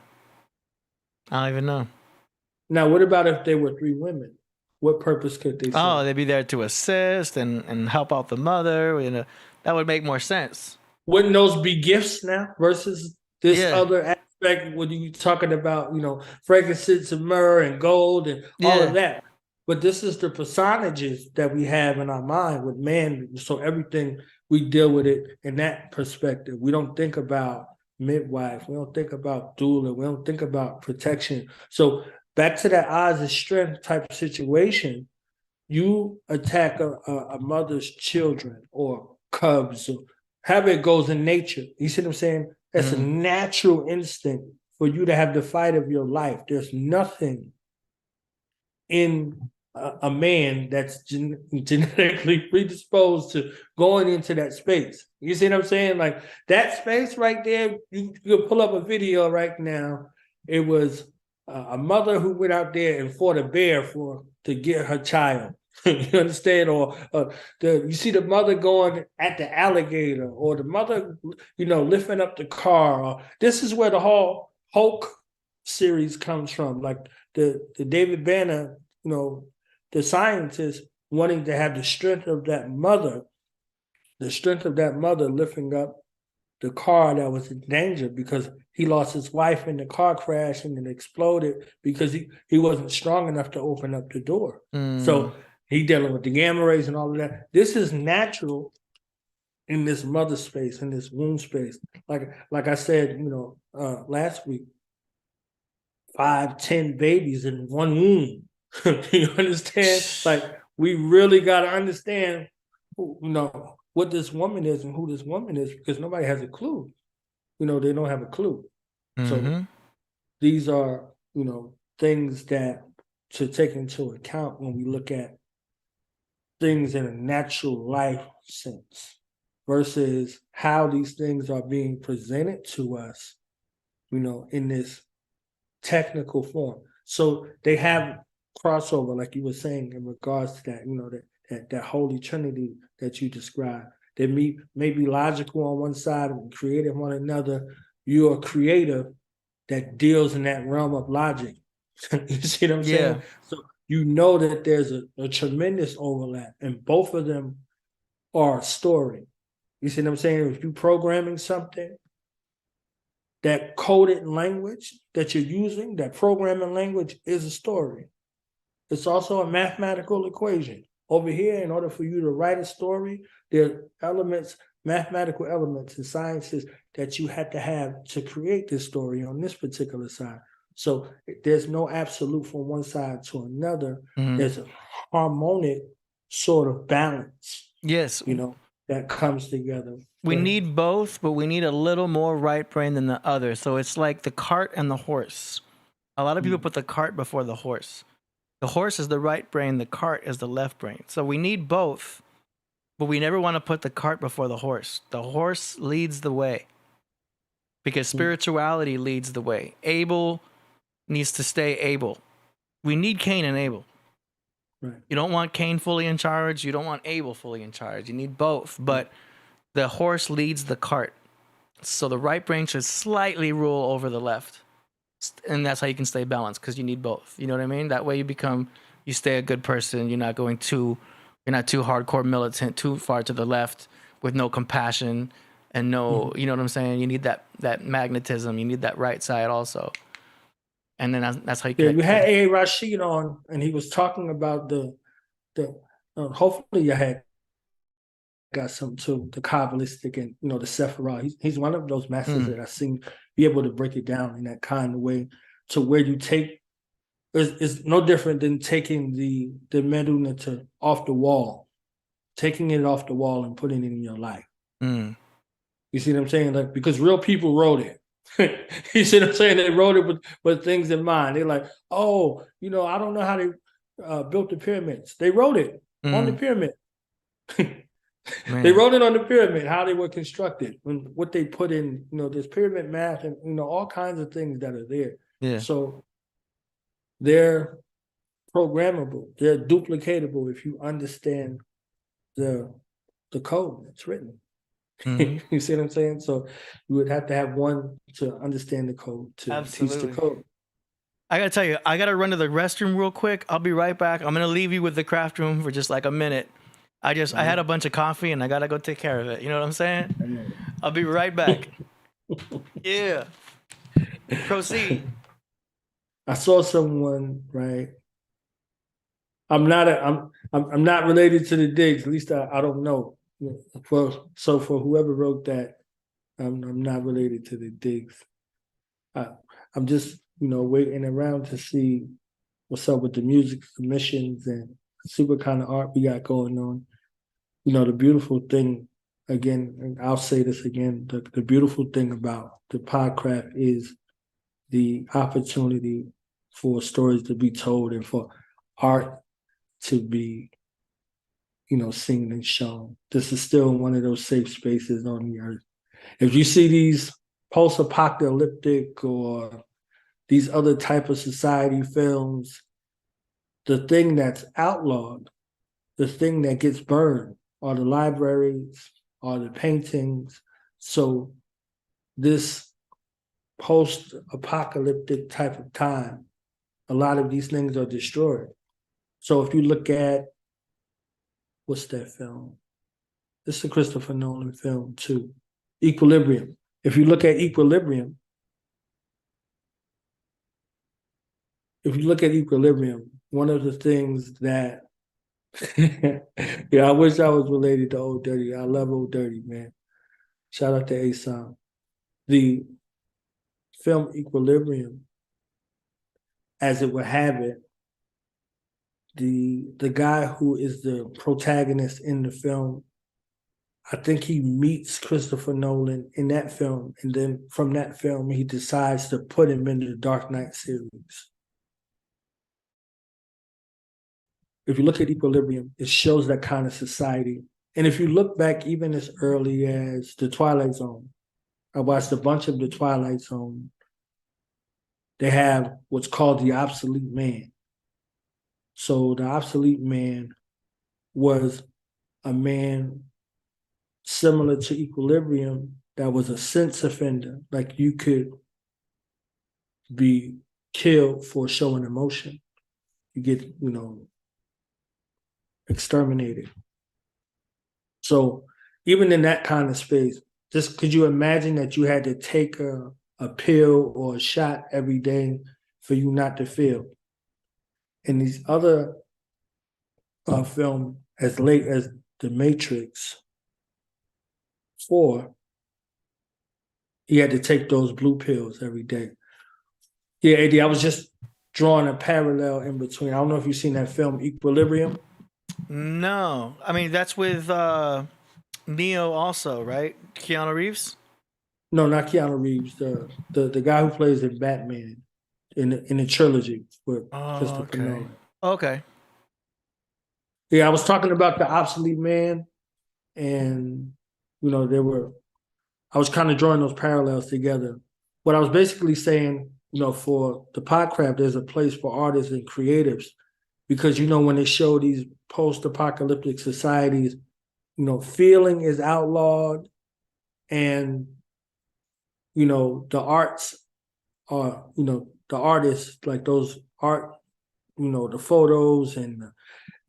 I don't even know. Now, what about if there were 3 women? What purpose could they serve? Oh, they'd be there to assist and help out the mother. You know, that would make more sense. Wouldn't those be gifts now versus this other aspect when you talking about, frankincense and myrrh and gold and all of that? But this is the personages that we have in our mind with man. So everything we deal with it in that perspective. We don't think about midwife. We don't think about doula. We don't think about protection. So back to that odds and strength type of situation, you attack a mother's children or cubs or however it goes in nature. You see what I'm saying? That's a natural instinct for you to have the fight of your life. There's nothing in a man that's genetically predisposed to going into that space. You see what I'm saying? Like that space right there, you can pull up a video right now. It was a mother who went out there and fought a bear to get her child. You understand? Or you see the mother going at the alligator, or the mother, lifting up the car. Or, this is where the whole Hulk series comes from. Like the David Banner, the scientist wanting to have the strength of that mother lifting up the car that was in danger because he lost his wife in the car crash and it exploded because he wasn't strong enough to open up the door. So he dealing with the gamma rays and all of that. This is natural in this mother space, in this womb space. Like I said, last week, 5-10 babies in one womb. You understand? Like we really got to understand, what this woman is and who this woman is, because nobody has a clue. They don't have a clue. So these are, things that to take into account when we look at things in a natural life sense versus how these things are being presented to us, in this technical form. So they have crossover, like you were saying, in regards to that, that Holy Trinity that you described. They may be logical on one side and creative on another. You're a creator that deals in that realm of logic. You see what I'm saying? So that there's a tremendous overlap, and both of them are a story. You see what I'm saying? If you're programming something, that coded language that you're using, that programming language is a story. It's also a mathematical equation. Over here, in order for you to write a story, there are mathematical elements and sciences that you had to have to create this story on this particular side. So there's no absolute from one side to another. There's a harmonic sort of balance. Yes. That comes together. We need both, but we need a little more right brain than the other. So it's like the cart and the horse. A lot of people put the cart before the horse. The horse is the right brain, the cart is the left brain. So we need both, but we never want to put the cart before the horse. The horse leads the way because spirituality leads the way. Abel needs to stay Abel. We need Cain and Abel. Right. You don't want Cain fully in charge. You don't want Abel fully in charge. You need both, but the horse leads the cart. So the right brain should slightly rule over the left. And that's how you can stay balanced, because you need both. You know what I mean? That way you stay a good person. You're not too hardcore militant, too far to the left with no compassion and no, you know what I'm saying? You need that magnetism. You need that right side also. And then that's how you can. We had A. Rashid on, and he was talking about hopefully you had got some to the Kabbalistic and, the Sephiroth. He's one of those masters that I've seen be able to break it down in that kind of way to where you take, it's no different than taking the Medunata off the wall, taking it off the wall and putting it in your life. You see what I'm saying? Like, because real people wrote it. You see what I'm saying? They wrote it with things in mind. They're like, I don't know how they built the pyramids. They wrote it on the pyramid. They wrote it on the pyramid, how they were constructed, and what they put in, there's pyramid math and, all kinds of things that are there. Yeah. So they're programmable. They're duplicatable if you understand the code that's written. Mm-hmm. You see what I'm saying? So you would have to have one to understand the code, to teach the code. I gotta tell you, I gotta run to the restroom real quick. I'll be right back. I'm gonna leave you with the craft room for just like a minute. I had a bunch of coffee and I gotta go take care of it. You know what I'm saying? I'll be right back. Yeah. Proceed. I saw someone, right? I'm not related to the digs. At least I don't know. So for whoever wrote that, I'm not related to the digs. I'm just waiting around to see what's up with the music submissions and super kind of art we got going on. The beautiful thing, again, and I'll say this again, the beautiful thing about the podcraft is the opportunity for stories to be told and for art to be, seen and shown. This is still one of those safe spaces on the earth. If you see these post-apocalyptic or these other type of society films, the thing that's outlawed, the thing that gets burned are the libraries, are the paintings. So this post-apocalyptic type of time, a lot of these things are destroyed. So if you look at, what's that film? It's a Christopher Nolan film too, Equilibrium. If you look at Equilibrium, one of the things that, I wish I was related to Old Dirty. I love Old Dirty, man. Shout out to Asan. The film Equilibrium, as it would have it, the guy who is the protagonist in the film, I think he meets Christopher Nolan in that film, and then from that film, he decides to put him into the Dark Knight series. If you look at Equilibrium, it shows that kind of society. And if you look back even as early as The Twilight Zone, I watched a bunch of The Twilight Zone. They have what's called the obsolete man. So the obsolete man was a man similar to Equilibrium that was a sense offender. Like you could be killed for showing emotion. You get, exterminated. So even in that kind of space, just could you imagine that you had to take a pill or a shot every day for you not to feel? In these other film, as late as The Matrix 4, he had to take those blue pills every day. Yeah, AD, I was just drawing a parallel in between. I don't know if you've seen that film Equilibrium. No. I mean, that's with Neo also, right? Keanu Reeves? No, not Keanu Reeves. The guy who plays in Batman in the trilogy with Christopher Nolan. Okay. Yeah, I was talking about the obsolete man, and I was kind of drawing those parallels together. What I was basically saying, for the podcraft, there's a place for artists and creatives, because when they show these post-apocalyptic societies, feeling is outlawed, and the arts are, the artists, like those art, the photos and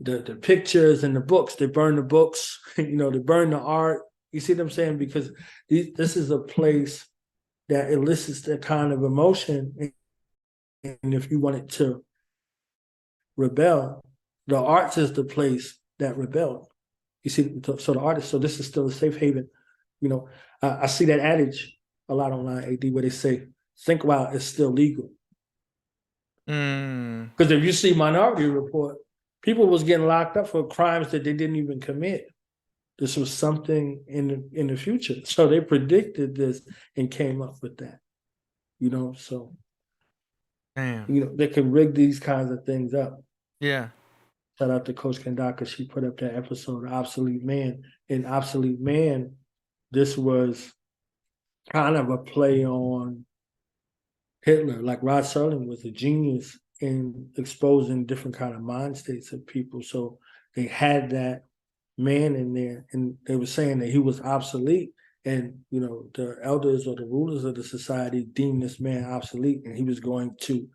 the pictures and the books, they burn the books, they burn the art. You see what I'm saying? Because this is a place that elicits that kind of emotion. And if you wanted to rebel, the arts is the place that rebelled. You see, so the artist, so this is still a safe haven. I see that adage a lot online, AD, where they say, think while it's still legal. Because if you see Minority Report, people was getting locked up for crimes that they didn't even commit. This was something in the future. So they predicted this and came up with that. So they can rig these kinds of things up. Yeah. Shout out to Coach Kandaka. She put up that episode of Obsolete Man. In Obsolete Man, this was kind of a play on Hitler. Like Rod Serling was a genius in exposing different kind of mind states of people. So they had that man in there, and they were saying that he was obsolete. And, you know, the elders or the rulers of the society deemed this man obsolete, and he was going to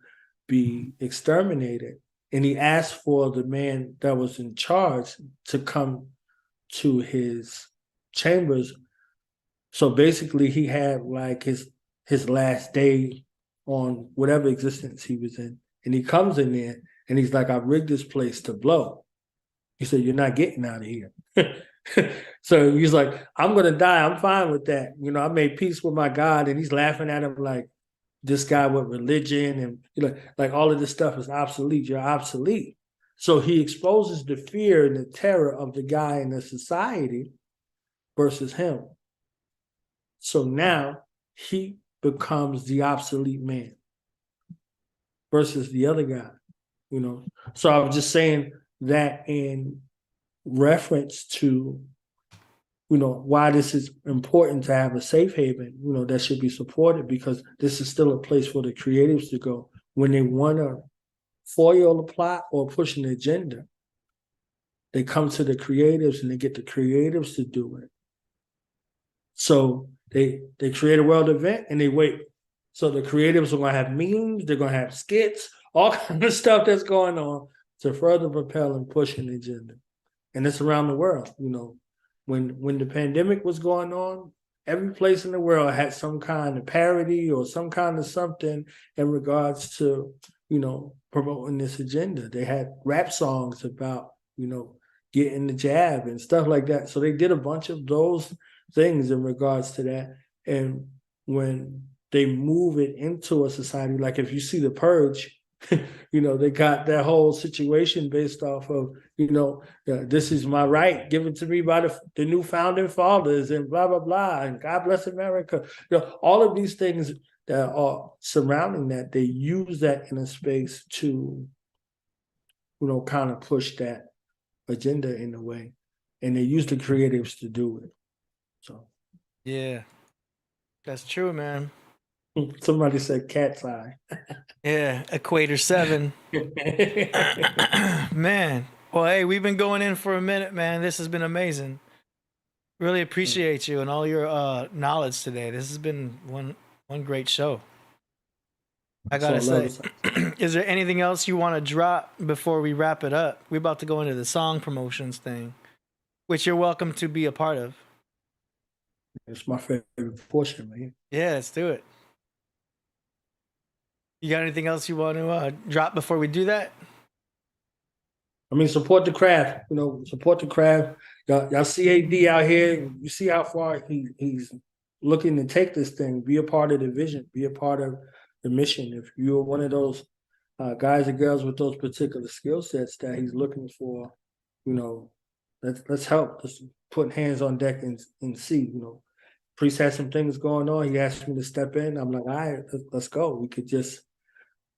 be exterminated. And he asked for the man that was in charge to come to his chambers. So basically he had like his last day on whatever existence he was in. And he comes in there and he's like, I rigged this place to blow. He said, you're not getting out of here. So he's like, I'm going to die. I'm fine with that. You know, I made peace with my God. And he's laughing at him like, this guy with religion and, you know, like all of this stuff is obsolete. You're obsolete. So he exposes the fear and the terror of the guy in the society versus him. So now he becomes the obsolete man versus the other guy, you know. So I was just saying that in reference to, you know, why this is important to have a safe haven, you know, that should be supported, because this is still a place for the creatives to go when they want to foil a plot or push an agenda. They come to the creatives and they get the creatives to do it. So they create a world event and they wait. So the creatives are going to have memes, they're going to have skits, all kind of stuff that's going on to further propel and push an agenda. And it's around the world, you know. When the pandemic was going on, every place in the world had some kind of parody or some kind of something in regards to, you know, promoting this agenda. They had rap songs about, you know, getting the jab and stuff like that. So they did a bunch of those things in regards to that. And when they move it into a society, like if you see The Purge, you know, they got that whole situation based off of, you know, this is my right given to me by the new founding fathers and blah, blah, blah, and God bless America. You know, all of these things that are surrounding that, they use that in a space to, you know, kind of push that agenda in a way. And they use the creatives to do it. So, yeah. That's true, man. Somebody said cat's eye. Yeah, Equator 7. Man. Well, hey, we've been going in for a minute, man. This has been amazing. Really appreciate you and all your knowledge today. This has been one great show. I gotta say, is there anything else you want to drop before we wrap it up? We're about to go into the song promotions thing, which you're welcome to be a part of. It's my favorite portion, man. Yeah, let's do it. You got anything else you want to drop before we do that? I mean, support the craft. You know, support the craft. Y'all see AD out here. You see how far he's looking to take this thing. Be a part of the vision. Be a part of the mission. If you're one of those guys and girls with those particular skill sets that he's looking for, you know, let's help. Let's put hands on deck and see. You know, Priest had some things going on. He asked me to step in. I'm like, all right, let's go. We could just.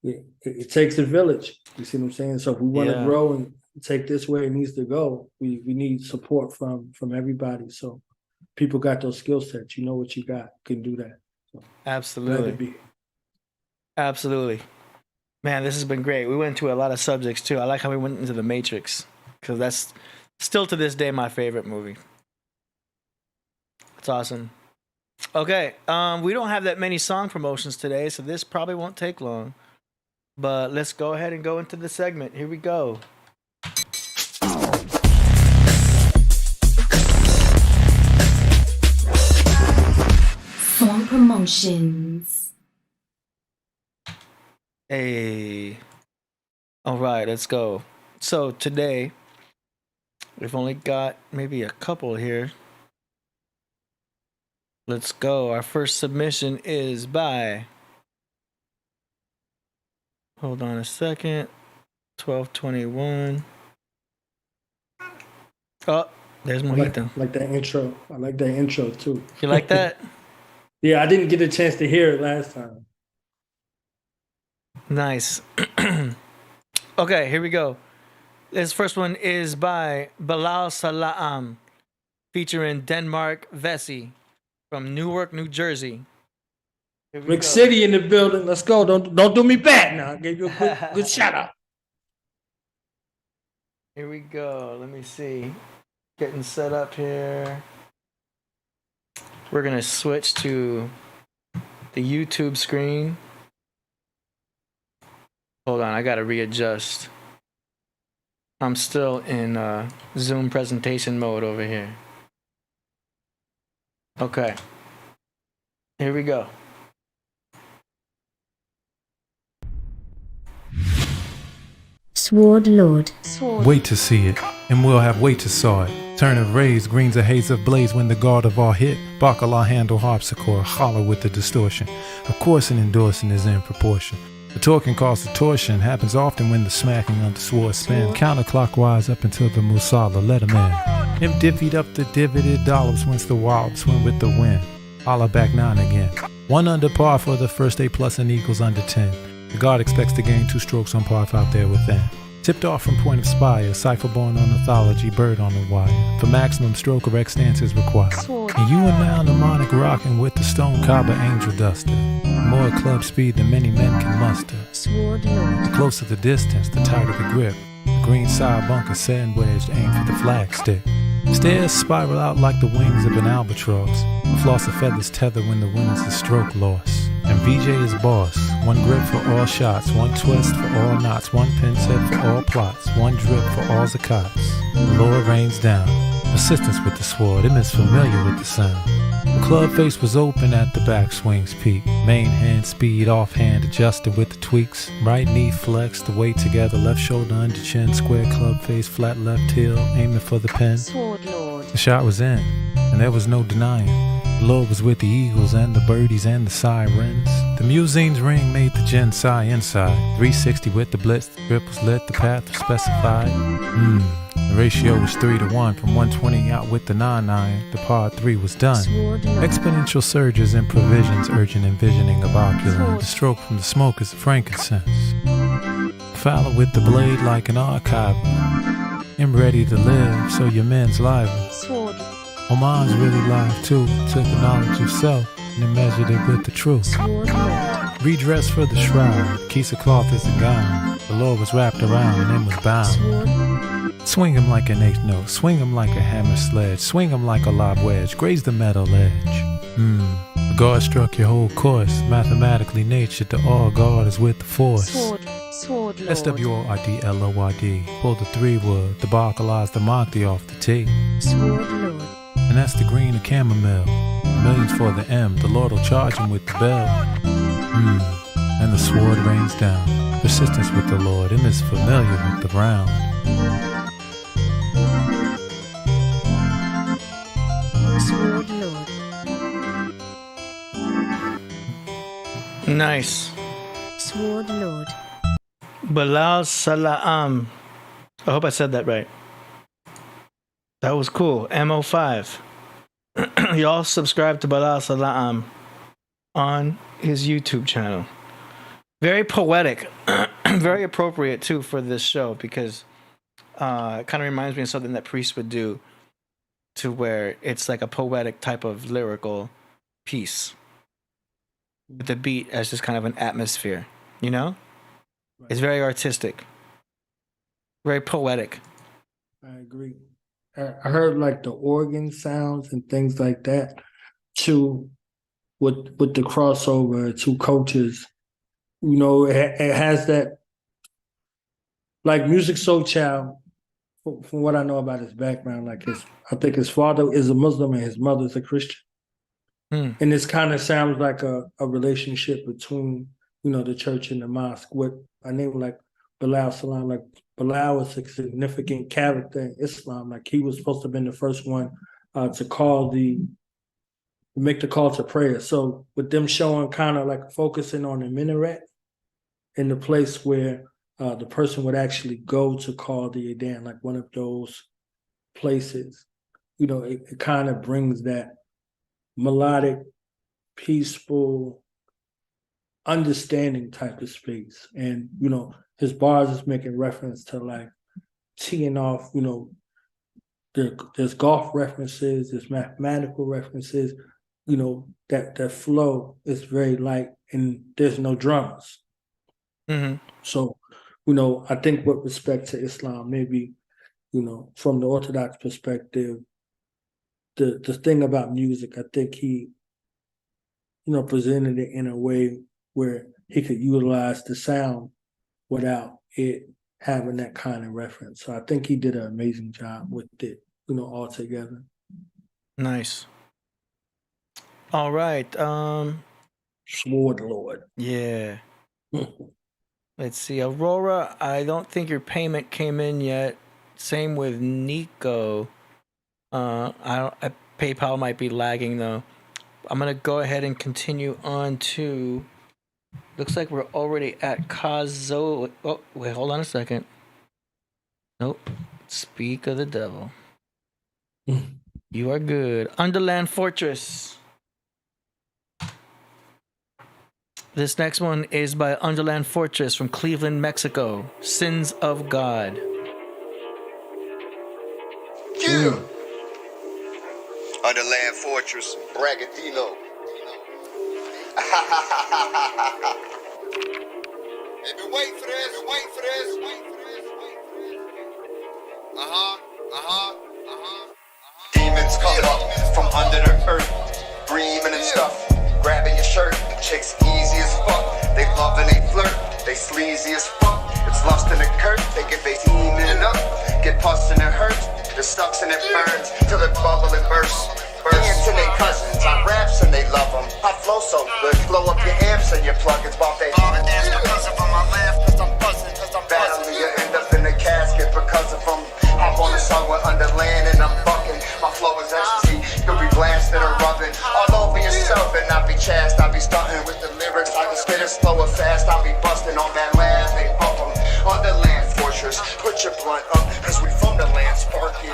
It takes a village. You see what I'm saying? So if we want to grow and take this where it needs to go, we need support from everybody. So people got those skill sets. You know what you got. You can do that. So, absolutely. Absolutely. Man, this has been great. We went into a lot of subjects too. I like how we went into the Matrix, because that's still to this day my favorite movie. It's awesome. Okay, we don't have that many song promotions today, so this probably won't take long. But let's go ahead and go into the segment. Here we go. Song promotions. Hey. All right, let's go. So today, we've only got maybe a couple here. Let's go. Our first submission is by... Hold on a second. 1221. Oh, there's Mojito. I like that intro. I like that intro too. You like that? Yeah, I didn't get a chance to hear it last time. Nice. Okay, here we go. This first one is by Bilal Salaam, featuring Denmark Vesey from Newark, New Jersey. Rick City in the building. Let's go. Don't do me bad now. I gave you a good shout out. Here we go. Let me see. Getting set up here. We're gonna switch to the YouTube screen. Hold on, I gotta readjust. I'm still in Zoom presentation mode over here. Okay. Here we go. Sword Lord. Wait to see it, and we'll have wait to saw it. Turn of rays, greens a haze of blaze when the guard of all hit. Bacala handle harpsichord, hollow with the distortion. Of course an endorsing is in proportion. The torque and cause torsion happens often when the smacking of the sword spin. Counterclockwise up until the Musala, let him in. Him divvied up the divided dollars once the wild swim with the wind. Holla back 9 again. 1 under par for the first 8 plus and equals under 10. The guard expects to gain 2 strokes on par out there within. Tipped off from point of spire, cipher born on orthology, bird on the wire. For maximum stroke, correct stance is required. And you are now mnemonic rocking with the stone cobber angel duster. More club speed than many men can muster. The closer the distance, the tighter the grip. The green side bunker sand wedged, aim for the flagstick. Stairs spiral out like the wings of an albatross. A floss of feathers tether when the wind is the stroke loss. And VJ is boss. 1 grip for all shots, 1 twist for all knots, 1 pin set for all plots, 1 drip for all zakats. The Lord rains down. Assistance with the sword, it is familiar with the sound. The club face was open at the backswing's peak. Main hand speed, offhand adjusted with the tweaks. Right knee flexed, the weight together, left shoulder under chin, square club face, flat left heel, aiming for the pin. Sword Lord. The shot was in, and there was no denying. The Lord was with the eagles and the birdies and the sirens. The museum's ring made the gin sigh inside. 360 with the blitz, the grip was lit, the path was specified. The ratio was 3 to 1, from 120 out with the 9-9. The par 3 was done. Exponential surges in provisions, urgent envisioning of opulence. The stroke from the smoke is the frankincense. Fowler with the blade like an archiver. I'm ready to live, so your men's lively. Oman's really live too. Took the knowledge of self and then measured it with the truth. Redress for the shroud. Keys of cloth is a gown. The Lord was wrapped around and then was bound. Swing him like an 8th note. Swing him like a hammer sledge. Swing him like a lob wedge. Graze the metal edge. The guard struck your whole course. Mathematically natured, the all guard is with the force. Sword Lord. SWORDLORD. Pull the 3-wood. The Bacala's the Machti off the tee. Sword Lord. And that's the green of chamomile. Millions for the M. The Lord will charge him with the bell. And the sword rains down. Persistence with the Lord, and is familiar with the round. Sword Lord. Nice. Sword Lord. Bilal Salaam. I hope I said that right. That was cool. MO5. Y'all subscribe to Bilal Salaam on his YouTube channel. Very poetic. Very appropriate too for this show, because it kind of reminds me of something that Priest would do, to where it's like a poetic type of lyrical piece with the beat as just kind of an atmosphere, you know? Right. It's very artistic, very poetic. I agree. I heard like the organ sounds and things like that too, with the crossover, 2 cultures. You know, it has that, like Music Soul Child, from what I know about his background, like I think his father is a Muslim and his mother is a Christian. And this kind of sounds like a relationship between, you know, the church and the mosque, with a name like Bilal Salam. Like Bilal was a significant character in Islam. Like he was supposed to have been the first one to make the call to prayer. So with them showing kind of like focusing on the minaret in the place where the person would actually go to call the Adhan, like one of those places, you know, it kind of brings that melodic, peaceful, understanding type of space. And, you know, his bars is making reference to like teeing off, you know, there's golf references, there's mathematical references, that flow is very light and there's no drums. So, I think with respect to Islam, maybe, from the Orthodox perspective, the thing about music, I think he, presented it in a way where he could utilize the sound without it having that kind of reference. So I think he did an amazing job with it, all together. Nice. All right. Sword Lord. Yeah. Let's see. Aurora, I don't think your payment came in yet. Same with Nico. PayPal might be lagging though. I'm gonna go ahead and continue on to. Looks like we're already at Kazo. Oh, wait, hold on a second. Nope. Speak of the devil. You are good. Underland Fortress. This next one is by Underland Fortress from Cleveland, Mexico. Sins of God. Yeah. Underland Fortress, Bragatino. They've been waiting for this, Demons come up from under the earth, screaming and stuff, grabbing your shirt. Chicks easy as fuck, they love and they flirt, they sleazy as fuck. It's lust and it curse, they get they steaming up, get pus and it hurts, it sucks and it burns, till it bubble and bursts. Aunts and they cousins, I raps and they love them. I flow so good, blow up your amps and your plugins while they dance because of them. I laugh because I'm buzzing, battling, you end up in the casket because of them. Hop on the song with Underland and I'm bucking. My flow is ecstasy, you'll be blasted or rubbing all over yourself and not be chaste. I be stunting with the lyrics, I just get it slow or fast. I be busting on that last, they bump them. Underland Fortress, put your blunt up, cause we from the land sparking.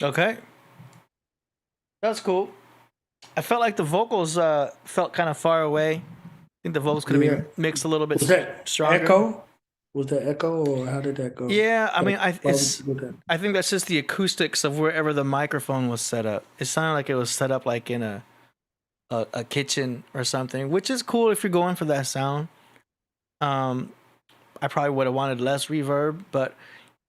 Okay. That's cool. I felt like the vocals felt kind of far away. I think the vocals could have been mixed a little bit stronger. Echo? Was that echo or how did that go? Yeah, I mean, I think that's just the acoustics of wherever the microphone was set up. It sounded like it was set up like in a kitchen or something, which is cool if you're going for that sound. I probably would have wanted less reverb, but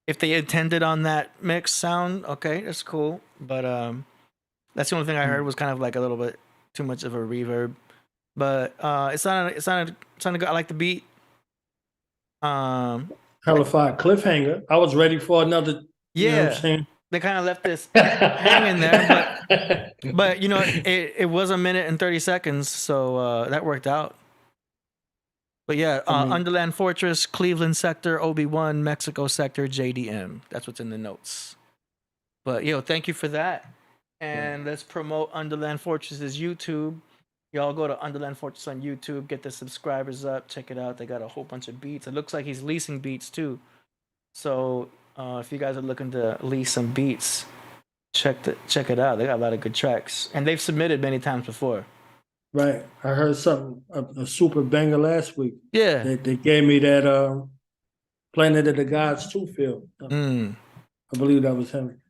if they intended on that mix sound, okay, that's cool. But that's the only thing I heard was kind of like a little bit too much of a reverb. But it sounded good. I like the beat. Hellified cliffhanger. I was ready for another. Yeah, you know what I'm saying? They kind of left this hanging there, but you know, it was a minute and 30 seconds, so that worked out. But yeah, Underland Fortress, Cleveland Sector, OB1, Mexico Sector, JDM. That's what's in the notes. But thank you for that. And let's promote Underland Fortress's YouTube. Y'all go to Underland Fortress on YouTube, get the subscribers up, check it out. They got a whole bunch of beats. It looks like he's leasing beats too. So if you guys are looking to lease some beats, check it out. They got a lot of good tracks, and they've submitted many times before. Right, I heard something a super banger last week. Yeah, they gave me that Planet of the Gods 2 feel. I believe that was him.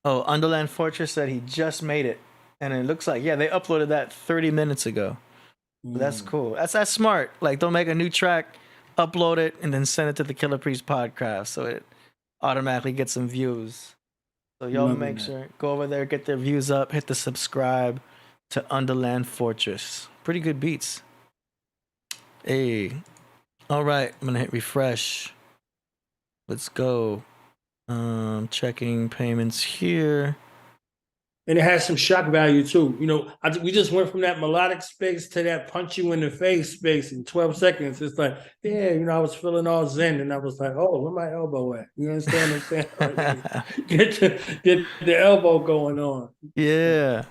Oh, Underland Fortress said he just made it, and it looks like they uploaded that 30 minutes ago. That's cool. That's smart. Like, don't make a new track, upload it, and then send it to the Killah Priest podcast, so it automatically gets some views. So y'all make sure, go over there, get their views up, hit the subscribe to Underland Fortress. Pretty good beats. Hey. All right, I'm gonna hit refresh. Let's go. Checking payments here. And it has some shock value too. We just went from that melodic space to that punch you in the face space in 12 seconds. It's like, I was feeling all zen, and I was like, oh, where my elbow at? You understand what I'm saying? Get the elbow going on. Yeah.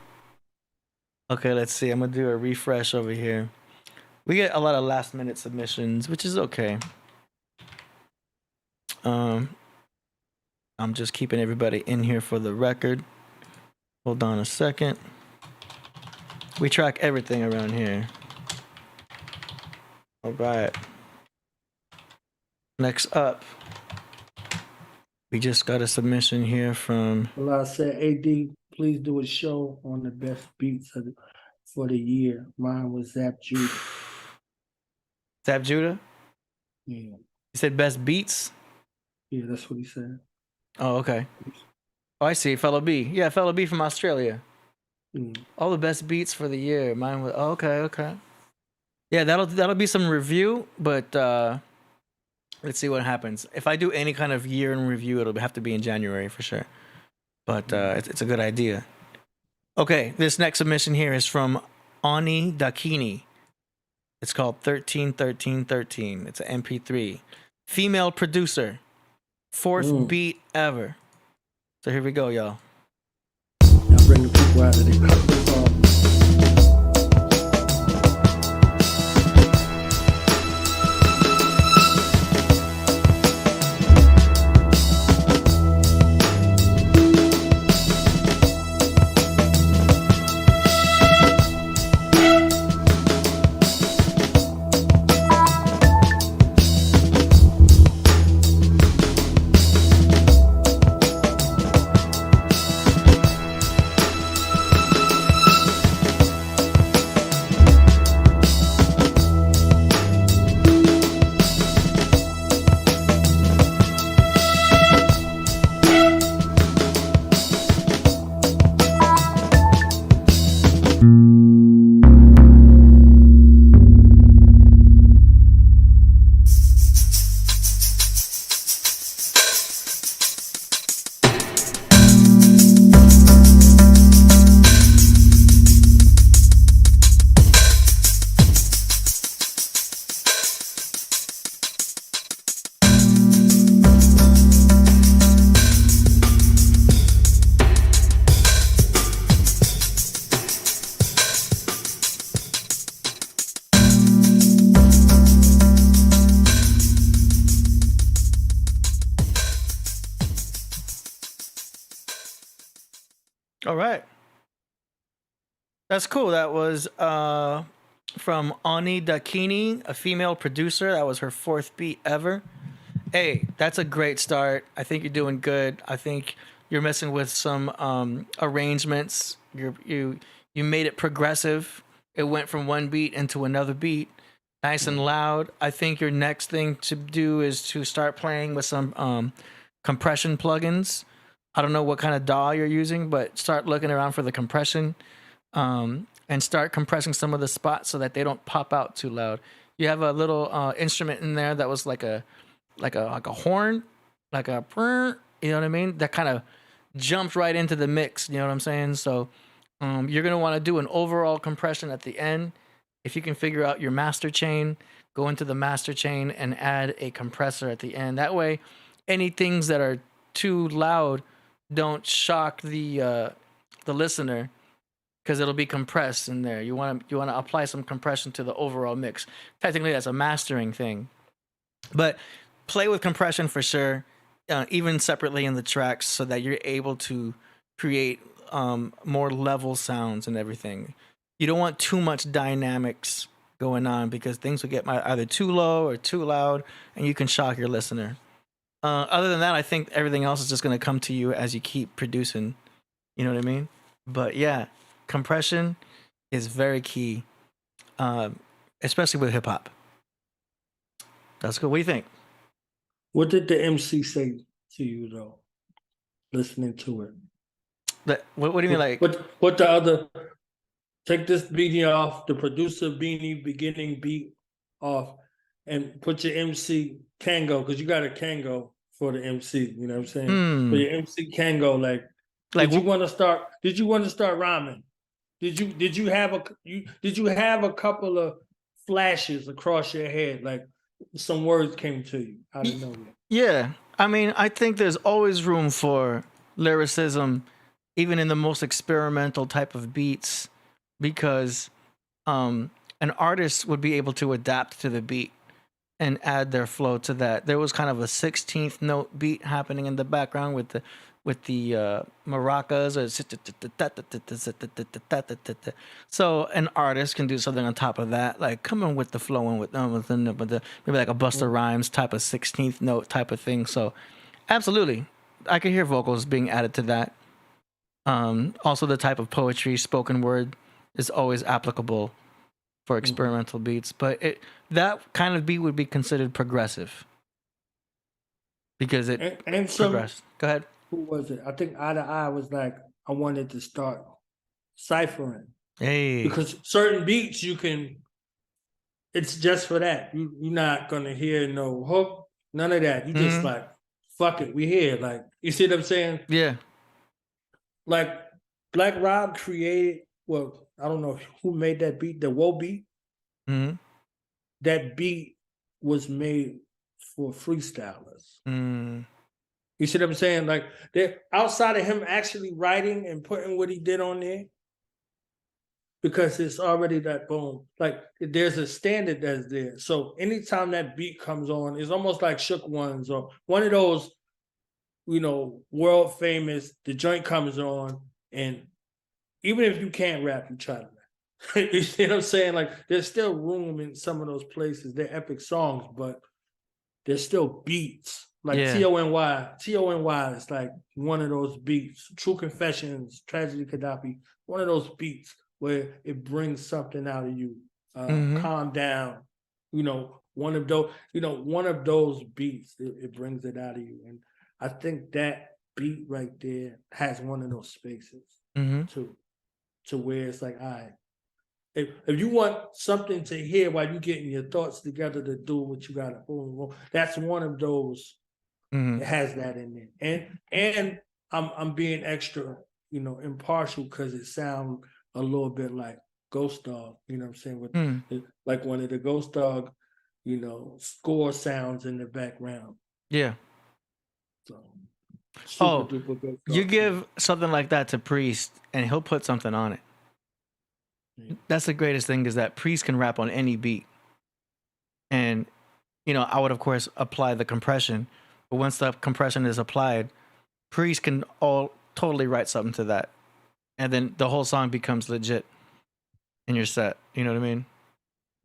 Okay, let's see. I'm gonna do a refresh over here. We get a lot of last minute submissions, which is okay. I'm just keeping everybody in here for the record. Hold on a second. We track everything around here. All right. Next up, we just got a submission here from. Well, I said, AD, please do a show on the best beats for the year. Mine was Zap Judah. Zap Judah? Yeah. You said best beats? Yeah, that's what he said. Oh, okay. Oh, I see. Fellow B. Yeah, Fellow B from Australia. All the best beats for the year. Mine was okay. Yeah, that'll be some review, but let's see what happens. If I do any kind of year in review, it'll have to be in January for sure. But it's a good idea. Okay, this next submission here is from Ani Dakini. It's called 131313. It's an MP3. Female producer. Fourth beat ever. So here we go, y'all. Y'all bring the people out of their comfort zone. All right. That's cool. That was from Ani Dakini, a female producer. That was her fourth beat ever. Hey, that's a great start. I think you're doing good. I think you're messing with some arrangements. You made it progressive. It went from one beat into another beat, nice and loud. I think your next thing to do is to start playing with some compression plugins. I don't know what kind of DAW you're using, but start looking around for the compression and start compressing some of the spots so that they don't pop out too loud. You have a little instrument in there that was like a horn, like a, you know what I mean? That kind of jumped right into the mix. You know what I'm saying? So you're going to want to do an overall compression at the end. If you can figure out your master chain, go into the master chain and add a compressor at the end. That way, any things that are too loud don't shock the listener, because it'll be compressed in there. You want to apply some compression to the overall mix. Technically, that's a mastering thing, but play with compression for sure, even separately in the tracks, so that you're able to create more level sounds and everything. You don't want too much dynamics going on, because things will get either too low or too loud, and you can shock your listener. Other than that, I think everything else is just going to come to you as you keep producing. You know what I mean? But yeah, compression is very key, especially with hip hop. That's good. What do you think? What did the MC say to you, though, listening to it? What do you mean, like? What the other... Take this beanie off, the producer beanie beginning beat off, and put your MC Kango, because you got a Kango for the MC, you know what I'm saying? For your MC Kango, like did you want to start rhyming? Did you have a couple of flashes across your head, like some words came to you out of nowhere? Yeah, I mean, I think there's always room for lyricism, even in the most experimental type of beats, because an artist would be able to adapt to the beat. and add their flow to that. There was kind of a 16th note beat happening in the background with the maracas. So an artist can do something on top of that, like coming with the flow and with maybe like a Busta Rhymes type of 16th note type of thing. So absolutely, I could hear vocals being added to that. Also, the type of poetry, spoken word, is always applicable for experimental beats, but that kind of beat would be considered progressive because it progressed. Go ahead. Who was it? I think Eye to Eye was like, I wanted to start ciphering. Hey. Because certain beats it's just for that. You're not gonna hear no hook, none of that. You just like, fuck it, we here. Like, you see what I'm saying? Yeah. Like Black Rob created, well, I don't know who made that beat, the Woe beat. Mm-hmm. That beat was made for freestylers. You see what I'm saying? Like, outside of him actually writing and putting what he did on there, because it's already that boom. Like, there's a standard that's there. So anytime that beat comes on, it's almost like Shook Ones or one of those, world famous, the joint comes on, and even if you can't rap, you try to rap. You see what I'm saying? Like, there's still room in some of those places. They're epic songs, but there's still beats. Like Tony is like one of those beats. True Confessions, Tragedy Gaddafi, one of those beats where it brings something out of you. Calm Down, one of those beats, it brings it out of you. And I think that beat right there has one of those spaces to where it's like, all right, if you want something to hear while you're getting your thoughts together to do what you got to do, that's one of those. It has that in there. And I'm being extra, impartial because it sounds a little bit like Ghost Dog, you know what I'm saying? With like one of the Ghost Dog, score sounds in the background. Yeah. So you give something like that to Priest and he'll put something on it. That's the greatest thing, is that Priest can rap on any beat. And, I would, of course, apply the compression. But once the compression is applied, Priest can totally write something to that. And then the whole song becomes legit in your set. You know what I mean?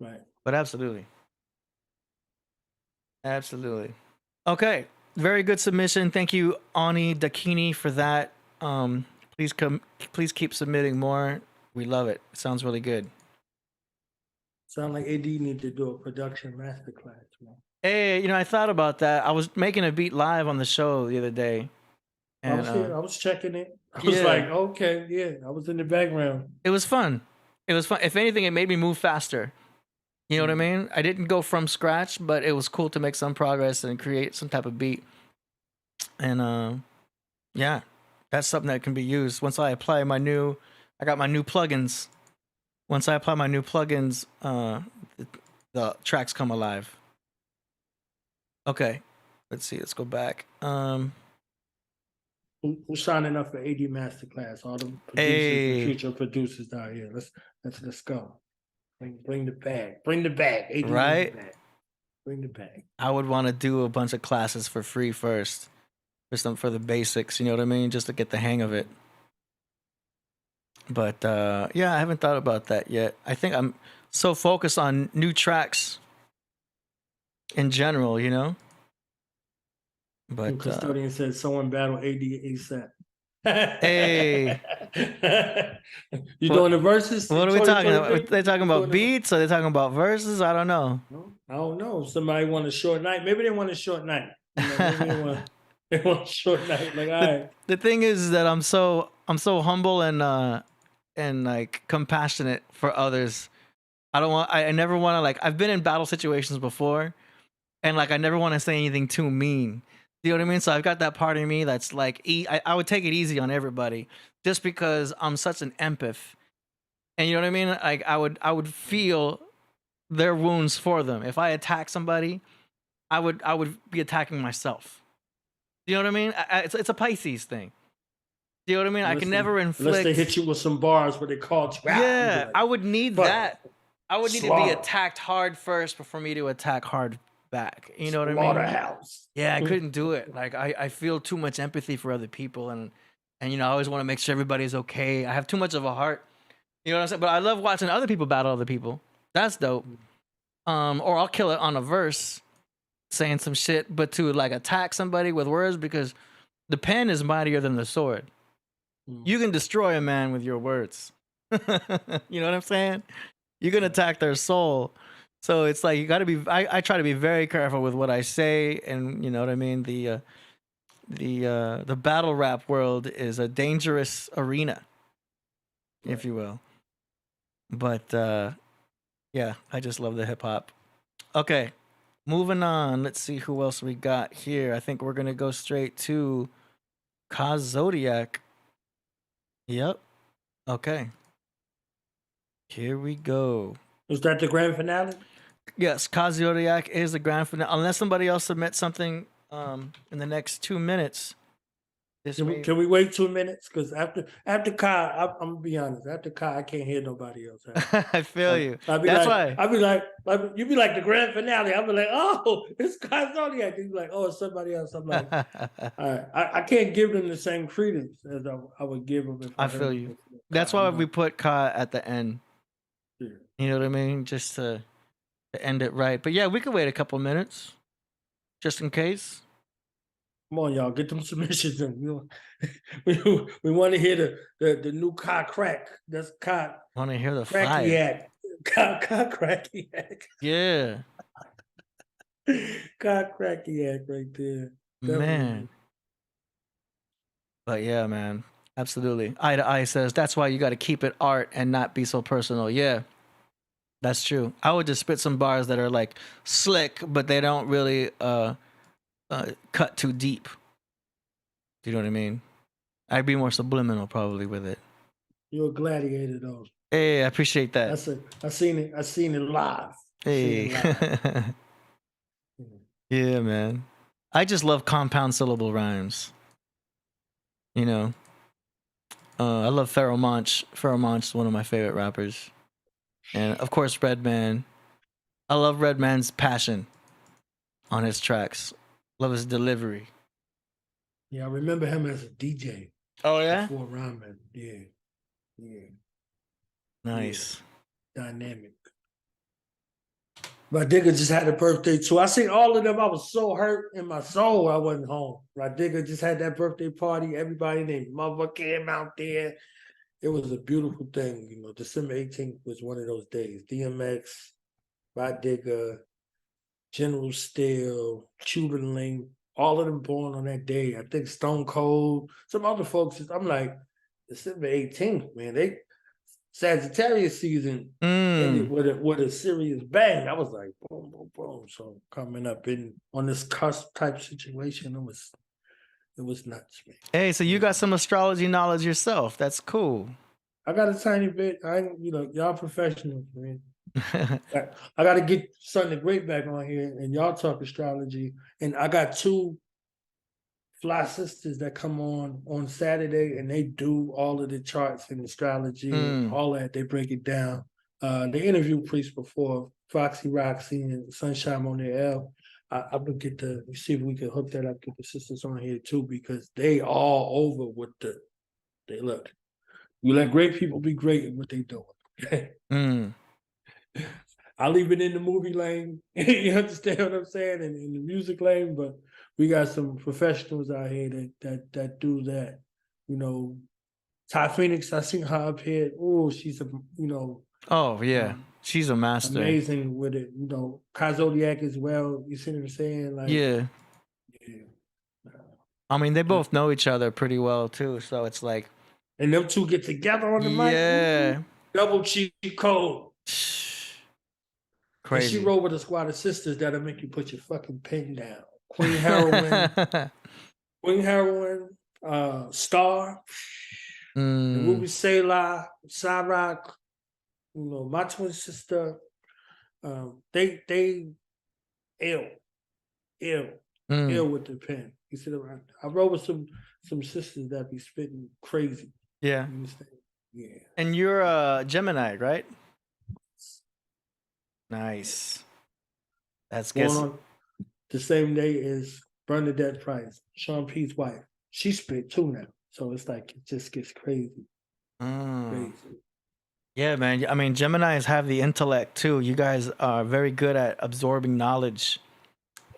Right. But absolutely. Absolutely. Okay. Very good submission. Thank you, Ani Dakini, for that. Please keep submitting more. We love it. It sounds really good. Sound like AD need to do a production masterclass, man. Hey, I thought about that. I was making a beat live on the show the other day. And, I was checking it. I was like, okay, yeah. I was in the background. It was fun. If anything, it made me move faster. You know what I mean? I didn't go from scratch, but it was cool to make some progress and create some type of beat. And yeah, that's something that can be used. Once I apply I got my new plugins. Once I apply my new plugins, the tracks come alive. Okay, let's see. Let's go back. Who's signing up for AD Masterclass? All the producers and future producers out here. Let's go. Bring the bag. Bring the bag. AD right? Bring the bag. I would want to do a bunch of classes for free first, for the basics. You know what I mean? Just to get the hang of it. But yeah, I haven't thought about that yet. I think I'm so focused on new tracks in general, But the custodian said someone battle AD ASAP. Hey, you doing the verses? What are we talking about? Are they talking about beats? Are they talking about verses? I don't know. I don't know. Somebody want a short night. Maybe they want a short night. Maybe they want a short night. Like, all right. The thing is that I'm so humble and like compassionate for others. I never want to, like, I've been in battle situations before, and like I never want to say anything too mean. You know what I mean? So I've got that part of me that's like, I would take it easy on everybody just because I'm such an empath. And you know what I mean? Like I would feel their wounds for them. If I attack somebody, I would be attacking myself. You know what I mean? It's a Pisces thing. You know what I mean? I can never inflict. Unless they hit you with some bars where they call you out. Yeah, like, I would need that. I would need to be attacked hard first before me to attack hard back. You know what I mean? Slaughterhouse. Yeah, I couldn't do it. Like I feel too much empathy for other people, and you know, I always want to make sure everybody's okay. I have too much of a heart. You know what I'm saying? But I love watching other people battle other people. That's dope. Or I'll kill it on a verse, saying some shit, but to like attack somebody with words, because the pen is mightier than the sword. You can destroy a man with your words. You know what I'm saying? You can attack their soul. So it's like you got to be. I try to be very careful with what I say, and you know what I mean. The battle rap world is a dangerous arena, if you will. But yeah, I just love the hip hop. Okay, moving on. Let's see who else we got here. I think we're gonna go straight to Kaz Zodiac. Yep. Okay. Here we go. Was that the grand finale? Yes, Kaz Zodiac is the grand finale. Unless somebody else submits something in the next 2 minutes. Can we wait 2 minutes? Because after Kai, I'm gonna be honest. After Kai, I can't hear nobody else. I feel you. That's why. I'll be like, you be like the grand finale. I'll be like, oh, it's Kai Zodiac. You be like, oh, it's somebody else. I'm like, all right. I can't give them the same credence as I would give them. If I feel you. That's why we put Kai at the end. Yeah. You know what I mean? Just to end it right. But yeah, we could wait a couple minutes, just in case. Come on, y'all, get them submissions in. You know, we want to hear the new Kai crack. That's Kai. Want to hear the Crackiac. fire? Kai Crackiac. Yeah. Kai Crackiac right there. Definitely. Man. But yeah, man, absolutely. Eye to Eye says that's why you got to keep it art and not be so personal. Yeah, that's true. I would just spit some bars that are like slick, but they don't really cut too deep. Do you know what I mean? I'd be more subliminal probably with it. You're a gladiator, though. Hey, I appreciate that. I seen it live. Hey. Yeah, man. I just love compound syllable rhymes. You know, I love Pharaoh Monch. Pharaoh Monch is one of my favorite rappers, and of course Redman. I love Redman's passion on his tracks. Love his delivery. Yeah, I remember him as a DJ. Oh yeah. Before Ramen. Yeah. Nice. Yeah. Dynamic. My digger just had a birthday too. I seen all of them. I was so hurt in my soul I wasn't home. My digger just had that birthday party. Everybody named mother came out there. It was a beautiful thing. You know, December 18th was one of those days. DMX, my digger, General Steele, Cuban Link, all of them born on that day. I think Stone Cold, some other folks. I'm like, December 18th, man. They Sagittarius season ended with a serious bang. I was like, boom, boom, boom. So coming up on this cusp type situation, it was nuts, man. Hey, so you got some astrology knowledge yourself. That's cool. I got a tiny bit. Y'all professionals, man. I got to get Son the Great back on here, and y'all talk astrology. And I got two fly sisters that come on Saturday, and they do all of the charts and astrology and all that. They break it down. They interviewed Priest before, Foxy Roxy and Sunshine Monel. I'm gonna see if we can hook that up, get the sisters on here too, because they all over with they look. You let great people be great at what they doing. I'll leave it in the movie lane. You understand what I'm saying? And in the music lane, but we got some professionals out here that do that. You know, Ty Phoenix, I seen her up here. Oh, she's Oh yeah, she's a master. Amazing with it. You know, Kai Zodiac as well. You see what I'm saying? Like, yeah. I mean, they both know each other pretty well too, so it's like. And them two get together on the mic. Yeah. Double cheat code. Crazy. And she rolled with a squad of sisters that'll make you put your fucking pen down. Queen Heroine, Star, Ruby Selah, Cyrock, you know, my twin sister. They ill with the pen. You see, I roll with some sisters that be spitting crazy. Yeah. You understand? Yeah. And you're a Gemini, right? Nice. That's good. the same day as Bernadette Price, Sean P's wife. She spit too now. So it's like, it just gets crazy. Crazy. Yeah, man. I mean, Geminis have the intellect too. You guys are very good at absorbing knowledge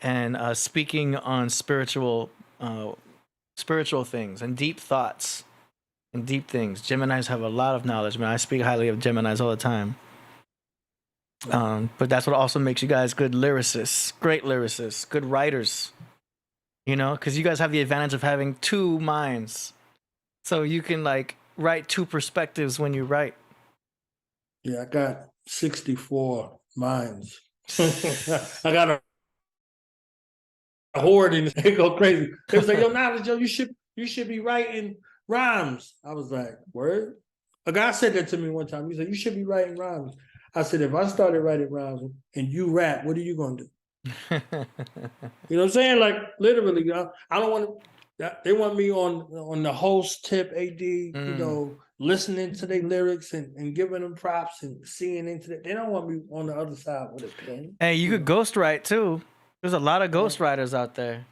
and speaking on spiritual things and deep thoughts and deep things. Geminis have a lot of knowledge, man. I speak highly of Geminis all the time. But that's what also makes you guys good lyricists, great lyricists, good writers. You know, because you guys have the advantage of having two minds, so you can like write two perspectives when you write. Yeah, I got 64 minds. I got a horde and they go crazy. They was like, yo, Knowledge, yo, you should be writing rhymes. I was like, word? A guy said that to me one time. He said, you should be writing rhymes. I said, if I started writing rhymes and you rap, what are you gonna do? You know what I'm saying? Like literally, I don't want to. They want me on the host tip, AD. You know, listening to their lyrics and giving them props and seeing into that. They don't want me on the other side with a pen. Hey, you could ghostwrite too. There's a lot of ghostwriters out there.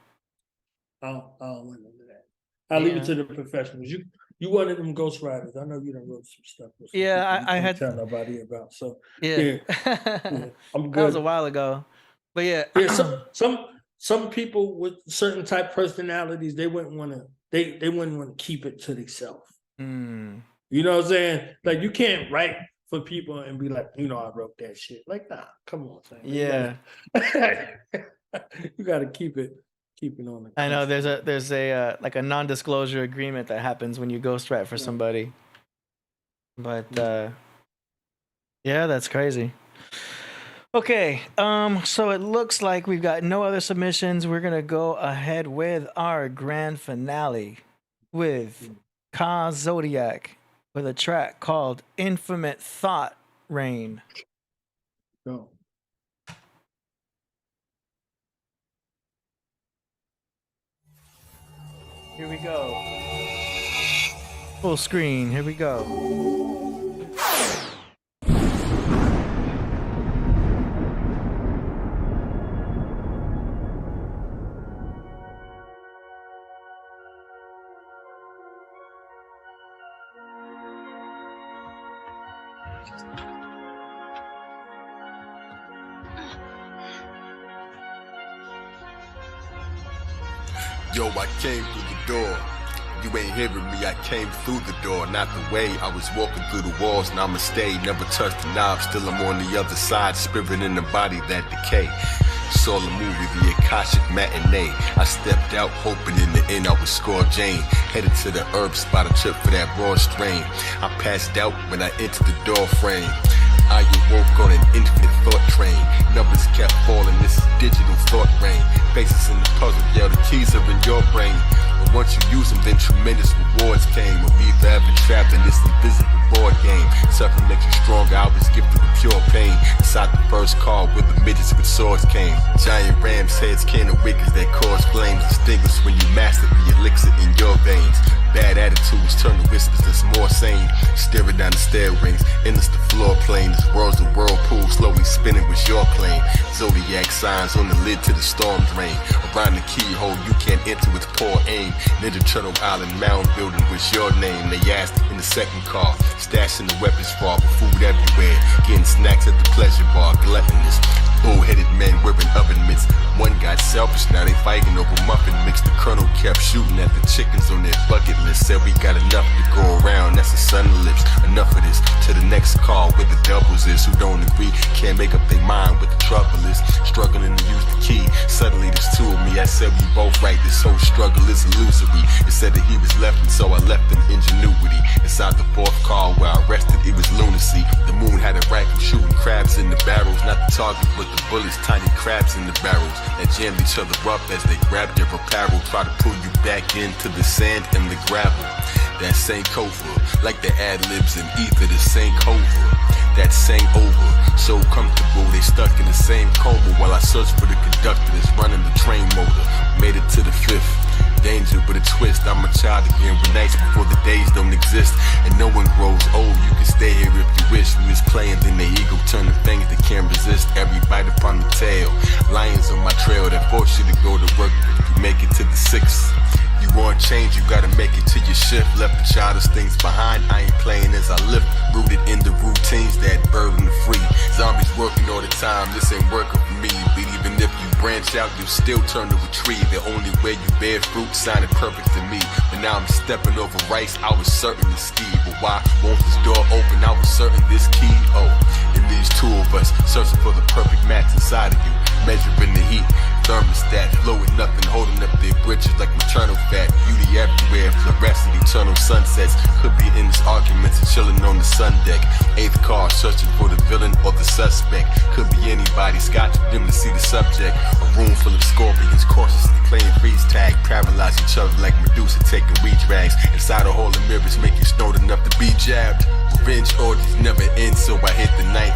I don't want into that. I leave it to the professionals. You one of them ghostwriters. I know you done wrote some stuff. Yeah, I had tell nobody about. So yeah. I'm good. That was a while ago. But yeah, some people with certain type personalities, they wouldn't want to. They wouldn't want to keep it to themselves. You know what I'm saying? Like you can't write for people and be like, you know, I wrote that shit. Like, nah, come on, man. Yeah, you got to keep it on. The I know there's a like a non-disclosure agreement that happens when you ghostwrite for somebody. But yeah, that's crazy. Okay, so it looks like we've got no other submissions. We're gonna go ahead with our grand finale with Ka Zodiac with a track called Infinite Thought Reign. Go. Here we go. Full screen, here we go. Yo, I came through the door. You ain't hearing me, I came through the door, not the way. I was walking through the walls, and I'ma stay. Never touched the knob, still I'm on the other side. Spirit in the body that decay. Saw the movie, the Akashic matinee. I stepped out, hoping in the end I would score Jane. Headed to the herb spot, a trip for that raw strain. I passed out when I entered the door frame. I awoke on an infinite thought train. Numbers kept falling, this is digital thought rain. Faces in the puzzle, yo, the keys are in your brain. But once you use them, then tremendous rewards came. Will be forever trapped in this invisible board game. Suffering makes you stronger, I was gifted with pure pain. Inside the first car where the midgets with swords came. Giant ram's heads can't awaken that cause flames. Extinguished when you master the elixir in your veins. Bad attitudes turn to whispers that's more sane. Staring down the stair rings, endless the floor plane. This world's a whirlpool, slowly spinning with your claim. Zodiac signs on the lid to the storm drain. Around the keyhole, you can't enter with poor aim. Ninja Turtle Island mound building was your name. They asked in the second car, stashing the weapons far, but food everywhere. Getting snacks at the pleasure bar, gluttonous. Bull-headed men wearing oven mitts. One got selfish, now they fighting over muffin mix. The colonel kept shooting at the chickens on their bucket list. Said we got enough to go around, that's the sun lips. Enough of this, to the next call where the doubles is. Who don't agree, can't make up their mind what the trouble is. Struggling to use the key, suddenly there's two of me. I said we both right, this whole struggle is illusory. It said that he was left and so I left him ingenuity. Inside the fourth car where I rested, it was lunacy. The moon had a rifle shooting crabs in the barrels. Not the target, but the bullets, tiny crabs in the barrels that jammed each other up as they grabbed their apparel. Try to pull you back into the sand and the gravel. That same cover, like the ad-libs in ether, the same cover. That same over, so comfortable they stuck in the same coma. While I search for the conductor that's running the train motor. Made it to the fifth. Danger with a twist, I'm a child again with nights before the days don't exist. And no one grows old, you can stay here if you wish. We was playing, then the ego turned the fingers that can't resist. Every bite upon the tail, lions on my trail that force you to go to work, but if you make it to the 6th. You want change, you gotta make it to your shift. Left the childish things behind, I ain't playing as I lift. Rooted in the routines that burden the free. Zombies working all the time, this ain't working for me. But even if you branch out, you still turn to a tree. The only way you bear fruit sounded perfect to me. But now I'm stepping over rice, I was certain to ski. But why won't this door open? I was certain this key. Oh, and these two of us searching for the perfect match inside of you. Measuring the heat, thermostat, flowing nothing, holding up their bridges like maternal fat. Beauty everywhere, fluorescent, eternal sunsets. Could be in this arguments and chilling on the sun deck. 8th car, searching for the villain or the suspect. Could be anybody, scotch with them to see the subject. A room full of scorpions, cautiously playing freeze tag. Paralyze each other like Medusa taking weed drags. Inside a hole of mirrors, make you snowed enough to be jabbed. Revenge orgies never end, so I hit the night.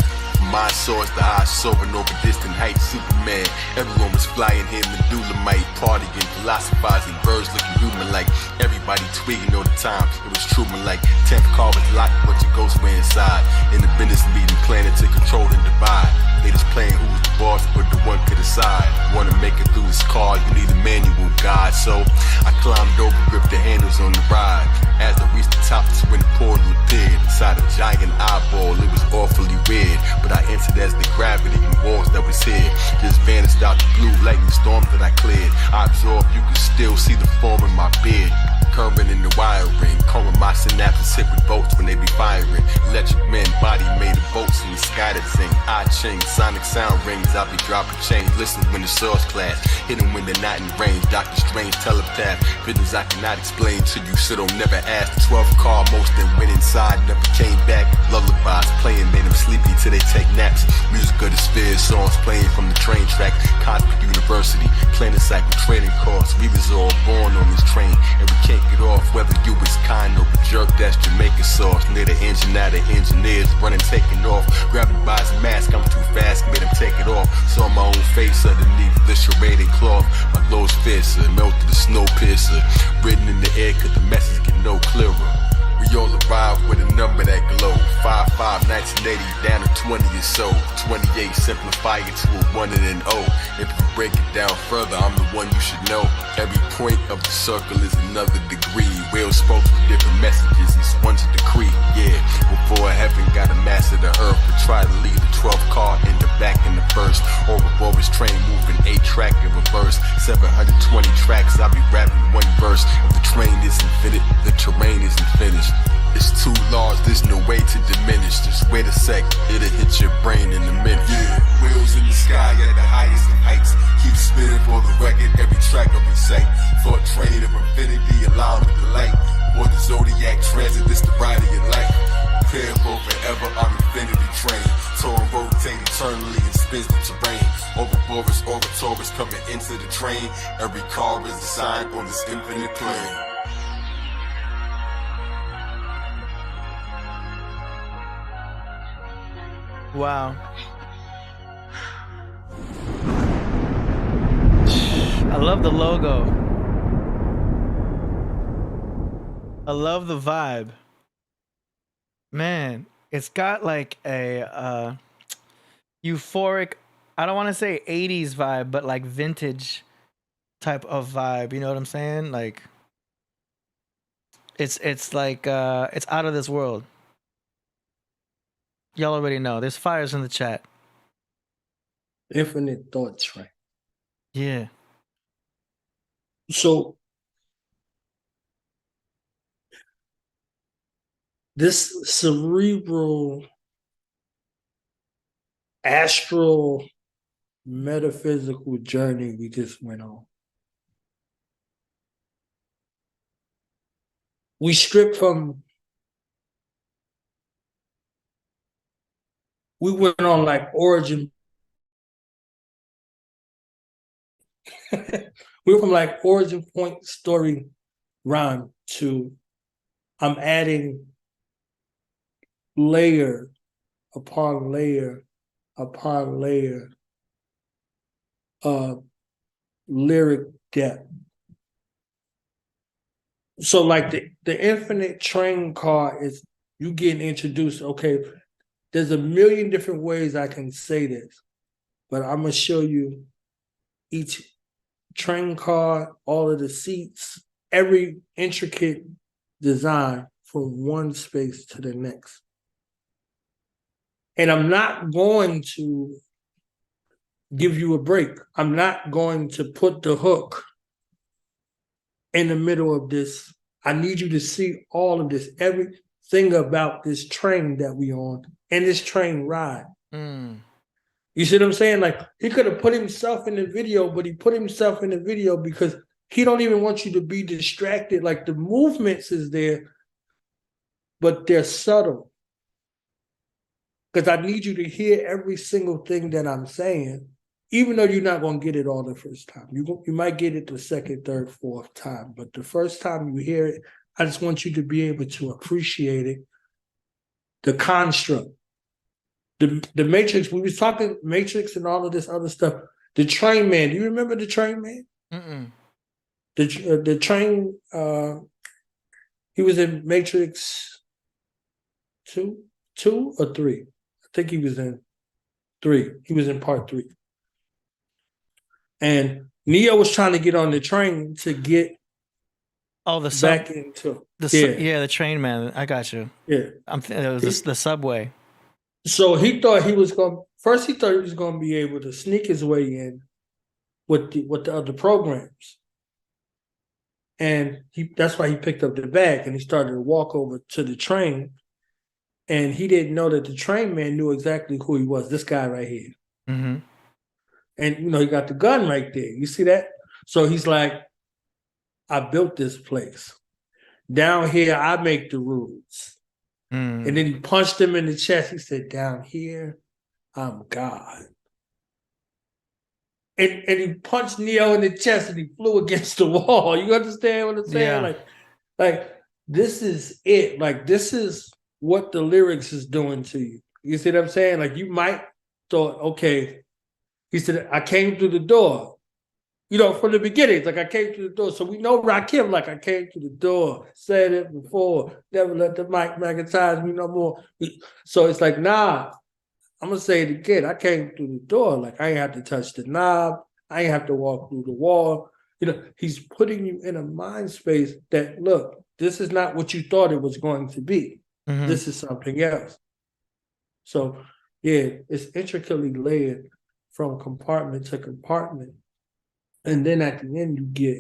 My source, the high soaring over distant heights, Superman. Everyone was flying here, Medullamites, partying, philosophizing, birds looking human like everybody tweeting all the time. It was Truman like 10th car was locked, but your ghosts were inside. In the business meeting, planning to control and divide. They just playing who's the boss, but the one could decide. Wanna make it through this car, you need a manual guide. So I climbed over, gripped the handles on the ride. As I reached the top, that's when the portal appeared. Inside a giant eyeball, it was awfully weird. But I entered as the gravity and walls that was here just vanished out the blue lightning storm that I cleared. I absorbed, you could still see the form in my beard. Current in the wiring, combing my synapses hit with bolts when they be firing. Electric men, body made of bolts in the sky that sing. I ching, sonic sound rings, I be dropping chains. Listen when the source clash, hitting when they're not in range. Doctor Strange telepath, visions I cannot explain to you, so don't never ask. The 12th car, most then went inside, never came back. Lullabies playing made them sleepy till they take naps. Music of the spheres, songs playing from the train track. Cosmic University, planet cycle trading course. We was all born on this train, and we can't get off. Whether you was kind or a jerk, that's Jamaican sauce. Near the engine, now the engineers running, taking off. Grabbing by his mask, I'm too fast, made him take it off. Saw my own face underneath the serrated cloth. My lows fiercer, melted the snow piercer. Written in the air, cause the message get no clearer. We all arrived with a number that glow. 5-5, 1980, down to 20 or so. 28, simplify it to a 1 and an O. If you break it down further, I'm the one you should know. Every point of the circle is another degree. Whales spoke with different messages, each one's a decree. Yeah, before heaven got a master the earth, but try to leave the 12th car in the back in the first. Ouroboros train moving 8-track in reverse. 720 tracks, I'll be rapping one verse. If the train is infinite, the terrain isn't finished. It's too large, there's no way to diminish. Just wait a sec, it'll hit your brain in a minute. Yeah, wheels in the sky at the highest of heights. Keep spinning for the record, every track I recite. Thought train of infinity, allow with the light. Or the zodiac transit, this the ride of your life. Prepare for forever, I'm infinity train. Tour rotate eternally and spins the terrain. Ouroboros, Taurus coming into the train. Every car is a sign on this infinite plane. Wow. I love the logo. I love the vibe. Man, it's got like a euphoric, I don't want to say 80s vibe, but like vintage type of vibe. You know what I'm saying? Like it's like it's out of this world. Y'all already know. There's fires in the chat. Infinite thought train. Yeah. So this cerebral, astral, metaphysical journey we just went on. We stripped from, we went on like origin. We went from like origin point story rhyme to I'm adding layer upon layer upon layer of lyric depth. So like the infinite train car is you getting introduced, okay, there's a million different ways I can say this, but I'm gonna show you each train car, all of the seats, every intricate design from one space to the next. And I'm not going to give you a break. I'm not going to put the hook in the middle of this. I need you to see all of this, everything about this train that we on and this train ride. You see what I'm saying? Like, he could have put himself in the video, but he put himself in the video because he don't even want you to be distracted. Like, the movements is there, but they're subtle. Because I need you to hear every single thing that I'm saying, even though you're not going to get it all the first time. You might get it the second, third, fourth time. But the first time you hear it, I just want you to be able to appreciate it. The construct. The Matrix, we was talking Matrix and all of this other stuff. The Train Man, do you remember the Train Man? Mm-mm. The Train, he was in Matrix 2 or 3. I think he was in 3. He was in part 3. And Neo was trying to get on the train to get back into the Train Man. I got you. Yeah, it was the subway. So he thought he was going. First, he thought he was going to be able to sneak his way in with the other programs, and that's why he picked up the bag and he started to walk over to the train. And he didn't know that the Train Man knew exactly who he was. This guy right here. Mm-hmm. And, he got the gun right there. You see that? So he's like, I built this place. Down here, I make the rules. And then he punched him in the chest. He said, down here, I'm God. And he punched Neo in the chest and he flew against the wall. You understand what I'm saying? Yeah. Like this is it. Like, this is what the lyrics is doing to you. You see what I'm saying? Like, you might thought, okay, he said, I came through the door. From the beginning, like, I came through the door. So we know Rakim, like, I came through the door, said it before, never let the mic magnetize me no more. So it's like, nah, I'm going to say it again. I came through the door. Like, I ain't have to touch the knob. I ain't have to walk through the wall. He's putting you in a mind space that, look, this is not what you thought it was going to be. Mm-hmm. This is something else. So, yeah, it's intricately layered from compartment to compartment. And then at the end, you get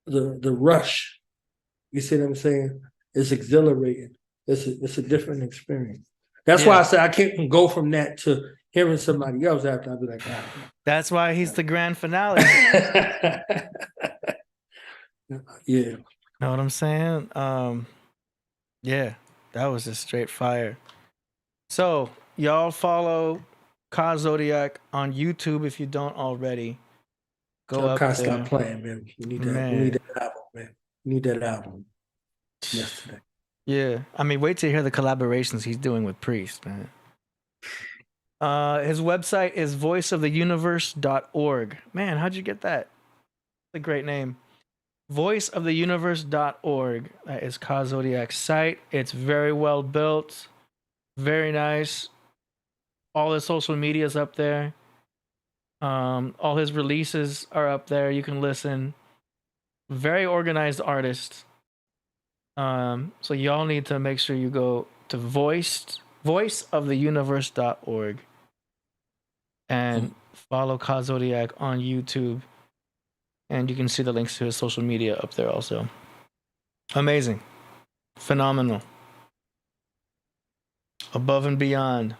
the rush. You see what I'm saying? It's exhilarating. It's a different experience. That's why I say I can't go from that to hearing somebody else after. I'll be like, That's why he's the grand finale. Yeah. Know what I'm saying? Yeah, that was just straight fire. So, y'all follow Ka Zodiac on YouTube if you don't already. Go up there. Stop playing, man. You need that album, man. You need that album. Yesterday. Yeah. I mean, wait till you hear the collaborations he's doing with Priest, man. His website is voiceoftheuniverse.org. Man, how'd you get that? That's a great name. Voiceoftheuniverse.org. That is Ka Zodiac's site. It's very well built. Very nice. All his social media's up there. All his releases are up there. You can listen. Very organized artist. So y'all need to make sure you go to voiceoftheuniverse.org and follow Ka Zodiac on YouTube. And you can see the links to his social media up there also. Amazing. Phenomenal. Above and beyond.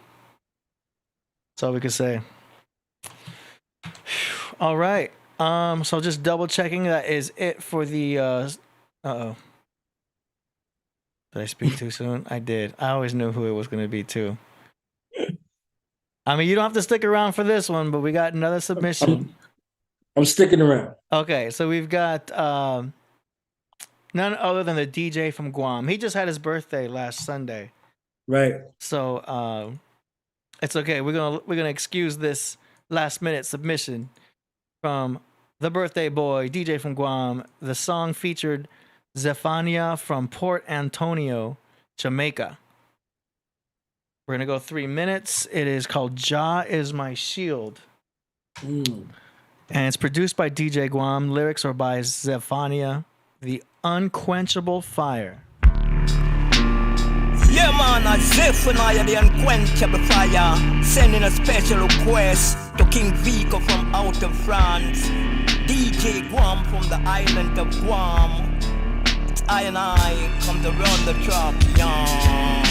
That's all we can say. All right. So just double checking, that is it for the uh-oh. Did I speak too soon? I did. I always knew who it was going to be too. I mean, you don't have to stick around for this one, but we got another submission. I'm sticking around. Okay, so we've got none other than the DJ from Guam. He just had his birthday last Sunday. Right. So it's okay. We're gonna excuse this last minute submission from the birthday boy, DJ from Guam. The song featured Zephania from Port Antonio, Jamaica. We're gonna go 3 minutes. It is called Jah Is My Shield. And it's produced by DJ Guam. Lyrics are by Zephania. The Unquenchable Fire. Yeah, man, I Zephaniah, the Unquenchable Fire, sending a special request to King Vico from out of France, DJ Guam from the island of Guam. It's I and I come to run the track, yeah.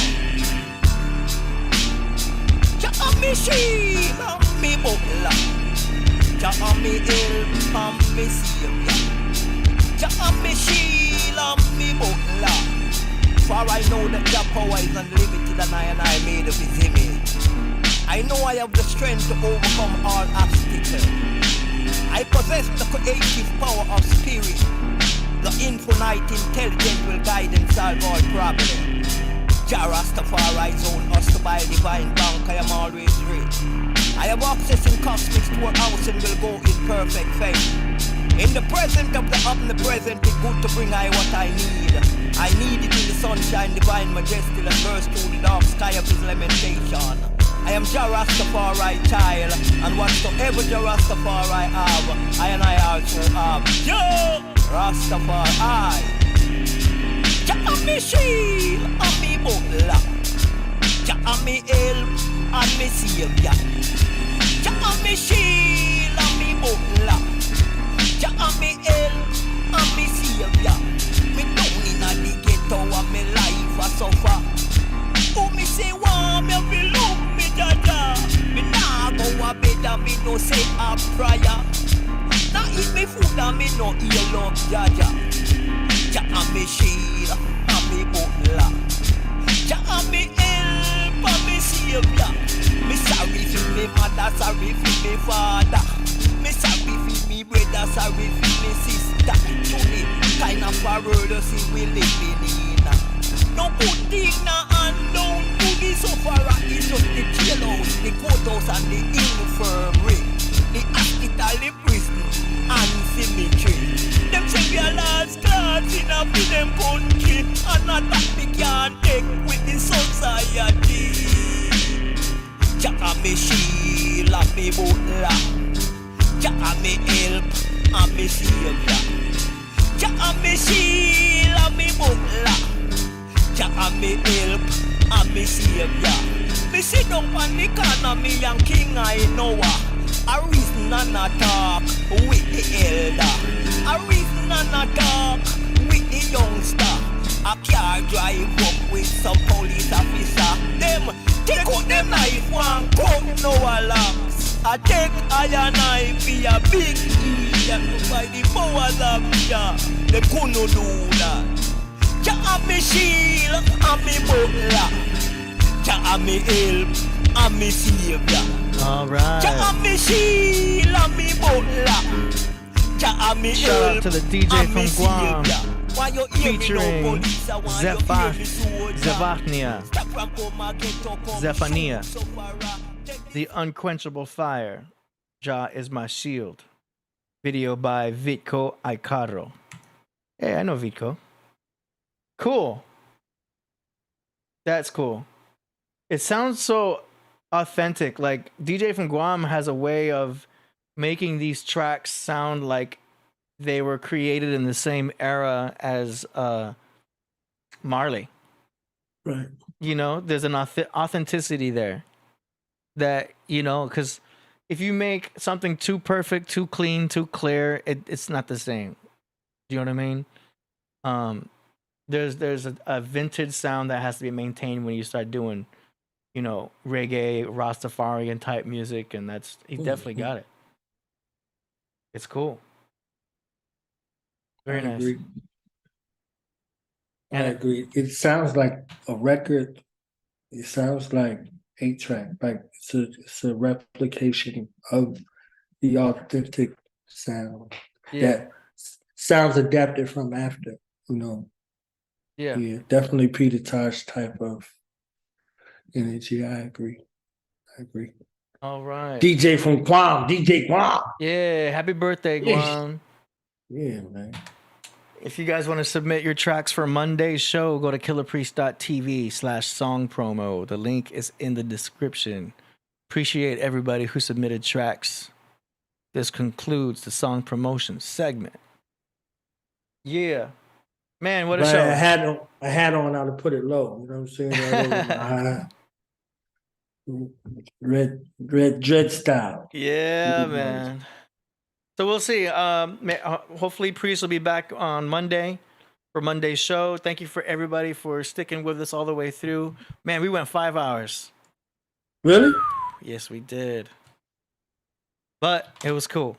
Me shield, me butler. Jah me help, me savior. Jah me shield, me butler. For I know that Jah power is unlimited, and I made of His image. I know I have the strength to overcome all obstacles. I possess the creative power of spirit. The infinite intelligence will guide and solve all problems. Jah Rastafari zone us to buy divine bank, I am always rich. I have access in cosmic storehouse and will go in perfect faith. In the present of the omnipresent, it's good to bring I what I need. I need it in the sunshine, divine majesty that bursts through the dark sky of His lamentation. I am Jah Rastafari child, and whatsoever Jah Rastafari have, I and I also have. Jah Rastafari. Jah me shield and me butler. Jah me help and me savior. Jah me shield and me butler. Jah me help and me savior. Me down inna the ghetto and me life a suffer. Who me say want me fi love me Jah? Me nah go a bed and me no say a prayer. Nah eat me food and me no eat love Jah. Jah me shield and me butler. Jah me help and me savior. Me sorry for me mother, sorry for me father. Me sorry for me brother, sorry for me sister. To me kind of a world see we living in. No good thing na and down to the sufferer. It's just the jailhouse, the courthouse and the infirmary, the hospital, the prison and cemetery. Them say we are last class in a for them country, and not that we can't take with the society. Jah me shield and me butler. Jah me help and me savior. Jah me shield and me butler. Jah me help and me savior. Me sit down on the corner, me and King I know. A reason and a talk with the elder. A reason and a talk with the youngster. A car drive up with some police officer. Them take out them knife and come no alarms. I take iron knife be a big idiot by the powers of Jah. They couldn't do that. Jah me shield and me butler. Jah me help and me savior. Alright. Jah me shield and me butler. Jah me Shout help out to the DJ and me from Guam, savior. Why you hear me no featuring police? I want you hear me soldier. Zephania. The Unquenchable Fire. Jah is my shield. Video by Vitko Aikaro. Hey, I know Vitko. Cool. That's cool. It sounds so authentic. Like DJ from Guam has a way of making these tracks sound like they were created in the same era as Marley. Right. You know, there's an authenticity there that, you know, because if you make something too perfect, too clean, too clear, it's not the same. Do you know what I mean? There's a vintage sound that has to be maintained when you start doing, you know, reggae, Rastafarian type music, and he definitely got it. It's cool. Very nice. Agree. I agree. It sounds like a record. It sounds like 8-track. Like it's a replication of the authentic sound that sounds adapted from after. You know. Yeah. Definitely Peter Tosh type of energy. I agree. All right. DJ from Guam. DJ Guam. Yeah. Happy birthday, Guam. Yeah, man. If you guys want to submit your tracks for Monday's show, go to killerpriest.tv/song promo. The link is in the description. Appreciate everybody who submitted tracks. this concludes the song promotion segment. Yeah. Man, what a show. I had on how to put it low. You know what I'm saying? Right over my eye. Red dread style. Yeah, man. So we'll see. Hopefully Priest will be back on Monday for Monday's show. Thank you for everybody for sticking with us all the way through. Man, we went 5 hours. Really? Yes, we did. But it was cool.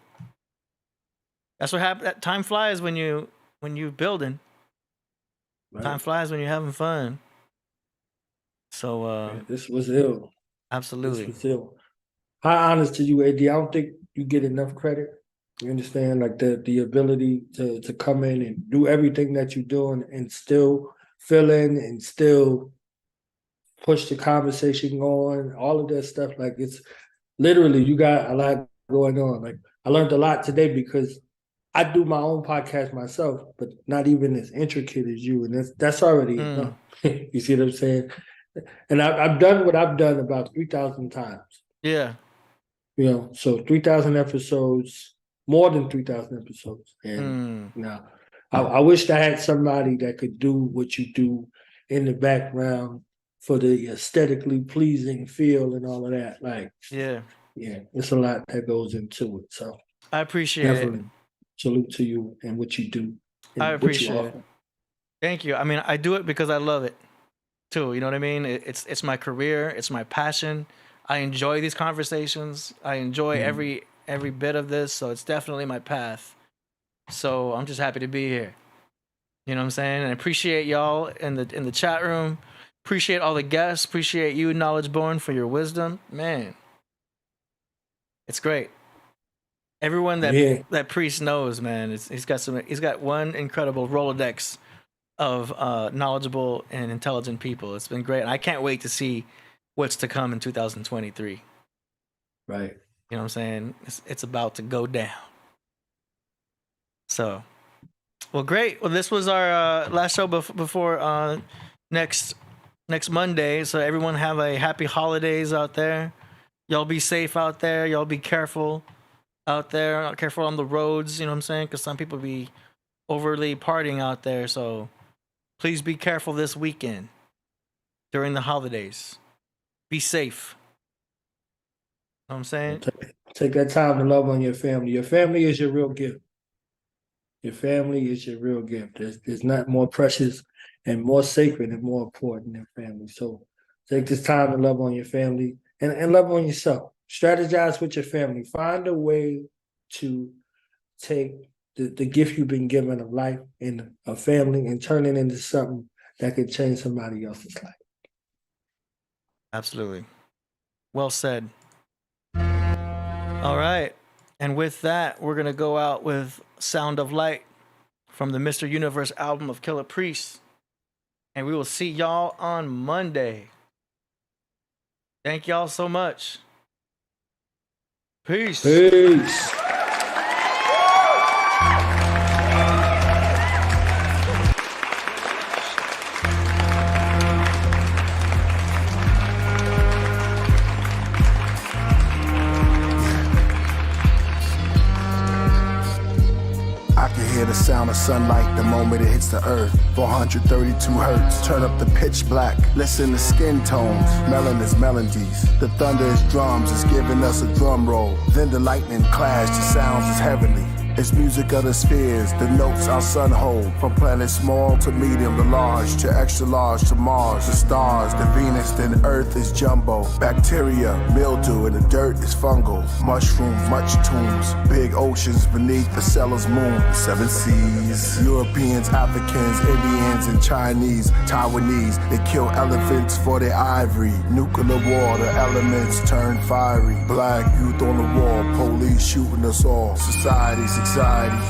That's what happened. Time flies when you building. Right. Time flies when you're having fun. So this was ill. Absolutely. This was ill. How honest to you, AD? I don't think you get enough credit. You understand, like the ability to come in and do everything that you're doing and still fill in and still push the conversation going, all of that stuff. Like, it's literally, you got a lot going on. Like, I learned a lot today because I do my own podcast myself, but not even as intricate as you. And that's already enough. You see what I'm saying? And I've done what I've done about 3,000 times. Yeah. You know, so 3,000 episodes, more than 3,000 episodes. And now I wished I had somebody that could do what you do in the background for the aesthetically pleasing feel and all of that. Like, yeah, it's a lot that goes into it. So I appreciate it. Salute to you and what you do. I appreciate it. Thank you. I mean, I do it because I love it too. You know what I mean? It's my career. It's my passion. I enjoy these conversations. I enjoy every bit of this. So it's definitely my path. So I'm just happy to be here. You know what I'm saying? And I appreciate y'all in the chat room. Appreciate all the guests. Appreciate you, Knowledge Born, for your wisdom. Man, it's great. Everyone that Priest knows, man, he's got one incredible Rolodex of knowledgeable and intelligent people. It's been great. And I can't wait to see what's to come in 2023. Right. You know what I'm saying? It's about to go down. So, well, great. Well, this was our last show before next Monday. So everyone have a happy holidays out there. Y'all be safe out there. Y'all be careful out there. Careful on the roads. You know what I'm saying? Because some people be overly partying out there. So please be careful this weekend during the holidays. Be safe. You know what I'm saying? Take that time to love on your family. Your family is your real gift. Your family is your real gift. There's not more precious and more sacred and more important than family. So take this time to love on your family and love on yourself. Strategize with your family. Find a way to take the gift you've been given of life and a family and turn it into something that could change somebody else's life. Absolutely. Well said. All right. And with that, we're going to go out with Sound of Light from the Mr. Universe album of Killah Priest. And we will see y'all on Monday. Thank y'all so much. Peace. Peace. The sound of sunlight the moment it hits the earth. 432 hertz, turn up the pitch black. Listen to skin tones, melanin is melodies. The thunder is drums, it's giving us a drum roll. Then the lightning clash, the sounds is heavenly. It's music of the spheres, the notes our sun hold. From planet small to medium to large, to extra large to Mars, the stars, the Venus, then Earth is jumbo. Bacteria, mildew, and the dirt is fungal. Mushrooms, much tombs, big oceans beneath the Seller's moon. The 7 seas, Europeans, Africans, Indians, and Chinese, Taiwanese. They kill elephants for their ivory. Nuclear war, the elements turn fiery. Black youth on the wall, police shooting us all. Society's anxiety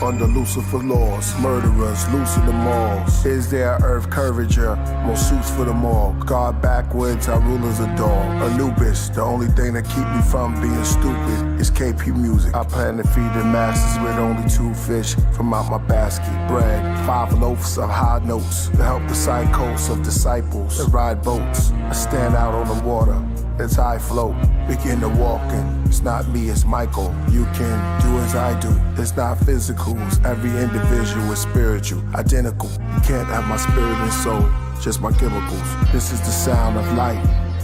under Lucifer laws, murderers loose in the malls. Is there earth curvature? More suits for them all. God backwards, our rulers adore. Anubis, the only thing that keep me from being stupid is KP music. I plan to feed the masses with only 2 fish from out my basket. Bread, 5 loaves of high notes to help the psychos of disciples that ride boats. I stand out on the water. It's high float, begin to walking. It's not me, it's Michael. You can do as I do. It's not physicals. Every individual is spiritual, identical. You can't have my spirit and soul, just my chemicals. This is the sound of light.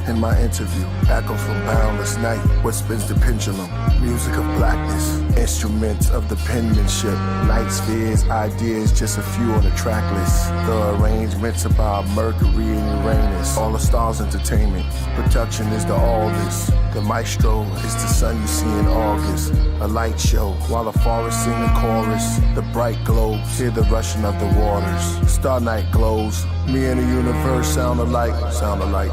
In my interview, echoes from boundless night, what spins the pendulum, music of blackness, instruments of the penmanship, light spheres, ideas, just a few on the track list. The arrangements about Mercury and Uranus, all the stars entertainment. Production is the oldest. The maestro is the sun you see in August. A light show while the forest sing the chorus. The bright globes hear the rushing of the waters. Star night glows. Me and the universe sound alike, sound alike.